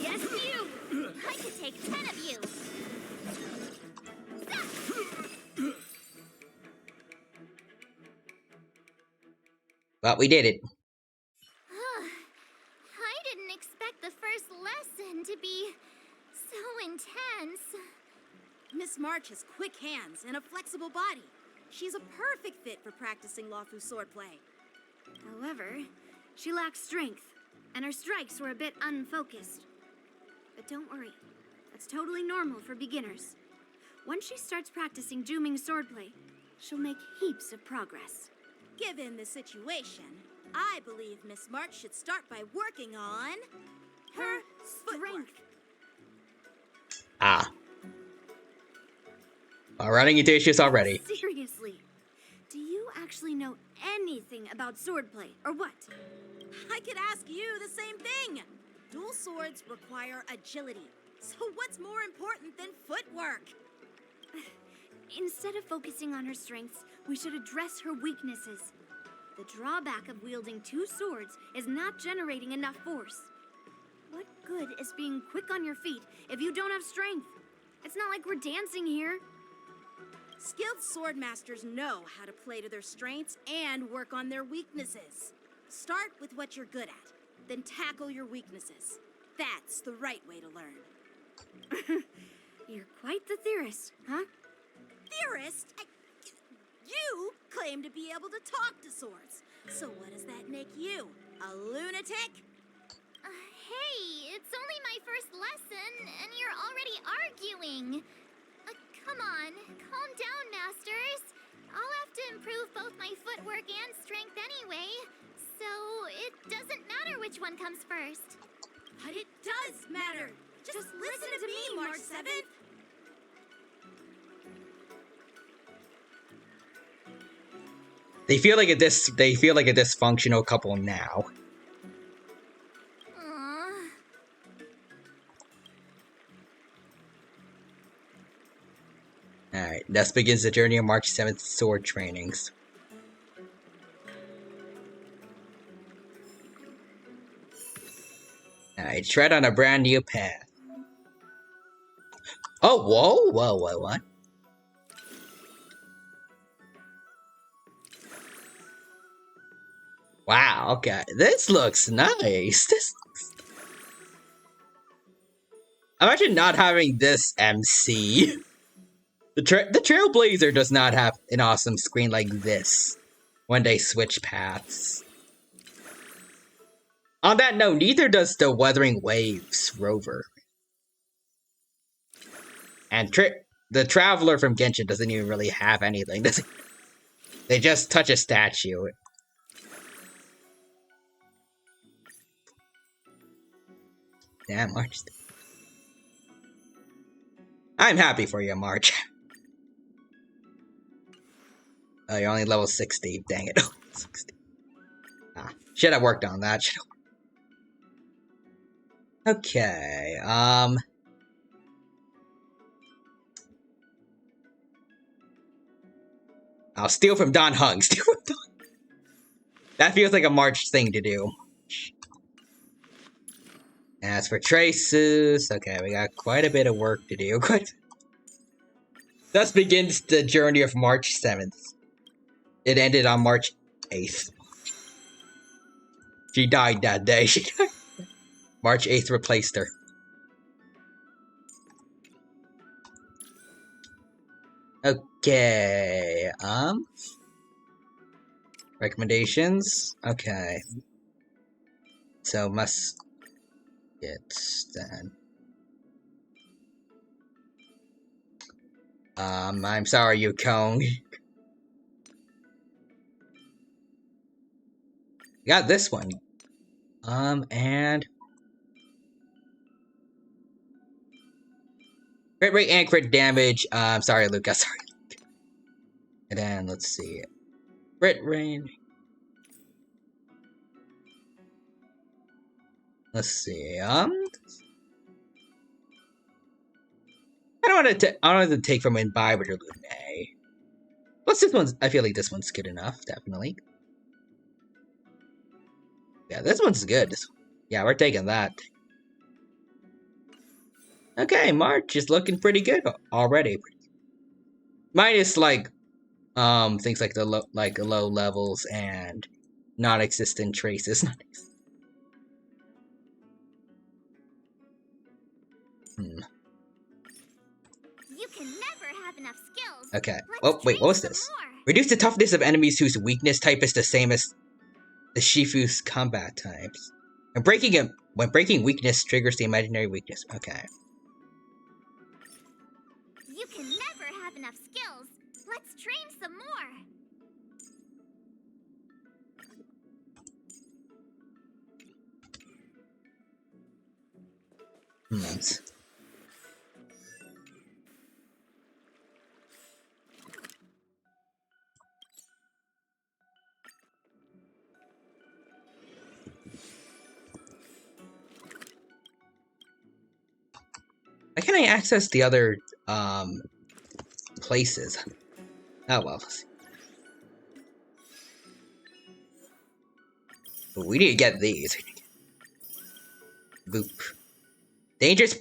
Yes, you. I could take 10 of you. But we did it. I didn't expect the first lesson to be so intense. Miss March has quick hands and a flexible body. She's a perfect fit for practicing Lawfu swordplay. However, she lacks strength, and her strikes were a bit unfocused. But don't worry, that's totally normal for beginners. Once she starts practicing Juming swordplay, she'll make heaps of progress. Given the situation, I believe Miss March should start by working on her strength. Ah. Running into issues already. Seriously, do you actually know anything about swordplay, or what? I could ask you the same thing. Dual swords require agility. So what's more important than footwork? Instead of focusing on her strengths, we should address her weaknesses. The drawback of wielding two swords is not generating enough force. What good is being quick on your feet if you don't have strength? It's not like we're dancing here. Skilled sword masters know how to play to their strengths and work on their weaknesses. Start with what you're good at, then tackle your weaknesses. That's the right way to learn. You're quite the theorist, huh? Theorist? You claim to be able to talk to swords. So what does that make you? A lunatic? Hey, it's only my first lesson, and you're already arguing. Come on, calm down, masters. I'll have to improve both my footwork and strength anyway, so it doesn't matter which one comes first. But it does matter. Just listen to me, March 7th. They feel like a dysfunctional couple now. Alright, thus begins the journey of March 7th sword trainings. Alright, tread on a brand new path. Oh, whoa, what? Wow, okay, this looks nice. Imagine not having this MC. The Trailblazer does not have an awesome screen like this when they switch paths. On that note, neither does the Wuthering Waves rover. And the Traveler from Genshin doesn't even really have anything, does it? They just touch a statue. Damn, March. I'm happy for you, March. Oh, you're only level 60. Dang it. 60. Should have worked on that. Okay, I'll steal from Don Hung. Steal from Don. That feels like a March thing to do. As for traces, okay, we got quite a bit of work to do. Thus begins the journey of March 7th. It ended on March 8th. She died that day. March 8th replaced her. Okay, recommendations? Okay. So, must get then. I'm sorry, Yukong. Got this one. And crit rate and crit damage. Sorry, Luca. Sorry. And then let's see. Crit range. Let's see. I don't want to take from Imbibe or Lune. What's this one's? I feel like this one's good enough. Definitely. Yeah, this one's good. Yeah, we're taking that. Okay, March is looking pretty good already. Minus like things like the low levels and non-existent traces. You can never have enough skills. Okay. Oh, wait, what was this? Reduce the toughness of enemies whose weakness type is the same as the Shifu's combat types. When breaking weakness triggers the imaginary weakness. Okay. You can never have enough skills. Let's train some more. Hmm. Why can't I access the other places? Oh well. We need to get these. Boop. Dangerous.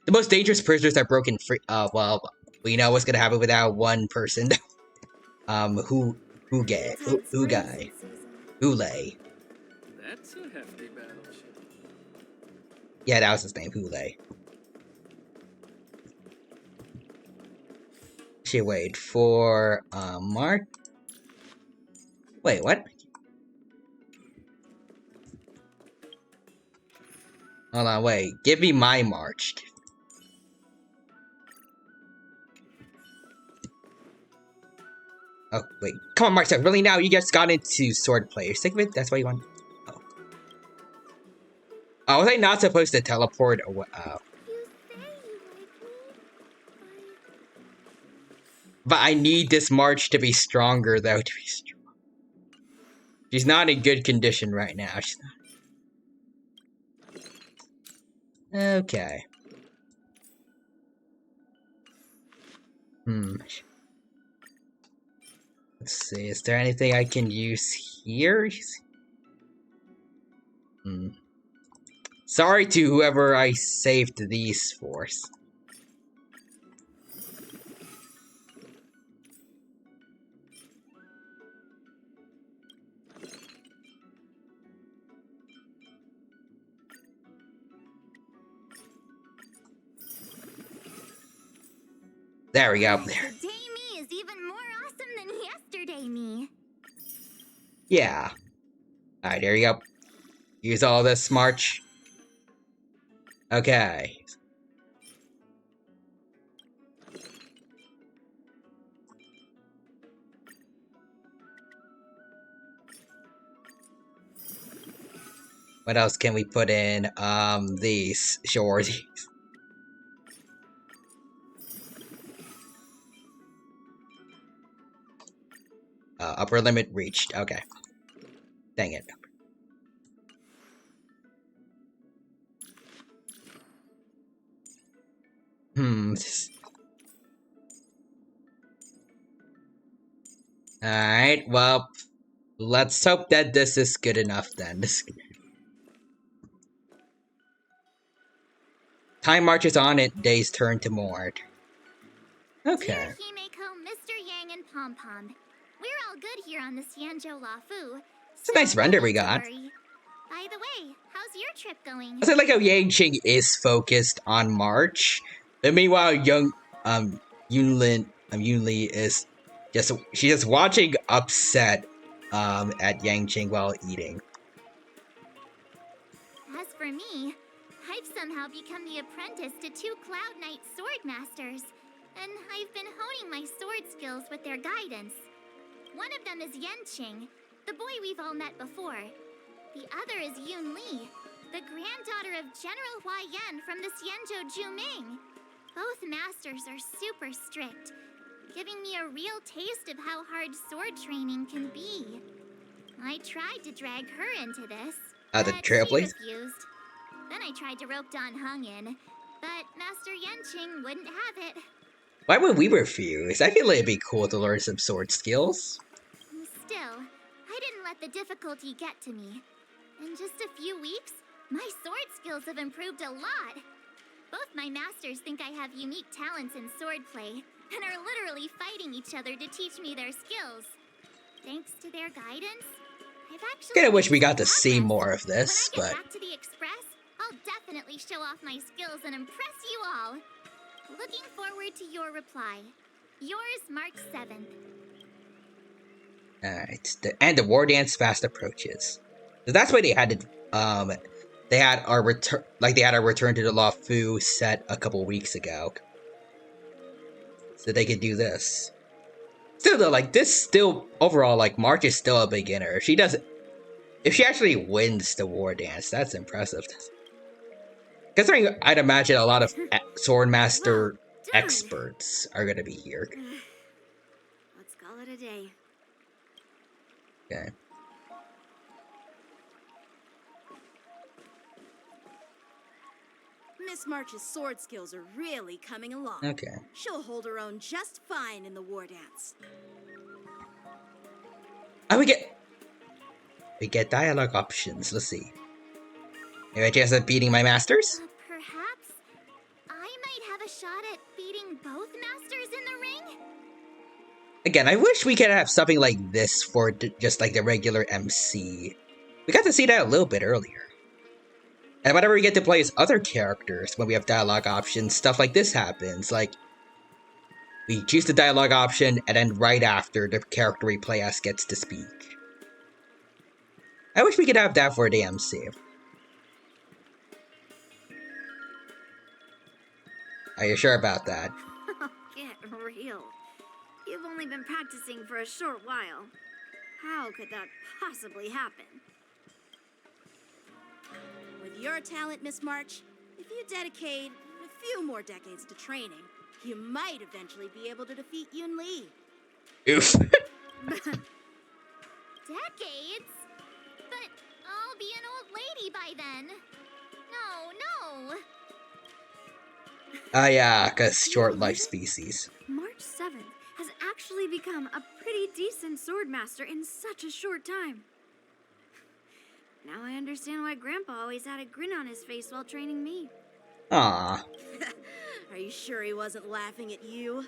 The most dangerous prisoners are broken free. Well, we know what's gonna happen with that one person. Who guy? Hule. That's a hefty battleship. Yeah, that was his name, Hule. Should wait for Mark. Wait, what? Hold on, wait. Give me my March. Oh, wait. Come on, Mark. Really now? You just got into swordplay. You're sick of it? That's why you want. Oh. Oh, was I not supposed to teleport? But I need this March to be stronger, though. To be strong. She's not in good condition right now. She's not. Okay. Let's see. Is there anything I can use here? Sorry to whoever I saved these for. There we go. There. Today me is even more awesome than yesterday me. Yeah. Alright, there you go. Use all this, March. Okay. What else can we put in? These shores. Upper limit reached. Okay. Dang it. Alright, well, let's hope that this is good enough then. Time marches on and days turn to Mord. Okay. Dear Himeko, Mr. Yang, and Pom Pom, we're all good here on the Xianzhou Lafu. It's a nice render we got. By the way, how's your trip going? I like how Yangqing is focused on March, and meanwhile, Yunli is she's just watching upset at Yangqing while eating. As for me, I've somehow become the apprentice to 2 Cloud Knight sword masters, and I've been honing my sword skills with their guidance. One of them is Yanqing, the boy we've all met before. The other is Yun Li, the granddaughter of General Hua Yan from the Xianzhou Juming. Both masters are super strict, giving me a real taste of how hard sword training can be. I tried to drag her into this, The but she Trailblazer? refused. Then I tried to rope Dan Heng in, but Master Yanqing wouldn't have it. Why would we refuse? I feel like it'd be cool to learn some sword skills. Still, I didn't let the difficulty get to me. In just a few weeks, my sword skills have improved a lot. Both my masters think I have unique talents in swordplay, and are literally fighting each other to teach me their skills. Thanks to their guidance, I've actually... Kinda wish we got to see more of this, when I but... get back to the Express, I'll definitely show off my skills and impress you all. Looking forward to your reply. Yours, March 7th. Alright, and the war dance fast approaches. That's why they had to, they had our return, like they had our return to the Lafu set a couple weeks ago. So they could do this. Still though, like this still, overall, like March is still a beginner. If she actually wins the war dance, that's impressive. Considering I'd imagine a lot of Swordmaster Done. experts are gonna be here. Let's call it a day. Okay. Miss March's sword skills are really coming along. Okay. She'll hold her own just fine in the war dance. Oh, we get dialogue options. Let's see. Maybe I chance at beating my masters? Perhaps I might have a shot at beating both masters in the ring? Again, I wish we could have something like this for just like the regular MC. We got to see that a little bit earlier. And whenever we get to play as other characters, when we have dialogue options, stuff like this happens. Like, we choose the dialogue option, and then right after, the character we play as gets to speak. I wish we could have that for the MC. Are you sure about that? Get real. You've only been practicing for a short while. How could that possibly happen? With your talent, Miss March, if you dedicate a few more decades to training, you might eventually be able to defeat Yun Li. Oof. Decades? But I'll be an old lady by then. No. Ah, yeah, because short life species. March 7th has actually become a pretty decent swordmaster in such a short time. Now I understand why Grandpa always had a grin on his face while training me. Ah. Are you sure he wasn't laughing at you?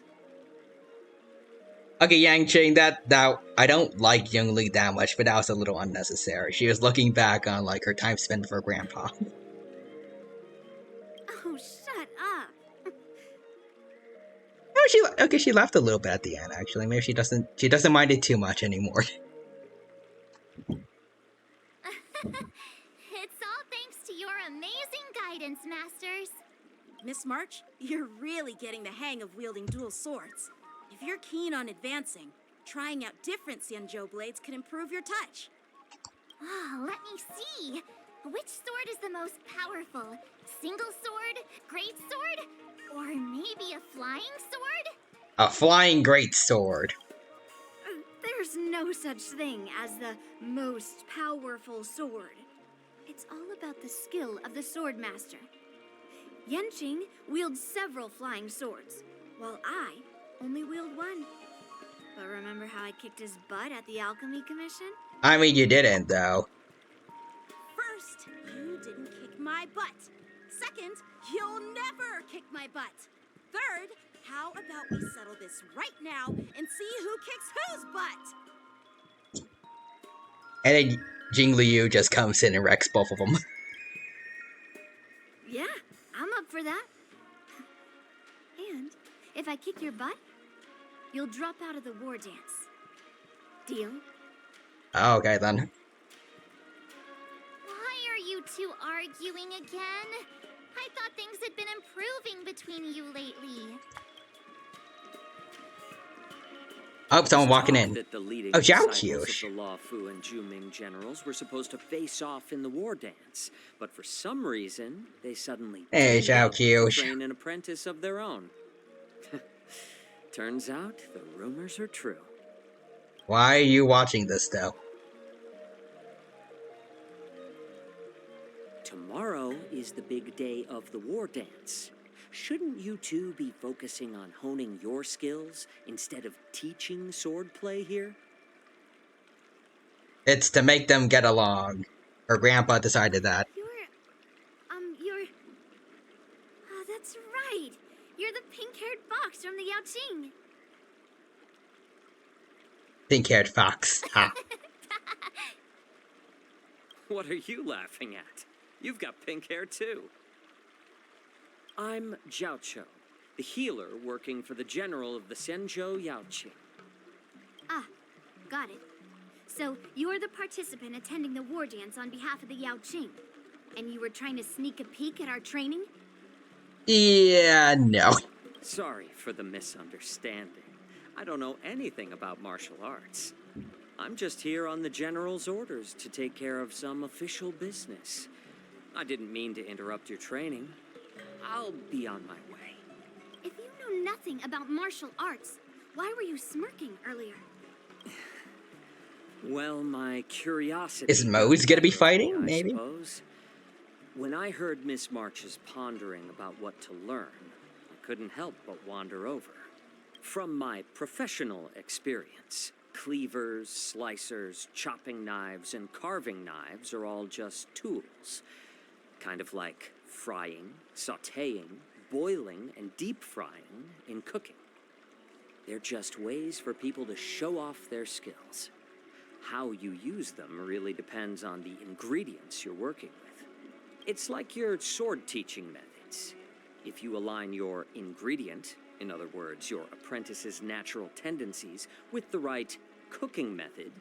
Okay, Yang Ching, that I don't like Young Li that much, but that was a little unnecessary. She was looking back on like her time spent with her grandpa. Oh, shut up. Oh, she laughed a little bit at the end. Actually, maybe she doesn't mind it too much anymore. It's all thanks to your amazing guidance, Masters. Miss March, you're really getting the hang of wielding dual swords. If you're keen on advancing, trying out different Xianzhou blades can improve your touch. Oh, let me see. Which sword is the most powerful? Single sword? Great sword? Or maybe a flying sword? A flying greatsword. There's no such thing as the most powerful sword. It's all about the skill of the sword master. Yanqing wields several flying swords, while I only wield one. But remember how I kicked his butt at the Alchemy Commission? I mean, you didn't, though. First, you didn't kick my butt. Second, you'll never kick my butt. Third, how about we settle this right now and see who kicks whose butt? And then Jing Liu just comes in and wrecks both of them. Yeah, I'm up for that. And if I kick your butt, you'll drop out of the war dance. Deal? Okay, then. Why are you two arguing again? I thought things had been improving between you lately. Oh, someone walking in. That the leading Oh, Zhao disciples Qiu. of the Law Fu and Juming generals were supposed to face off in the war dance, but for some reason, they suddenly Hey, teamed Zhao up to Qiu. train an apprentice of their own. Turns out the rumors are true. Why are you watching this, though? Tomorrow is the big day of the war dance. Shouldn't you two be focusing on honing your skills instead of teaching swordplay here? It's to make them get along. Her grandpa decided that. You're... Oh, that's right. You're the pink-haired fox from the Yaoqing. Pink-haired fox. Ha. What are you laughing at? You've got pink hair too. I'm Zhao Qiu, the healer working for the general of the Xianzhou Yaoqing. Ah, got it. So, you're the participant attending the war dance on behalf of the Yaoqing. And you were trying to sneak a peek at our training? Yeah, no. Sorry for the misunderstanding. I don't know anything about martial arts. I'm just here on the general's orders to take care of some official business. I didn't mean to interrupt your training. I'll be on my way. If you know nothing about martial arts, why were you smirking earlier? Well, my curiosity... Is Moe's gonna be fighting, I maybe? suppose. When I heard Miss March's pondering about what to learn, I couldn't help but wander over. From my professional experience, cleavers, slicers, chopping knives, and carving knives are all just tools. Kind of like frying, sautéing, boiling, and deep frying in cooking. They're just ways for people to show off their skills. How you use them really depends on the ingredients you're working with. It's like your sword teaching methods. If you align your ingredient, in other words, your apprentice's natural tendencies, with the right cooking method,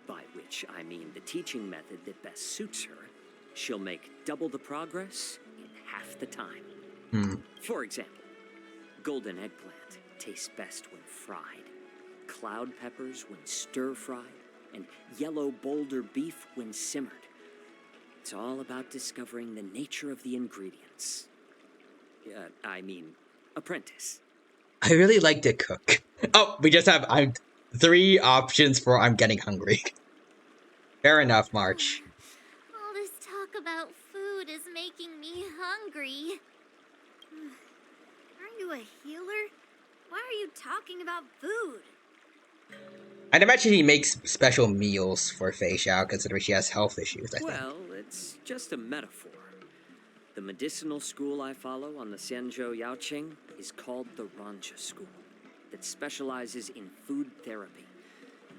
by which I mean the teaching method that best suits her, she'll make double the progress in half the time. For example, golden eggplant tastes best when fried, cloud peppers when stir-fried, and yellow boulder beef when simmered. It's all about discovering the nature of the ingredients. Apprentice. I really like to cook. Oh, we just have 3 options for I'm getting hungry. Fair enough, March. All this talk about food is making me hungry. Aren't you a healer? Why are you talking about food? I'd imagine he makes special meals for Fei Xiao, considering she has health issues, I think. Well, it's just a metaphor. The medicinal school I follow on the Xianzhou Yaoqing is called the Ranja School, that specializes in food therapy.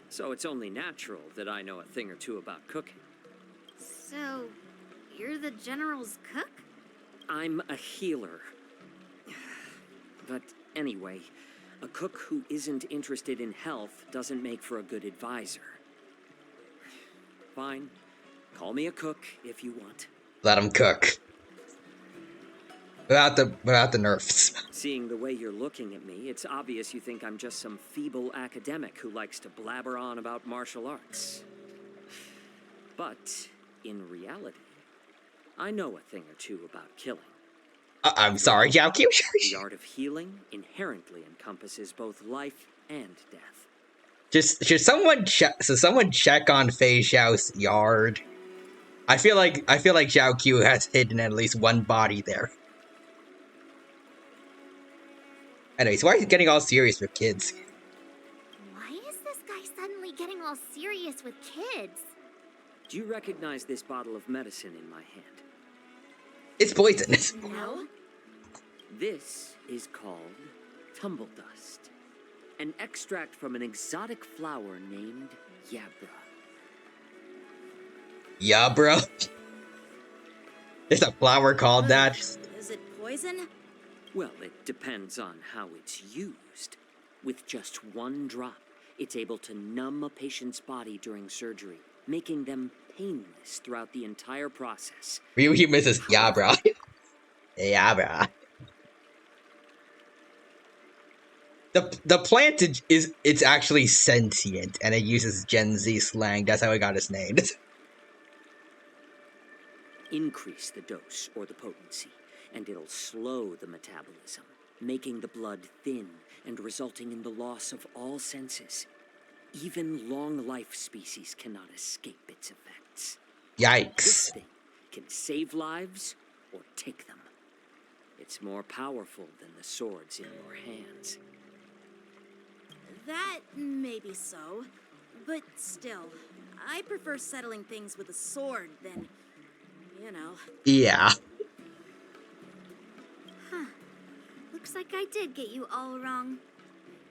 So it's only natural that I know a thing or two about cooking. So, you're the general's cook? I'm a healer. But anyway, a cook who isn't interested in health doesn't make for a good advisor. Fine. Call me a cook if you want. Let him cook. Without the nerfs. Seeing the way you're looking at me, it's obvious you think I'm just some feeble academic who likes to blabber on about martial arts. But, in reality, I know a thing or two about killing. I'm sorry, Xiao Q. The art of healing inherently encompasses both life and death. Should someone check on Fei Xiao's yard? I feel like Xiao Q has hidden at least one body there. Anyways, why are you getting all serious with kids? Why is this guy suddenly getting all serious with kids? Do you recognize this bottle of medicine in my hand? It's poisonous. No. This is called tumble dust, an extract from an exotic flower named Yabra. Yabra? There's a flower called that? Is it poison? Well, it depends on how it's used. With just one drop, it's able to numb a patient's body during surgery, making them painless throughout the entire process. He misses Yabra. Yabra. The plant it's actually sentient, and it uses Gen Z slang. That's how it got its name. Increase the dose or the potency, and it'll slow the metabolism, making the blood thin and resulting in the loss of all senses. Even long-life species cannot escape its effects. Yikes. This thing can save lives or take them. It's more powerful than the swords in your hands. That may be so, but still, I prefer settling things with a sword than, you know. Yeah. Huh. Looks like I did get you all wrong.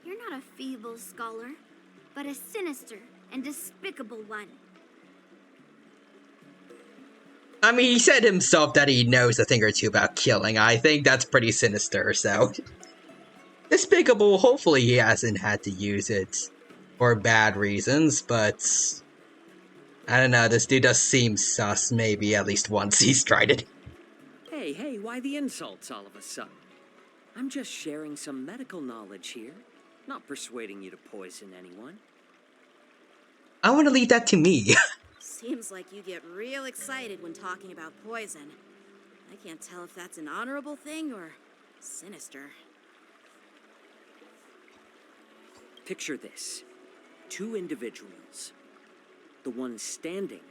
You're not a feeble scholar, but a sinister and despicable one. I mean, he said himself that he knows a thing or two about killing. I think that's pretty sinister, so... Despicable, hopefully he hasn't had to use it for bad reasons, but... I don't know, this dude does seem sus, maybe at least once he's tried it. Hey, why the insults all of a sudden? I'm just sharing some medical knowledge here, not persuading you to poison anyone. I want to leave that to me. Seems like you get real excited when talking about poison. I can't tell if that's an honorable thing or sinister. Picture this. Two individuals. The one standing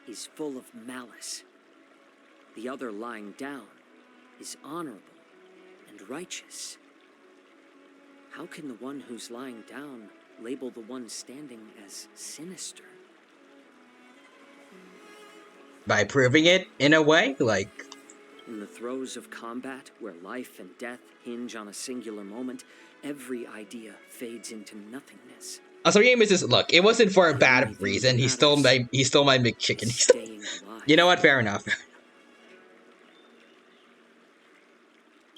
is full of malice. The other lying down is honorable and righteous. How can the one who's lying down label the one standing as sinister? By proving it in a way, like... In the throes of combat, where life and death hinge on a singular moment, every idea fades into nothingness. Also, game is just, look, it wasn't for a bad reason. He stole my McChicken. You know what? Fair enough.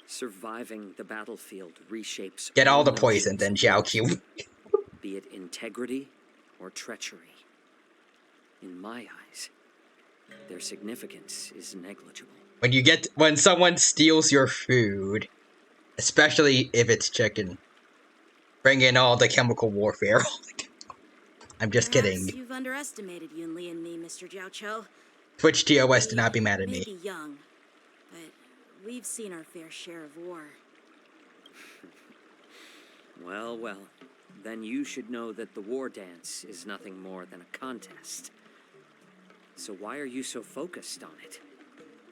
Surviving the battlefield reshapes. Get all the poison, then Jiaoqiu. Be it integrity or treachery. In my eyes, their significance is negligible. When someone steals your food, especially if it's chicken, bring in all the chemical warfare. I'm just kidding. You've underestimated Yunli and me, Mr. Jiaoqiu. Twitch TOS do not be mad at may me. Be young, but we've seen our fair share of war. Well, well. Then you should know that the war dance is nothing more than a contest. So why are you so focused on it?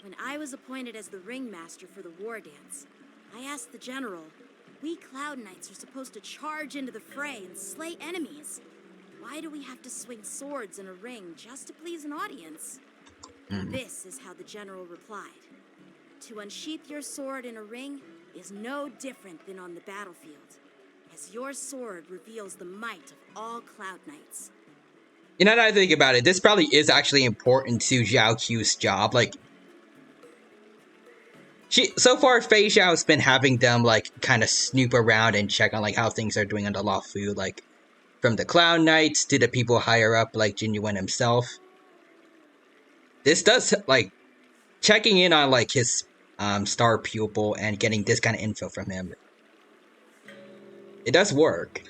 When I was appointed as the ringmaster for the war dance, I asked the general, we Cloud Knights are supposed to charge into the fray and slay enemies. Why do we have to swing swords in a ring just to please an audience? This is how the general replied. To unsheath your sword in a ring is no different than on the battlefield, as your sword reveals the might of all Cloud Knights. You know, now that I think about it, this probably is actually important to Zhao Qiu's job. Like, so far, Fei Xiao's been having them, like, kind of snoop around and check on, like, how things are doing on the Luofu, like, from the Cloud Knights to the people higher up, like Jin Yuan himself. This does, like, checking in on, like, his star pupil and getting this kind of info from him. It does work.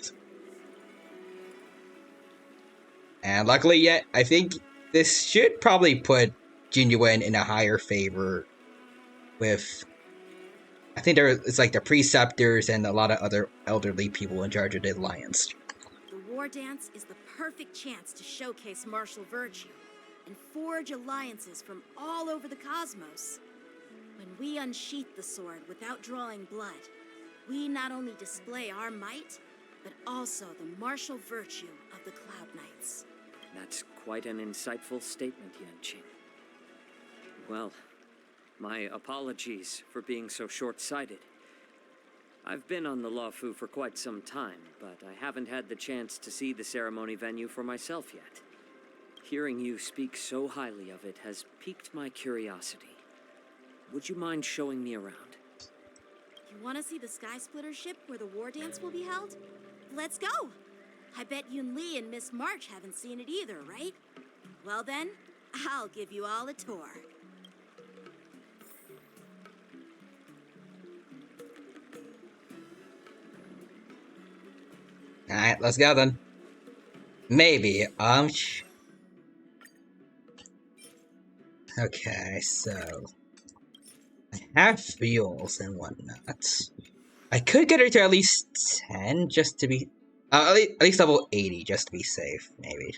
And luckily, yet, I think this should probably put Jin Yuan in a higher favor with, I think it's like the preceptors and a lot of other elderly people in charge of the alliance. The war dance is the perfect chance to showcase martial virtue and forge alliances from all over the cosmos. When we unsheath the sword without drawing blood, we not only display our might, but also the martial virtue of the Cloud Knights. That's quite an insightful statement, Yanqing. Well, my apologies for being so short-sighted. I've been on the Luofu for quite some time, but I haven't had the chance to see the ceremony venue for myself yet. Hearing you speak so highly of it has piqued my curiosity. Would you mind showing me around? You want to see the Sky Splitter ship where the war dance will be held? Let's go! I bet Yunli and Miss March haven't seen it either, right? Well then, I'll give you all a tour. Alright, let's go then. Maybe, okay, so... I have fuels and whatnot. I could get her to at least 10, just to be... at least level 80, just to be safe, maybe.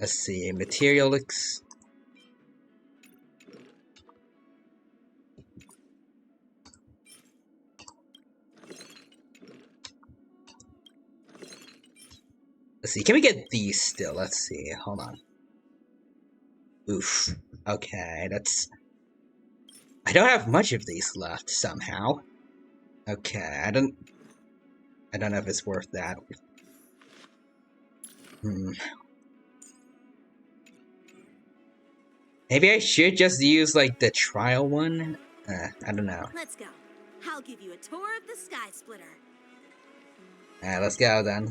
Let's see, materialics. Let's see, can we get these still? Let's see, hold on. Oof. Okay, that's... I don't have much of these left, somehow. Okay, I don't know if it's worth that. Maybe I should just use, like, the trial one? I don't know. Let's go. I'll give you a tour of the Sky Splitter. Alright, let's go then.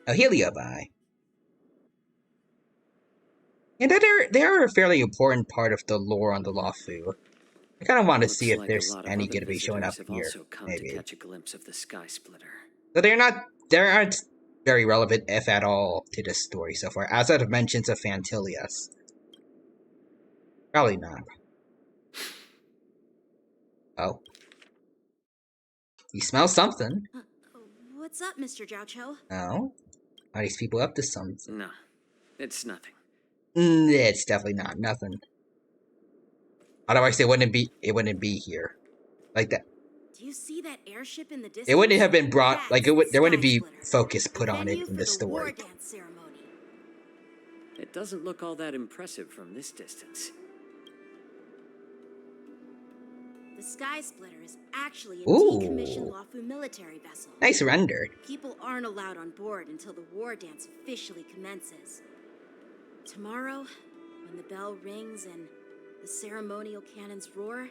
Oh, Heliobi. And they are a fairly important part of the lore on the Luofu. I kind of want to Looks see if like a there's lot of any other gonna be showing up visitors have here. also come to Maybe. catch a glimpse of the Sky Splitter. So they aren't very relevant, if at all, to the story so far. Outside of mentions of Fantilius. Probably not. Oh. You smell something. What's up, Mr. Jiaoqiu? Oh? Are these people up to something? No, it's nothing. It's definitely not. Nothing. Otherwise, it wouldn't be here. Like that. Do you see that airship in the distance? It wouldn't have been brought, like, there wouldn't be Sky Splitter, focus put the on it venue in for the war story. dance ceremony. It doesn't look all that impressive from this distance. The Sky Splitter is actually a Ooh. decommissioned Luofu military vessel. Nice rendered. People aren't allowed on board until the war dance officially commences. Tomorrow, when the bell rings and the ceremonial cannons roar,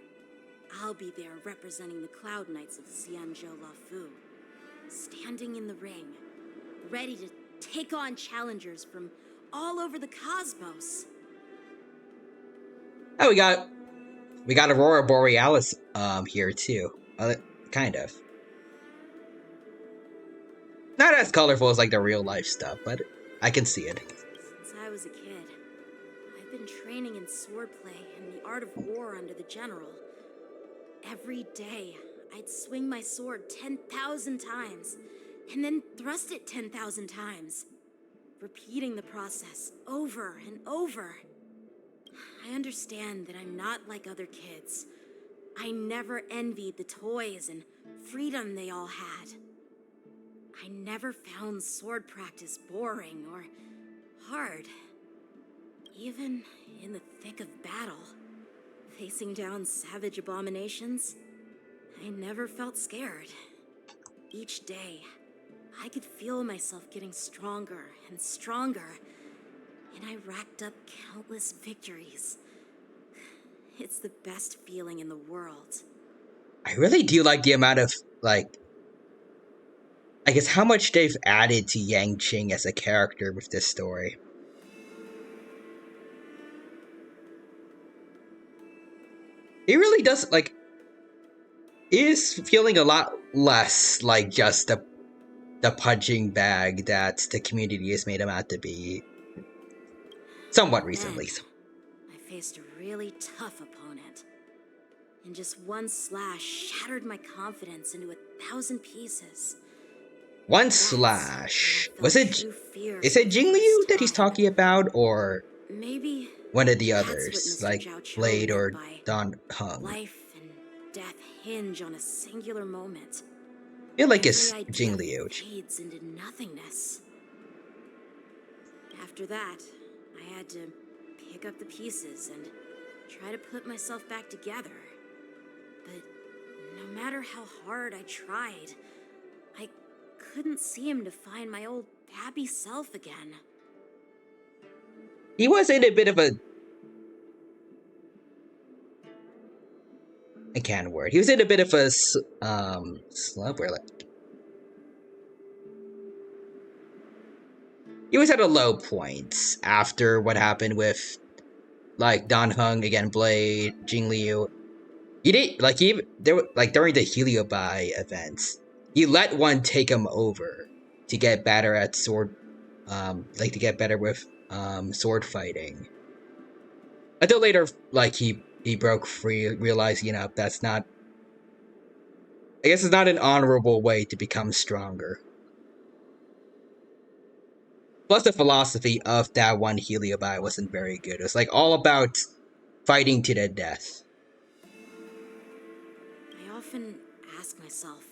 I'll be there representing the Cloud Knights of Xianzhou Luofu, standing in the ring, ready to take on challengers from all over the cosmos. Oh, we got Aurora Borealis here too. Kind of. Not as colorful as like the real life stuff, but I can see it. Since I was a kid, I've been training in swordplay and the art of war under the general. Every day, I'd swing my sword 10,000 times, and then thrust it 10,000 times, repeating the process over and over. I understand that I'm not like other kids. I never envied the toys and freedom they all had. I never found sword practice boring or hard. Even in the thick of battle, facing down savage abominations, I never felt scared. Each day, I could feel myself getting stronger and stronger, and I racked up countless victories. It's the best feeling in the world. I really do like the amount of, like, I guess how much they've added to Yang Qing as a character with this story. He really does, like, is feeling a lot less like just the punching bag that the community has made him out to be. Somewhat recently. I faced a really tough opponent. And just one slash shattered my confidence into 1,000 pieces. One slash. Is it Jingliu that he's talking about, or maybe one of the others, like Blade or Don Hung? Life and death hinge on a singular moment. I feel like it's Jingliu. Fades into nothingness. After that, I had to pick up the pieces and try to put myself back together. But no matter how hard I tried, I couldn't seem to find my old happy self again. He was in a bit of a... I can't word. He was in a bit of a slump where, like... He was at a low point after what happened with, like, Don Hung, again, Blade, Jingliu. He didn't, like, during the Heliobai events, he let one take him over to get better at sword, to get better with, sword fighting. Until later, like, he broke free, realizing, that's not, I guess it's not an honorable way to become stronger. Plus, the philosophy of that one Heliobai wasn't very good. It was, like, all about fighting to the death. I often ask myself,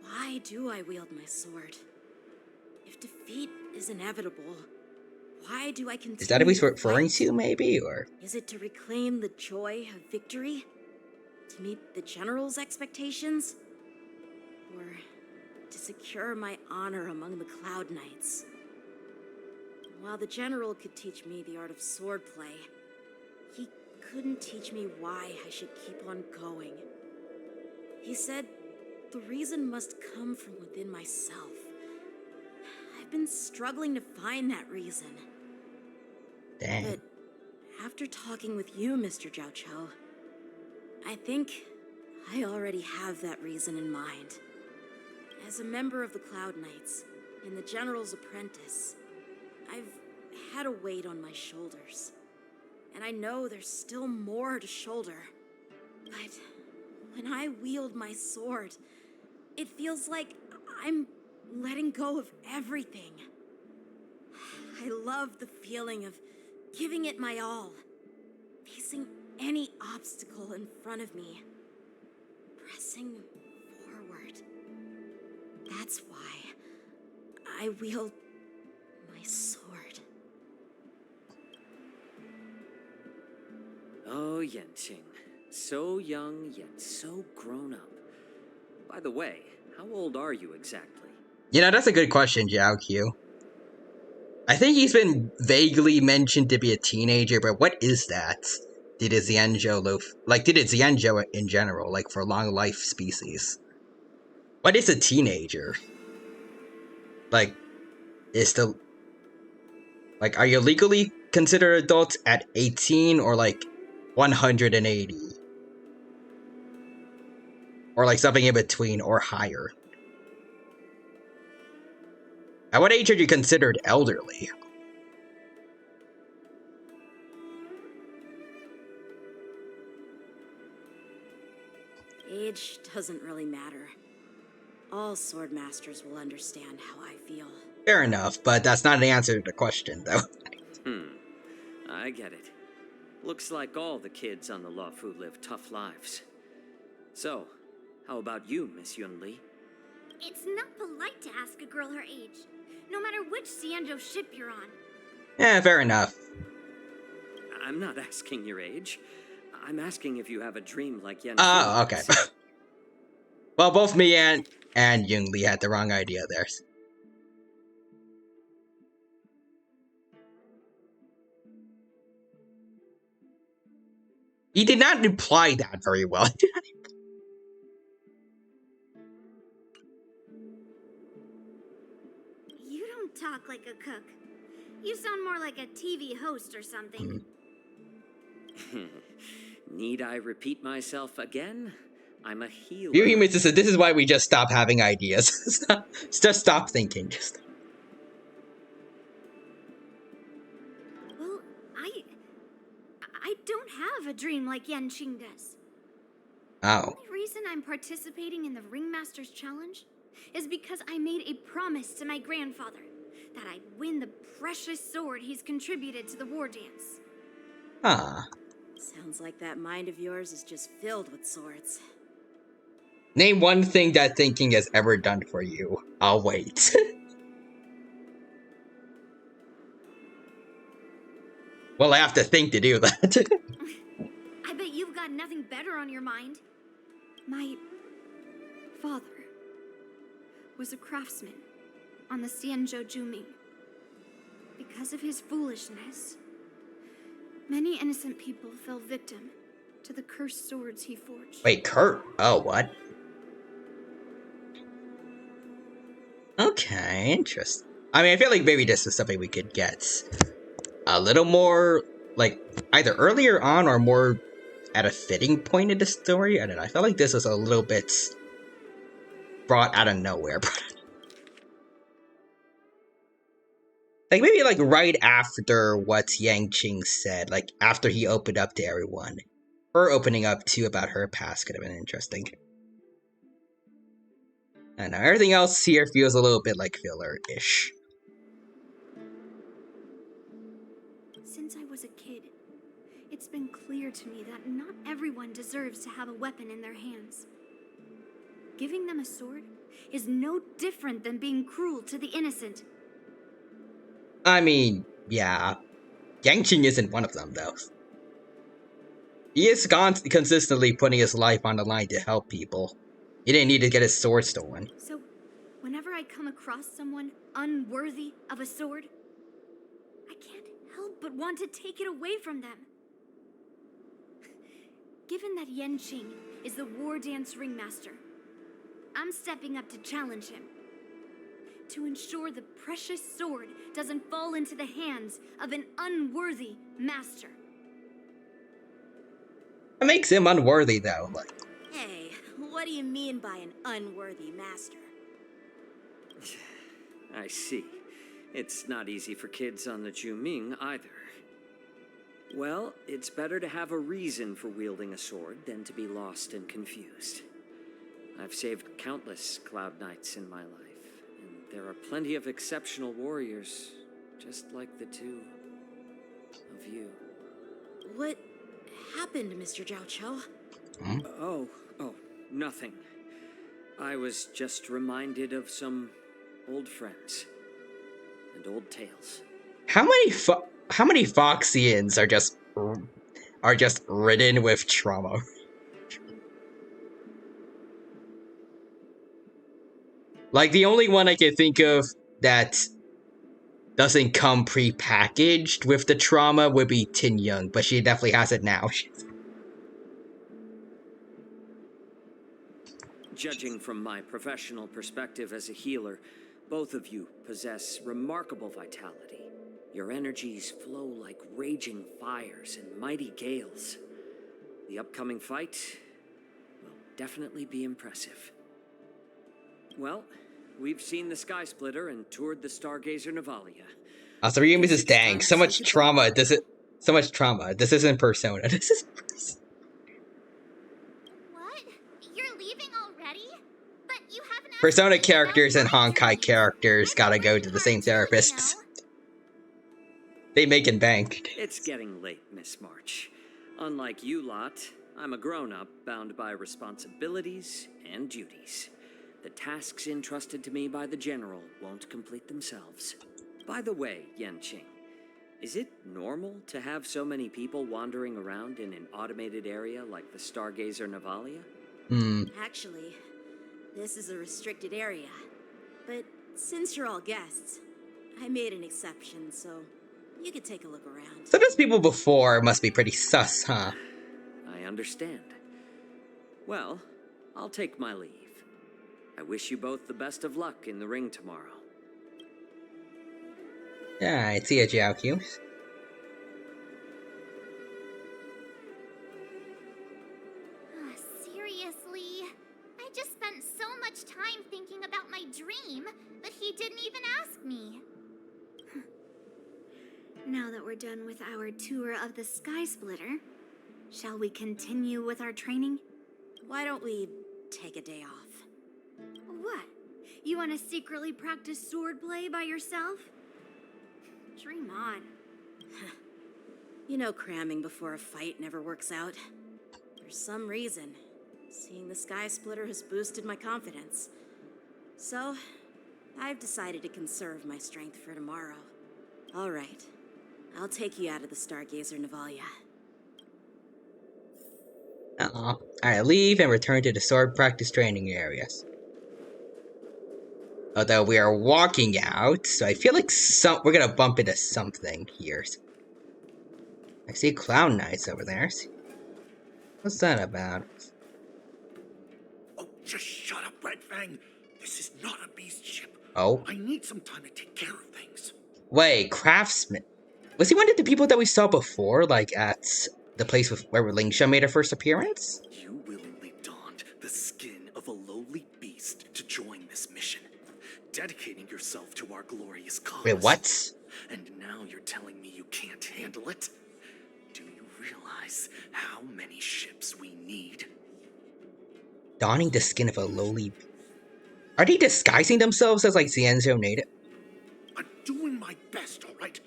why do I wield my sword? If defeat is inevitable, why do I continue? Is that what he's referring to, maybe, or? Is it to reclaim the joy of victory? To meet the general's expectations? Or to secure my honor among the Cloud Knights? While the general could teach me the art of swordplay, he couldn't teach me why I should keep on going. He said the reason must come from within myself. I've been struggling to find that reason. Dang. But after talking with you, Mr. Jiaoqiu, I think I already have that reason in mind. As a member of the Cloud Knights and the General's apprentice, I've had a weight on my shoulders. And I know there's still more to shoulder. But when I wield my sword, it feels like I'm letting go of everything. I love the feeling of giving it my all, facing any obstacle in front of me, pressing forward. That's why I wield my sword. Oh, Yenqing. So young, yet so grown up. By the way, how old are you exactly? You know, that's a good question, Jiao. I think he's been vaguely mentioned to be a teenager, but what is that? Did a Xianzhou in general, like for long life species? What is a teenager? Like, are you legally considered adults at 18 or like 180? Or like something in between or higher? At what age are you considered elderly? Age doesn't really matter. All sword masters will understand how I feel. Fair enough, but that's not an answer to the question, though. I get it. Looks like all the kids on the Luofu live tough lives. So, how about you, Miss Yunli? It's not polite to ask a girl her age, no matter which Xianzhou ship you're on. Yeah, fair enough. I'm not asking your age. I'm asking if you have a dream like Yen. Oh, okay. Well, both me and Yungli had the wrong idea there. He did not imply that very well. You don't talk like a cook. You sound more like a TV host or something. Need I repeat myself again? I'm a healer. You humans, this is why we just stop having ideas. Just stop thinking. Well, I don't have a dream like Yenqing does. Oh. The only reason I'm participating in the Ringmaster's Challenge is because I made a promise to my grandfather that I'd win the precious sword he's contributed to the war dance. Ah. Sounds like that mind of yours is just filled with swords. Name one thing that thinking has ever done for you. I'll wait. Well, I have to think to do that. I bet you've got nothing better on your mind. My father was a craftsman on the Xianzhou Juming. Because of his foolishness, many innocent people fell victim to the cursed swords he forged. Wait, Kurt? Oh, what? Okay, interesting. I mean, I feel like maybe this is something we could get a little more, like, either earlier on or more at a fitting point in the story. I don't know. I felt like this was a little bit brought out of nowhere. Like, maybe, like, right after what Yenqing said, like, after he opened up to everyone. Her opening up, too, about her past could have been interesting. I don't know, everything else here feels a little bit like filler-ish. Since I was a kid, it's been clear to me that not everyone deserves to have a weapon in their hands. Giving them a sword is no different than being cruel to the innocent. I mean, yeah. Yenqing isn't one of them, though. He is consistently putting his life on the line to help people. He didn't need to get his sword stolen. So, whenever I come across someone unworthy of a sword, I can't help but want to take it away from them. Given that Yenqing is the war dance ringmaster, I'm stepping up to challenge him. To ensure the precious sword doesn't fall into the hands of an unworthy master. It makes him unworthy, though. Like, Hey, what do you mean by an unworthy master? I see. It's not easy for kids on the Juming either. Well, it's better to have a reason for wielding a sword than to be lost and confused. I've saved countless Cloud Knights in my life, and there are plenty of exceptional warriors, just like the two of you. What happened, Mr. Zhao Cho? Oh, nothing. I was just reminded of some old friends and old tales. how many Foxians are just ridden with trauma? Like, the only one I can think of that doesn't come pre-packaged with the trauma would be Tin Young, but she definitely has it now. Judging from my professional perspective as a healer, both of you possess remarkable vitality. Your energies flow like raging fires and mighty gales. The upcoming fight will definitely be impressive. Well, we've seen the Sky Splitter and toured the Stargazer Navalia. So you, Mrs. Dang, so much trauma. So much trauma. This isn't Persona. This is What? You're leaving already? But you haven't asked Persona me characters and about my Honkai characters gotta go to the same therapists. They make and bank. It's getting late, Miss March. Unlike you lot, I'm a grown-up bound by responsibilities and duties. The tasks entrusted to me by the General won't complete themselves. By the way, Yanqing, is it normal to have so many people wandering around in an automated area like the Stargazer Navalia? Actually, this is a restricted area. But since you're all guests, I made an exception, so you could take a look around. So those people before must be pretty sus, huh? I understand. Well, I'll take my leave. I wish you both the best of luck in the ring tomorrow. Yeah, I see a Jiaoqiu. Seriously? I just spent so much time thinking about my dream, but he didn't even ask me. Now that we're done with our tour of the Sky Splitter, shall we continue with our training? Why don't we take a day off? What? You want to secretly practice swordplay by yourself? Dream on. You know cramming before a fight never works out. For some reason, seeing the Sky Splitter has boosted my confidence. So, I've decided to conserve my strength for tomorrow. All right, I'll take you out of the Stargazer Navalia. Alright, leave and return to the sword practice training areas. Although we are walking out, so I feel like we're gonna bump into something here. I see Clown Knights over there. What's that about? Oh, just shut up, Red Fang. This is not a beast ship. Oh. I need some time to take care of things. Wait, Craftsman. Was he one of the people that we saw before, like at the place where Lingsha made her first appearance? You willingly donned the skin of a lowly beast to join this mission, dedicating yourself to our glorious cause. Wait, what? And now you're telling me you can't handle it? Do you realize how many ships we need? Donning the skin of a lowly... Are they disguising themselves as like Xianzhou native? I'm doing my best, all right?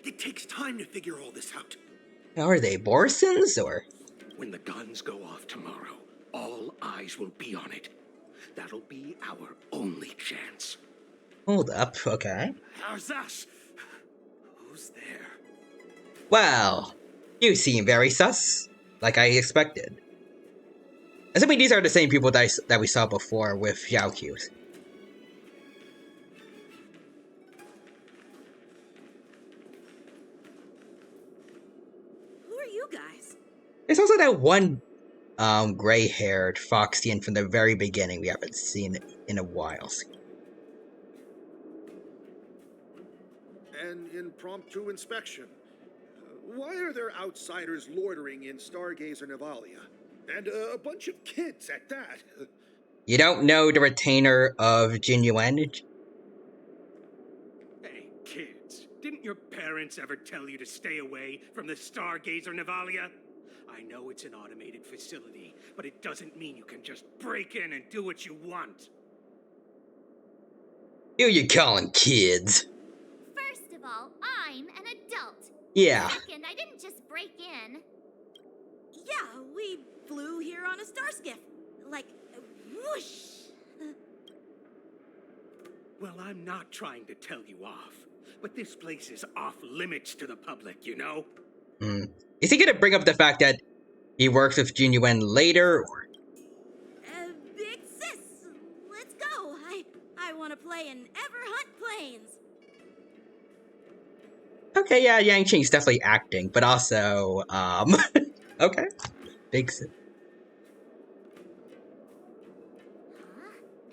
It takes time to figure all this out. Are they Borisons, or...? When the guns go off tomorrow, all eyes will be on it. That'll be our only chance. Hold up, okay. How's that? Who's there? Well, you seem very sus, like I expected. Assuming these are the same people that we saw before with Xiaoqiu. Who are you guys? There's also that one gray-haired Foxian from the very beginning we haven't seen in a while. An impromptu inspection. Why are there outsiders loitering in Stargazer Navalia? And a bunch of kids at that. You don't know the retainer of Genuine? Hey, kids, didn't your parents ever tell you to stay away from the Stargazer Navalia? I know it's an automated facility, but it doesn't mean you can just break in and do what you want. Who you calling kids? First of all, I'm an adult. Yeah. Second, I didn't just break in. Yeah, we flew here on a star skiff. Like, whoosh! Well, I'm not trying to tell you off, but this place is off limits to the public, you know? Is he gonna bring up the fact that he works with Genuine later, or? Big sis, let's go. I want to play in Everhunt Plains. Okay, yeah, Yang Qing's definitely acting, but also, okay. Big sis.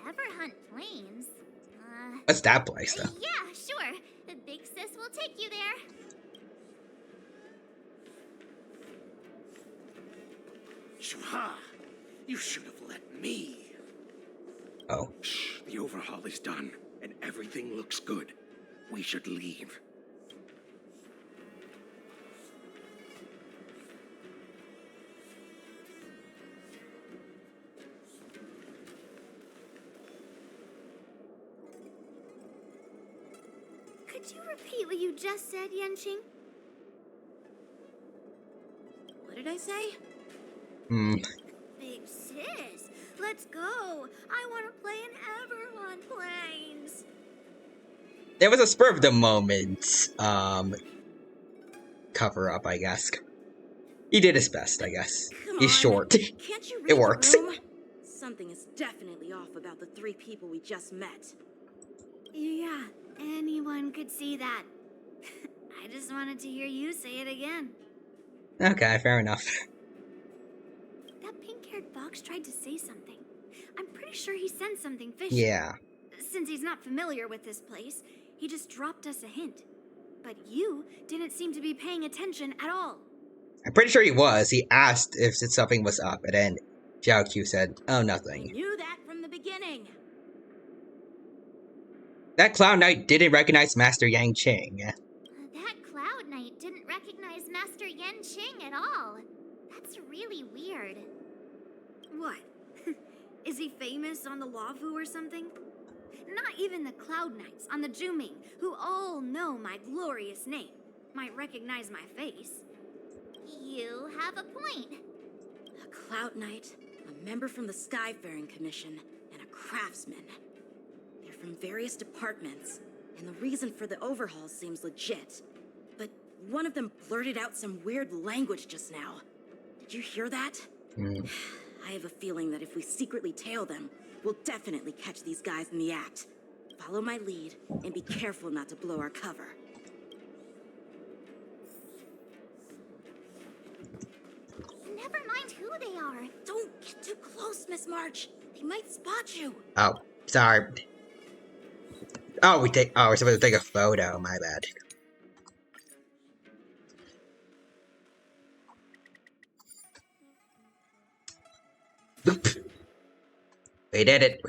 Everhunt Plains? What's that place, though? Yeah, sure. The big sis will take you there. Shuha! You should have let me. Oh. Shh, the overhaul is done, and everything looks good. We should leave. Could you repeat what you just said, Yanqing? What did I say? Big sis, let's go. I want to play in Everhunt Plains. There was a spur of the moment, cover up, I guess. He did his best, I guess. He's short. Can't you read It works. the room? Something is definitely off about the 3 people we just met. Yeah, anyone could see that. I just wanted to hear you say it again. Okay, fair enough. That pink-haired fox tried to say something. I'm pretty sure he sensed something fishy. Yeah. Since he's not familiar with this place, he just dropped us a hint. But you didn't seem to be paying attention at all. I'm pretty sure he was. He asked if something was up, and then Xiao Q said, oh, nothing. Knew that from the beginning. That Cloud Knight didn't recognize Master Yang Qing. That Cloud Knight didn't recognize Master Yanqing at all. That's really weird. What? Is he famous on the Lavu or something? Not even the Cloud Knights on the Juming, who all know my glorious name, might recognize my face. You have a point. A Cloud Knight, a member from the Skyfaring Commission, and a craftsman. They're from various departments, and the reason for the overhaul seems legit. But one of them blurted out some weird language just now. Did you hear that? I have a feeling that if we secretly tail them, we'll definitely catch these guys in the act. Follow my lead, and be careful not to blow our cover. Never mind who they are. Don't get too close, Miss March. They might spot you. Oh, sorry. Oh, we're supposed to take a photo, my bad. We did it.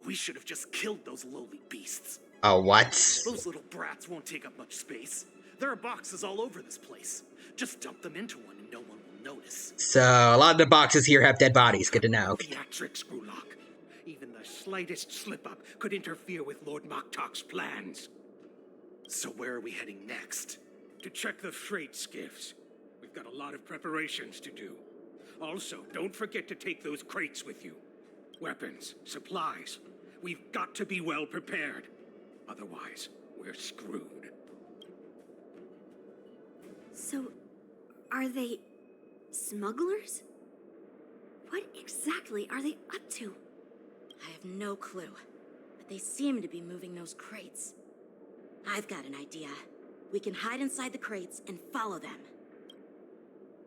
We should have just killed those lowly beasts. Oh, what? Those little brats won't take up much space. There are boxes all over this place. Just dump them into one and no one will notice. So, a lot of the boxes here have dead bodies. Good to know. Theatrics, Grulock. Even the slightest slip-up could interfere with Lord Moktok's plans. So where are we heading next? To check the freight skiffs. We've got a lot of preparations to do. Also, don't forget to take those crates with you. Weapons, supplies. We've got to be well prepared. Otherwise, we're screwed. So, are they smugglers? What exactly are they up to? I have no clue, but they seem to be moving those crates. I've got an idea. We can hide inside the crates and follow them.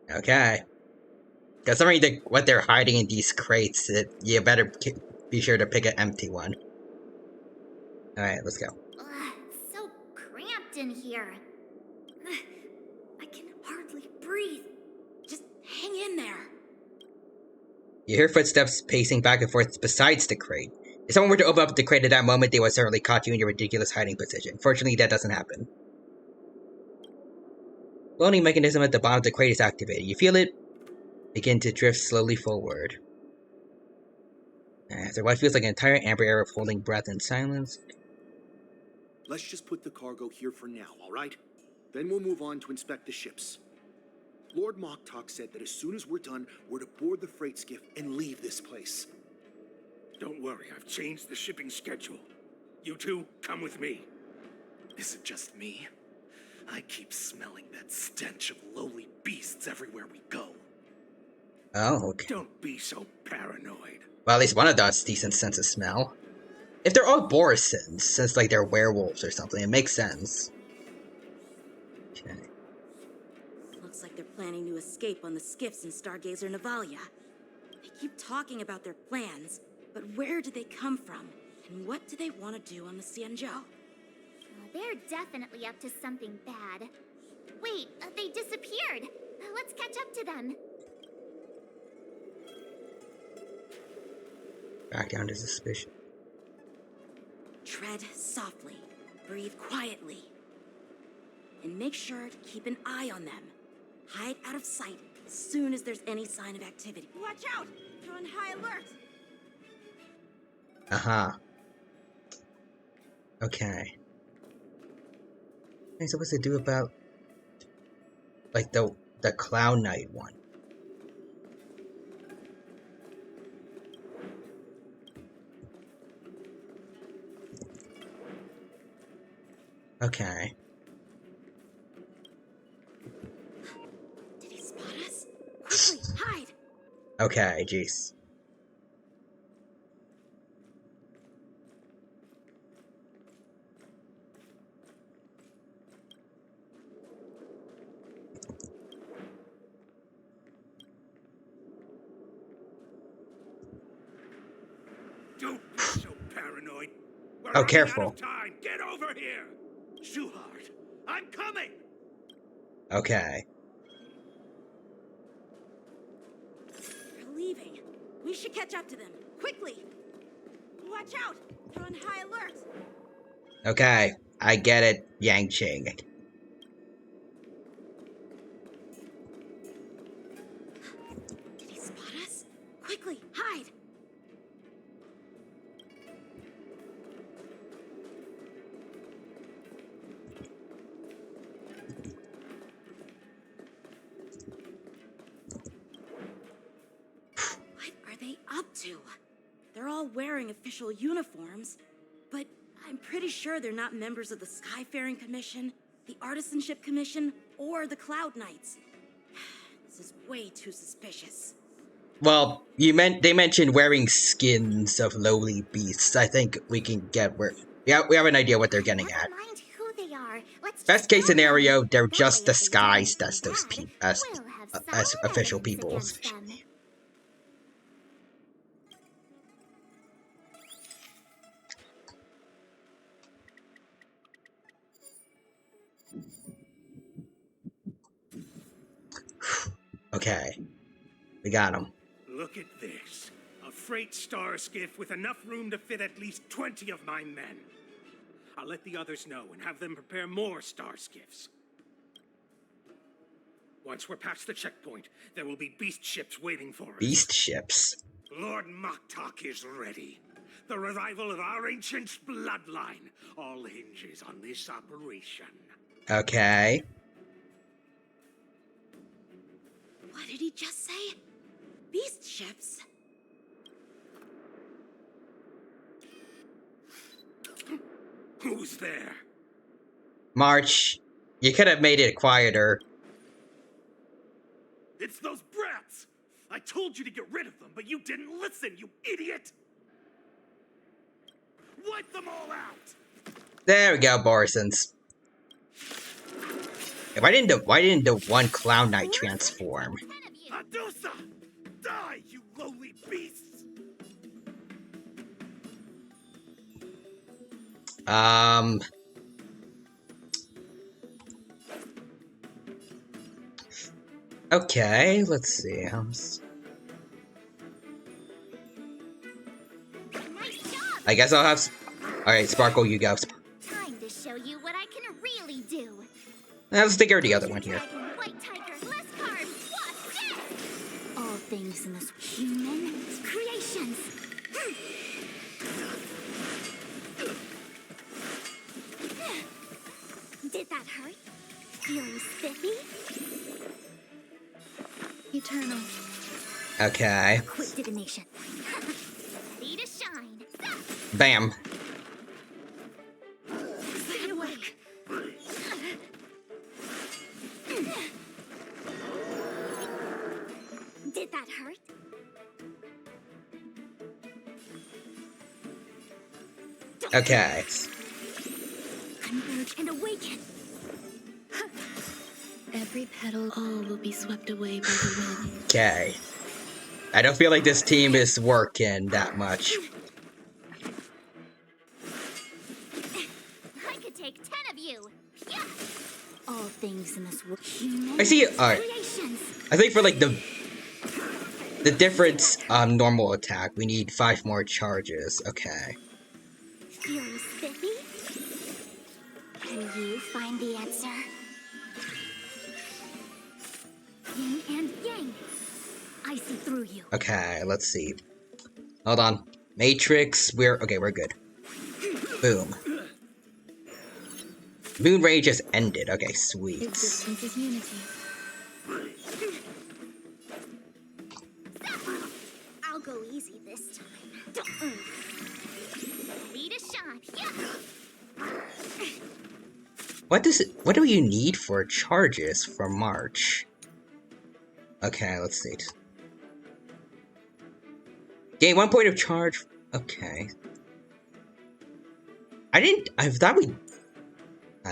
Okay. Considering what they're hiding in these crates, you better be sure to pick an empty one. So cramped in here. I can breathe. Just hang in there. You hear footsteps pacing back and forth besides the crate. If someone were to open up the crate at that moment, they would certainly caught you in your ridiculous hiding position. Fortunately, that doesn't happen. The loading mechanism at the bottom of the crate is activated. You feel it begin to drift slowly forward. After what feels like an entire amber era of holding breath in silence. Let's just put the cargo here for now, all right? Then we'll move on to inspect the ships. Lord Moktok said that as soon as we're done, we're to board the freight skiff and leave this place. Don't worry, I've changed the shipping schedule. You two, come with me. Is it just me? I keep smelling that stench of lowly beasts everywhere we go. Oh, okay. Don't be so paranoid. Well, at least one of them has decent sense of smell. If they're all Borisons, since like they're werewolves or something, it makes sense. Okay. Looks like they're planning to escape on the skiffs in Stargazer Navalia. They keep talking about their plans, but where do they come from? And what do they want to do on the Xianzhou? They're definitely up to something bad. Wait, they disappeared. Let's catch up to them. Back down to suspicion. Tread softly, breathe quietly, and make sure to keep an eye on them. Hide out of sight as soon as there's any sign of activity. Watch out! They're on high alert! Uh-huh. Okay. What am I supposed to do about, like, the Cloud Knight one? Okay. Did he spot us? Quickly, hide! Okay, jeez. Don't be so paranoid. We're Oh, running careful. out of time. Get over here! Shuhart, I'm coming! Okay. They're leaving. We should catch up to them. Quickly! Watch out! They're on high alert! Okay. I get it, Yang Ching. Did he spot us? Quickly, hide! What are they up to? They're all wearing official uniforms, but I'm pretty sure they're not members of the Skyfaring Commission, the Artisanship Commission, or the Cloud Knights. This is way too suspicious. Well, they mentioned wearing skins of lowly beasts. I think we can get where... Yeah, we have an idea what they're getting at. Mind who they are. Let's Best just case go them. scenario, they're That just way if they do disguised anything as those bad, people, we'll have as solid official evidence people. against them. Okay. We got them. Look at this. A freight star skiff with enough room to fit at least 20 of my men. I'll let the others know and have them prepare more star skiffs. Once we're past the checkpoint, there will be beast ships waiting for us. Beast ships? Lord Moktok is ready. The revival of our ancient bloodline all hinges on this operation. Okay. What did he just say? Beast ships? Who's there? March, you could have made it quieter. It's those brats! I told you to get rid of them, but you didn't listen, you idiot! Wipe them all out! There we go, Borisons. Why didn't the one Clown Knight transform? Adusa! Die, you lowly beasts! Okay, let's see. I guess I'll have. Alright, Sparkle, you go. Time to show you what I can really do. Let's take care of the other one here. Dragon, white tiger, less carbs. What's this? All things in this human creations. Did that hurt? Feeling spiffy? Eternal. Okay. Quick divination. Ready to shine. Bam. Stay awake. Did that hurt? Okay. Converge and awaken. Every petal, all will be swept away by the wind. Okay. I don't feel like this team is working that much. I could take 10 of you. Yeah. All things in this world. Human I see. Alright. creations. I think for like the different normal attack, we need 5 more charges. Okay. Feeling spiffy? Can you find the answer? Yin and yang. I see through you. Okay, let's see. Hold on. Matrix, we're good. Boom. Moon Rage just ended. Okay, sweet. Existence is unity. I'll go easy this time. Ready to shine. Yeah. What do you need for charges for March? Okay, let's see. Gain 1 point of charge. Okay. I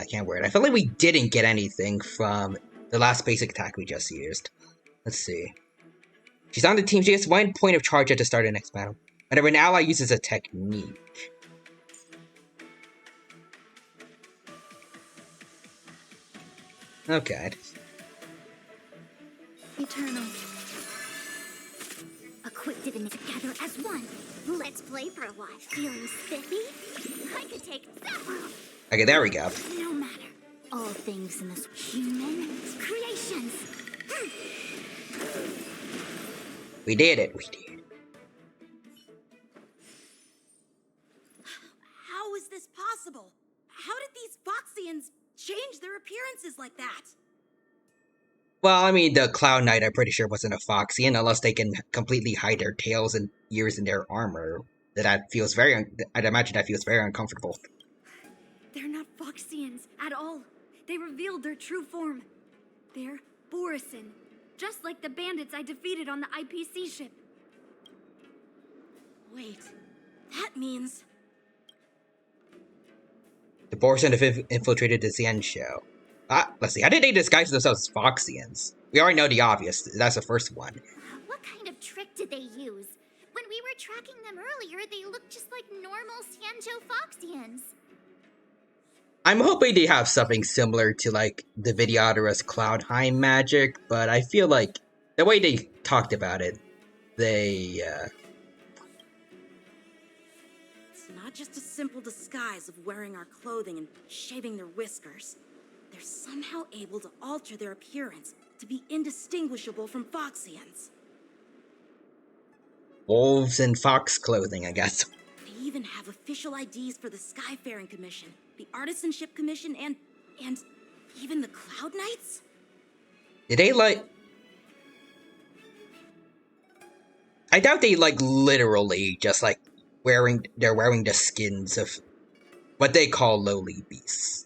can't word. I felt like we didn't get anything from the last basic attack we just used. Let's see. She's on the team. She gets 1 point of charge at the start of the next battle. Whenever an ally uses a technique. Okay. Eternal. A quick divinity together as one. Let's play for a while. Feeling spiffy? I could take several. Okay, there we go. No matter. All things in this human creations. We did it. We did. How is this possible? How did these Foxians change their appearances like that? Well, I mean, the Cloud Knight, I'm pretty sure, wasn't a Foxian, unless they can completely hide their tails and ears in their armor. That feels very. I'd imagine that feels very uncomfortable. They're not Foxians at all. They revealed their true form. They're Borisin, just like the bandits I defeated on the IPC ship. Wait, that means... The Borisin have infiltrated the Xian show. Let's see. How did they disguise themselves as Foxians? We already know the obvious. That's the first one. What kind of trick did they use? When we were tracking them earlier, they looked just like normal Xianzhou Foxians. I'm hoping they have something similar to, like, the Videodorus Cloudheim magic, but I feel like the way they talked about it, they, It's not just a simple disguise of wearing our clothing and shaving their whiskers. They're somehow able to alter their appearance to be indistinguishable from Foxians. wolves in fox clothing, I guess. They even have official IDs for the Skyfaring Commission, the Artisanship Commission, and even the Cloud Knights? Did they, like... I doubt they, like, literally just, like, they're wearing the skins of what they call lowly beasts.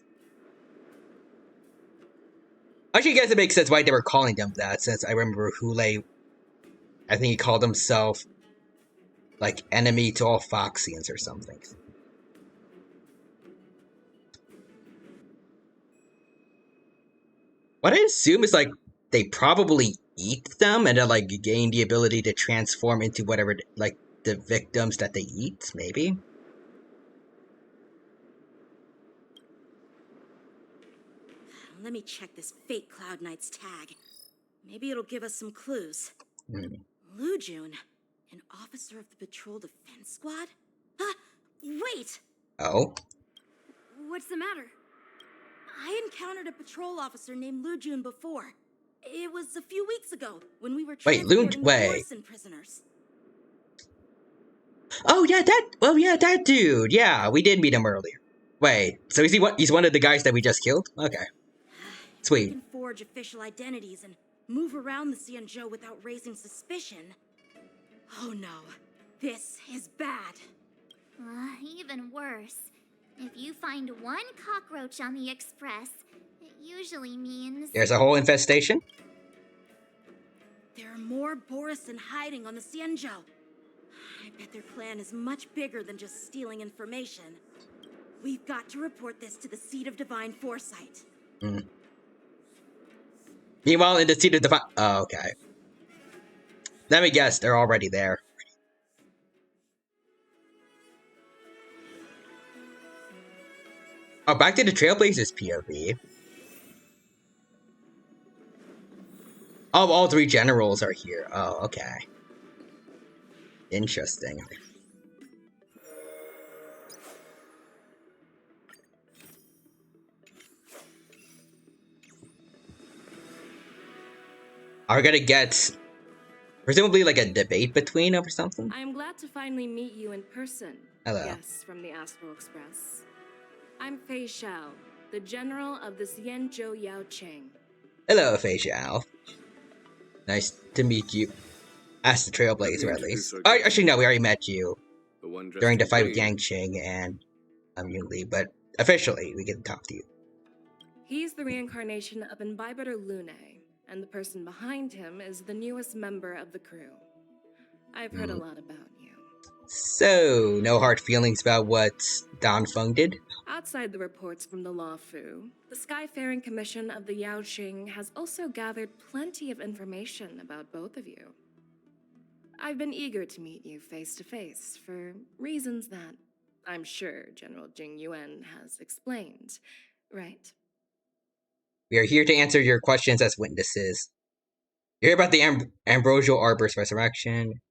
Actually, I guess it makes sense why they were calling them that, since I remember Hule, I think he called himself, like, enemy to all Foxians or something. What I assume is, like, they probably eat them and then, like, gain the ability to transform into whatever, like, the victims that they eat, maybe? Let me check this fake Cloud Knight's tag. Maybe it'll give us some clues. Lu Jun, an officer of the Patrol Defense Squad? Huh? Wait! Oh? What's the matter? I encountered a patrol officer named Lu Jun before. It was a few weeks ago when we were Wait, transporting the wait. Borson prisoners. Oh yeah, that dude. Yeah, we did meet him earlier. Wait, so is he what? He's one of the guys that we just killed? Okay. He Sweet. can forge official identities and move around the Xianzhou without raising suspicion. Oh no, this is bad. Even worse. If you find one cockroach on the Express, it usually means... There's a whole infestation? There are more Borison hiding on the Xianzhou. I bet their plan is much bigger than just stealing information. We've got to report this to the Seat of Divine Foresight. Meanwhile, in the Seat of Divine... Oh, okay. Let me guess, they're already there. Oh, back to the Trailblazers POV. Oh, all three generals are here. Oh, okay. Interesting. Are we gonna get presumably like a debate between them or something? I am glad to finally meet you in person. Hello. Yes, from the Astral Express. I'm Fei Xiao, the general of the Xianzhou Yaoqing. Hello, Fei Xiao. Nice to meet you. As the Trailblazer, at least. Oh, actually, no, we already met you during the fight with Yang Qing and Yun Li, but officially, we get to talk to you. He's the reincarnation of Imbibitor Lune, and the person behind him is the newest member of the crew. I've heard a lot about you. So, no hard feelings about what Don Feng did? Outside the reports from the Law Fu, the Skyfaring Commission of the Yaoqing has also gathered plenty of information about both of you. I've been eager to meet you face to face for reasons that I'm sure General Jing Yuan has explained, right? We are here to answer your questions as witnesses. You hear about the Ambrosial Arbor's resurrection.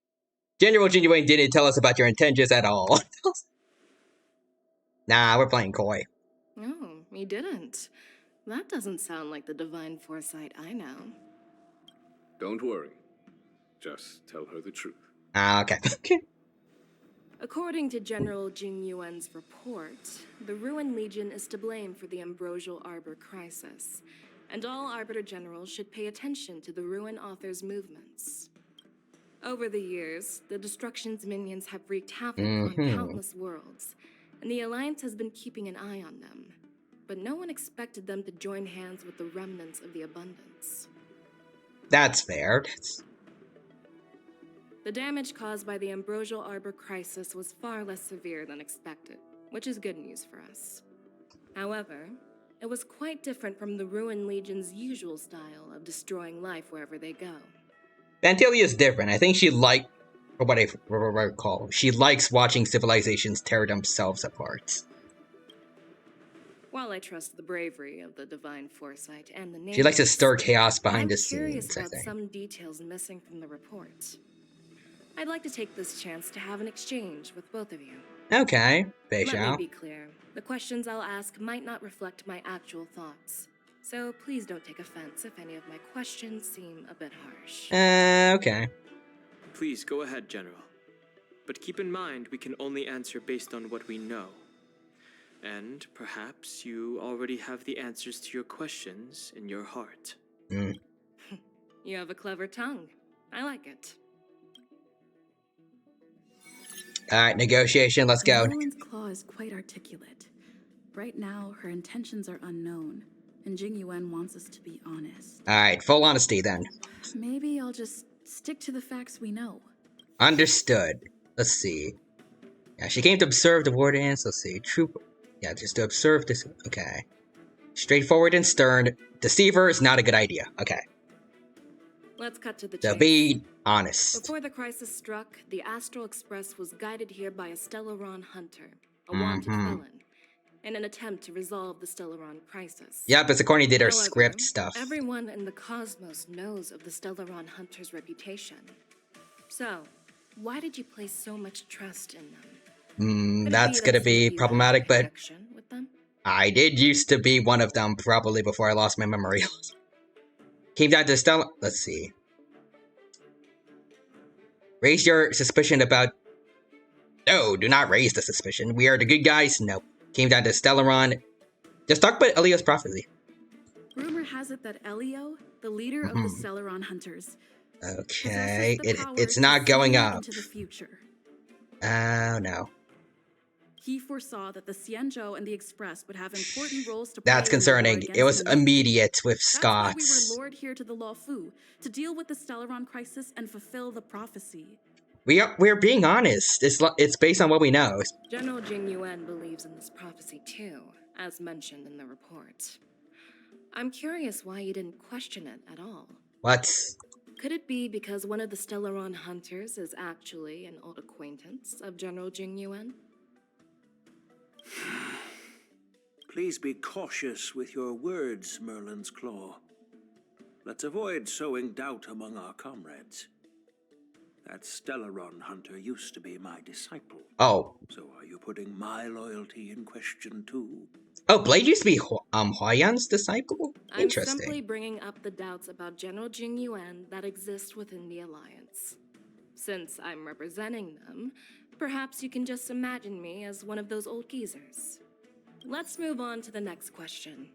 General Jing Yuan didn't tell us about your intentions at all. Nah, we're playing coy. No, he didn't. That doesn't sound like the divine foresight I know. Don't worry. Just tell her the truth. Ah, okay. According to General Jing Yuan's report, the Ruin Legion is to blame for the Ambrosial Arbor crisis, and all Arbiter Generals should pay attention to the Ruin Author's movements. Over the years, the Destruction's minions have wreaked havoc on countless worlds, and the Alliance has been keeping an eye on them, but no one expected them to join hands with the remnants of the Abundance. That's fair. The damage caused by the Ambrosial Arbor crisis was far less severe than expected, which is good news for us. However, it was quite different from the Ruin Legion's usual style of destroying life wherever they go. Vantilia is different. I think she from what I recall, she likes watching civilizations tear themselves apart. While I trust the bravery of the divine foresight and the name, She likes to stir chaos behind the I'm curious scenes, I about think. some details missing from the report. I'd like to take this chance to have an exchange with both of you. Okay, Fei Let me Xiao. be clear. The questions I'll ask might not reflect my actual thoughts. So please don't take offense if any of my questions seem a bit harsh. Okay. Please go ahead, General. But keep in mind, we can only answer based on what we know. And perhaps you already have the answers to your questions in your heart. You have a clever tongue. I like it. Alright, negotiation, let's go. Nolan's claw is quite articulate. Right now, her intentions are unknown, and Jing Yuan wants us to be honest. Alright, full honesty then. Maybe I'll just stick to the facts we know. Understood. Let's see. Yeah, she came to observe the war dance. Let's see. Troop. Yeah, just to observe this. Okay. Straightforward and stern. Deceiver is not a good idea. Okay. Let's cut to the So chase. be honest. Before the crisis struck, the Astral Express was guided here by a Stellaron hunter, a wanted felon. in an attempt to resolve the Stellaron crisis. Yep, it's according to their However, script stuff. everyone in the cosmos knows of the Stellaron Hunter's reputation. So, why did you place so much trust in them? Could it That's be gonna that some of be you have a problematic, but connection with them? I did used to be one of them, probably before I lost my memory. Came down to Stella. Let's see. Raise your suspicion about. No, do not raise the suspicion. We are the good guys. No. Came down to Stellaron. Just talk about Elio's prophecy. Rumor has it that Elio, the leader of the Stellaron Hunters, Okay, possesses the power it's to not going see up. into the future. Oh no. He foresaw that the Xianzhou and the Express would have important roles to play. That's in the war concerning. against It was Minota. immediate with That's why we Scots. were lured here to the Luofu to deal with the Stellaron crisis and fulfill the prophecy. We're being honest. It's based on what we know. General Jing Yuan believes in this prophecy too, as mentioned in the report. I'm curious why you didn't question it at all. What? Could it be because one of the Stellaron Hunters is actually an old acquaintance of General Jing Yuan? Please be cautious with your words, Merlin's Claw. Let's avoid sowing doubt among our comrades. That Stellaron hunter used to be my disciple. Oh. So are you putting my loyalty in question too? Oh, Blade used to be Huayan's disciple? I'm simply bringing up the doubts about General Jing Yuan that exist within the Alliance. Since I'm representing them, perhaps you can just imagine me as one of those old geezers. Let's move on to the next question.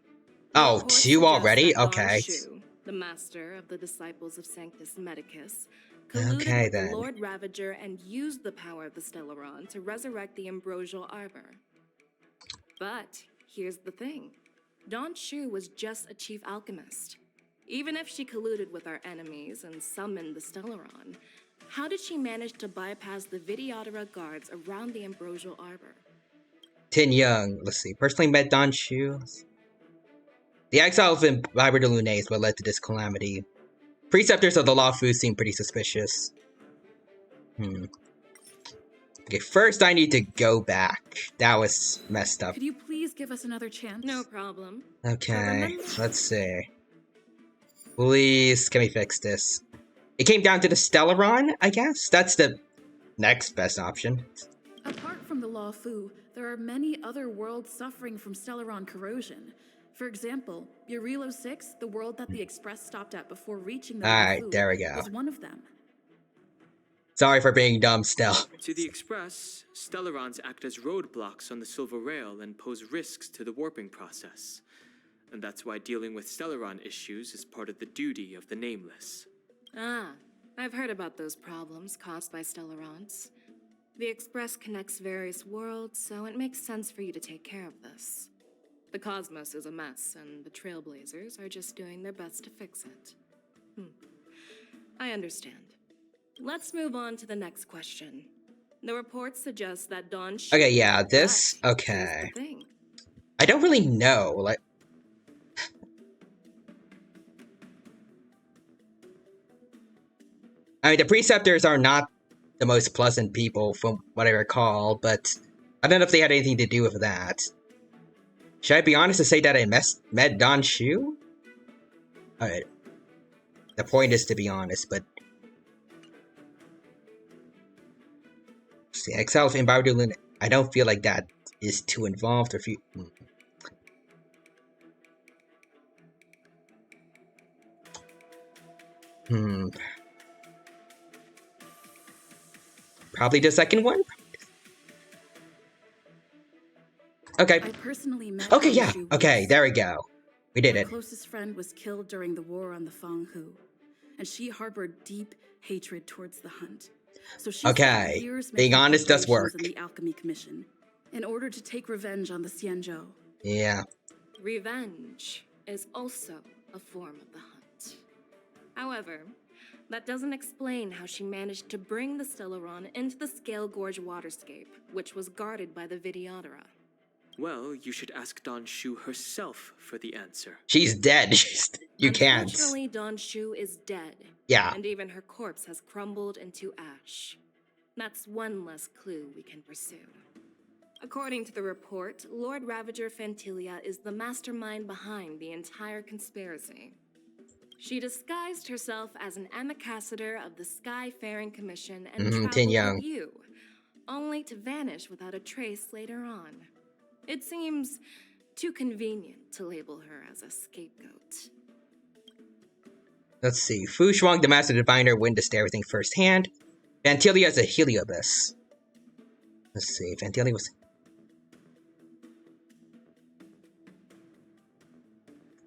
Oh, Reports two suggest already? that Don Okay. Shu, the master of the disciples of Sanctus Medicus, colluded Okay, with then. the Lord Ravager and used the power of the Stellaron to resurrect the Ambrosial Arbor. But here's the thing. Don Shu was just a chief alchemist. Even if she colluded with our enemies and summoned the Stellaron, how did she manage to bypass the Videodora guards around the Ambrosial Arbor? Tin Young. Let's see. Personally met Don Shu. The exile of Viber de Lune is what led to this calamity. Preceptors of the Law Fu seem pretty suspicious. Okay, first I need to go back. That was messed up. Could you please give us another chance? No problem. Okay, let's see. Please, can we fix this? It came down to the Stellaron, I guess? That's the next best option. Apart from the Luofu, there are many other worlds suffering from Stellaron corrosion. For example, Burilo 6, the world that the Express stopped at before reaching the Alright, Luofu, there we go. is one of them. Sorry for being dumb still. To the Express, Stellarons act as roadblocks on the Silver Rail and pose risks to the warping process. And that's why dealing with Stellaron issues is part of the duty of the Nameless. Ah, I've heard about those problems caused by Stellarons. The Express connects various worlds, so it makes sense for you to take care of this. The cosmos is a mess, and the Trailblazers are just doing their best to fix it. I understand. Let's move on to the next question. The report suggests that Don Shu... Okay, yeah, this... Okay. thing. I don't really know, like... I mean, the Preceptors are not the most pleasant people from what I recall, but I don't know if they had anything to do with that. Should I be honest to say that I met Don Shu? Alright. The point is to be honest, but... See, Exile of Embardulin, I don't feel like that is too involved or if you... Probably the second one? Okay. I personally met Okay, Don yeah. Shu Okay, once. there we go. We did My it. closest friend was killed during the war on the Fanghu, and she harbored deep hatred towards the Hunt. So she Okay, spent years being making honest does preparations work. in the Alchemy Commission in order to take revenge on the Xianzhou. Yeah. Revenge is also a form of the Hunt. However, that doesn't explain how she managed to bring the Stellaron into the Scale Gorge waterscape, which was guarded by the Videodora. Well, you should ask Don Shu herself for the answer. She's dead. You can't. Unfortunately, Don Shu is dead. Yeah. And even her corpse has crumbled into ash. That's one less clue we can pursue. According to the report, Lord Ravager Fantilia is the mastermind behind the entire conspiracy. She disguised herself as an ambassador of the Skyfaring Commission and Tin traveled Young. with you, only to vanish without a trace later on. It seems too convenient to label her as a scapegoat. Let's see. Fu Shuang, the Master Diviner, witnessed everything firsthand. Fantilia is a Heliobus. Let's see. Fantilia was...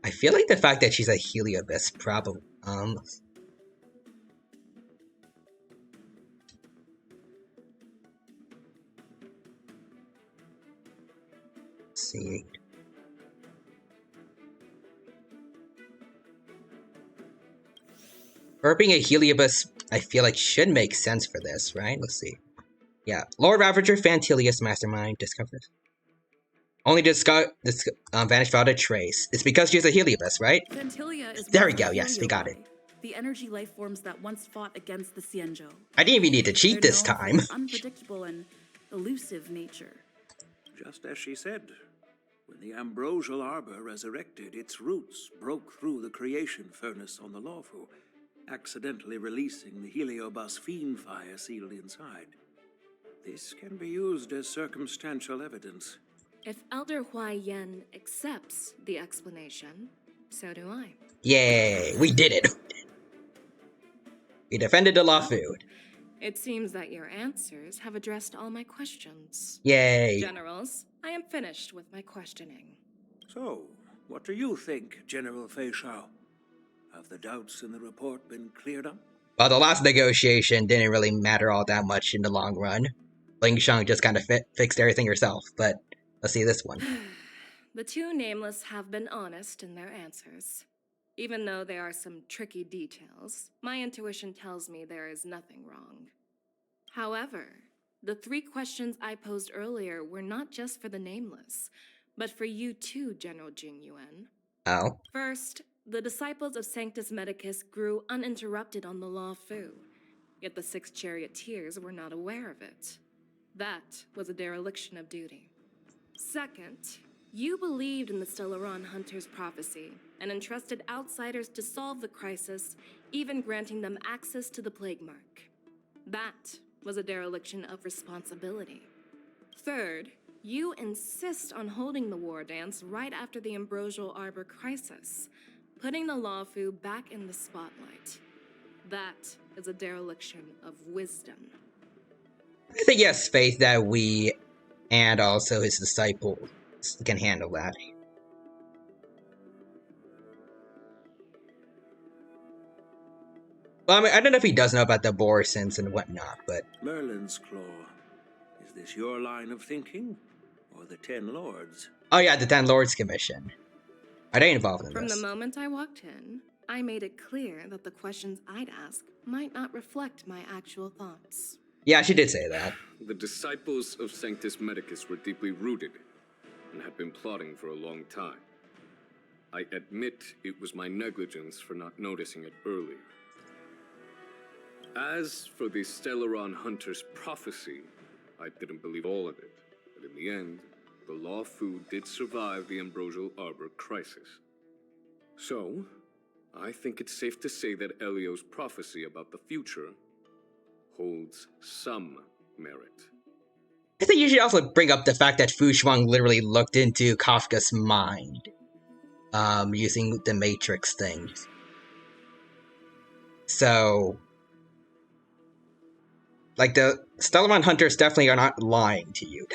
I feel like the fact that she's a Heliobus probably... let's see. Her being a Heliobus, I feel like should make sense for this, right? Let's see. Yeah. Lord Ravager Fantilius Mastermind discovered. Only vanished without a trace. It's because she's a Heliobus, right? Fantilia is There one we of the go, yes, we got Helioi, it. the energy life forms that once fought against the Xianzhou. I didn't even need to cheat They're this known for time. their unpredictable and elusive nature. Just as she said, when the ambrosial arbor resurrected, its roots broke through the creation furnace on the Lawfu, accidentally releasing the Heliobus fiend fire sealed inside. This can be used as circumstantial evidence. If Elder Huai Yen accepts the explanation, so do I. Yay, we did it. We defended the law food. It seems that your answers have addressed all my questions. Yay. Generals, I am finished with my questioning. So, what do you think, General Fei Shao? Have the doubts in the report been cleared up? Well, the last negotiation didn't really matter all that much in the long run. Ling Shang just kind of fixed everything herself, but let's see this one. The two nameless have been honest in their answers. Even though there are some tricky details, my intuition tells me there is nothing wrong. However, the three questions I posed earlier were not just for the nameless, but for you too, General Jing Yuan. Oh. First, the disciples of Sanctus Medicus grew uninterrupted on the Law Fu, yet the six charioteers were not aware of it. That was a dereliction of duty. Second, you believed in the Stellaron Hunter's prophecy and entrusted outsiders to solve the crisis, even granting them access to the Plague Mark. That was a dereliction of responsibility. Third, you insist on holding the war dance right after the Ambrosial Arbor crisis, putting the Lawfu back in the spotlight. That is a dereliction of wisdom. I think he has faith that we, and also his disciples, can handle that. Well, I mean, I don't know if he does know about the Borisons and whatnot, but... Merlin's Claw. Is this your line of thinking? Or the Ten Lords? Oh yeah, the Ten Lords Commission. Are they involved in From this? the moment I walked in, I made it clear that the questions I'd ask might not reflect my actual thoughts. Yeah, she did say that. The disciples of Sanctus Medicus were deeply rooted and had been plotting for a long time. I admit it was my negligence for not noticing it earlier. As for the Stellaron Hunter's prophecy, I didn't believe all of it, but in the end, the Law Fu did survive the Ambrosial Arbor crisis. So, I think it's safe to say that Elio's prophecy about the future holds some merit. I think you should also bring up the fact that Fu Shuang literally looked into Kafka's mind, using the Matrix things. So, like, the Stellaron Hunters definitely are not lying to you.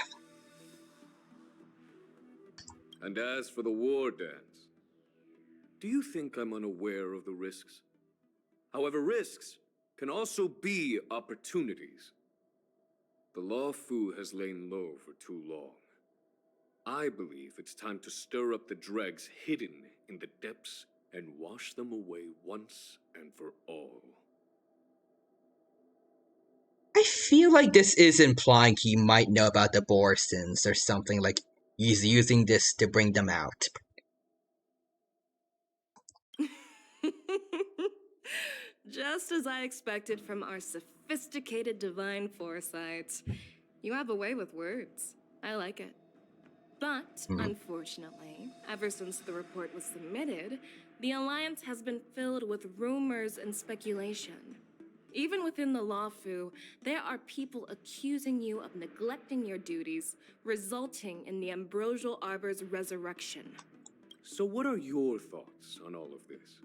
And as for the war dance, do you think I'm unaware of the risks? However, risks can also be opportunities. The Law Fu has lain low for too long. I believe it's time to stir up the dregs hidden in the depths and wash them away once and for all. I feel like this is implying he might know about the Borisons or something, like he's using this to bring them out. Just as I expected from our sophisticated divine foresight. You have a way with words. I like it. But, unfortunately, ever since the report was submitted, the Alliance has been filled with rumors and speculation. Even within the Lawfu, there are people accusing you of neglecting your duties, resulting in the Ambrosial Arbor's resurrection. So what are your thoughts on all of this,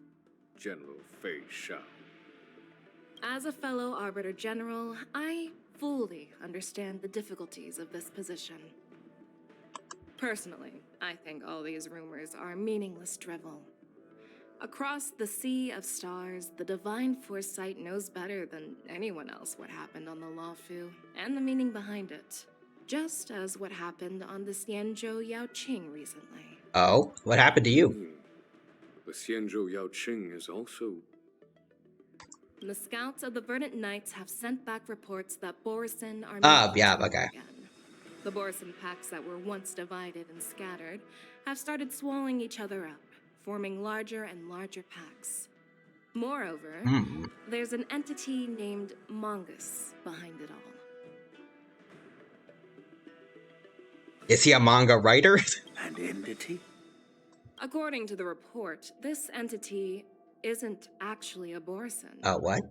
General Fei Shao? As a fellow Arbiter General, I fully understand the difficulties of this position. Personally, I think all these rumors are meaningless drivel. Across the sea of stars, the Divine Foresight knows better than anyone else what happened on the Lawfu and the meaning behind it. Just as what happened on the Xianzhou Yaoqing recently. Oh, what happened to you? The Xianzhou Yaoqing is also... The scouts of the Verdant Knights have sent back reports that Borisin are Yeah, trouble okay. again. The Borisin packs that were once divided and scattered have started swallowing each other up, forming larger and larger packs. Moreover, there's an entity named Mongus behind it all. Is he a manga writer? An entity? According to the report, this entity isn't actually a Borisin. What?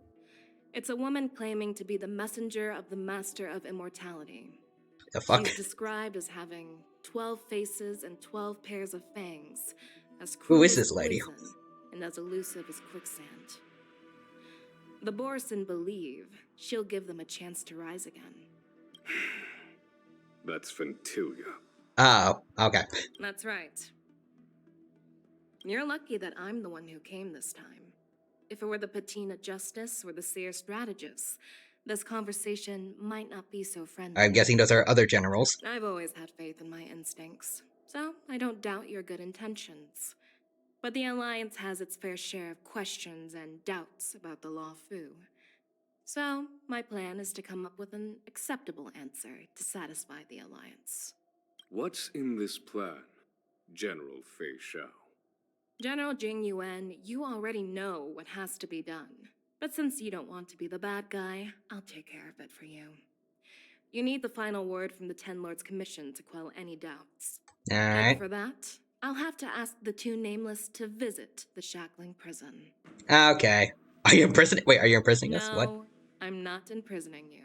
It's a woman claiming to be the messenger of the Master of Immortality. The fuck? She's described as having 12 faces and 12 pairs of fangs, as Who cruel is as this lady? poison and as elusive as quicksand. The Borisin believe she'll give them a chance to rise again. That's Ventilia. Oh, okay. That's right. You're lucky that I'm the one who came this time. If it were the Patina Justice or the Seer Strategist, this conversation might not be so friendly. I'm guessing those are other generals. I've always had faith in my instincts, so I don't doubt your good intentions. But the Alliance has its fair share of questions and doubts about the Lawfu. So, my plan is to come up with an acceptable answer to satisfy the Alliance. What's in this plan, General Fei Shao? General Jing Yuan, you already know what has to be done. But since you don't want to be the bad guy, I'll take care of it for you. You need the final word from the Ten Lords Commission to quell any doubts. Alright. And for that, I'll have to ask the two nameless to visit the Shackling prison. Okay. Are you imprisoning? Wait, are you imprisoning us? What? No, I'm not imprisoning you.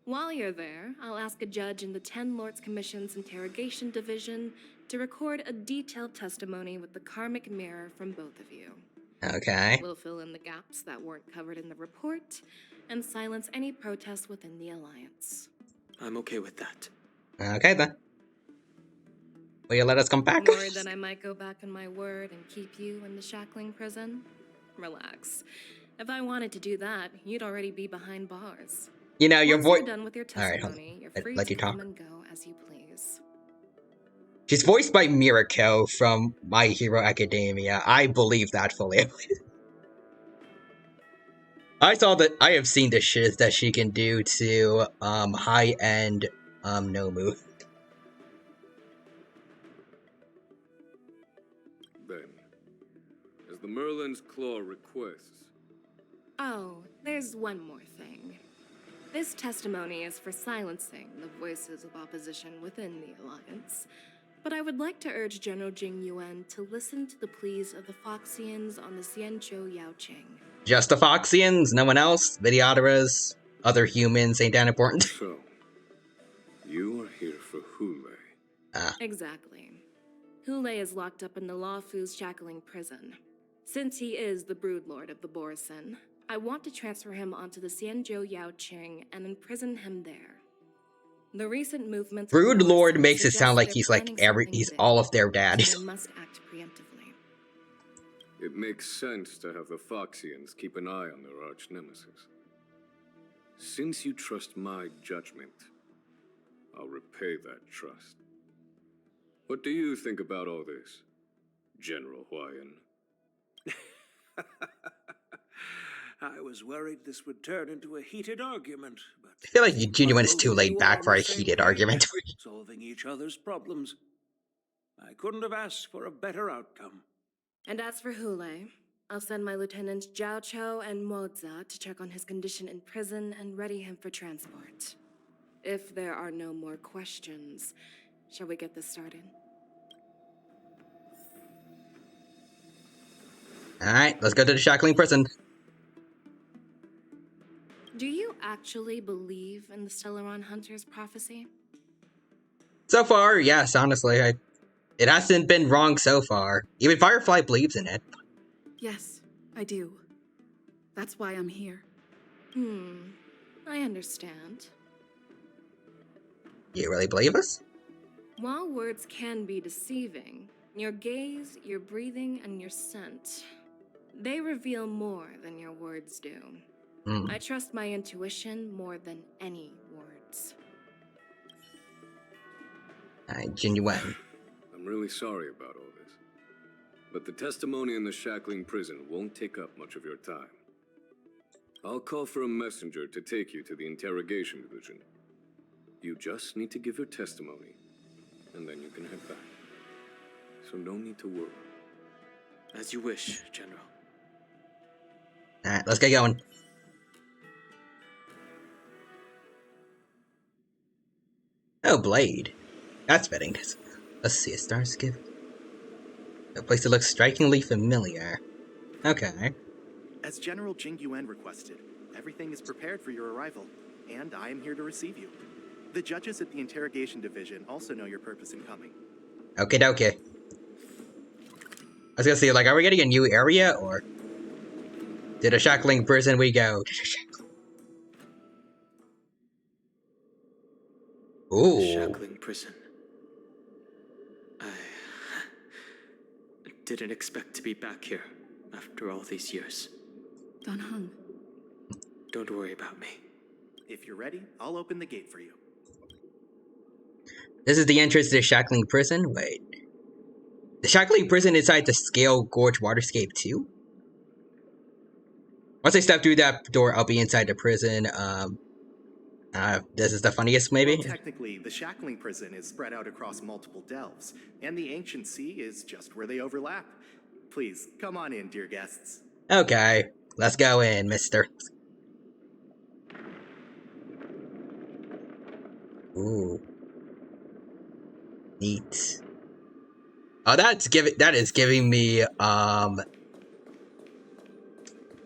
While you're there, I'll ask a judge in the Ten Lords Commission's Interrogation Division to record a detailed testimony with the karmic mirror from both of you. Okay. We'll fill in the gaps that weren't covered in the report and silence any protests within the Alliance. I'm okay with that. Okay then. Will you let us come back? Worried that I might go back on my word and keep you in the Shackling prison? Relax. If I wanted to do that, you'd already be behind bars. You know, your voice. Once you're done with your testimony, you're free let to you talk. come and go as you please. She's voiced by Mirako from My Hero Academia. I believe that fully. I have seen the shit that she can do to high-end Nomu. Then, as the Merlin's Claw requests... Oh, there's one more thing. This testimony is for silencing the voices of opposition within the Alliance. But I would like to urge General Jing Yuan to listen to the pleas of the Foxians on the Xianzhou Yaoqing. Just the Foxians? No one else? Videoteras? Other humans ain't that important? So, you are here for Hule. Exactly. Hule is locked up in the Lawfu's Shackling prison. Since he is the Broodlord of the Borisin, I want to transfer him onto the Xianzhou Yaoqing and imprison him there. The recent movements of the Broodlord Borisin makes it suggest sound like they're he's like planning something he's big, all of their daddies. so they must act preemptively. It makes sense to have the Foxians keep an eye on their arch-nemesis. Since you trust my judgment, I'll repay that trust. What do you think about all this, General Huayan? I was worried this would turn into a heated argument, but I feel like Genuine is too laid back for a heated argument. solving each other's problems. I couldn't have asked for a better outcome. And as for Hule, I'll send my lieutenants Zhao Chou and Moza to check on his condition in prison and ready him for transport. If there are no more questions, shall we get this started? Alright, let's go to the shackling prison. Do you actually believe in the Stellaron Hunter's prophecy? So far, yes, honestly. It hasn't been wrong so far. Even Firefly believes in it. Yes, I do. That's why I'm here. I understand. You really believe us? While words can be deceiving, your gaze, your breathing, and your scent, they reveal more than your words do. I trust my intuition more than any words. Genuine. I'm really sorry about all this. But the testimony in the shackling prison won't take up much of your time. I'll call for a messenger to take you to the interrogation division. You just need to give your testimony, and then you can head back. So no need to worry. As you wish, General. Alright, let's get going. Oh, Blade. That's fitting. Let's see, a star skip. A place that looks strikingly familiar. Okay. As General Jing Yuan requested, everything is prepared for your arrival, and I am here to receive you. The judges at the interrogation division also know your purpose in coming. Okay, okay. I was gonna say, like, are we getting a new area, or to the shackling prison we go? Ooh. The shackling prison. I didn't expect to be back here after all these years. Don Hung. Don't worry about me. If you're ready, I'll open the gate for you. This is the entrance to the shackling prison? Wait. The shackling prison inside the Scale Gorge waterscape too? Once I step through that door, I'll be inside the prison. This is the funniest, maybe? Well, technically, the shackling prison is spread out across multiple delves, and the ancient sea is just where they overlap. Please, come on in, dear guests. Okay, let's go in, mister. Ooh. Neat. Oh, that is giving me,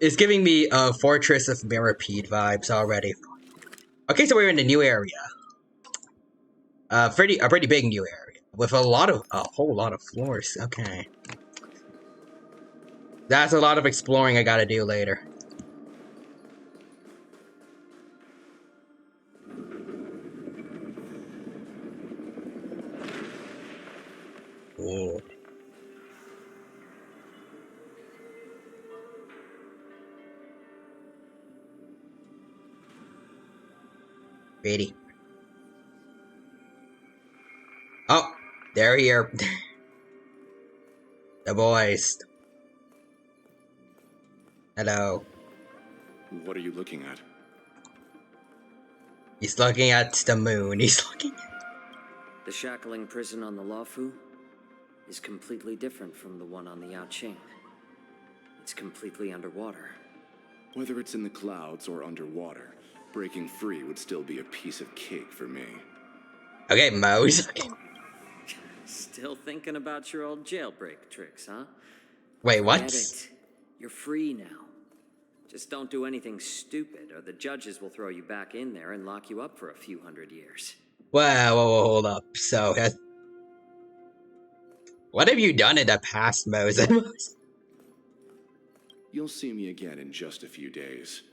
it's giving me, Fortress of Mirapede vibes already. Okay, so we're in a new area. A pretty big new area. With a whole lot of floors, okay. That's a lot of exploring I gotta do later. Ooh. Ready. Oh, they're here. The boys. Hello. What are you looking at? He's looking at the moon. He's looking at... The shackling prison on the Luofu is completely different from the one on the Yaoqing. It's completely underwater. Whether it's in the clouds or underwater, breaking free would still be a piece of cake for me. Okay, Mose. Still thinking about your old jailbreak tricks, huh? Wait, what? Forget it. You're free now. Just don't do anything stupid, or the judges will throw you back in there and lock you up for a few hundred years. Whoa, hold up. So, what have you done in the past, Moses? You'll see me again in just a few days.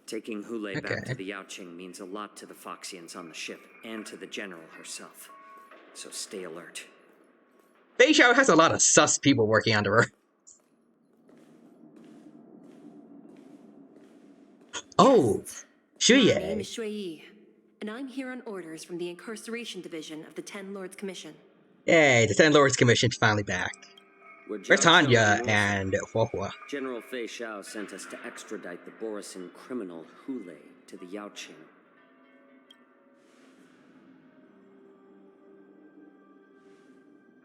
Taking Hule back to the Yaoqing means a lot to the Foxians on the ship, and to the General herself. So stay alert. Fei Xiao has a lot of sus people working under her. Oh, My name Shuye. is Shui Yi, and I'm here on orders from the Incarceration Division of the Ten Lords Commission. Yay, the Ten Lords Commission's finally back. Where's Tanya and Huohua? General Fei Xiao sent us to extradite the Borisin criminal Hule to the Yaoqing.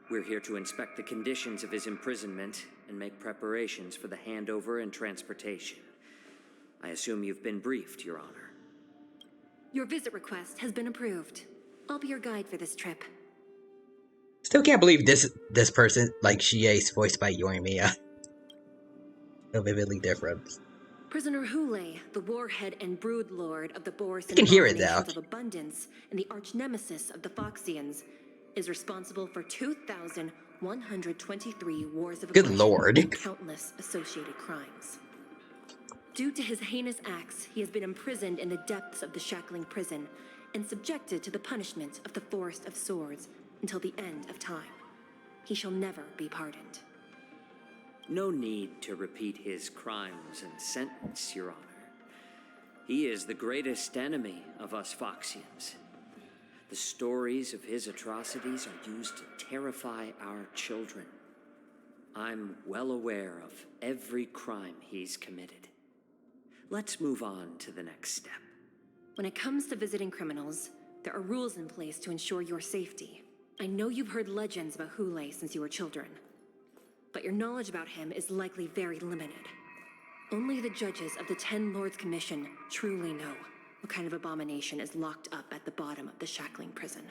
We're here to inspect the conditions of his imprisonment and make preparations for the handover and transportation. I assume you've been briefed, Your Honor. Your visit request has been approved. I'll be your guide for this trip. Still can't believe this person, like Shie, is voiced by Yoimiya. So vividly different. Prisoner Hule, the warhead and brood lord of the Boris I can hear it, though. Abominations of Abundance and the arch nemesis of the Foxians, is responsible for 2,123 wars of Good aggression lord. and countless associated crimes. Due to his heinous acts, he has been imprisoned in the depths of the shackling prison and subjected to the punishment of the Forest of Swords until the end of time. He shall never be pardoned. No need to repeat his crimes and sentence, Your Honor. He is the greatest enemy of us Foxians. The stories of his atrocities are used to terrify our children. I'm well aware of every crime he's committed. Let's move on to the next step. When it comes to visiting criminals, there are rules in place to ensure your safety. I know you've heard legends about Hule since you were children, but your knowledge about him is likely very limited. Only the judges of the Ten Lords Commission truly know what kind of abomination is locked up at the bottom of the shackling prison.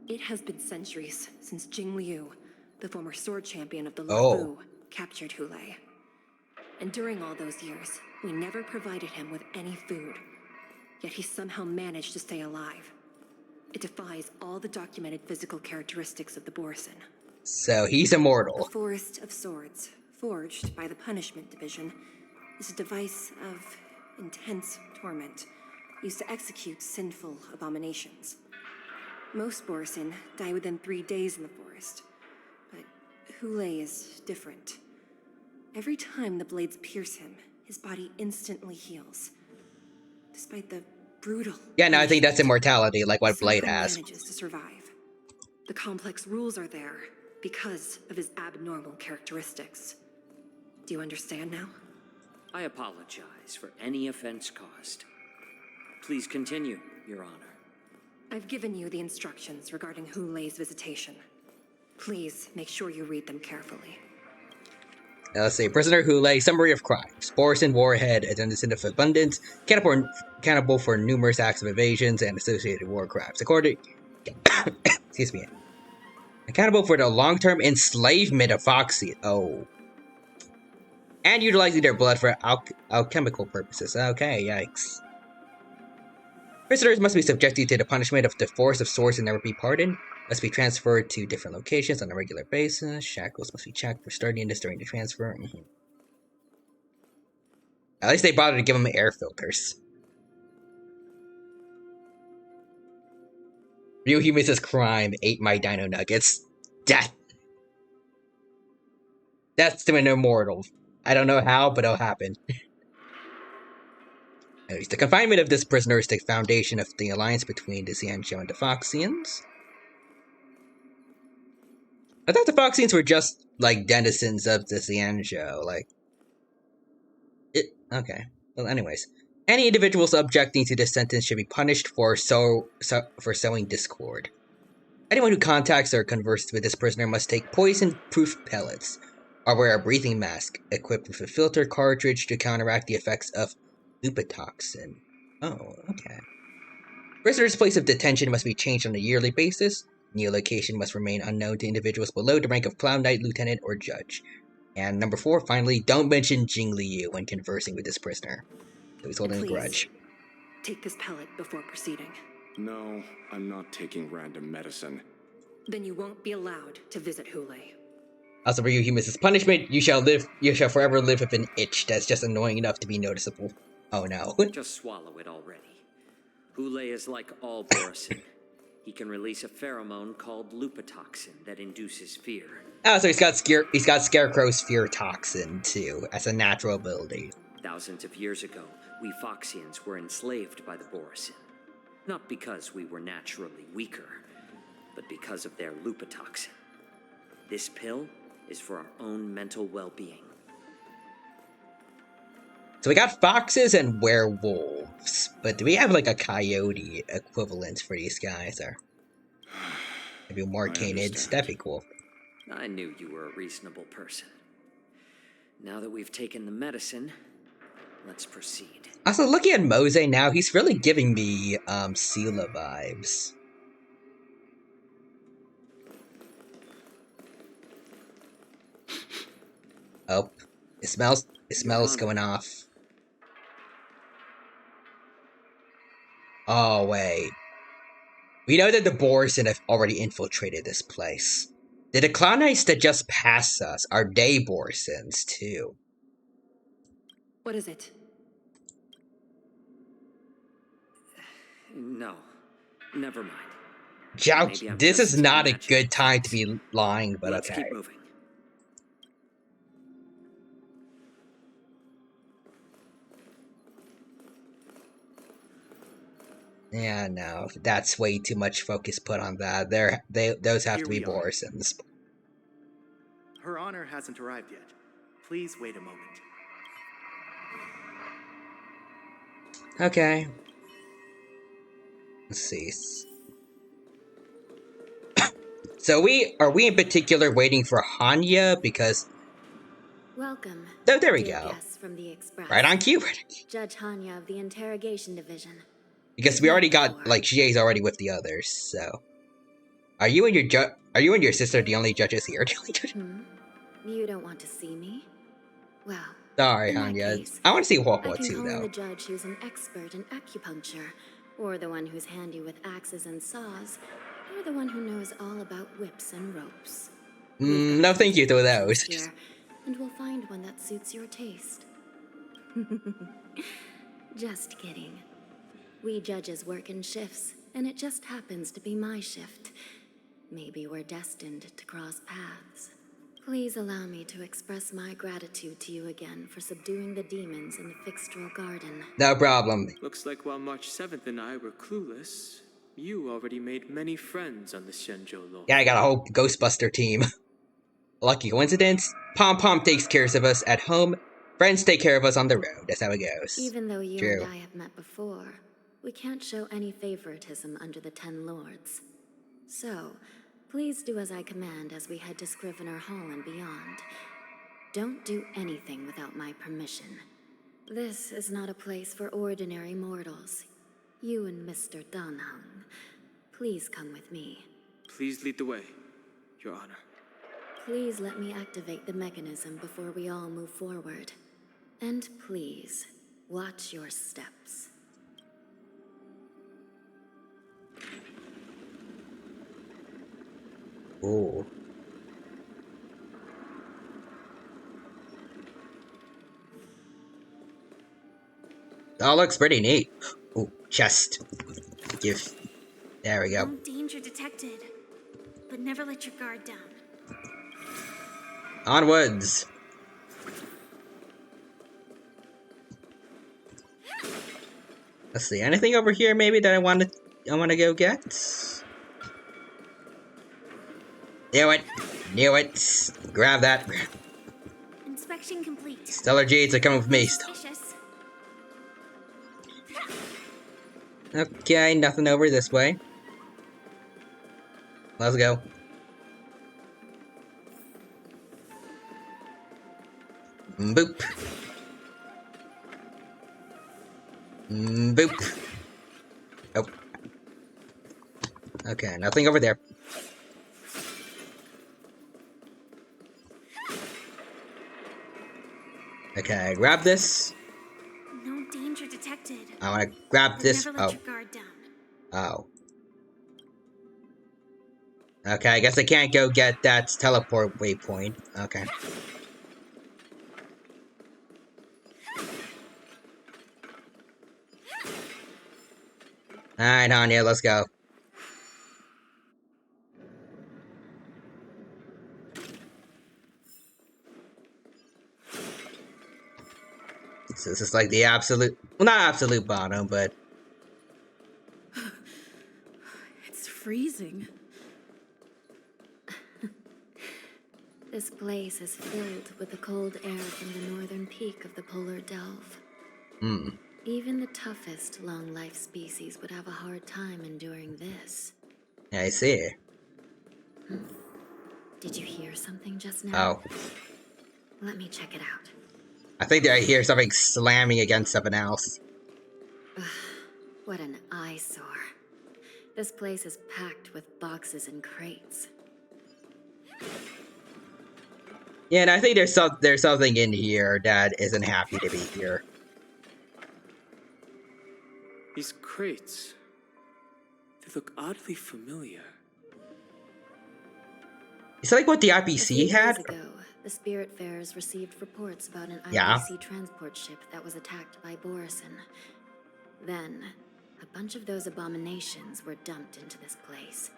It has been centuries since Jing Liu, the former sword champion of the Luofu, captured Hule. And during all those years, we never provided him with any food. Yet he somehow managed to stay alive. It defies all the documented physical characteristics of the Borison. So he's immortal. The Forest of Swords, forged by the Punishment Division, is a device of intense torment, used to execute sinful abominations. Most Borison die within 3 days in the forest, but Hule is different. Every time the blades pierce him, his body instantly heals. Despite the brutal... Yeah, no, I think that's immortality, like what Blade has. Manages to survive. The complex rules are there because of his abnormal characteristics. Do you understand now? I apologize for any offense caused. Please continue, Your Honor. I've given you the instructions regarding Hule's visitation. Please make sure you read them carefully. Let's see. Prisoner Hule, summary of crimes. Borison Warhead, a descendant of abundance, accountable for numerous acts of evasions and associated war crimes. According... excuse me. Accountable for the long-term enslavement of Foxy. Oh. And utilizing their blood for alchemical purposes. Okay, yikes. Prisoners must be subjected to the punishment of the Forest of Swords and never be pardoned. Must be transferred to different locations on a regular basis. Shackles must be checked for sturdiness during the transfer. At least they bothered to give them air filters. Ryuhima's crime ate my dino nuggets. Death. Death to an immortal. I don't know how, but it'll happen. At least the confinement of this prisoner is the foundation of the alliance between the Xianzhou and the Foxians. I thought the Foxians were just, like, denizens of the Xianzhou, like... Okay. Well, anyways. Any individual subjecting to this sentence should be punished for sowing discord. Anyone who contacts or converses with this prisoner must take poison-proof pellets, or wear a breathing mask equipped with a filter cartridge to counteract the effects of lupatoxin. Oh, okay. Prisoners' place of detention must be changed on a yearly basis. New location must remain unknown to individuals below the rank of Clown Knight, Lieutenant, or Judge. And number 4, finally, don't mention Jing Liu when conversing with this prisoner. So he's holding a grudge. Take this pellet before proceeding. No, I'm not taking random medicine. Then you won't be allowed to visit Hule. Also, for you humans' punishment, you shall forever live with an itch that's just annoying enough to be noticeable. Oh no. Just swallow it already. Hule is like all Borison. He can release a pheromone called lupatoxin that induces fear. Oh, so he's got Scarecrow's fear toxin, too, as a natural ability. Thousands of years ago, we Foxians were enslaved by the Borison. Not because we were naturally weaker, but because of their lupatoxin. This pill is for our own mental well-being. So we got foxes and werewolves, but do we have like a coyote equivalent for these guys, or maybe more canids? That'd be cool. I knew you were a reasonable person. Now that we've taken the medicine, let's proceed. Also, looking at Mose now, he's really giving me Sela vibes. Oh, it smells going off. Oh wait. We know that the Borson have already infiltrated this place. Did the Clown Knights that just passed us, are they Borsons too? What is it? No, never mind. Jouch, Maybe I'm this is just not a imagining good time to things. be lying, but Let's okay. keep moving. Yeah, no, that's way too much focus put on that. Those have Here to be we are. Borsons. Her Honor hasn't arrived yet. Please wait a moment. Okay. Let's see. So are we in particular waiting for Hanya? Because Welcome. oh, there we dear go. guests from the Express. Right on cue. Judge Hanya of the Interrogation Division. Because we already got like GA's already with the others. So, are you and your sister the only judges here? You don't want to see me? Well, Sorry, in that Hanya. case, I want to see I Huohuo can too, call in though. the judge who's an expert in acupuncture, or the one who's handy with axes and saws, or the one who knows all about whips and ropes. No, thank you to those. Here, and we'll find one that suits your taste. Just kidding. We judges work in shifts, and it just happens to be my shift. Maybe we're destined to cross paths. Please allow me to express my gratitude to you again for subduing the demons in the Fixtral Garden. No problem. Looks like while March 7th and I were clueless, you already made many friends on the Xianzhou Law. Yeah, I got a whole Ghostbuster team. Lucky coincidence. Pom Pom takes care of us at home. Friends take care of us on the road. That's how it goes. Even though you True. and I have met before, we can't show any favoritism under the 10 Lords. So, please do as I command as we head to Scrivener Hall and beyond. Don't do anything without my permission. This is not a place for ordinary mortals. You and Mr. Danheng, please come with me. Please lead the way, Your Honor. Please let me activate the mechanism before we all move forward. And please, watch your steps. Ooh. That looks pretty neat. Ooh, chest. There we go. No danger detected, but never let your guard down. Onwards. Let's see. Anything over here maybe that I want to go get? Knew it. Grab that. Inspection complete. Stellar Jades are coming with me. Suspicious. Okay, nothing over this way. Let's go. Boop. Boop. Oh. Okay, nothing over there. Okay, grab this. No danger detected. I want to grab But this. never let Oh. your guard down. Oh. Okay, I guess I can't go get that teleport waypoint. Okay. Alright, Hanya, let's go. So this is like the absolute, well, not absolute bottom, but It's freezing. This place is filled with the cold air from the northern peak of the polar delve. Even the toughest long-life species would have a hard time enduring this. Yeah, I see. Did you hear something just now? Oh. Let me check it out. I think that I hear something slamming against something else. What an eyesore. This place is packed with boxes and crates. Yeah, and I think there's something in here that isn't happy to be here. These crates, they look oddly familiar. It's like what the A few IPC had. days ago, the Spiritfarers received reports about an Yeah. IPC transport ship that was attacked by Borison. Then, a bunch of those abominations were dumped into this place.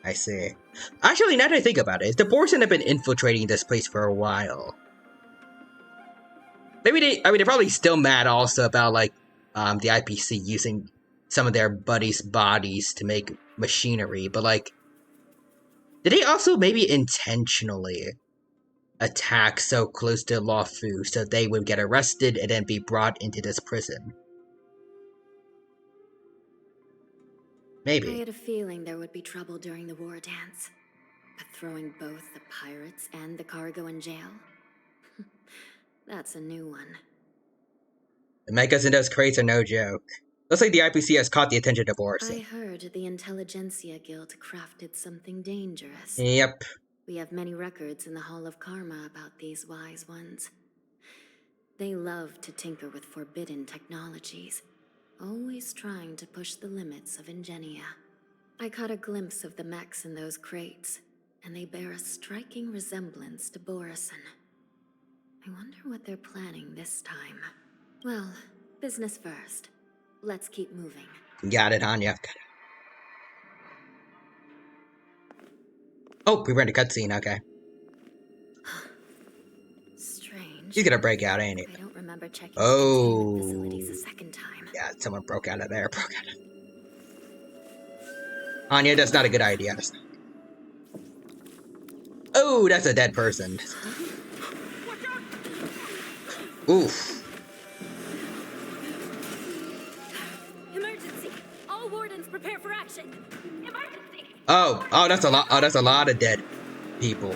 I see. Actually, now that I think about it, the Borson have been infiltrating this place for a while. Maybe they're probably still mad also about, like, the IPC using some of their buddies' bodies to make machinery, but, like, did they also maybe intentionally attack so close to Luofu so they would get arrested and then be brought into this prison? Maybe. I had a feeling there would be trouble during the war dance. But throwing both the pirates and the cargo in jail? That's a new one. The megas in those crates are no joke. Looks like the IPC has caught the attention of I Borson. heard the Intelligentsia Guild crafted something dangerous. Yep. We have many records in the Hall of Karma about these wise ones. They love to tinker with forbidden technologies, always trying to push the limits of ingenia. I caught a glimpse of the mechs in those crates, and they bear a striking resemblance to Borison. I wonder what they're planning this time. Well, business first. Let's keep moving. Got it, Anya. Oh, we were in a cutscene, okay. Strange. He's gonna break out, ain't he? I don't remember checking Oh. the facilities a second time. Yeah, someone broke out of there. Anya, that's not a good idea. Oh, that's a dead person. Oof. Emergency! All wardens prepare for action! Emergency! Oh, that's a lot. Oh, that's a lot of dead people.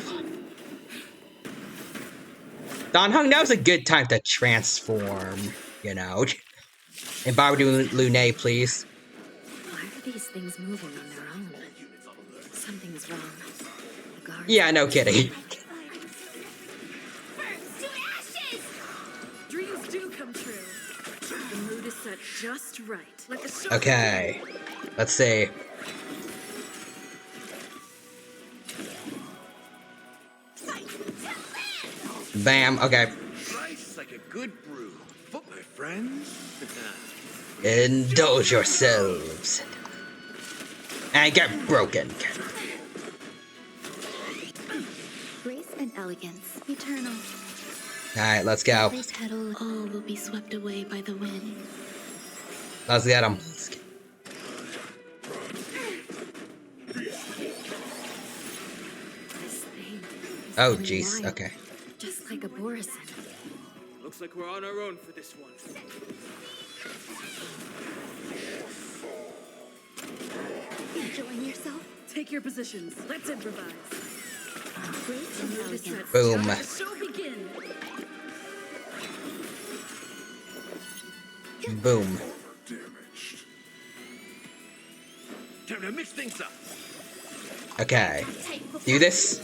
Don Hung, now's a good time to transform, you know. And Barbara Lune, please. Why are these things moving on their own? Something's wrong. The guards Yeah, no kidding. Dreams do come true. The mood is set just right. Like a show. Okay. Let's see. Bam, okay. Rice like a good brew. But my friends. Indulge yourselves. And get broken. Grace and elegance, eternal. Alright, let's go. Every petal, all will be swept away by the wind. Let's get him. This thing is Oh, going jeez. wild, Okay. just like a Borison. Looks like we're on our own for this one. Enjoying yourself? Take your positions. Let's improvise. Grace and elegance. Boom. Let the show begin. Boom. Time to mix things up. Okay. Do this.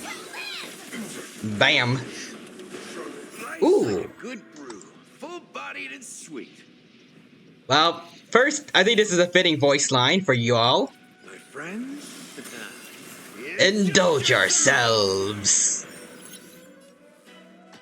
Bam. Ooh. Good brew. Full-bodied and sweet. Well, first, I think this is a fitting voice line for you all. My friends. Indulge yourselves.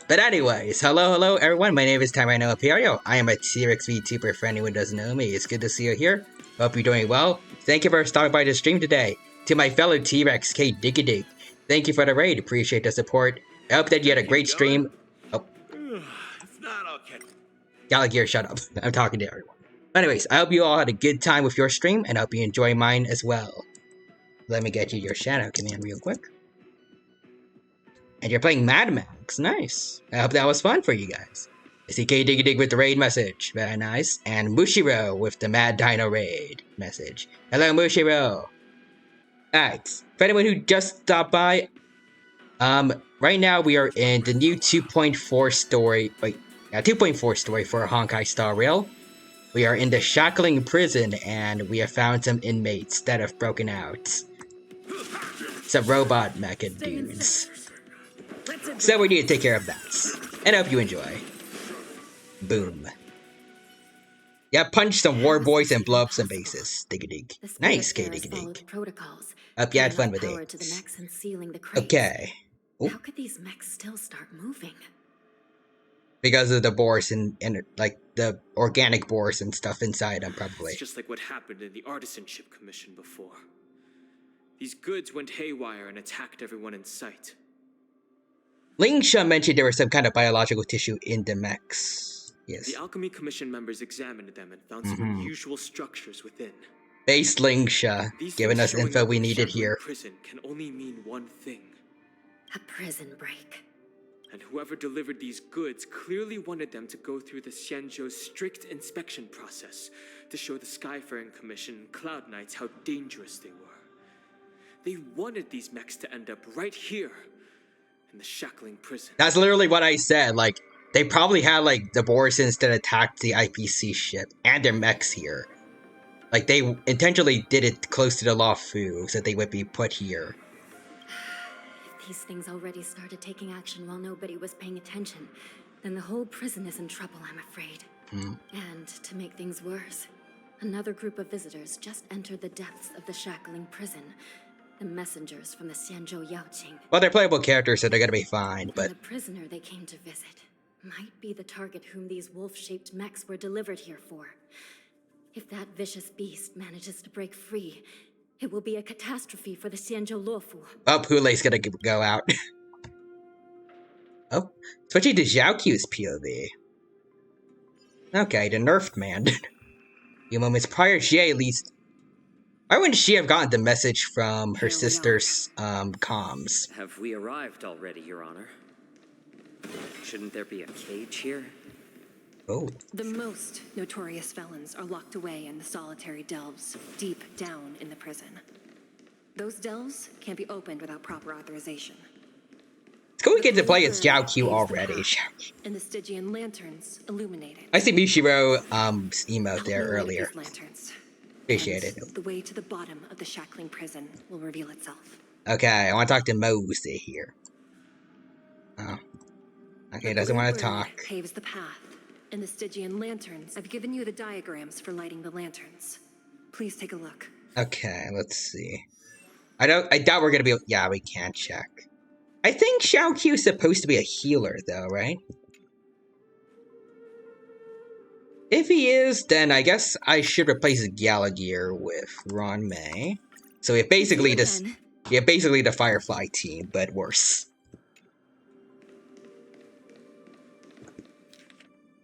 But anyways, hello everyone, my name is Tyrano Imperio. I am a T-Rex VTuber for anyone who doesn't know me. It's good to see you here. Hope you're doing well. Thank you for stopping by the stream today. To my fellow T-Rex, Kate Diggy Dig, thank you for the raid, appreciate the support. I hope that you had a great stream. Oh. If not, I'll catch. Gallagher, shut up. I'm talking to everyone. Anyways, I hope you all had a good time with your stream, and I hope you enjoy mine as well. Let me get you your shadow command real quick. And you're playing Mad Max. Nice. I hope that was fun for you guys. I see K Diggy Dig with the raid message. Very nice. And Mushiro with the Mad Dino raid message. Hello, Mushiro. Alright. For anyone who just stopped by, right now we are in the new 2.4 story. Wait, yeah, 2.4 story for Honkai Star Rail. We are in the shackling prison, and we have found some inmates that have broken out. Some robot mecha dudes. So we need to take care of that. And I hope you enjoy. Boom. Yeah, punch some war boys and blow up some bases. Dig a dig. Nice, K dig a dig. Protocols. Hope you had fun with Power it. to the mechs and sealing the crates. Okay. How could these mechs still start moving? Because of the boars and like the organic boars and stuff inside them, probably. It's just like what happened in the Artisanship Commission before. These goods went haywire and attacked everyone in sight. Ling Sha mentioned there was some kind of biological tissue in the mechs. Yes. The Alchemy Commission members examined them and found some unusual structures within. Base Ling Sha, giving us info we needed Shackling here. Prison can only mean one thing. A prison break. And whoever delivered these goods clearly wanted them to go through the Xianzhou's strict inspection process to show the Skyfaring Commission and Cloud Knights how dangerous they were. They wanted these mechs to end up right here in the shackling prison. That's literally what I said. Like, they probably had like the Borisons that attacked the IPC ship and their mechs here. Like, they intentionally did it close to the Law Fu so they would be put here. If these things already started taking action while nobody was paying attention, then the whole prison is in trouble, I'm afraid. And to make things worse, another group of visitors just entered the depths of the shackling prison. The messengers from the Xianzhou Yaoqing. Well, they're playable characters, so they're gonna be fine, but... And the prisoner they came to visit might be the target whom these wolf-shaped mechs were delivered here for. If that vicious beast manages to break free, it will be a catastrophe for the Xianzhou Luofu. Oh, Hulei's gonna go out. Oh, switching to Zhaoqiu's POV. Okay, the nerfed man. A few moments prior, Xie at least... Why wouldn't she have gotten the message from her sister's comms? Have we arrived already, Your Honor? Shouldn't there be a cage here? Oh. The most notorious felons are locked away in the solitary delves, deep down in the prison. Those delves can't be opened without proper authorization. It's cool we get to play as Zhaoqiu already. And the Stygian lanterns illuminated. I see Mishiro emote there earlier. These lanterns. Appreciate it. The way to the bottom of the shackling prison will reveal itself. Okay, I want to talk to Mosey here. Oh. Okay, doesn't want to talk. Paves the path. And the Stygian lanterns. I've given you the diagrams for lighting the lanterns. Please take a look. Okay, let's see. I doubt we're gonna be able, yeah, we can check. I think Zhaoqiu is supposed to be a healer though, right? If he is, then I guess I should replace Gallagher with Ron May. So we have basically this, basically the Firefly team, but worse.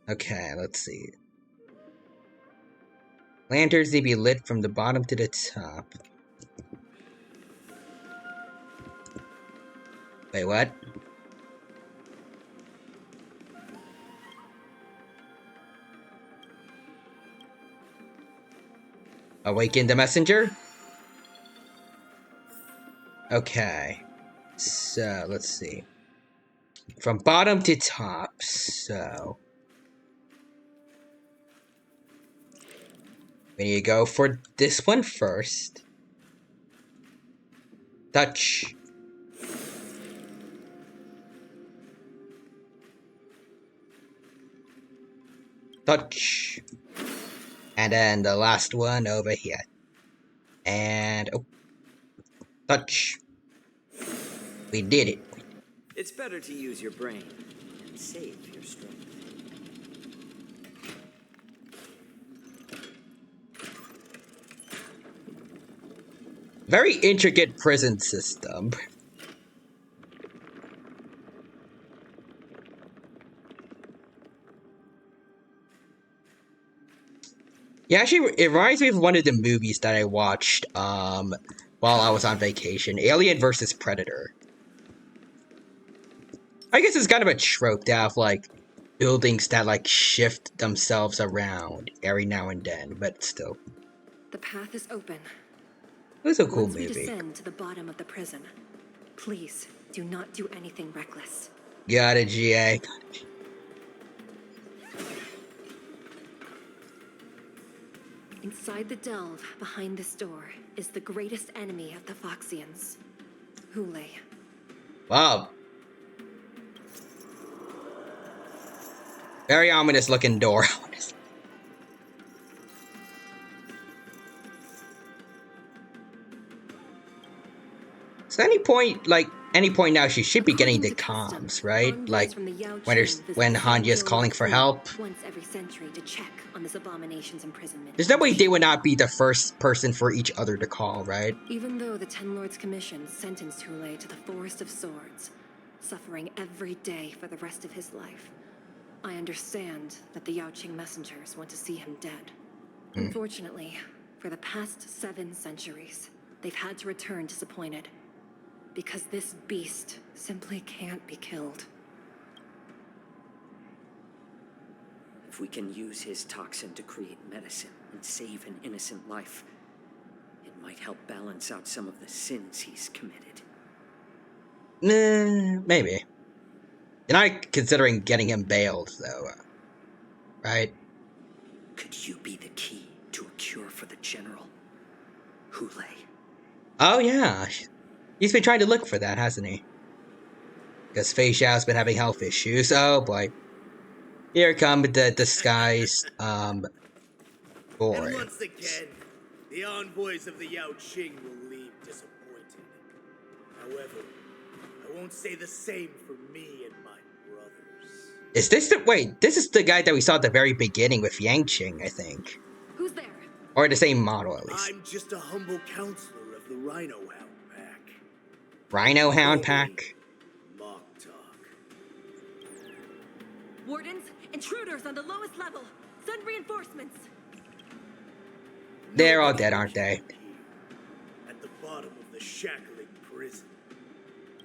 Okay, let's see. Lanterns need to be lit from the bottom to the top. Wait, what? Awaken the messenger? Okay. So, let's see. From bottom to top, so... we need to go for this one first. Touch. Touch. And then the last one over here. And oh. Touch. We did it. It's better to use your brain and save your strength. Very intricate prison system. Yeah, actually, it reminds me of one of the movies that I watched while I was on vacation. Alien vs. Predator. I guess it's kind of a trope to have, like, buildings that, like, shift themselves around every now and then, but still. The path is open. It was a cool Once movie. we descend to the bottom of the prison, please do not do anything reckless. Got it, GA. Inside the delve, behind this door, is the greatest enemy of the Foxians. Hule. Wow. Very ominous looking door. So any point now, she should be getting the comms, right? Like when Hanya's calling for help. Once every century to check on this abomination's imprisonment. There's no way they would not be the first person for each other to call, right? Even though the Ten Lords Commission sentenced Hule to the Forest of Swords, suffering every day for the rest of his life, I understand that the Yaoqing messengers want to see him dead. Unfortunately, for the past 7 centuries, they've had to return disappointed. Because this beast simply can't be killed. If we can use his toxin to create medicine and save an innocent life, it might help balance out some of the sins he's committed. Maybe. You're not considering getting him bailed, though, right? Could you be the key to a cure for the General? Hule. Oh, yeah. He's been trying to look for that, hasn't he? Because Fei Xiao's been having health issues. Oh, boy. Here come the disguised, And boy. once again, the envoys of the Yaoqing will leave disappointed. However, I won't say the same for me and my brothers. Is this this is the guy that we saw at the very beginning with Yangqing, I think. Who's there? Or the same model, at least. I'm just a humble counselor of the Rhino Hound Pack. Rhino Hound Pack? Wardens, intruders on the lowest level. Send reinforcements. They're all dead, aren't they? At the bottom of the shackling prison.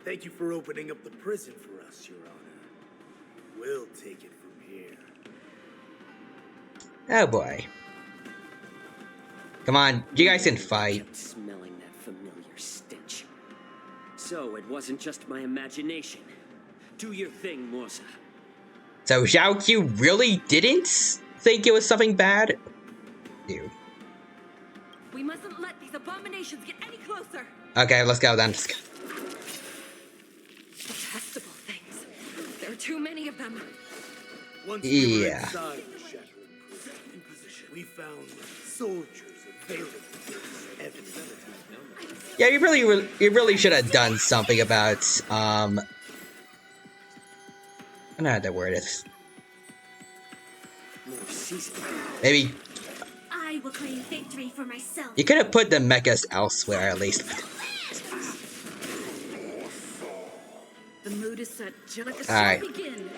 Thank you for opening up the prison for us, Your Honor. We'll take it from here. Oh, boy. Come on, you guys can fight. Kept smelling that familiar stench. So it wasn't just my imagination. Do your thing, Morsa. So Xiaoqiu really didn't think it was something bad? Ew. We mustn't let these abominations get any closer. Okay, let's go then. Detestable things. There are too many of them. Once we were Yeah. inside the shackling prison, we found soldiers available as evidence. Yeah, you really should have done something about I don't know what the word is. Maybe I will claim victory for myself. you could have put the mechas elsewhere at least. The mood is set. Let the show Alright. begin.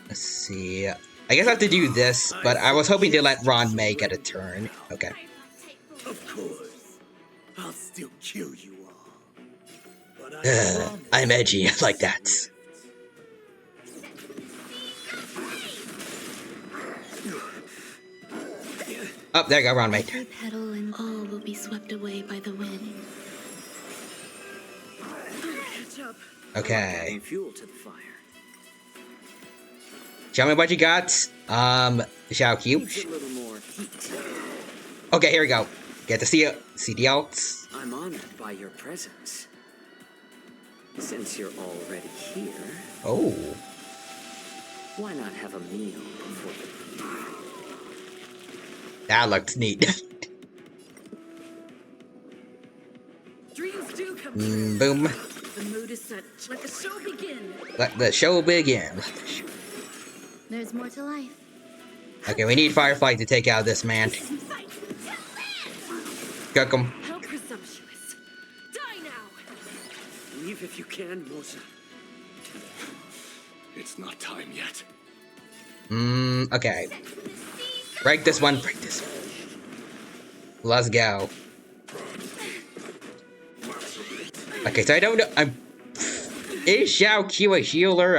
Let's see. I guess I have to do this, but I was hoping to let Ron May get a turn. Okay. Of course. I'll still kill you all. But I I'm edgy like that. Oh, there you go, Ron May. Every petal and all will be swept away by the wind. Okay. Adding fuel to the fire. Show me what you got. Xiaoqiu. Needs a little more heat. Okay, here we go. Get to see the alts. I'm honored by your presence. Since you're already here, Oh. why not have a meal before the That looks neat. Dreams do come Boom. The mood is set. Let the show begin. Let the show begin. There's more to life. Okay, we need Firefly to take out this man. Cook him. How presumptuous. Die now. Leave if you can, Morsa. It's not time yet. Okay. Break this one, break this one. Let's go. Okay, so I don't know. Is Xiaoqiu a healer?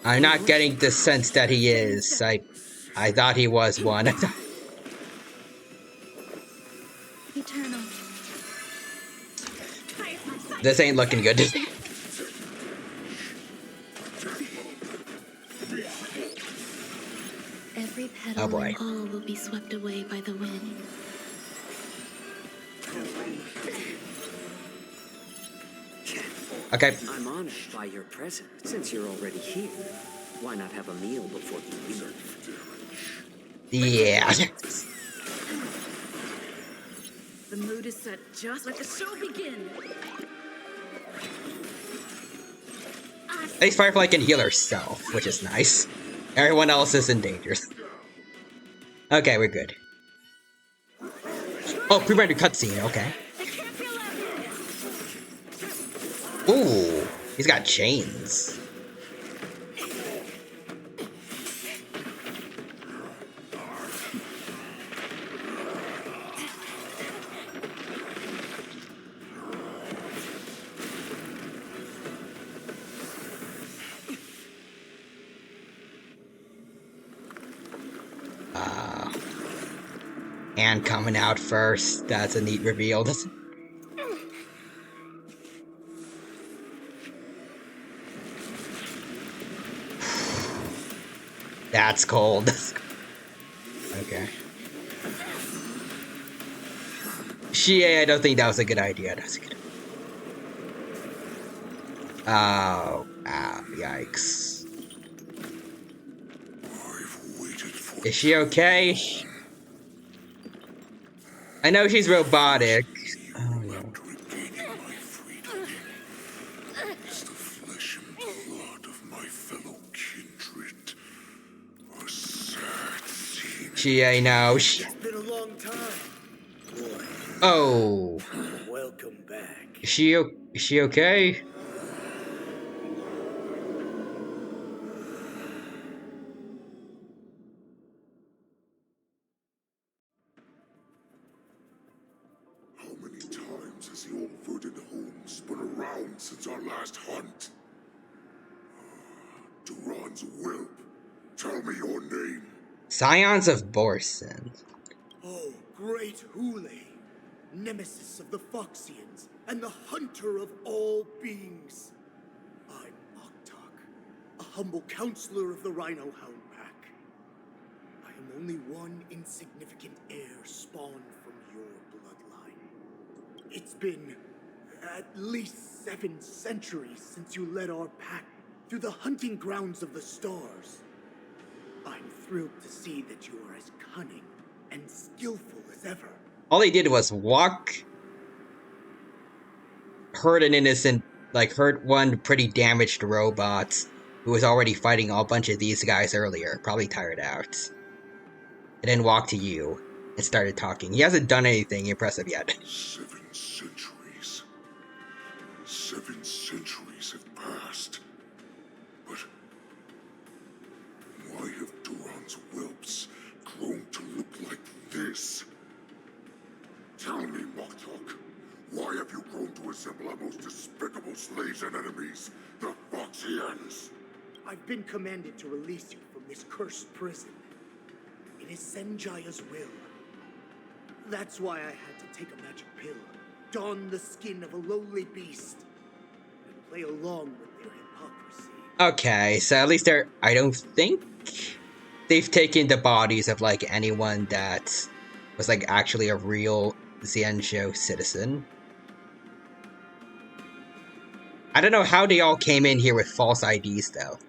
I'm not getting the sense that he is. I thought he was one. Eternal. This ain't looking good. Every petal Oh boy. All will be swept away by the wind. Okay. I'm honored by your presence. Since you're already here, why not have a meal before you leave? Yeah. The mood is set. Just let the show begin. At least Firefly can heal herself, which is nice. Everyone else is in danger. Okay, we're good. Oh, pre-rendered cutscene, okay. Ooh, he's got chains. Hand coming out first. That's a neat reveal. That's cold. Okay. I don't think that was a good idea. That's a good. Oh, yikes. Is she okay? I know she's robotic. Oh, no. I know. It's been a long time. Boy. Oh. Welcome back. Is she okay? How many times has the old verdant home spun around since our last hunt? Duran's whelp, tell me your name. Scions of Borson. Oh, great Hule, nemesis of the Foxians, and the hunter of all beings. I'm Moktok, a humble counselor of the Rhino Hound Pack. I am only one insignificant heir spawned from your bloodline. It's been at least 7 centuries since you led our pack through the hunting grounds of the stars. I'm thrilled to see that you are as cunning and skillful as ever. All he did was walk, hurt an innocent, hurt one pretty damaged robot who was already fighting a bunch of these guys earlier, probably tired out. And then walked to you and started talking. He hasn't done anything impressive yet. 7 centuries. 7 centuries have passed. But why have Duran's whelps grown to look like this? Tell me, Moktok, why have you grown to resemble our most despicable slaves and enemies, the Foxians? I've been commanded to release you from this cursed prison. It is Senjaya's will. That's why I had to take a magic pill, don the skin of a lowly beast, and play along with their hypocrisy. Okay, so at least I don't think they've taken the bodies of anyone that was actually a real Xianzhou citizen. I don't know how they all came in here with false IDs though.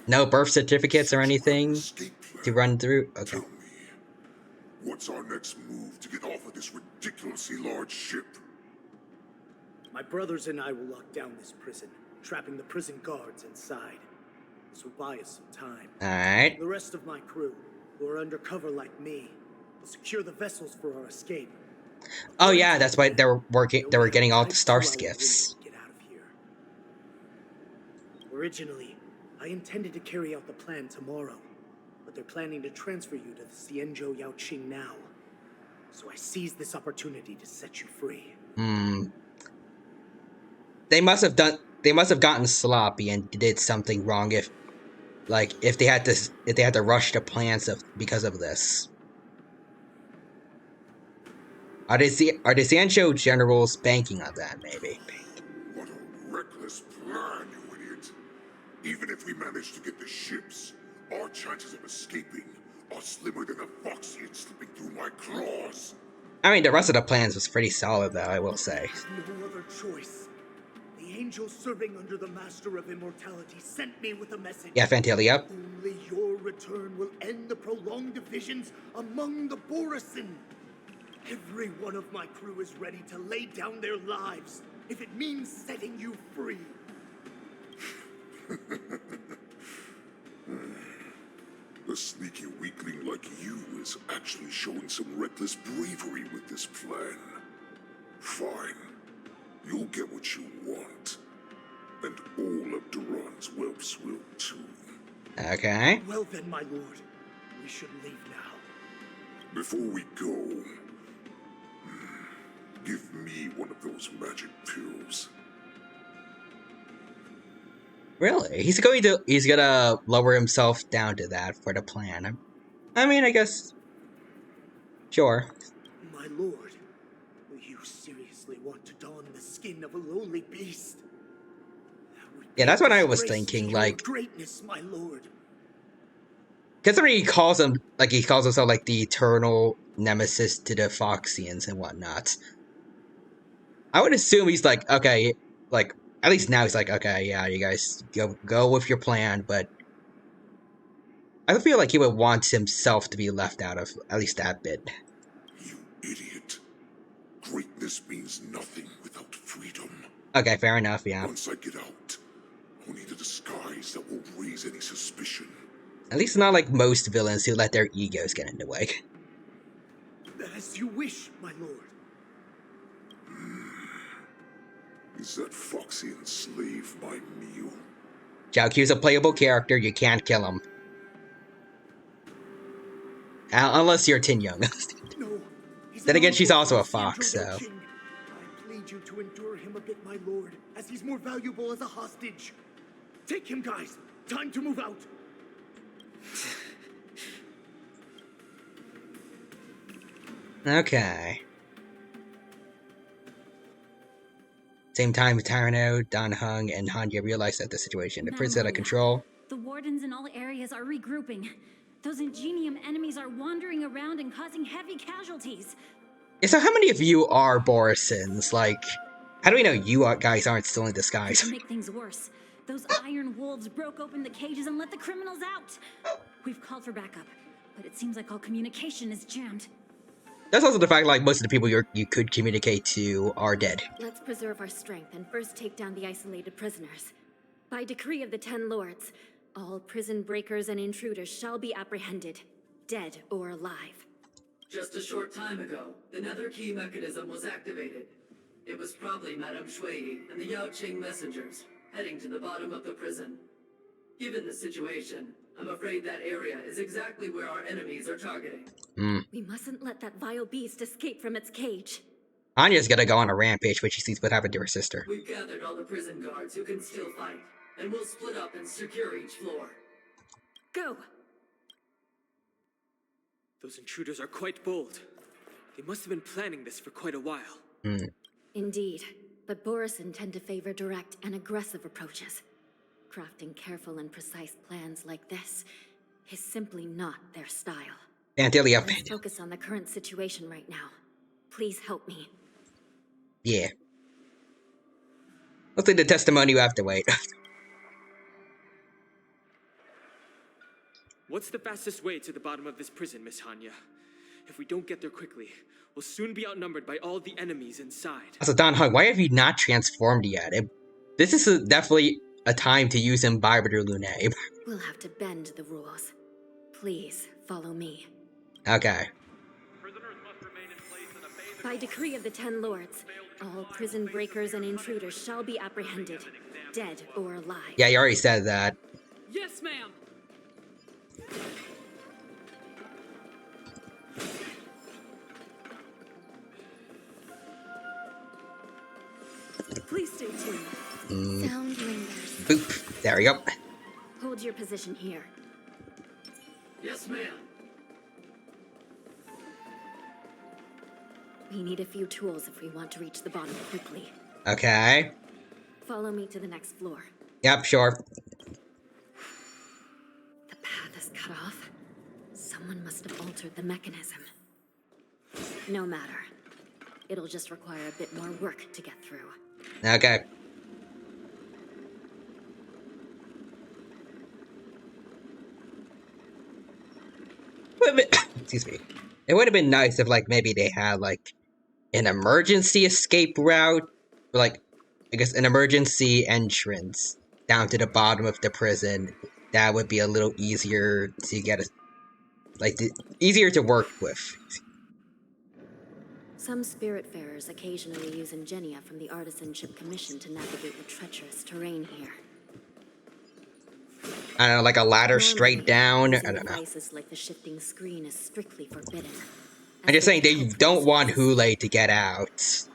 No birth certificates or anything to run through? Okay. Tell me, what's our next move to get off of this ridiculously large ship? My brothers and I will lock down this prison, trapping the prison guards inside. This will buy us some time. Alright. The rest of my crew, who are undercover like me, will secure the vessels for our escape. Oh yeah, that's why they were getting all the star skiffs. Get out of here. Originally, I intended to carry out the plan tomorrow, but they're planning to transfer you to the Xianzhou Yaoqing now. So I seized this opportunity to set you free. They must have gotten sloppy and did something wrong if they had to rush the plans because of this. Are the Xianzhou generals banking on that, maybe? What a reckless plan, you idiot! Even if we manage to get the ships, our chances of escaping are slimmer than a Foxian slipping through my claws. I mean, the rest of the plans was pretty solid, though, I will say. No other choice. The angel serving under the Master of Immortality sent me with a message. Yeah, Fantail, yep. Only your return will end the prolonged divisions among the Borisin. Every one of my crew is ready to lay down their lives if it means setting you free. A sneaky weakling like you is actually showing some reckless bravery with this plan. Fine. You'll get what you want. And all of Duran's whelps will too. Okay. Well then, my lord. We should leave now. Before we go, give me one of those magic pills. Really? He's gonna lower himself down to that for the plan. I mean, I guess. Sure. My lord, will you seriously want to don the skin of a lowly beast? Yeah, that's what I was thinking. Like, greatness, my lord. considering he calls himself like the eternal nemesis to the Foxians and whatnot. I would assume he's like, okay, like at least now he's like, okay, yeah, you guys go with your plan, but I feel like he would want himself to be left out of at least that bit. You idiot. Greatness means nothing without freedom. Okay, fair enough, yeah. Once I get out, I'll need a disguise that won't raise any suspicion. At least not like most villains who let their egos get in the way. As you wish, my lord. Is that Foxian slave my meal? Zhao Q's a playable character, you can't kill him. Unless you're Tin Young. No, then again, she's also a fox, so... I plead you to endure him a bit, my lord, as he's more valuable as a hostage. Take him, guys. Time to move out. Okay. Same time, Tyrano, Dan Hung, and Hanya realize that the situation in the prison is out of control. The wardens in all areas are regrouping. Those Ingenium enemies are wandering around and causing heavy casualties. Yeah, so how many of you are Borisons? Like, how do we know you guys aren't still in disguise? To make things worse, those iron wolves broke open the cages and let the criminals out. We've called for backup, but it seems like all communication is jammed. That's also the fact, like, most of the people you could communicate to are dead. Let's preserve our strength and first take down the isolated prisoners. By decree of the 10 Lords, all prison breakers and intruders shall be apprehended, dead or alive. Just a short time ago, the nether key mechanism was activated. It was probably Madame Shui and the Yao Qing messengers, heading to the bottom of the prison. Given the situation, I'm afraid that area is exactly where our enemies are targeting. We mustn't let that vile beast escape from its cage. Anya's gonna go on a rampage when she sees what happened to her sister. We've gathered all the prison guards who can still fight, and we'll split up and secure each floor. Go! Those intruders are quite bold. They must have been planning this for quite a while. Indeed, but Borisin tend to favor direct and aggressive approaches. Crafting careful and precise plans like this is simply not their style. Antilia. Let's focus on the current situation right now. Please help me. Yeah. Let's see the testimony you have to wait. What's the fastest way to the bottom of this prison, Miss Hanya? If we don't get there quickly, we'll soon be outnumbered by all the enemies inside. So Don Hung, why have you not transformed yet? This is definitely a time to use Imbibitor Lunae. We'll have to bend the rules. Please, follow me. Okay. By decree of the 10 Lords, all prison breakers and intruders shall be apprehended, dead or alive. Yeah, you already said that. Yes, ma'am! Please stay tuned. Sound lingers. Boop. There we go. Hold your position here. Yes, ma'am. We need a few tools if we want to reach the bottom quickly. Okay. Follow me to the next floor. Yep, sure. The path is cut off. Someone Someone must have altered the mechanism. No matter. It'll just require a bit more work to get through. Okay. Excuse me. It would have been nice if, like, maybe they had, like, an emergency escape route, or, like, I guess an emergency entrance down to the bottom of the prison. That would be a little easier to get, easier to work with. Some spiritfarers occasionally use ingenia from the Artisanship Commission to navigate the treacherous terrain here. I don't know, like a ladder Normally, straight down. I using don't know. devices like the shifting screen is strictly forbidden. I'm just saying they don't want Hule to get out.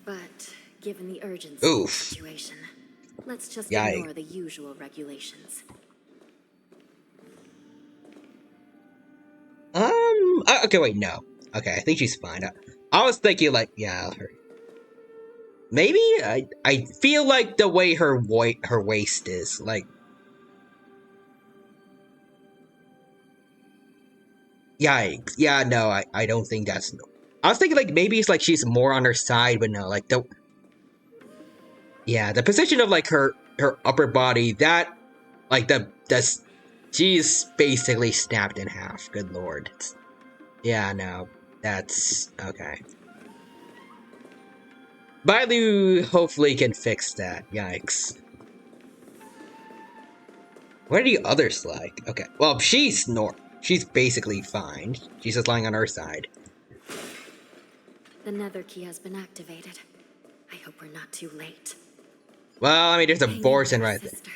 But given the urgency of the Oof. situation, let's just Yikes. ignore the usual regulations. Okay, wait, no. Okay, I think she's fine. I was thinking, like, yeah, maybe I feel like the way her waist is, like, yikes. Yeah, no, I don't think that's. I was thinking, like, maybe it's like she's more on her side, but no, like the position of, like, her upper body, that, like, she's basically snapped in half. Good lord. Yeah, no, that's okay. Bailu hopefully can fix that. Yikes. What are the others like? Okay, well, she's basically fine. She's just lying on her side. The nether key has been activated. I hope we're not too late. Well, I mean, there's a Hang in Borson there, right there. sister.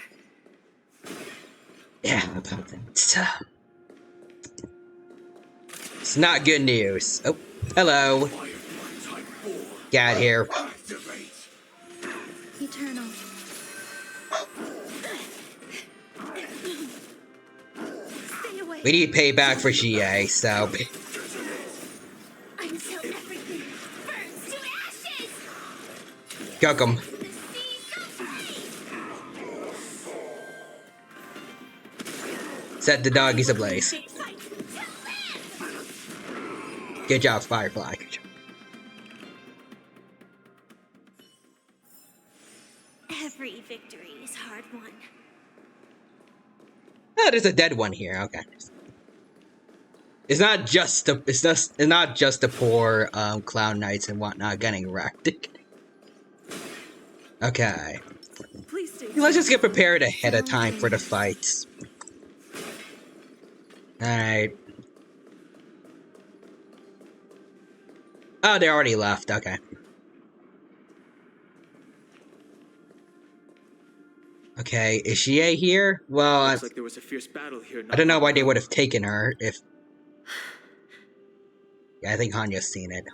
Yeah, about that. It's not good news. Oh, hello. Get out here. Eternal. Stay away. We need payback for GA, so. Until everything burns to ashes. Cook 'em. Set the doggies ablaze. Good job, Firefly. Good job. Every victory is hard won. Oh, there's a dead one here. Okay. It's not just the poor clown knights and whatnot getting wrecked. Okay. Please stay Let's just get prepared ahead of time for the fights. Alright. Oh, they already left. Okay. Okay, is she here? Well, Looks like there was a fierce battle here. I don't know why they would have taken her if. Yeah, I think Hanya's seen it.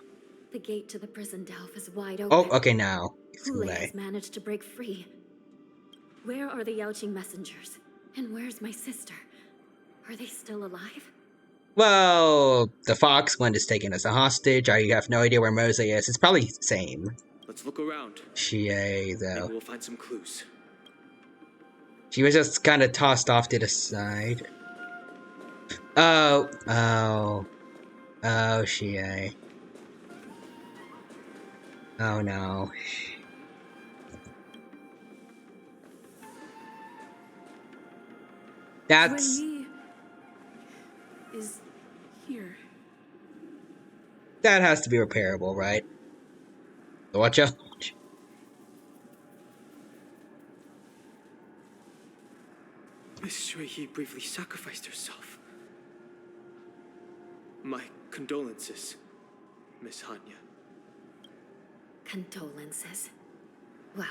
The gate to the prison delve is wide Oh, open. okay, now. It's Hule Hule. has managed to break free. Where are the Yaoqing messengers? And where's my sister? Are they still alive? Well, the fox one is taken as a hostage. I have no idea where Mose is. It's probably the same. Let's look around. She, though. Maybe we'll find some clues. She was just kind of tossed off to the side. Oh, she. Oh no. That's. Wei Yi is here. That has to be repairable, right? Watch out. Miss Shui bravely sacrificed herself. My condolences, Miss Hanya. Condolences. Well,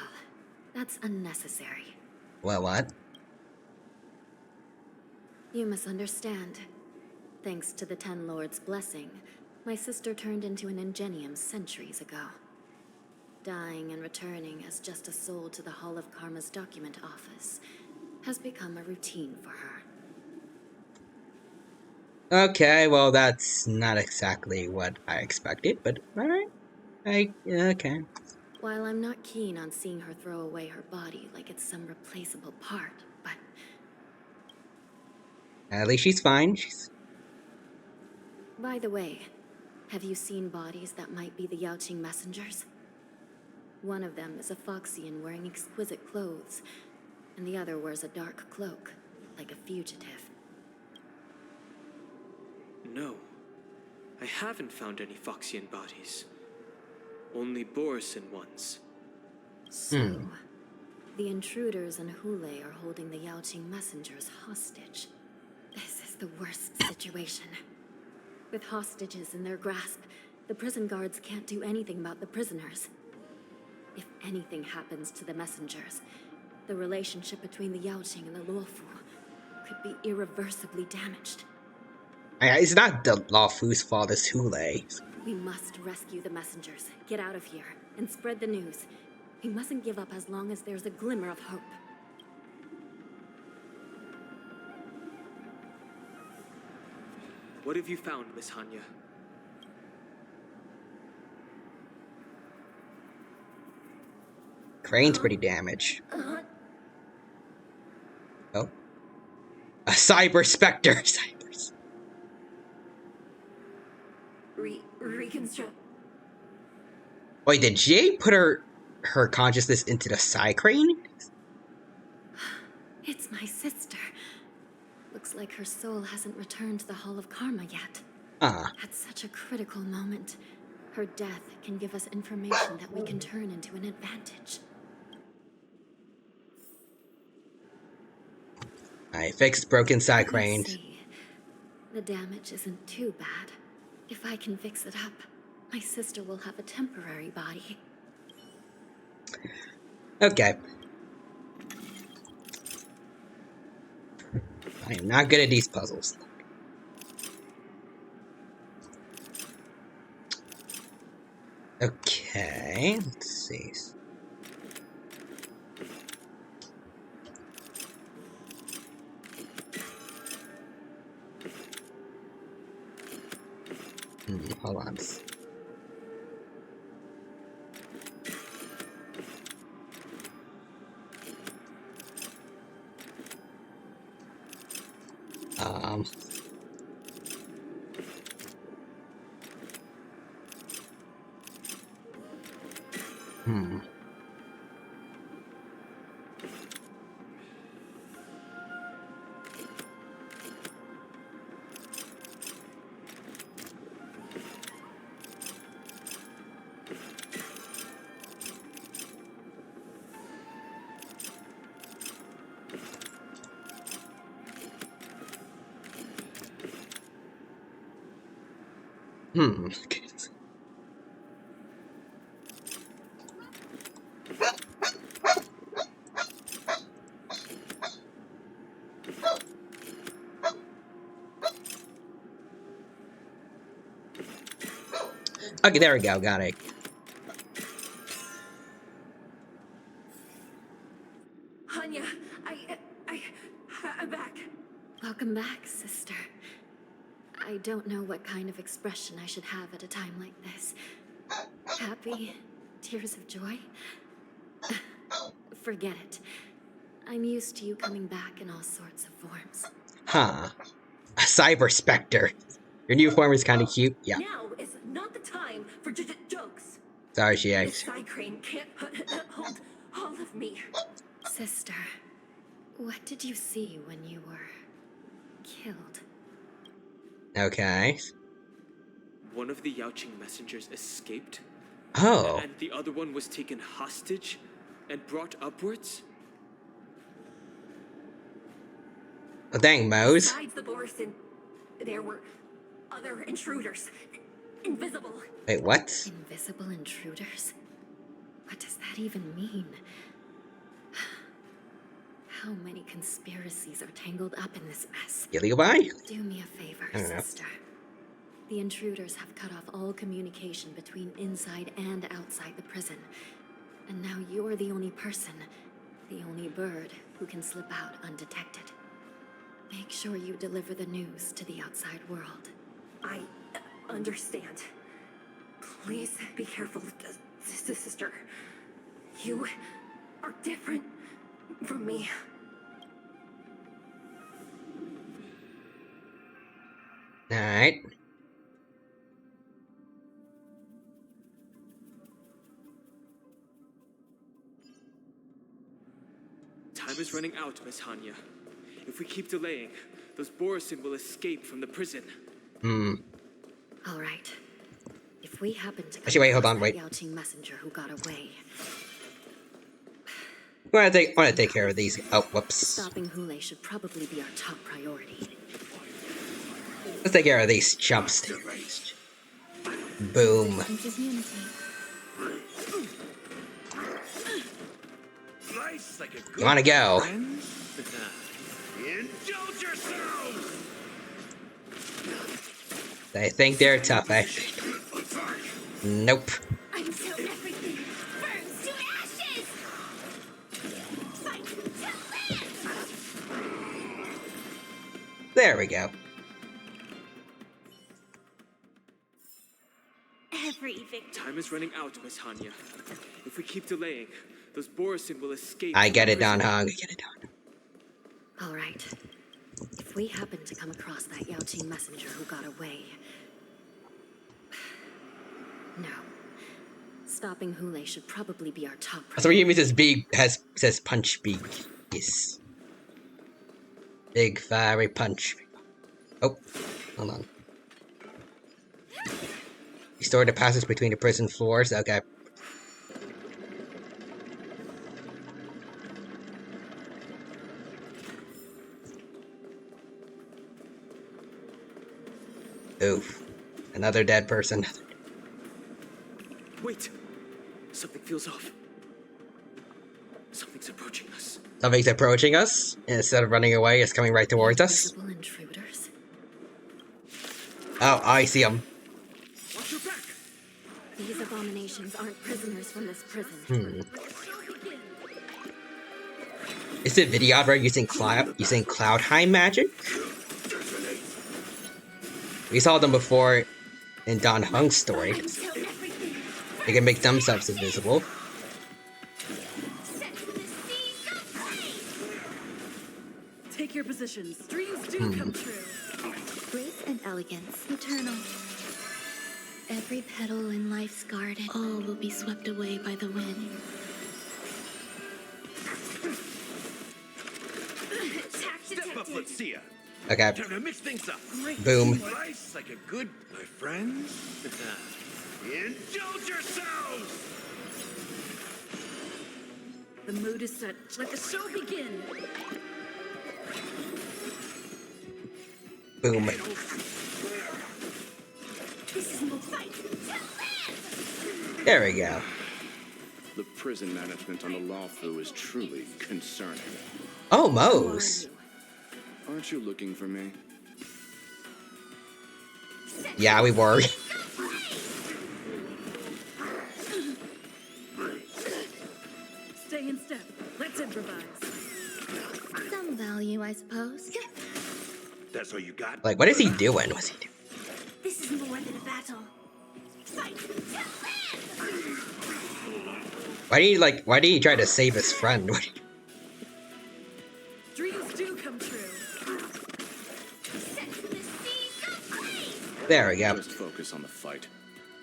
that's unnecessary. Well, what? You misunderstand. Thanks to the Ten Lords' blessing, my sister turned into an ingenium centuries ago. Dying and returning as just a soul to the Hall of Karma's document office has become a routine for her. Okay, well, that's not exactly what I expected, but alright. Okay. While I'm not keen on seeing her throw away her body like it's some replaceable part, but... At least she's fine. By the way, have you seen bodies that might be the Yaoqing messengers? One of them is a Foxian wearing exquisite clothes, and the other wears a dark cloak, like a fugitive. No. I haven't found any Foxian bodies. Only Borisin ones. So, the intruders and Hule are holding the Yaoqing messengers hostage. This is the worst situation. With hostages in their grasp, the prison guards can't do anything about the prisoners. If anything happens to the messengers, the relationship between the Yaoqing and the Luofu could be irreversibly damaged. It's not the Luofu's fault, it's Hule. We must rescue the messengers, get out of here, and spread the news. We mustn't give up as long as there's a glimmer of hope. What have you found, Miss Hanya? Crane's pretty damaged. Oh. A cyber specter! Cybers. Reconstruct. Wait, did Jade put her consciousness into the Crane? It's my sister. Looks like her soul hasn't returned to the Hall of Karma yet. At such a critical moment, her death can give us information that we can turn into an advantage. I fixed broken Crane. The damage isn't too bad. If I can fix it up, my sister will have a temporary body. Okay. I am not good at these puzzles. Okay, let's see. Hold on. Okay, there we go, got it. Hanya, I'm back. Welcome back, sister. I don't know what kind of expression I should have at a time like this. Happy? Tears of joy? Forget it. I'm used to you coming back in all sorts of forms. Huh. A cyber specter. Your new form is kind of cute. Yeah. Now is not the time for jokes. Sorry, she The is. Crane can't hold all of me. Sister, what did you see when you were killed? Okay. One of the Yaoqing messengers escaped. Oh. And the other one was taken hostage and brought upwards? Oh, dang, Mose. Besides the Borisin, there were other intruders. Invisible. Wait, what? Invisible intruders? What does that even mean? How many conspiracies are tangled up in this mess? Gilly-bye? Do me a favor, I don't know. sister. The intruders have cut off all communication between inside and outside the prison. And now you're the only person, the only bird, who can slip out undetected. Make sure you deliver the news to the outside world. I understand. Please be careful, sister. You are different from me. Alright. Time is running out, Miss Hanya. If we keep delaying, those Borisin will escape from the prison. All right. If we happen to Actually, wait, hold on, that wait. Yao Qing messenger who got away, I want to take care of these. Oh, whoops. stopping Hule should probably be our top priority. Let's take care of these chumps. Boom. Distance is unity. Nice, like a good You wanna go? friends. Indulge yourselves! They think they're tough, eh? Nope. Until everything burns to ashes! Fight to live! There we go. Every victory. Time is running out, Miss Hanya. If we keep delaying, those Borisin will escape. I from get the it done, prison. Hung. I get it done. All right. If we happen to come across that Yao Qing messenger who got away, no. Stopping Hule should probably be our top So he means his big says punch beak. Yes. Big fiery punch. Oh, hold on. Restore the passage between the prison floors. Okay. Oof. Another dead person. Wait! Something feels off. Something's approaching us. Something's approaching us. Instead of running away, it's coming right towards us. Invisible intruders. Oh, I see him. Watch your back! These abominations aren't prisoners from this prison. Is it Vidyadra using Cloudheim magic? We saw them before in Don Hung's story. They can make themselves invisible. Take your positions. Dreams do come true. Grace and elegance, eternal. Every petal in life's garden, all will be swept away by the wind. Step up, let's see ya. Okay. Time to mix things up. Boom. Nice, like a good, my friends. Indulge yourselves! The mood is set. Let the show begin. Boom. This is no fight to live! There we go. The prison management on the Luofu is truly concerning. Almost. Aren't you looking for me? Yeah, we were. Stay in step. Let's improvise. Some value, I suppose. That's all you got? Like, what is he doing? What's he doing? This is more than a battle. Fight to live! Why did he try to save his friend? Dreams do come true. There we go. Just focus on the fight.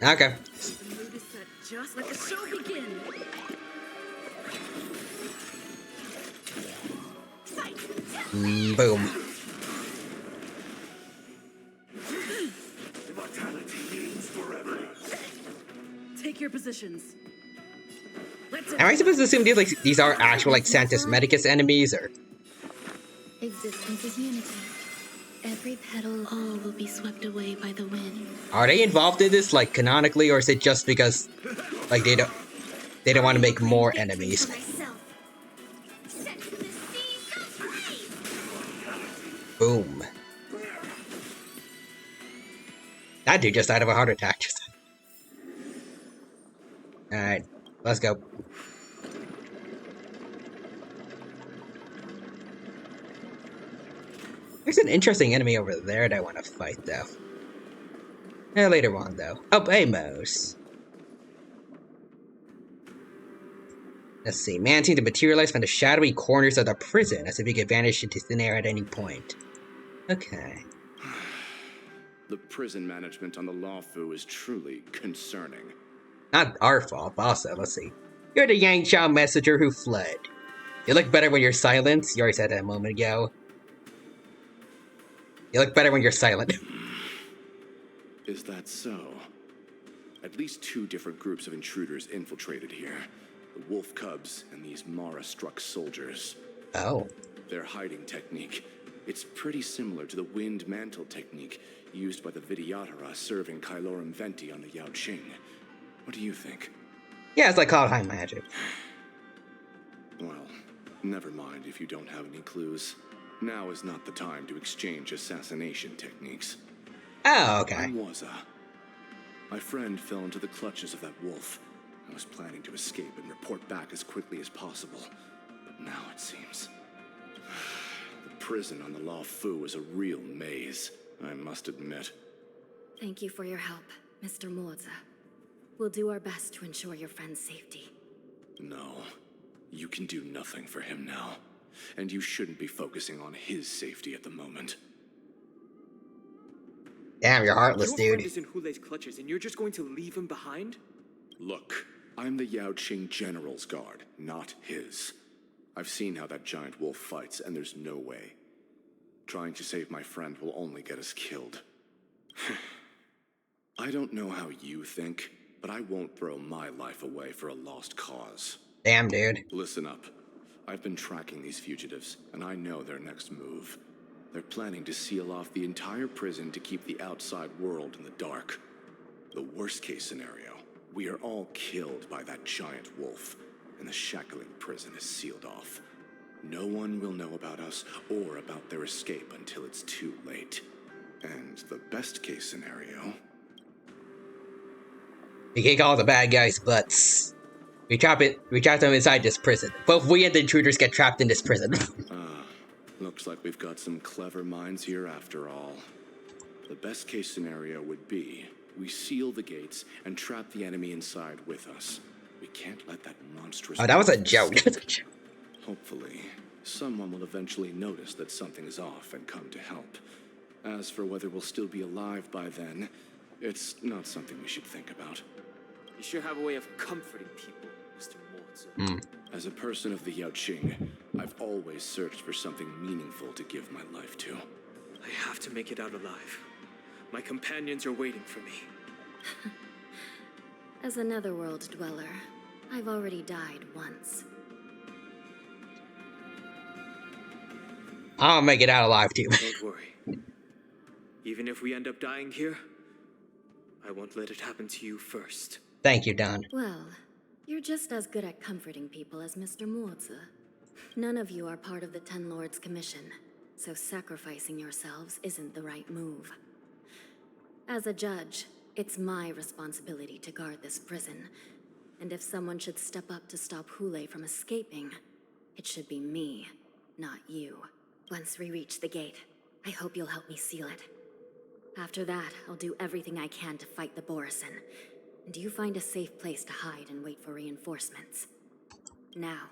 Okay. The mood is set. Just let the show begin. Boom. Take your positions. Let's Am I supposed to assume these are actual like Santis Medicus enemies or? Existence is unity. Every petal, all will be swept away by the wind. Are they involved in this like canonically, or is it just because like they don't want to make more enemies? Boom. That dude just died of a heart attack. Alright, let's go. There's an interesting enemy over there that I want to fight, though. Later on, though. Oh, Amos. Let's see. Man seemed to materialize from the shadowy corners of the prison, as if he could vanish into thin air at any point. Okay. The prison management on the Lawfu is truly concerning. Not our fault, but also, let's see. You're the Yangqiao messenger who fled. You look better when you're silent. You already said that a moment ago. You look better when you're silent. Is that so? At least 2 different groups of intruders infiltrated here. The wolf cubs and these Mara-struck soldiers. Oh. Their hiding technique. It's pretty similar to the wind mantle technique used by the Vidyadhara serving Kailorum Venti on the Yaoqing. What do you think? Yeah, it's like Cloud High Magic. Well, never mind if you don't have any clues. Now is not the time to exchange assassination techniques. Oh, okay. I'm Waza. My friend fell into the clutches of that wolf. I was planning to escape and report back as quickly as possible. But now it seems... the prison on the Lawfu is a real maze, I must admit. Thank you for your help, Mr. Moza. We'll do our best to ensure your friend's safety. No, you can do nothing for him now. And you shouldn't be focusing on his safety at the moment. Damn, you're heartless, Your dude. friend is in Hulei's clutches, and you're just going to leave him behind? Look, I'm the Yaoqing General's guard, not his. I've seen how that giant wolf fights, and there's no way. Trying to save my friend will only get us killed. I don't know how you think, but I won't throw my life away for a lost cause. Damn, dude. Listen up. I've been tracking these fugitives, and I know their next move. They're planning to seal off the entire prison to keep the outside world in the dark. The worst-case scenario, we are all killed by that giant wolf, and the shackling prison is sealed off. No one will know about us or about their escape until it's too late. And the best-case scenario... We kick all the bad guys' butts. We trap them inside this prison. Both we and the intruders get trapped in this prison. Looks like we've got some clever minds here after all. The best case scenario would be we seal the gates and trap the enemy inside with us. We can't let that monstrous... Oh, that was a joke. Hopefully, someone will eventually notice that something is off and come to help. As for whether we'll still be alive by then, it's not something we should think about. You sure have a way of comforting people, Mr. Moza. As a person of the Yaoqing, I've always searched for something meaningful to give my life to. I have to make it out alive. My companions are waiting for me. As a netherworld dweller, I've already died once. I'll make it out alive too. Don't worry. Even if we end up dying here, I won't let it happen to you first. Thank you, Don. Well, you're just as good at comforting people as Mr. Moza. None of you are part of the Ten Lords' commission, so sacrificing yourselves isn't the right move. As a judge, it's my responsibility to guard this prison, and if someone should step up to stop Hulei from escaping, it should be me, not you. Once we reach the gate, I hope you'll help me seal it. After that, I'll do everything I can to fight the Borisin, and you find a safe place to hide and wait for reinforcements. Now,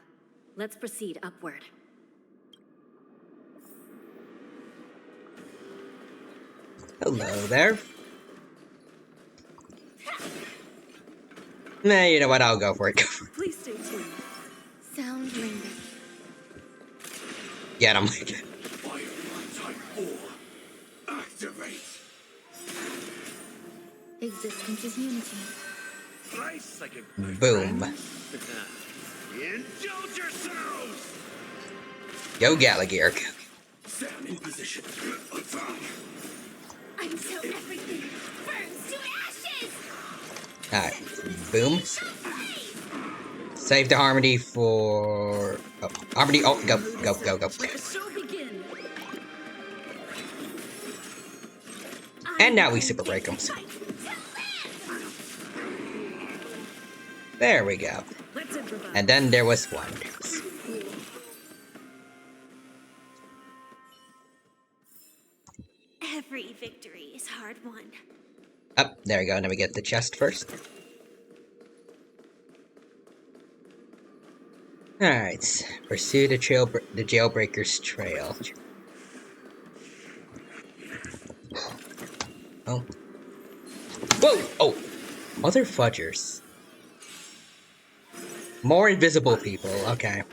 let's proceed upward. Hello there. Nah, you know what? I'll go for it. Please stay tuned. Sound ringing. Get him. Type 4. Activate. Existence is unity. Thrice like a Boom. Indulge yourselves! Yo, Gallagher. Stand in position. Attack. Until everything burns to ashes! Alright. Boom. Save the Harmony for... Oh, Harmony. Oh, go. Let the show begin. And now we super break them. There we go. And then there was one. Every victory is hard won. Oh, there we go. Now we get the chest first. Alright, pursue the jailbreaker's trail. Oh. Whoa! Oh! Other fudgers. More invisible people, okay.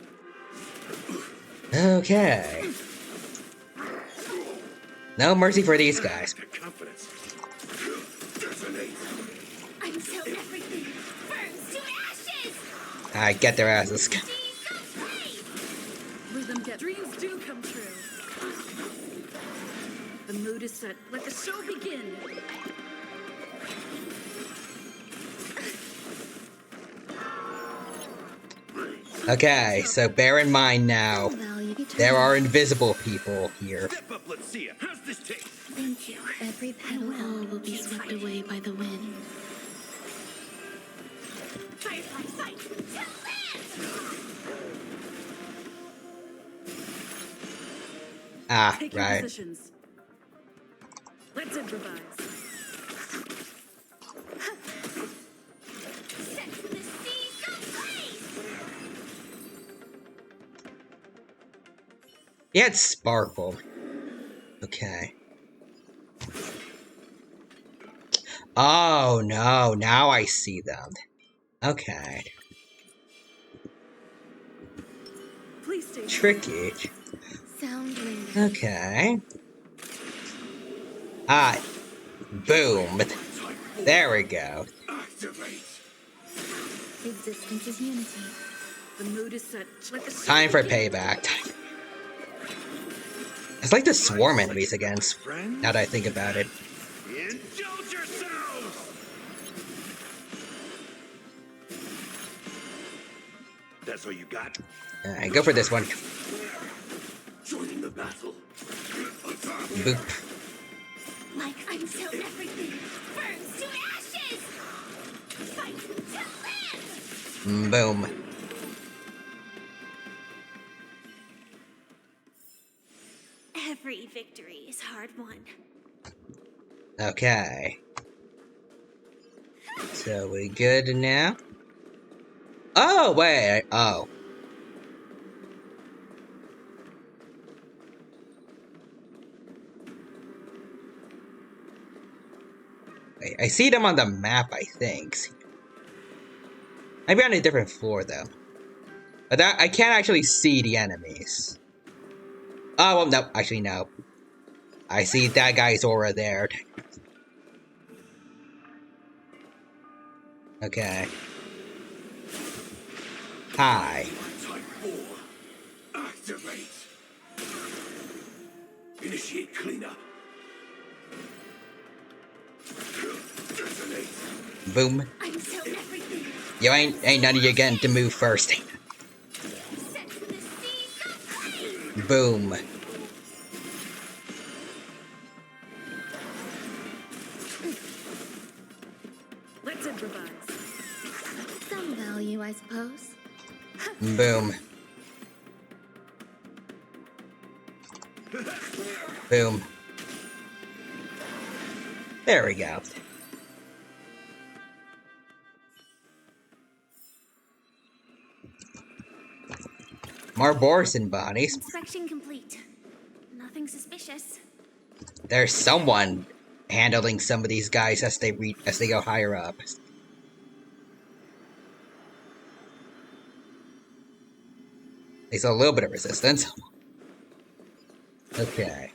Okay. No mercy for these guys. Until everything burns to ashes! I get their asses. Let them get dreams do come true. The mood is set. Let the show begin. Okay, so bear in mind now, there are invisible people here. Step up, let's see it. How's this taste? Thank you. Every petal will be swept away by the wind. Firefly fight to live! Ah, Take your right. positions. Let's improvise. Set the seas ablaze! Yeah, it's Sparkle. Okay. Oh no, now I see them. Okay. Please stay Tricky. Sound linger. Okay. Ah, boom. There we go. Existence is unity. The mood is set. Let the show Time for begin. payback. It's like the swarm enemies again, now that I think about it. Indulge yourselves! That's all you got? Alright, go for this one. Joining the battle. Boop. Like until everything burns to ashes! Fight to live! Boom. Every victory is hard won. Okay. So we good now? Oh, wait. Oh. Wait, I see them on the map, I think. Maybe on a different floor, though. But that I can't actually see the enemies. Oh, well, no. Actually, no. I see that guy's aura there. Okay. Hi. Type 4. Activate. Initiate cleanup. Detonate. Boom. Until everything You ain't none of you getting to move first. set the seas ablaze! Boom. Let's improvise. Some value, I suppose. Boom. Boom. There we go. More Borson bodies. Inspection complete. Nothing suspicious. There's someone handling some of these guys as they go higher up. There's a little bit of resistance. Okay.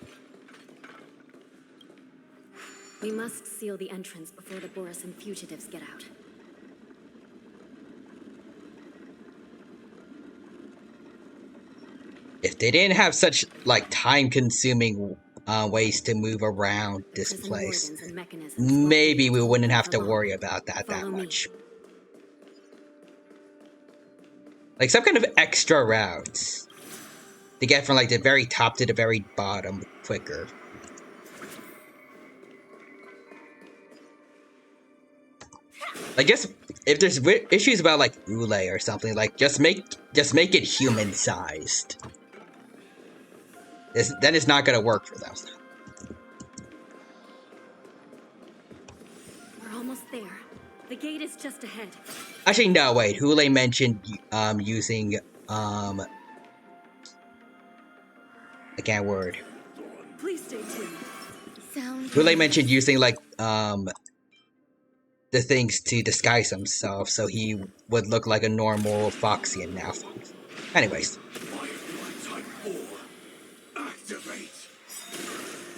We must seal the entrance before the Borisan fugitives get out. If they didn't have such, like, time-consuming ways to move around this place, maybe we wouldn't have to worry about that much. Like, some kind of extra routes to get from, like, the very top to the very bottom quicker. I guess if there's issues about, like, Ule or something, like, just make it human-sized. Then it's not gonna work for them. We're almost there. The gate is just ahead. Actually, no, wait. Hule mentioned using I can't word. Please stay tuned. Sound. Hule mentioned using like the things to disguise himself, so he would look like a normal Foxian now. Anyways.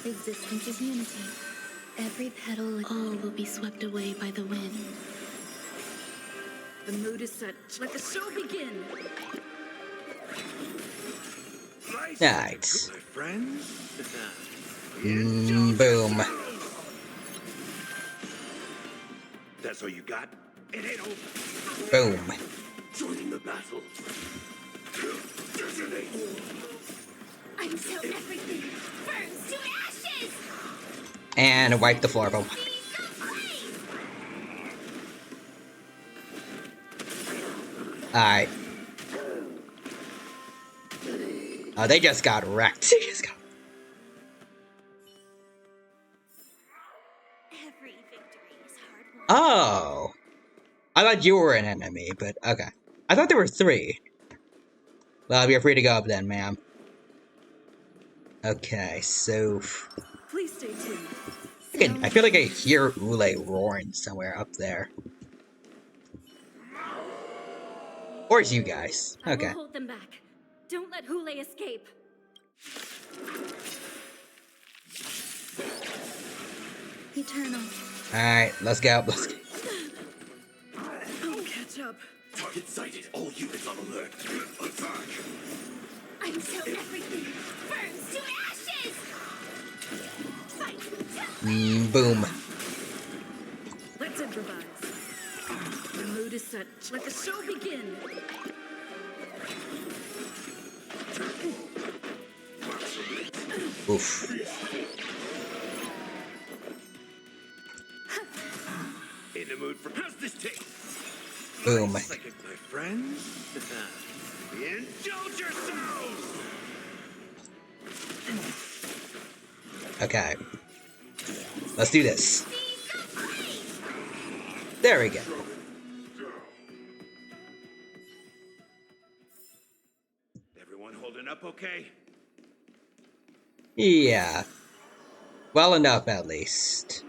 Existence is unity. Every petal, all will be swept away by the wind. The mood is set. Let the show begin. Nice. My friends. Boom. That's all you got? It ain't over. Boom. Join the battle. Detonate. Until everything burns to ashes! And wipe the floor. Boom. Alright. Oh, they just got wrecked. Every victory is hard-won. Oh. I thought you were an enemy, but okay. I thought there were 3. Well, you're free to go up then, ma'am. Okay, so... Please stay tuned. Again, I feel like I hear Ule roaring somewhere up there. Or it's you guys. I Okay. will hold them back. Don't let Hule escape. Eternal. Alright, let's go. Let's go. I'll catch up. Target sighted. All units on alert. Attack. Until everything burns to ashes! Fight Boom. Let's improvise. The mood is set. Let the show begin. Oof. In the mood for how's this taste? Boom. My friends. Indulge yourselves. Okay. Let's do this. There we go. Everyone holding up okay? Yeah. Well enough, at least.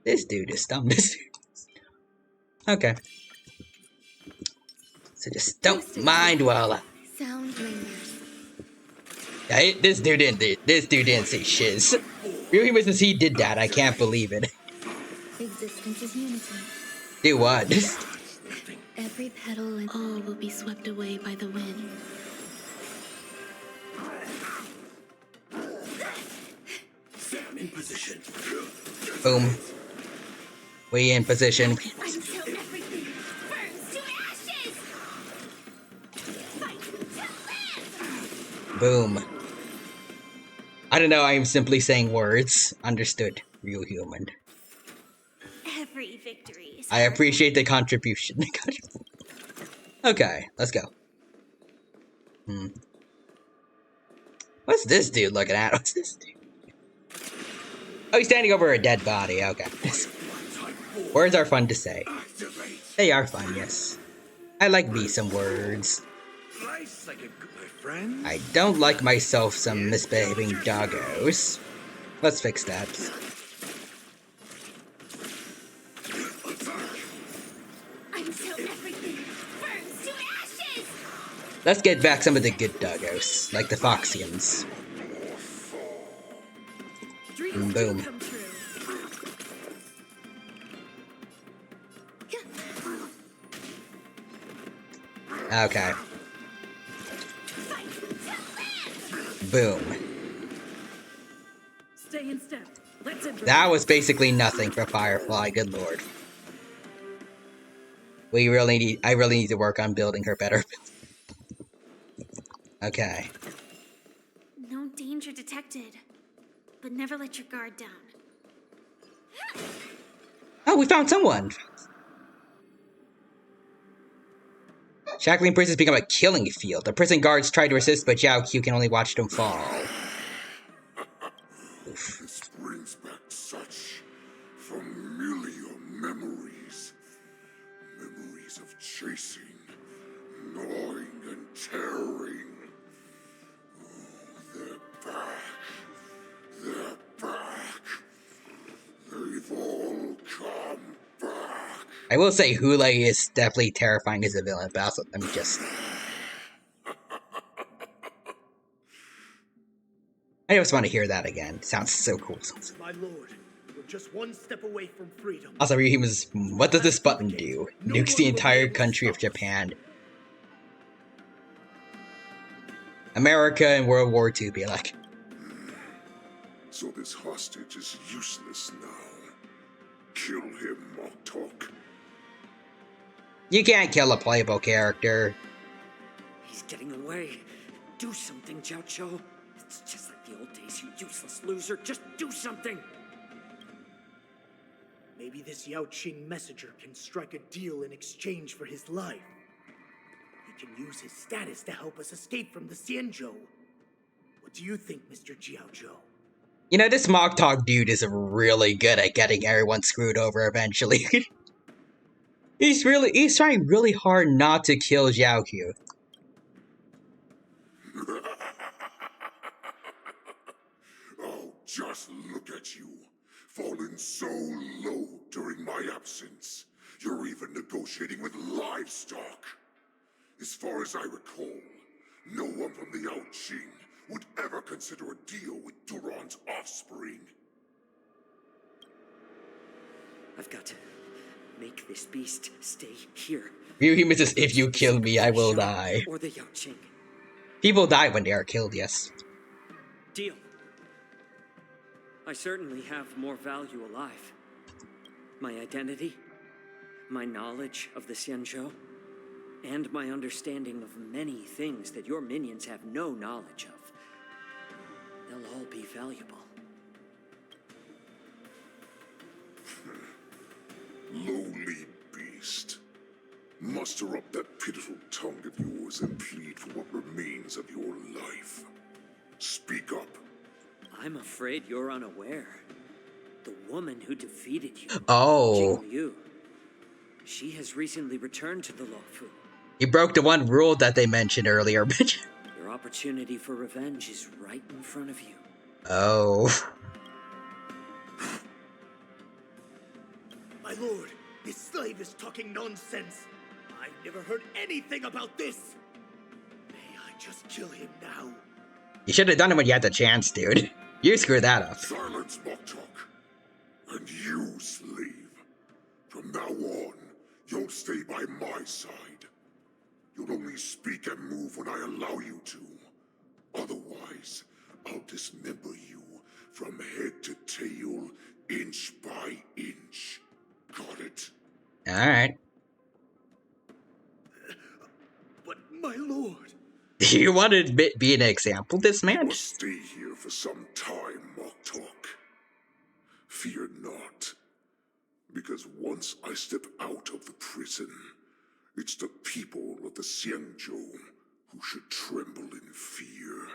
This dude is dumb. Okay. So just don't mind while Sound lingers. this dude didn't say shiz. Really, since he did that, I can't believe it. Existence is unity. Do what? Every petal and all will be swept away by the wind. Sam in position. Boom. We in position. Until everything burns to ashes! Fight to live! Boom. I don't know, I am simply saying words. Understood. Real human. Every victory is I appreciate the contribution. Okay, let's go. What's this dude looking at? What's this dude? Oh, he's standing over a dead body. Okay. Words are fun to say. They are fun, yes. I like me some words. I don't like myself some misbehaving doggos. Let's fix that. until everything burns to ashes! Let's get back some of the good doggos, like the Foxians. Boom. Okay. Boom. Stay in step. Let's That was basically nothing for Firefly, good lord. I really need to work on building her better. Okay. No danger detected. But never let your guard down. Oh, we found someone! Shackling prisons become a killing field. The prison guards try to resist, but Yao Q can only watch them fall. This brings back such familiar memories. Memories of chasing, gnawing, and tearing. Oh, they're back. They're back. They've all come back. I will say Hule is definitely terrifying as a villain, but also, let me just... I just want to hear that again. Sounds so cool. My lord, we're just one step away from freedom. Also, Ryuhima's, what does this button do? Nukes the entire country of Japan. America and World War II be like... So this hostage is useless now. Kill him, Moktok. You can't kill a playable character. He's getting away. Do something, Jiao. It's just like the old days, you useless loser. Just do something. Maybe this Yao Qing messenger can strike a deal in exchange for his life. He can use his status to help us escape from the Xianzhou. What do you think, Mr. Jiaozhou? You know, this Moktok dude is really good at getting everyone screwed over eventually. He's trying really hard not to kill Xiaoqiu. Oh, just look at you. Fallen so low during my absence. You're even negotiating with livestock. As far as I recall, no one from the Yao Qing would ever consider a deal with Duran's offspring. I've got to make this beast stay here. Ryuhima says, if you kill me, I will die. Or the Yao Qing. People die when they are killed, yes. Deal. I certainly have more value alive. My identity, my knowledge of the Xianzhou, and my understanding of many things that your minions have no knowledge of. They'll all be valuable. Lowly beast. Muster up that pitiful tongue of yours and plead for what remains of your life. Speak up. I'm afraid you're unaware. The woman who defeated you, Oh. Jing Liu, she has recently returned to the Luofu. He broke the one rule that they mentioned earlier, bitch. Your opportunity for revenge is right in front of you. Oh. My lord, this slave is talking nonsense. I've never heard anything about this. May I just kill him now? You should have done it when you had the chance, dude. You screwed that up. Silence, Moktok. And you, slave. From now on, you'll stay by my side. You'll only speak and move when I allow you to. Otherwise, I'll dismember you from head to tail, inch by inch. Got it? Alright. But my lord... You want to be an example, this man? You must stay here for some time, Moktok. Fear not. Because once I step out of the prison, it's the people of the Xianzhou who should tremble in fear.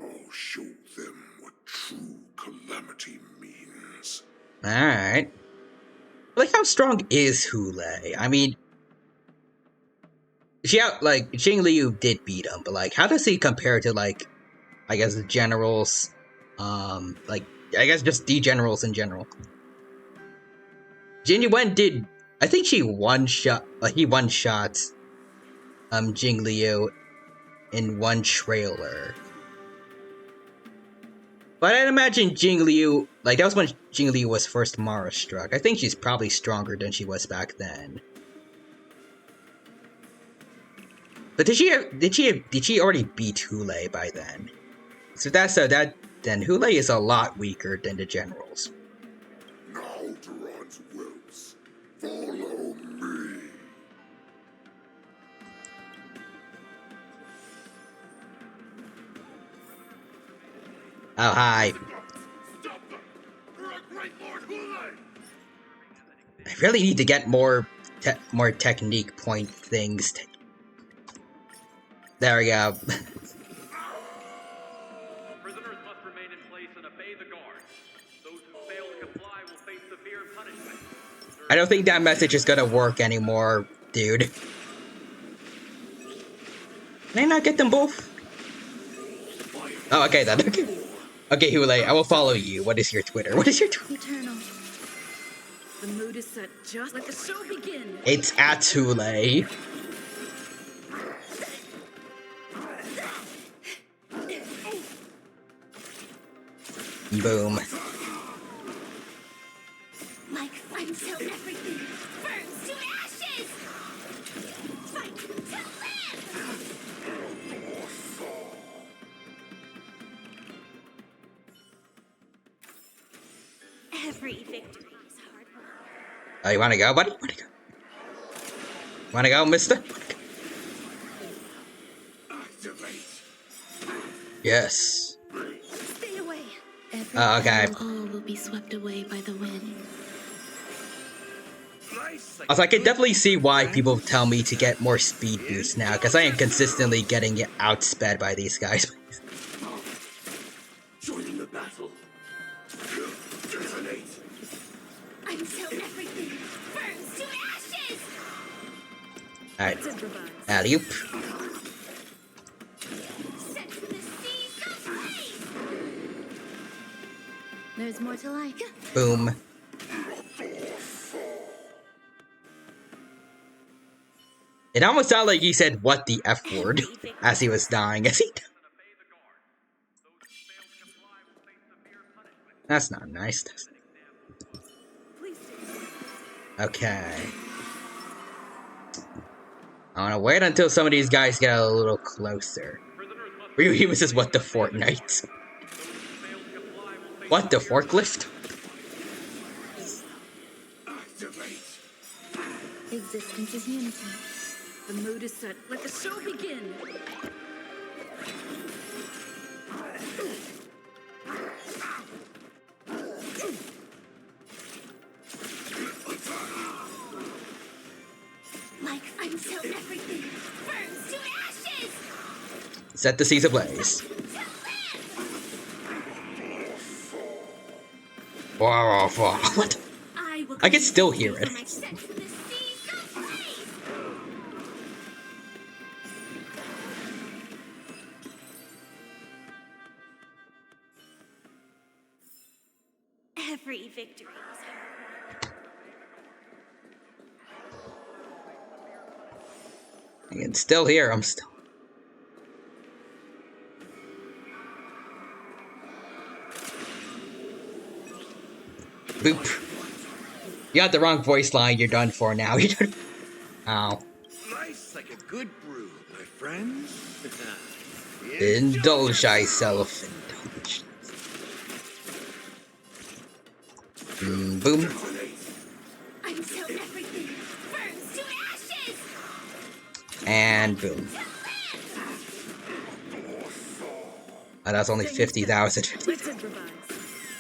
I'll show them what true calamity means. Alright. Like, how strong is Hule? I mean... Jing Liu did beat him, but, like, how does he compare to, like, I guess the generals, I guess just the generals in general. Jin Yuan did, I think he one-shot Jing Liu in one trailer. But I'd imagine Jing Liu, like, that was when Jing Liu was first Mara struck. I think she's probably stronger than she was back then. But did she already beat Hule by then? So then Hule is a lot weaker than the generals. Now, Duran's whelps, follow me. Oh, hi. Stop them! Our great Lord Hule! I really need to get more technique point things. There we go. Prisoners must remain in place and obey the guard. Those who fail to comply will face severe punishment. I don't think that message is gonna work anymore Dude. Can I not get them both? Oh, okay then. Okay, Hule, I will follow you. What is your Twitter? What is your Twitter? Eternal. The mood is set. Just let the show begin. It's at Hule. Boom. Like flames till everything burns to ashes! Fight to live! Every victory is hard work. Oh, you wanna go, buddy? Wanna go, mister? Yes. Stay away. Okay. All will be swept away by the wind. Also, I can definitely see why people tell me to get more speed boosts now, because I am consistently getting outsped by these guys. Joining the battle. Detonate. Until everything burns to ashes! Alright. Alley-oop. Set the seas ablaze! There's more to like. Boom. It almost sounded like he said, "What the F word?" as he was dying. That's not nice. Okay. I wanna wait until some of these guys get a little closer. He was just, what the Fortnite? What the forklift? Existence is unity. The mood is set. Let the show begin. Like until everything burns to ashes! Set the seas ablaze. Wow, what? I can still hear it. Every victory is hard. I can still hear him still. Boop. You got the wrong voice line, you're done for now. You're done. Ow. Nice like a good brew, my friends. Indulge thyself. Boom. Until everything burns to ashes! And boom. Oh, that's only 50,000.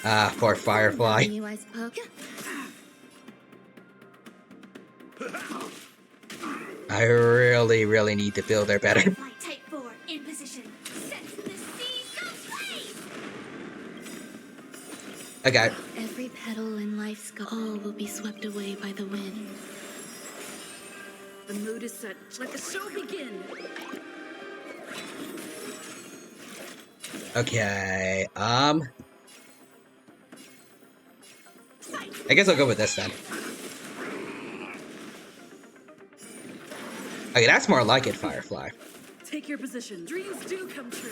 Ah, poor Firefly. I really need to build her better. Flight Type 4 in position. Set the seas ablaze! Okay. Every petal in life's all will be swept away by the wind. The mood is set. Let the show begin. Okay. I guess I'll go with this then. Okay, that's more like it, Firefly. Take your position. Dreams do come true.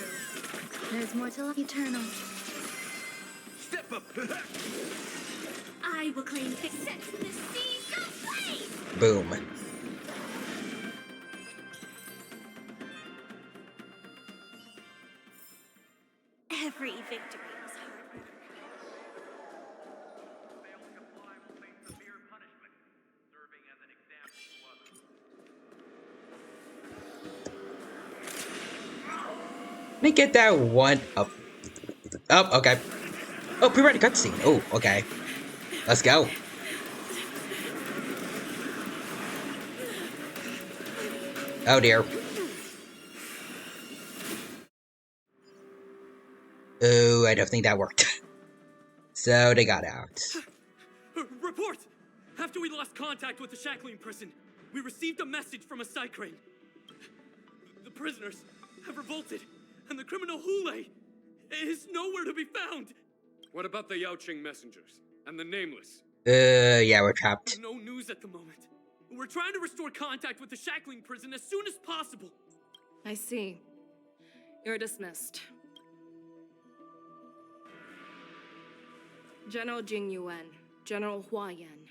There's more to like. Eternal. Step up. I will claim set the seas ablaze! Boom. Every victory is hard work. Let me get that one up. Oh, okay. Oh, pre-ready cutscene. Oh, okay. Let's go. Oh dear. Oh, I don't think that worked. So they got out. Report! After we lost contact with the Shackling prison, We received a message from a Psycrane. The prisoners have revolted, and the criminal Hule is nowhere to be found. What about the Yaoqing messengers and the Nameless? Yeah, we're trapped. No news at the moment. We're trying to restore contact with the Shackling prison as soon as possible. I see. You're dismissed. General Jing Yuan, General Hua Yan.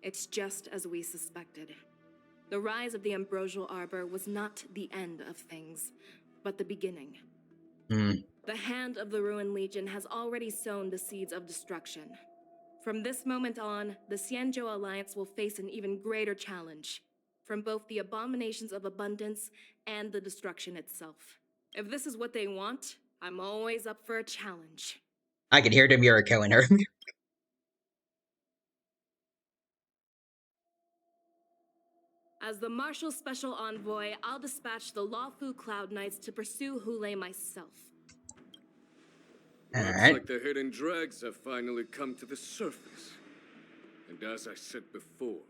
It's just as we suspected. The rise of the Ambrosial Arbor was not the end of things, but the beginning. The hand of the Ruined Legion has already sown the seeds of destruction. From this moment on, the Xianzhou Alliance will face an even greater challenge, from both the abominations of abundance and the destruction itself. If this is what they want, I'm always up for a challenge. I can hear the Miracle in her. As the Marshal Special Envoy, I'll dispatch the Lawfu Cloud Knights to pursue Hule myself. Looks like the hidden dregs have finally come to the surface. And as I said before,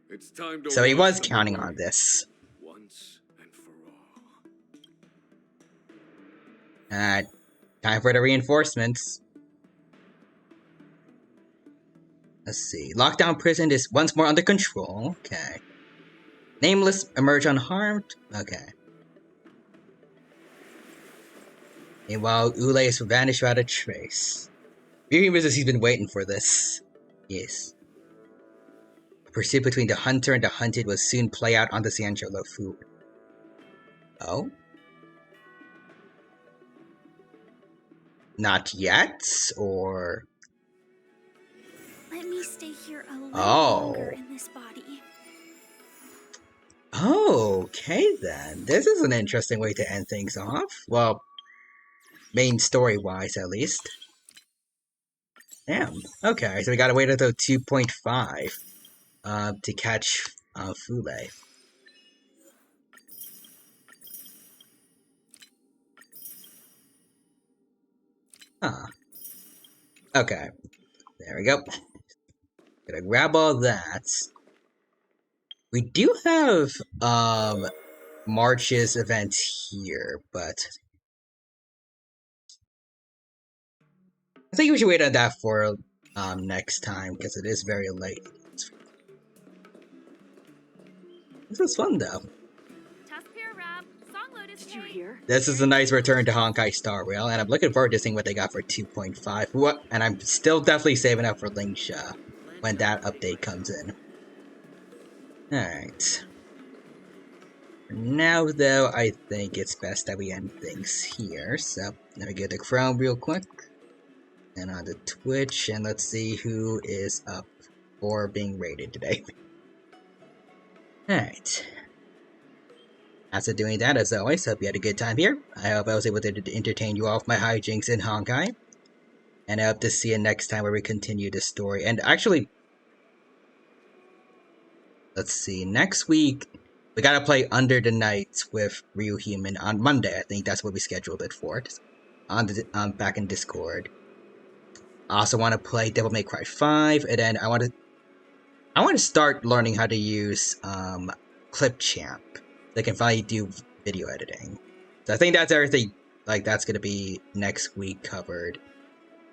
it's time to. So he was counting on this. Once and for all. Time for the reinforcements. Let's see. Lockdown prison is once more under control. Okay. Nameless emerge unharmed. Okay. Meanwhile, Ule is vanished without a trace. He's been waiting for this. Yes. The pursuit between the hunter and the hunted will soon play out on the Xianzhou Lawfu. Oh? Not yet? Or... Let me stay here a little longer in this body. Okay then. This is an interesting way to end things off. Well, main story-wise at least. Damn. Okay, so we gotta wait until 2.5 to catch Fule. Huh. Okay. There we go. Gonna grab all that. We do have March's event here, but I think we should wait on that for next time because it is very late. This was fun though. Did you hear? This is a nice return to Honkai Star Rail, and I'm looking forward to seeing what they got for 2.5. And I'm still definitely saving up for Lingsha when that update comes in. Alright. For now, though, I think it's best that we end things here. So, let me get the Chrome real quick. And on the Twitch, and let's see who is up for being rated today. Alright. After doing that, as always, hope you had a good time here. I hope I was able to entertain you all with my hijinks in Honkai. And I hope to see you next time where we continue the story. And actually, let's see, next week, we gotta play Under the Nights with Ryu Human on Monday. I think that's what we scheduled it for. Back in Discord. I also want to play Devil May Cry 5, and then I want to start learning how to use Clipchamp. They can finally do video editing. So I think that's everything. Like that's gonna be next week covered.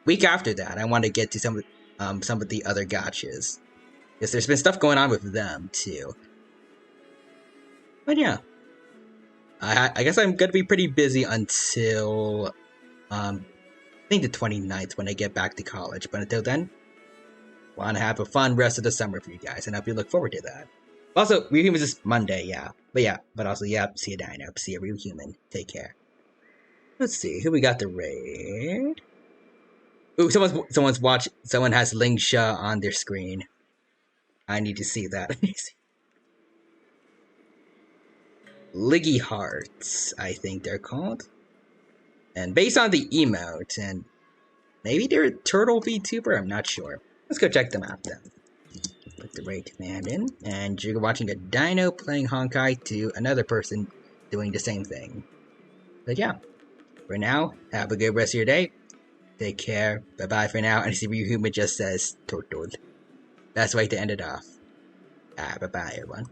Week after that, I want to get to some of the other gachas, because there's been stuff going on with them too. But yeah, I guess I'm gonna be pretty busy until I think the 29th when I get back to college. But until then, want to have a fun rest of the summer for you guys, and I hope you look forward to that. Also, Real Human is Monday, yeah. But also, yeah, see you Dino, see you Real Human. Take care. Let's see, who we got the raid? Ooh, someone has Lingsha on their screen. I need to see that. Liggy Hearts, I think they're called. And based on the emote, and maybe they're a turtle VTuber, I'm not sure. Let's go check them out then. Put the raid command in, and you're watching a dino playing Honkai to another person doing the same thing. But yeah, for now, have a good rest of your day. Take care. Bye bye for now. And I see Ryuhuma just says Tortol. That's the way to end it off. Bye bye, everyone.